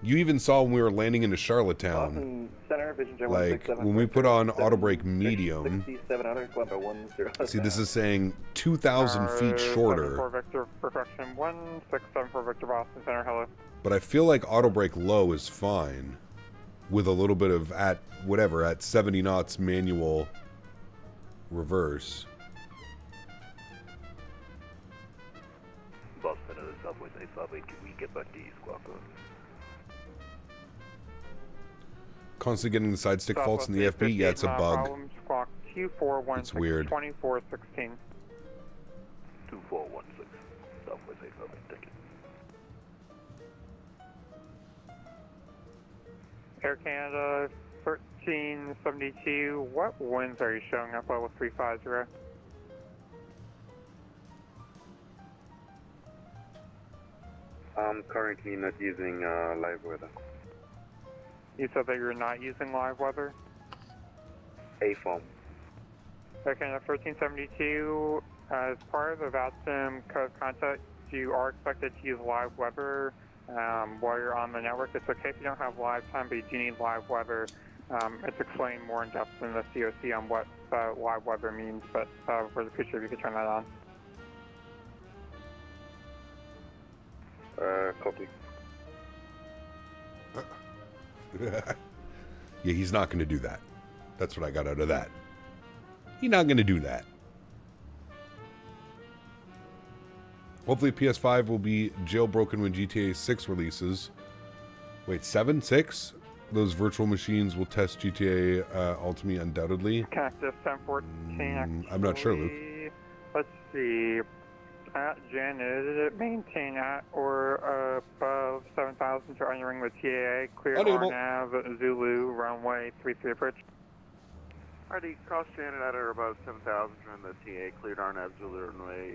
you even saw when we were landing into Charlottetown, Center, Vision Jet like 167, when we put on auto brake medium, 6700, Columbia 10. see this is saying 2,000 feet shorter, 74 Victor, perfection 1674 Victor Boston Center, hello. but I feel like auto brake low is fine with a little bit of at 70 knots manual reverse. Boston to the Southwest 858, can we get back to East Squawk? Constantly getting the side stick faults in the FB, yeah, it's a bug. Squawk 2416, It's weird. 2416. 2416, Southwest 858, thank you. Air Canada 1372, what winds are you showing up level 350? I'm currently not using live weather. You said that you're not using live weather? A-form. Air Canada 1372, as part of the VATSIM code contact, you are expected to use live weather while you're on the network. It's okay if you don't have live time, but you do need live weather. It's explained more in depth in the COC on what live weather means, but for the future, if you could turn that on. Copy. Yeah, he's not going to do that. That's what I got out of that. He's not going to do that. Hopefully PS5 will be jailbroken when GTA 6 releases. Wait, 7? 6? Those virtual machines will test GTA Ultimate undoubtedly. Cactus 1014. I'm not sure, Luke. Let's see. At Jen, is it maintain at or above 7,000 to entering with TAA? Clear RNAV, Zulu, runway 33 approach. Alrighty, cross Janet at or above 7,000 from the TA, cleared RNAV, Zulu, runway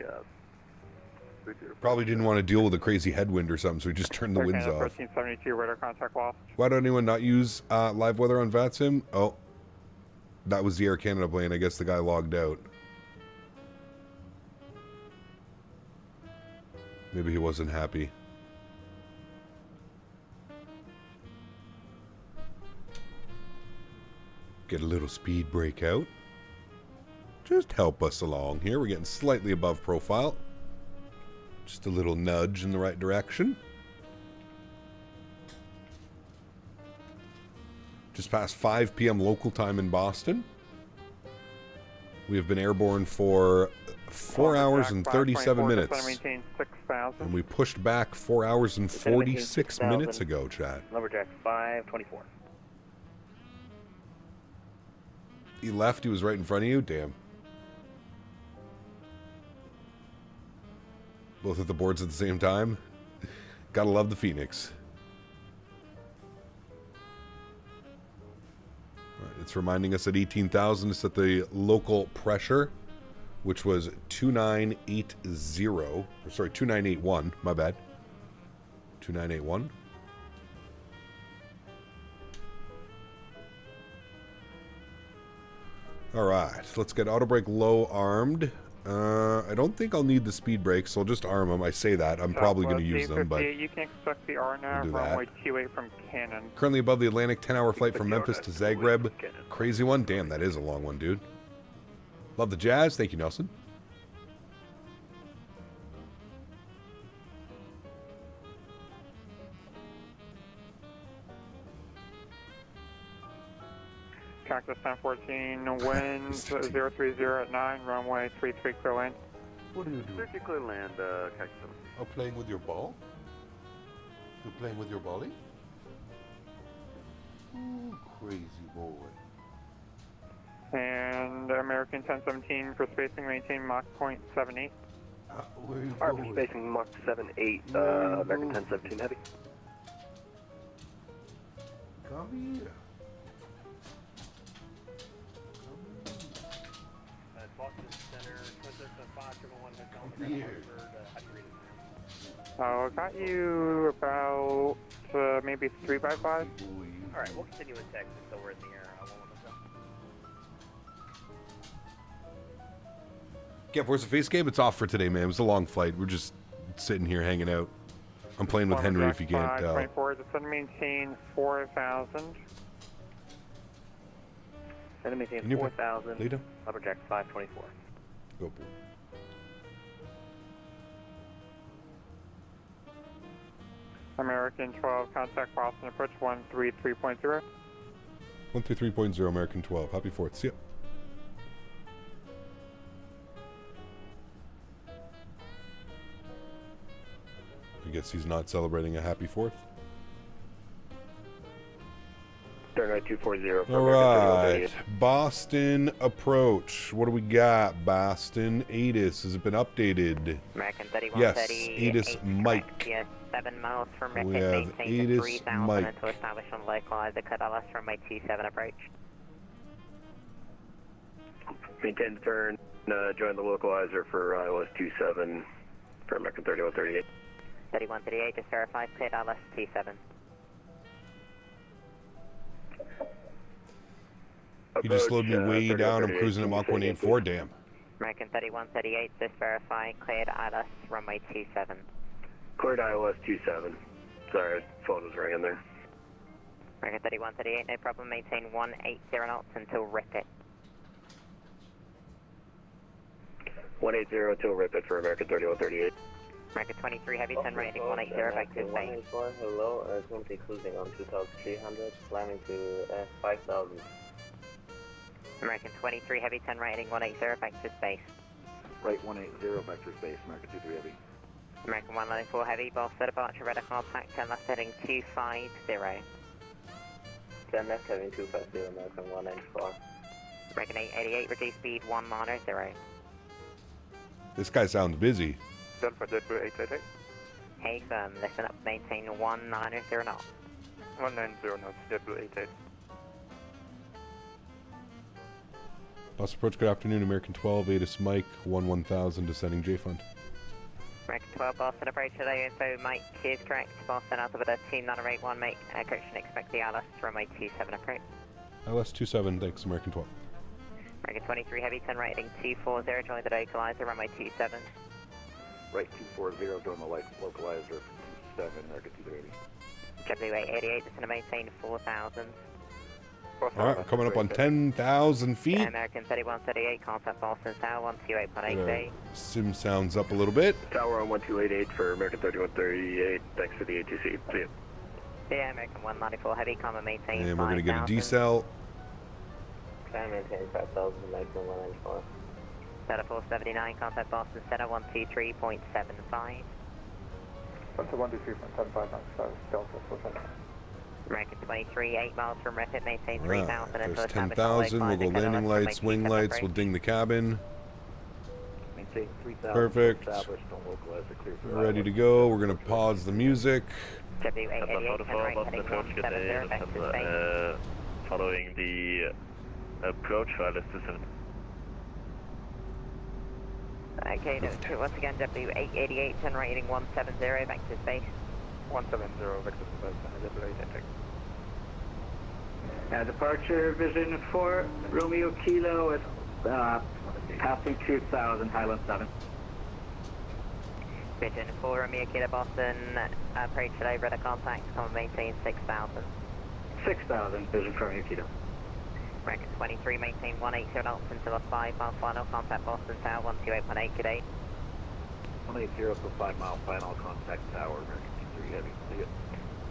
33 approach. Probably didn't want to deal with a crazy headwind or something, so he just turned the winds off. 1372, radar contact lost. Why don't anyone not use live weather on VATSIM? Oh, that was the Air Canada plane. I guess the guy logged out. Maybe he wasn't happy. Get a little speed brake out. Just help us along here. We're getting slightly above profile. Just a little nudge in the right direction. Just past 5 p.m. local time in Boston. We have been airborne for 4 hours and 37 minutes. And we pushed back 4 hours and 46 minutes ago, chat. Lumberjack 524. He left, he was right in front of you? Damn. Both at the boards at the same time? Gotta love the Fenix. It's reminding us at 18,000 to set the local pressure, which was 2980, or sorry, 2981, my bad. 2981. All right, let's get auto brake low armed. I don't think I'll need the speed brakes, so I'll just arm them. I say that. I'm probably going to use them, but you can expect the RNAV runway 28 from Cannon. Currently above the Atlantic, 10-hour flight from Memphis to Zagreb. Crazy one. Damn, that is a long one, dude. Love the jazz. Thank you, Nelson. Cactus 1014, winds 030 at 9, runway 33 clear land. What are you doing? 30 clear land, Cactus. Oh, playing with your ball? You're playing with your volley? Oh, crazy boy. And American 1017 for spacing, maintain Mach 0.78. RP spacing Mach 78, American 1017 heavy. Come here. Oh, got you about maybe 3 by 5. Alright, we'll continue with Texas until we're in the air. Yeah, where's the face game? It's off for today, man. It was a long flight. We're just sitting here hanging out. I'm playing with Henry if you can't tell. 24, just going to maintain 4,000. Going to maintain 4,000. Lead him. Lumberjack 524. Go, boy. American 12, contact Boston approach 133.0. 133.0, American 12. Happy 4th. See ya. I guess he's not celebrating a happy 4th. Fahrenheit 240. All right, Boston approach. What do we got? Boston ATIS. Has it been updated? American 31, yes, 38, ATIS Mike. Yes, 7 miles from We Rickett, have maintain ATIS 3,000 Mike. until established on localize the cut LS from my T7 approach. Maintain the turn, join the localizer for ILS 27 for American 3138. 3138, just verify, cleared LS T7. He just slowed me way down. I'm cruising at Mach 184. Damn. American 3138, just verify, cleared ILS runway 27. Cleared ILS 27. Sorry, phone was ringing there. American 3138, no problem, maintain 180 knots until Rippit. 180 till Rippit for American 3138. American 23 heavy, 10 rating 180 back to base. Hello, currently cruising on 2300, climbing to 5000. American 23 heavy, 10 rating 180 back to space. Right 180 back to space, American 23 heavy. American 194 Heavy, Boston departure, radar contact, 10 left heading 250. 10 left heading 250, American 194. American 888, reduce speed 190. This guy sounds busy. Done for JetBlue 888. Hey firm, listen up, maintain 190 knots. 190 knots, JetBlue 88. Bus approach, good afternoon, American 12, ATIS Mike, 1000, descending J-Fund. American 12, Boston approach today, info Mike is correct. Boston altimeter 2981, make correction, expect the ILS, runway 27 approach. ILS 27, thanks, American 12. American 23 Heavy, 10 rating 240, join the localizer, runway 27. Right 240, join the localizer, 7, American 280. JetBlue 888, just going to maintain 4,000. Alright, we're coming up on 10,000 feet. American 3138, contact Boston Tower 128.88. Sim sounds up a little bit. Tower on 1288 for American 3138. Thanks for the ATC. See you. Yeah, American 194 Heavy, comma maintain. And we're going to get a decel. Climb maintain 5,000, American 194. Center 479, contact Boston Center 123.75. Center 123.75, Delta 479. American 23, 8 miles from Rapid, maintain Wow, 3,000 until there's established 10,000. We'll go landing lights, wing lights. We'll ding the cabin. Maintain 3,000. Perfect. Established on localizer, clear for We're ready to go. We're going to pause the music. JetBlue 888, 10 right, heading 170, back to space. Following the approach, wireless 27. Okay, no, once again, JetBlue 888, 10 right, heading 170, back to space. 170, back to space, JetBlue 888. Departure vision 4, Romeo Kilo is passing 2,000, Highland 7. Vision 4, Romeo Kilo Boston, approach today, radar contact, come maintain 6,000. 6,000, vision for Romeo Kilo. American 23, maintain 180 knots until a 5 mile final, contact Boston Tower 128.8, good day. 180 for 5 mile final, contact Tower, American 23 Heavy. See you.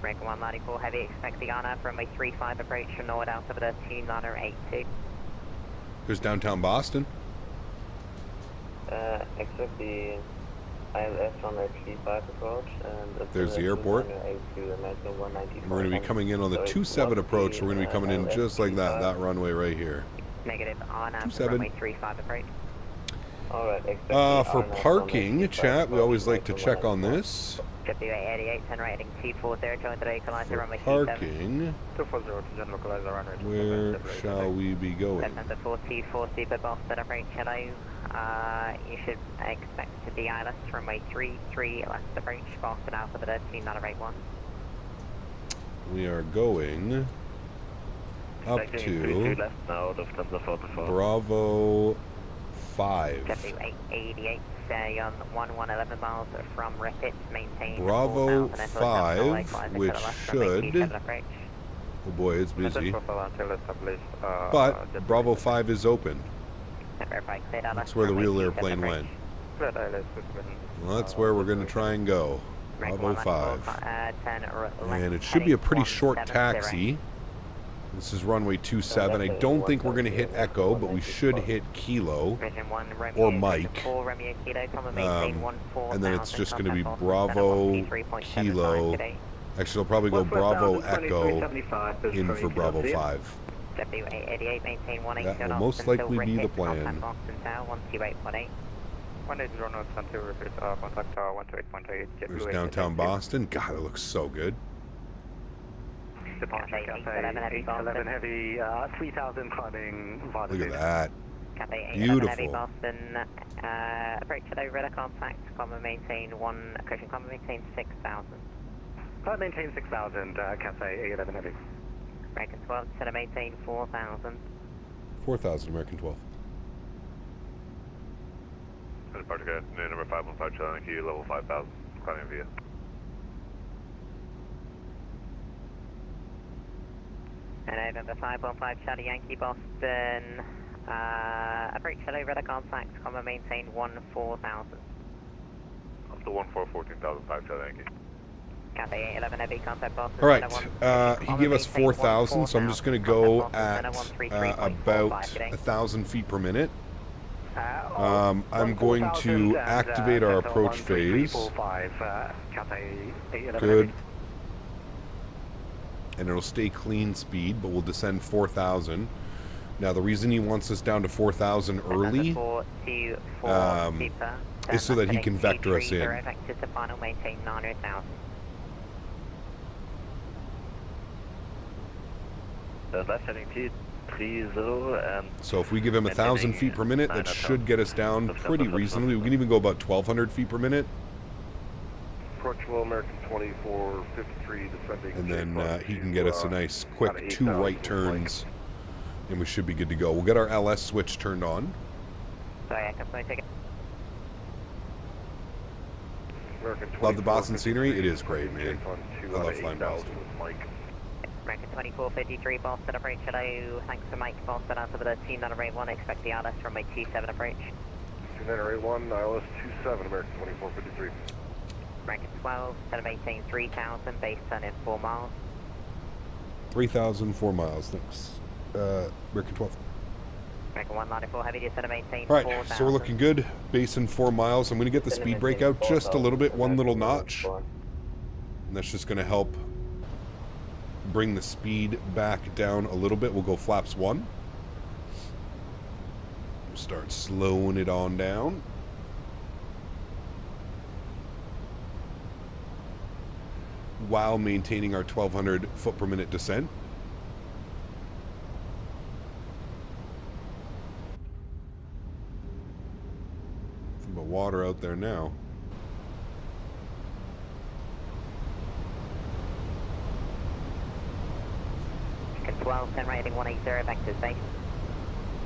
American 194 Heavy, expect the honor from a 35 approach from north altimeter 2982. There's downtown Boston. Expect the ILS on our 35 approach. And there's the airport. American We're going to be coming in on the 27 approach. We're going to be coming in just like that runway right here. Negative honor from 27. runway 35 approach. For parking, chat, we always like to check on this. JetBlue 888, 10 rating 240, join the localizer, runway 27. Parking, 240, join localizer, runway 27. where shall we be going? Center 440, but Boston approach, hello. You should expect to be ILS runway 33 left approach, Boston Alpha 13981. We are going up to Bravo 5. JetBlue 888, stay on 1111 miles from Rapid, maintain Bravo 5, which should... Oh boy, it's busy. But Bravo 5 is open. That's where the real airplane went. Well, that's where we're going to try and go. Bravo 5. And it should be a pretty short taxi. This is runway 27. I don't think we're going to hit Echo, but we should hit Kilo or Mike. And then it's just going to be Bravo, Kilo. Actually, I'll probably go Bravo, Echo in for Bravo 5. That will most likely be the plan. 180 knots until repeat, contact Tower 128.8. There's downtown Boston. God, it looks so good. Departure, Cafe 11 Heavy, 3,000 climbing. Look at that. Cafe Beautiful. Heavy Boston, approach today, radar contact, common maintain 1, cushion common maintain 6,000. Maintain 6,000, Cafe 11 Heavy. American 12, center maintain 4,000. 4,000, American 12. Departure, good afternoon, number 515, Childerz, Q, level 5,000, climbing via. And November 515, Charlie Yankee Boston, approach hello, radar contact, common maintain 4,000. Up to 14,005, Charlie Yankee. Cafe 11 Heavy, contact Boston. Alright, he gave us 4,000, so I'm just going to go at about 1,000 feet per minute. I'm going to activate our approach phase. Good. And it'll stay clean speed, but we'll descend 4,000. Now, the reason he wants us down to 4,000 early is so that he can vector us in. Left heading 230 and... So if we give him 1,000 feet per minute, that should get us down pretty reasonably. We can even go about 1,200 feet per minute. Approachable American 2453 descending. And then he can get us a nice quick 2 right turns, and we should be good to go. We'll get our LS switch turned on. Love the Boston scenery. It is great, man. I love flying Boston. American 2453 Boston approach, hello. Thanks for Mike Boston out of the team runway 1, expect the ILS runway 27 approach. Runway 1, ILS 27, American 2453. American 12, set of maintain 3,000, base turn in 4 miles. 3,000, 4 miles, thanks. American 12. American 194, heavy to set of maintain 4,000. 4,000. Alright, so we're looking good. Base in 4 miles. I'm going to get the speed brake out just a little bit, 1 little notch. And that's just going to help bring the speed back down a little bit. We'll go flaps 1. We'll start slowing it on down. While maintaining our 1,200 foot per minute descent. Nothing but water out there now. 12, 10 rating 180, back to base.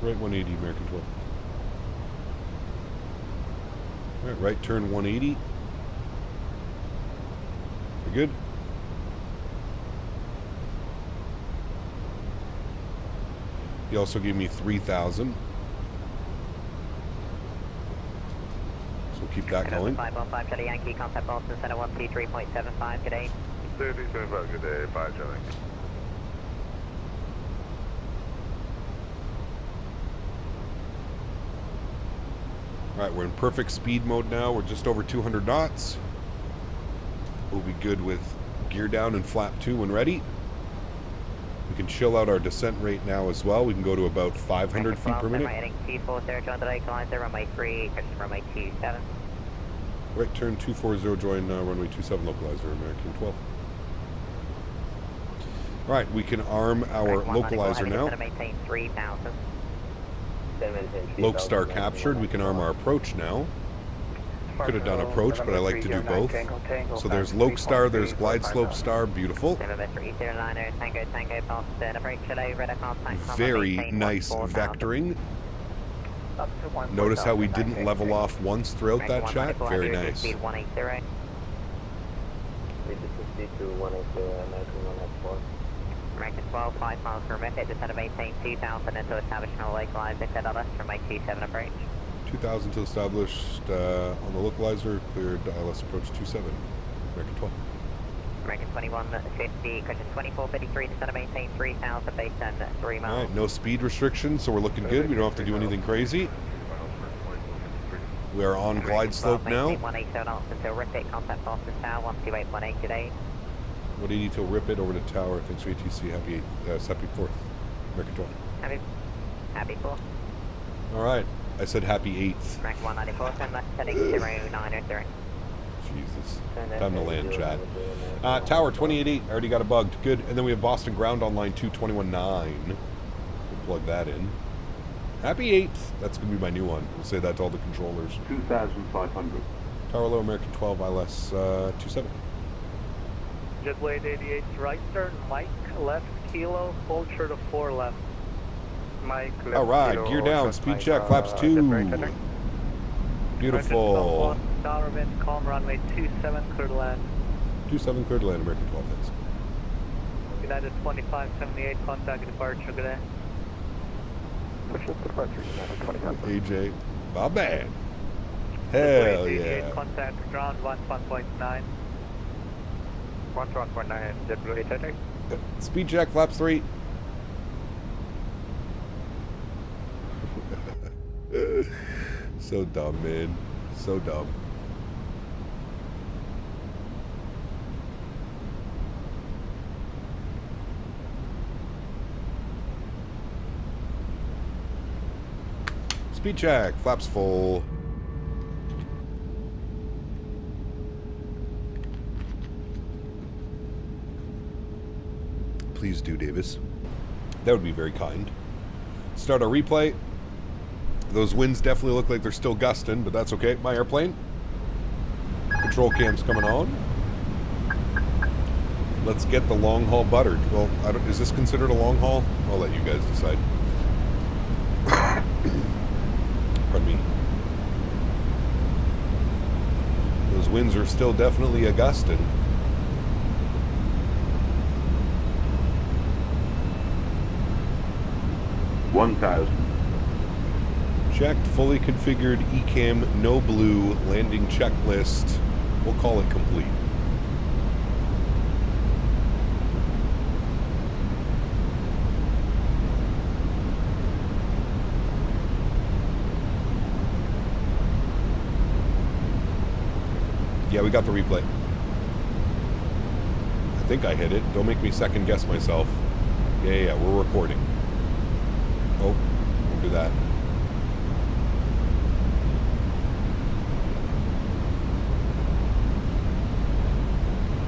Right 180, American 12. Alright, right turn 180. We're good. He also gave me 3,000. So we'll keep that going. 515 Charlie Yankee, contact Boston Center 123.75, good day. 3075, good day, bye Charlie. Alright, we're in perfect speed mode now. We're just over 200 knots. We'll be good with gear down and flap 2 when ready. We can chill out our descent rate now as well. We can go to about 500 feet per minute. Heading 240, join the equalizer, runway 3, runway 27. Right turn 240, join runway 27, localizer, American 12. Alright, we can arm our localizer now. Maintain 3,000. Lokestar captured. We can arm our approach now. Could have done approach, but I like to do both. So there's Lokestar, there's Glide Slope Star, beautiful. Very nice vectoring. Notice how we didn't level off once throughout that shot? Very nice. American 12, 5 miles per minute, descend to maintain 2,000 until established on the localizer, cleared LS from my 27 approach. 2,000 till established on the localizer, cleared ILS approach 27, American 12. American 21, 50, cushion 2453, descend to maintain 3,000, base 10, 3 miles. Alright, no speed restrictions, so we're looking good. We don't have to do anything crazy. We are on glide slope now. 180 knots until Ripit, contact Boston Tower, 12818 today. 180 till Ripit, over to Tower. Thanks for ATC. Happy 4th. American 12. Happy 4th. Alright, I said happy 8th. American 194, send left heading 0903. Jesus. Time to land, chat. Tower 288, already got it bugged. Good. And then we have Boston ground on line 2219. We'll plug that in. Happy 8th. That's going to be my new one. We'll say that to all the controllers. 2,500. Tower low, American 12, ILS 27. Jetblade 88, right turn, Mike, left, kilo, hold short to 4 left. Mike, left. Alright, gear down, speed check, flaps 2. Beautiful. Tower wind, calm runway 27, clear to land. 27, clear to land, American 12, thanks. United 2578, contact departure, good day. Push up departure, United 25. AJ, not bad. Hell yeah. Contact ground 11.9. 11.9, JetBlue 88. Speed check, flaps 3. So dumb, man. So dumb. Speed check. Flaps full. Please do, Davis. That would be very kind. Start our replay. Those winds definitely look like they're still gusting, but that's okay. My airplane. Control cam's coming on. Let's get the long haul buttered. Well, is this considered a long haul? I'll let you guys decide. Pardon me. Those winds are still definitely a gusting. Checked, fully configured, ECAM, no blue, landing checklist. We'll call it complete. Yeah, we got the replay. I think I hit it. Don't make me second guess myself. Yeah, we're recording. Oh, don't do that.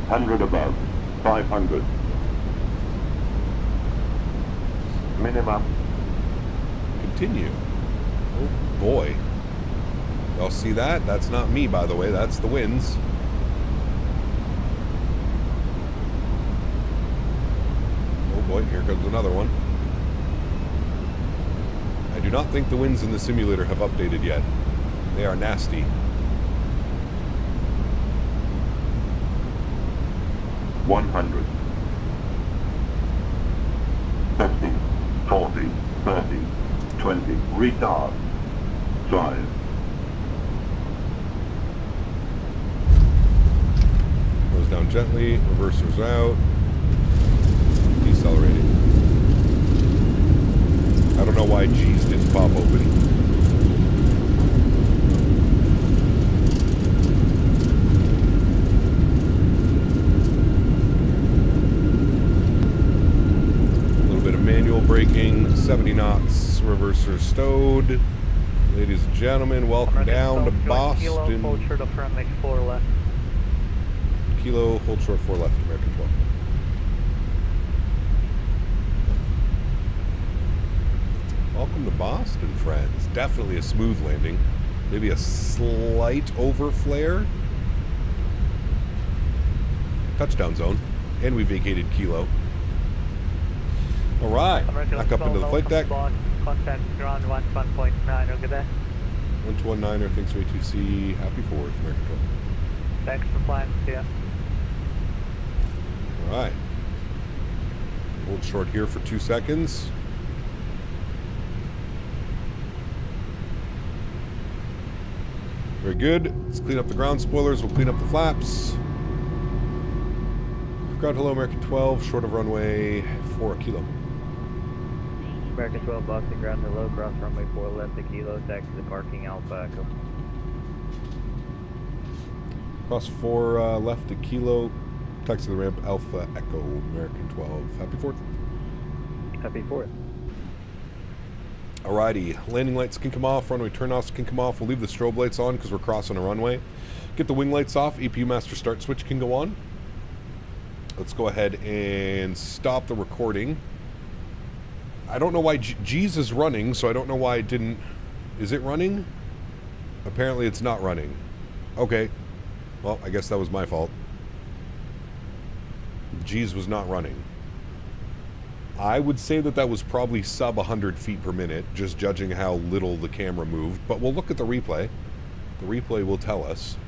$100 above, 500. Minimum. Continue. Oh boy. Y'all see that? That's not me, by the way. That's the winds. Oh boy, here comes another one. I do not think the winds in the simulator have updated yet. They are nasty. 100. 50, 40, 30, 20. Retard. 5. Goes down gently. Reversers out. Decelerating. I don't know why G's didn't pop open. A little bit of manual braking, 70 knots, reverser stowed. Ladies and gentlemen, welcome down to Boston. Kilo, hold short of runway 4 left. Kilo, hold short 4 left, American 12. Welcome to Boston, friends. Definitely a smooth landing. Maybe a slight overflare. Touchdown zone. And we vacated Kilo. Alright, back up into the flight deck. Contact ground 11.9, okay there. 1219er, thanks for ATC. Happy 4th, American 12. Thanks for flying, see ya. Alright. Hold short here for 2 seconds. Very good. Let's clean up the ground spoilers. We'll clean up the flaps. Ground hello, American 12, short of runway 4 Kilo. American 12, Boston ground hello, cross runway 4 left to Kilo, taxi to parking Alpha Echo. Cross 4 left to Kilo, taxi to the ramp Alpha Echo, American 12. Happy 4th. Happy 4th. Alrighty, landing lights can come off, runway turnoffs can come off. We'll leave the strobe lights on because we're crossing a runway. Get the wing lights off, APU master start switch can go on. Let's go ahead and stop the recording. I don't know why G's is running, so I don't know why it didn't... Is it running? Apparently it's not running. Okay. Well, I guess that was my fault. G's was not running. I would say that that was probably sub 100 feet per minute, just judging how little the camera moved. But we'll look at the replay. The replay will tell us.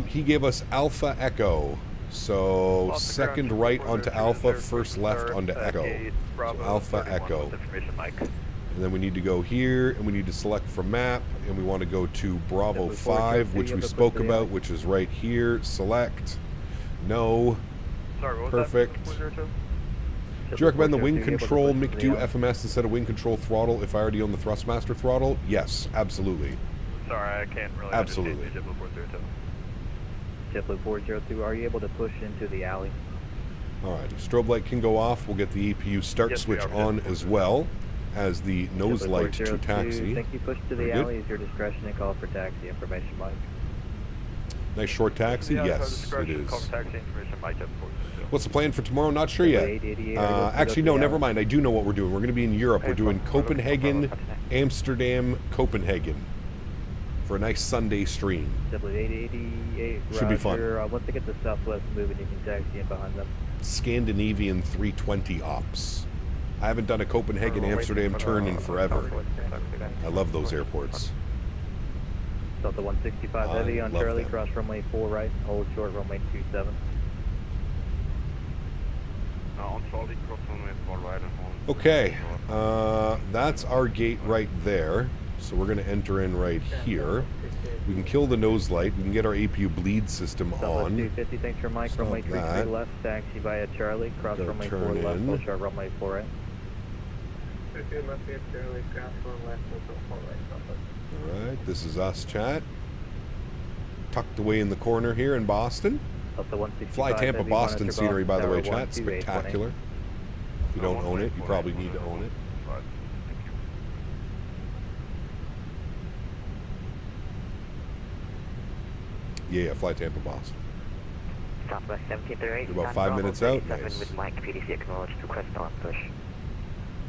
He gave us Alpha Echo. So second right onto Alpha, first left onto Echo. So Alpha Echo. And then we need to go here, and we need to select from map, and we want to go to Bravo 5, which we spoke about, which is right here. Select. No. Perfect. Do you recommend the wing control McDo FMS instead of wing control throttle if I already own the Thrustmaster throttle? Yes, absolutely. Sorry, I can't really absolutely. JetBlue 402. JetBlue 402, are you able to push into the alley? Alright, strobe light can go off. We'll get the APU start switch on as well as the nose light to taxi. Thank you. Push to the alley is your discretion and call for taxi information, Mike. Nice short taxi? Yes, it is. Call for taxi information, Mike. What's the plan for tomorrow? Not sure yet. Actually, no, never mind. I do know what we're doing. We're going to be in Europe. We're doing Copenhagen, Amsterdam, Copenhagen for a nice Sunday stream. Should be fun. Once they get to Southwest moving, you can taxi in behind them. Scandinavian 320 ops. I haven't done a Copenhagen, Amsterdam turn in forever. I love those airports. Delta 165 heavy on Charlie, cross runway 4 right, hold short runway 27. Okay, that's our gate right there. So we're going to enter in right here. We can kill the nose light. We can get our APU bleed system on. 250, thanks for Mike. Runway 33 left, taxi via Charlie, cross runway 4 left, hold short runway 4 right. Alright, this is us, chat. Tucked away in the corner here in Boston. Fly Tampa Boston scenery, by the way, chat. Spectacular. If you don't own it, you probably need to own it. Yeah, Fly Tampa Boston. Southwest 1738. You're about 5 minutes out. Nice. With Mike, PDC acknowledged, request on push.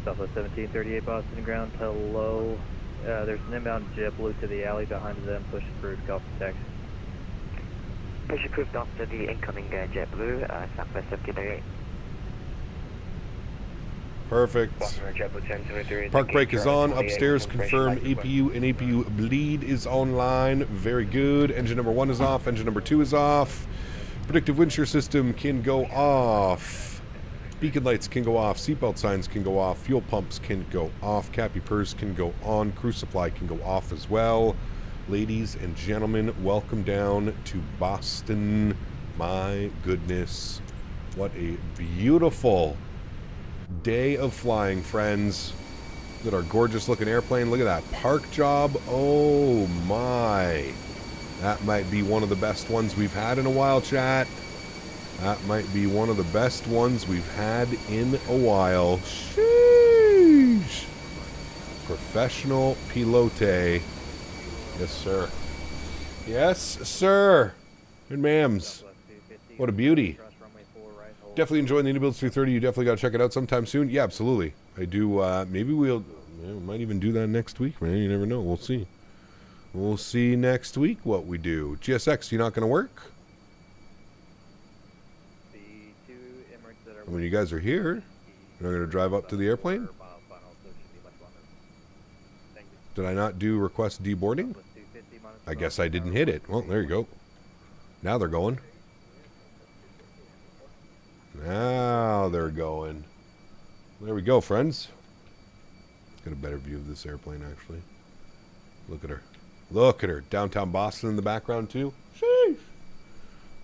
Southwest 1738 Boston ground, hello. There's an inbound JetBlue to the alley behind them, push approved, call for taxi. Push approved after the incoming JetBlue, Southwest 1738. Perfect. Park brake is on. Upstairs, confirm APU and APU bleed is online. Very good. Engine number 1 is off. Engine number 2 is off. Predictive wind shear system can go off. Beacon lights can go off. Seatbelt signs can go off. Fuel pumps can go off. Cappy purse can go on. Crew supply can go off as well. Ladies and gentlemen, welcome down to Boston. My goodness. What a beautiful day of flying, friends. Look at our gorgeous looking airplane. Look at that park job. Oh my. That might be one of the best ones we've had in a while, chat. That might be one of the best ones we've had in a while. Sheesh. Professional pilote. Yes, sir. Yes, sir. And ma'ams. What a beauty. Definitely enjoying the Builds 330. You definitely got to check it out sometime soon. Yeah, absolutely. I do. Maybe we might even do that next week, man. You never know. We'll see. We'll see next week what we do. GSX, you not going to work? When you guys are here, you're not going to drive up to the airplane? Did I not do request deboarding? I guess I didn't hit it. Well, there you go. Now they're going. Now they're going. There we go, friends. Get a better view of this airplane, actually. Look at her. Look at her. Downtown Boston in the background, too. Sheesh.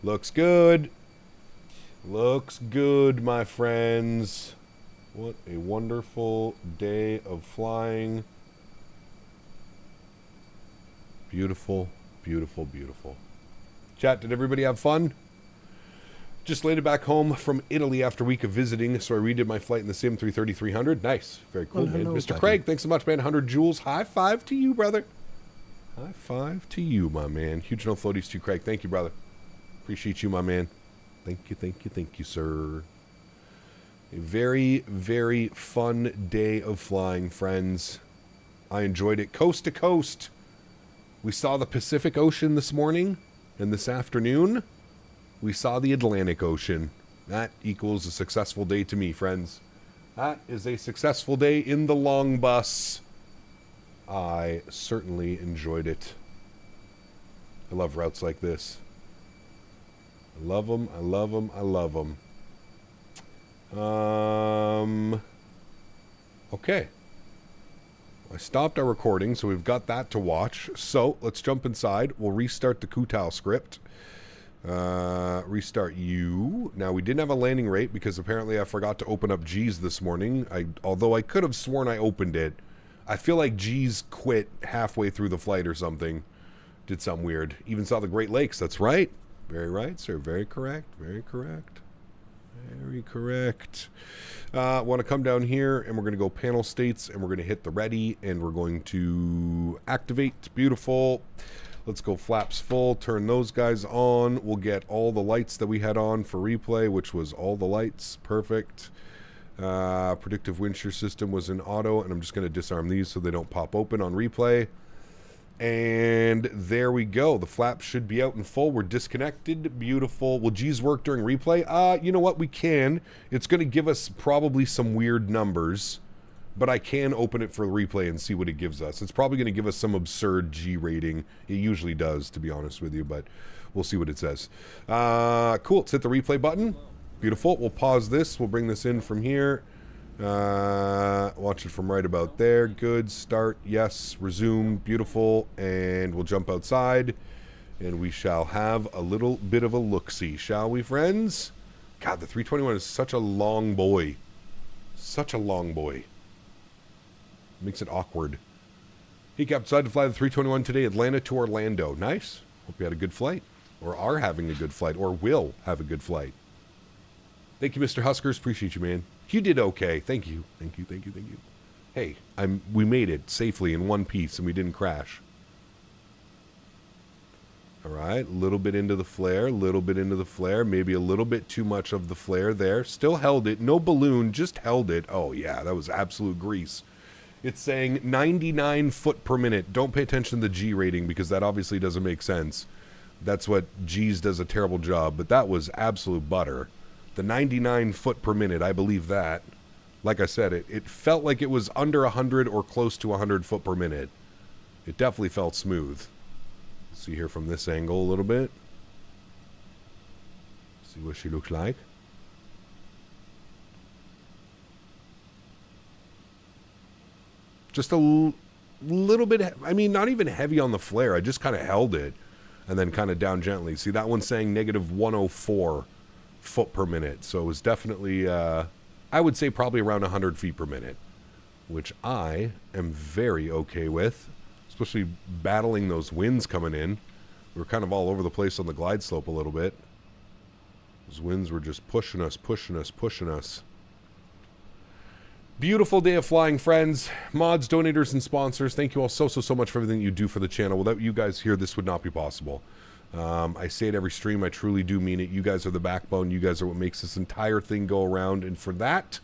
Looks good. Looks good, my friends. What a wonderful day of flying. Beautiful, beautiful, beautiful. Chat, did everybody have fun? Just landed back home from Italy after a week of visiting, so I redid my flight in the same 330-300. Nice. Very cool, man. Mr. buddy. Craig, thanks so much, man. 100 joules. High five to you, brother. High five to you, my man. Huge no floaties to you, Craig. Thank you, brother. Appreciate you, my man. Thank you, thank you, thank you, sir. A very, very fun day of flying, friends. I enjoyed it coast to coast. We saw the Pacific Ocean this morning, and this afternoon, we saw the Atlantic Ocean. That equals a successful day to me, friends. That is a successful day in the long bus. I certainly enjoyed it. I love routes like this. I love them, I love them, I love them. Okay. I stopped our recording, so we've got that to watch. So, let's jump inside. We'll restart the Kutal script. Restart you. Now, we didn't have a landing rate because apparently I forgot to open up G's this morning. Although I could have sworn I opened it. I feel like G's quit halfway through the flight or something. Did something weird. Even saw the Great Lakes. That's right. Very right, sir. Very correct. Very correct. Very correct. Want to come down here, and we're going to go panel states, and we're going to hit the ready, and we're going to activate. Beautiful. Let's go flaps full. Turn those guys on. We'll get all the lights that we had on for replay, which was all the lights. Perfect. Predictive wind shear system was in auto, and I'm just going to disarm these so they don't pop open on replay. And there we go. The flaps should be out in full. We're disconnected. Beautiful. Will G's work during replay? You know what? We can. It's going to give us probably some weird numbers, but I can open it for replay and see what it gives us. It's probably going to give us some absurd G rating. It usually does, to be honest with you, but we'll see what it says. Cool. Let's hit the replay button. Beautiful. We'll pause this. We'll bring this in from here. Watch it from right about there. Good. Start. Yes. Resume. Beautiful. And we'll jump outside, and we shall have a little bit of a look-see, shall we, friends? God, the 321 is such a long boy. Such a long boy. Makes it awkward. He got decided to fly the 321 today, Atlanta to Orlando. Nice. Hope you had a good flight, or are having a good flight, or will have a good flight. Thank you, Mr. Huskers. Appreciate you, man. You did okay. Thank you. Thank you, thank you, thank you. Hey, we made it safely in one piece, and we didn't crash. All right, a little bit into the flare, little bit into the flare, maybe a little bit too much of the flare there. Still held it. No balloon, just held it. Oh, yeah, that was absolute grease. It's saying 99 foot per minute. Don't pay attention to the G rating because that obviously doesn't make sense. That's what G's does a terrible job, but that was absolute butter. The 99 foot per minute, I believe that. Like I said, it felt like it was under 100 or close to 100 foot per minute. It definitely felt smooth. See here from this angle a little bit. See what she looks like. Just a little bit, I mean, not even heavy on the flare. I just kind of held it and then kind of down gently. See, that one's saying negative 104 foot per minute. So it was definitely, I would say probably around 100 feet per minute, which I am very okay with, especially battling those winds coming in. We were kind of all over the place on the glide slope a little bit. Those winds were just pushing us, pushing us, pushing us. Beautiful day of flying, friends, mods, donators, and sponsors. Thank you all so much for everything you do for the channel. Without you guys here, this would not be possible. I say it every stream. I truly do mean it. You guys are the backbone. You guys are what makes this entire thing go around. And for that,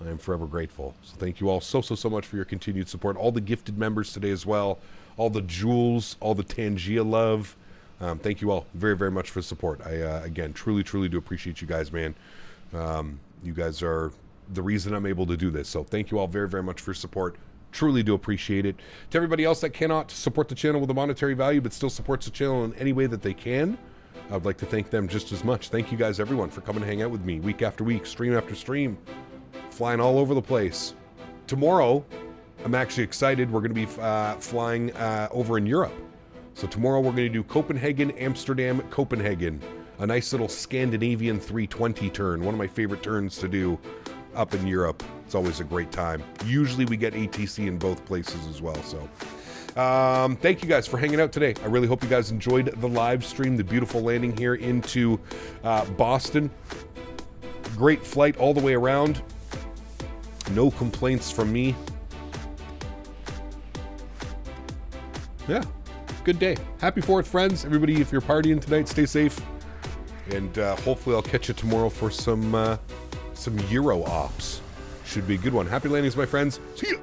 I am forever grateful. So thank you all so much for your continued support. All the gifted members today as well. All the jewels, all the Tangia love. Thank you all very much for the support. I, again, truly do appreciate you guys, man. You guys are the reason I'm able to do this. So thank you all very much for your support. Truly do appreciate it. To everybody else that cannot support the channel with a monetary value but still supports the channel in any way that they can, I would like to thank them just as much. Thank you guys, everyone, for coming to hang out with me week after week, stream after stream, flying all over the place. Tomorrow, I'm actually excited. We're going to be flying over in Europe. So tomorrow we're going to do Copenhagen, Amsterdam, Copenhagen. A nice little Scandinavian 320 turn. One of my favorite turns to do up in Europe. It's always a great time. Usually we get ATC in both places as well. So thank you guys for hanging out today. I really hope you guys enjoyed the live stream, the beautiful landing here into Boston. Great flight all the way around. No complaints from me. Yeah, good day. Happy 4th, friends. Everybody, if you're partying tonight, stay safe. And hopefully I'll catch you tomorrow for some Euro ops. Should be a good one. Happy landings, my friends. See ya!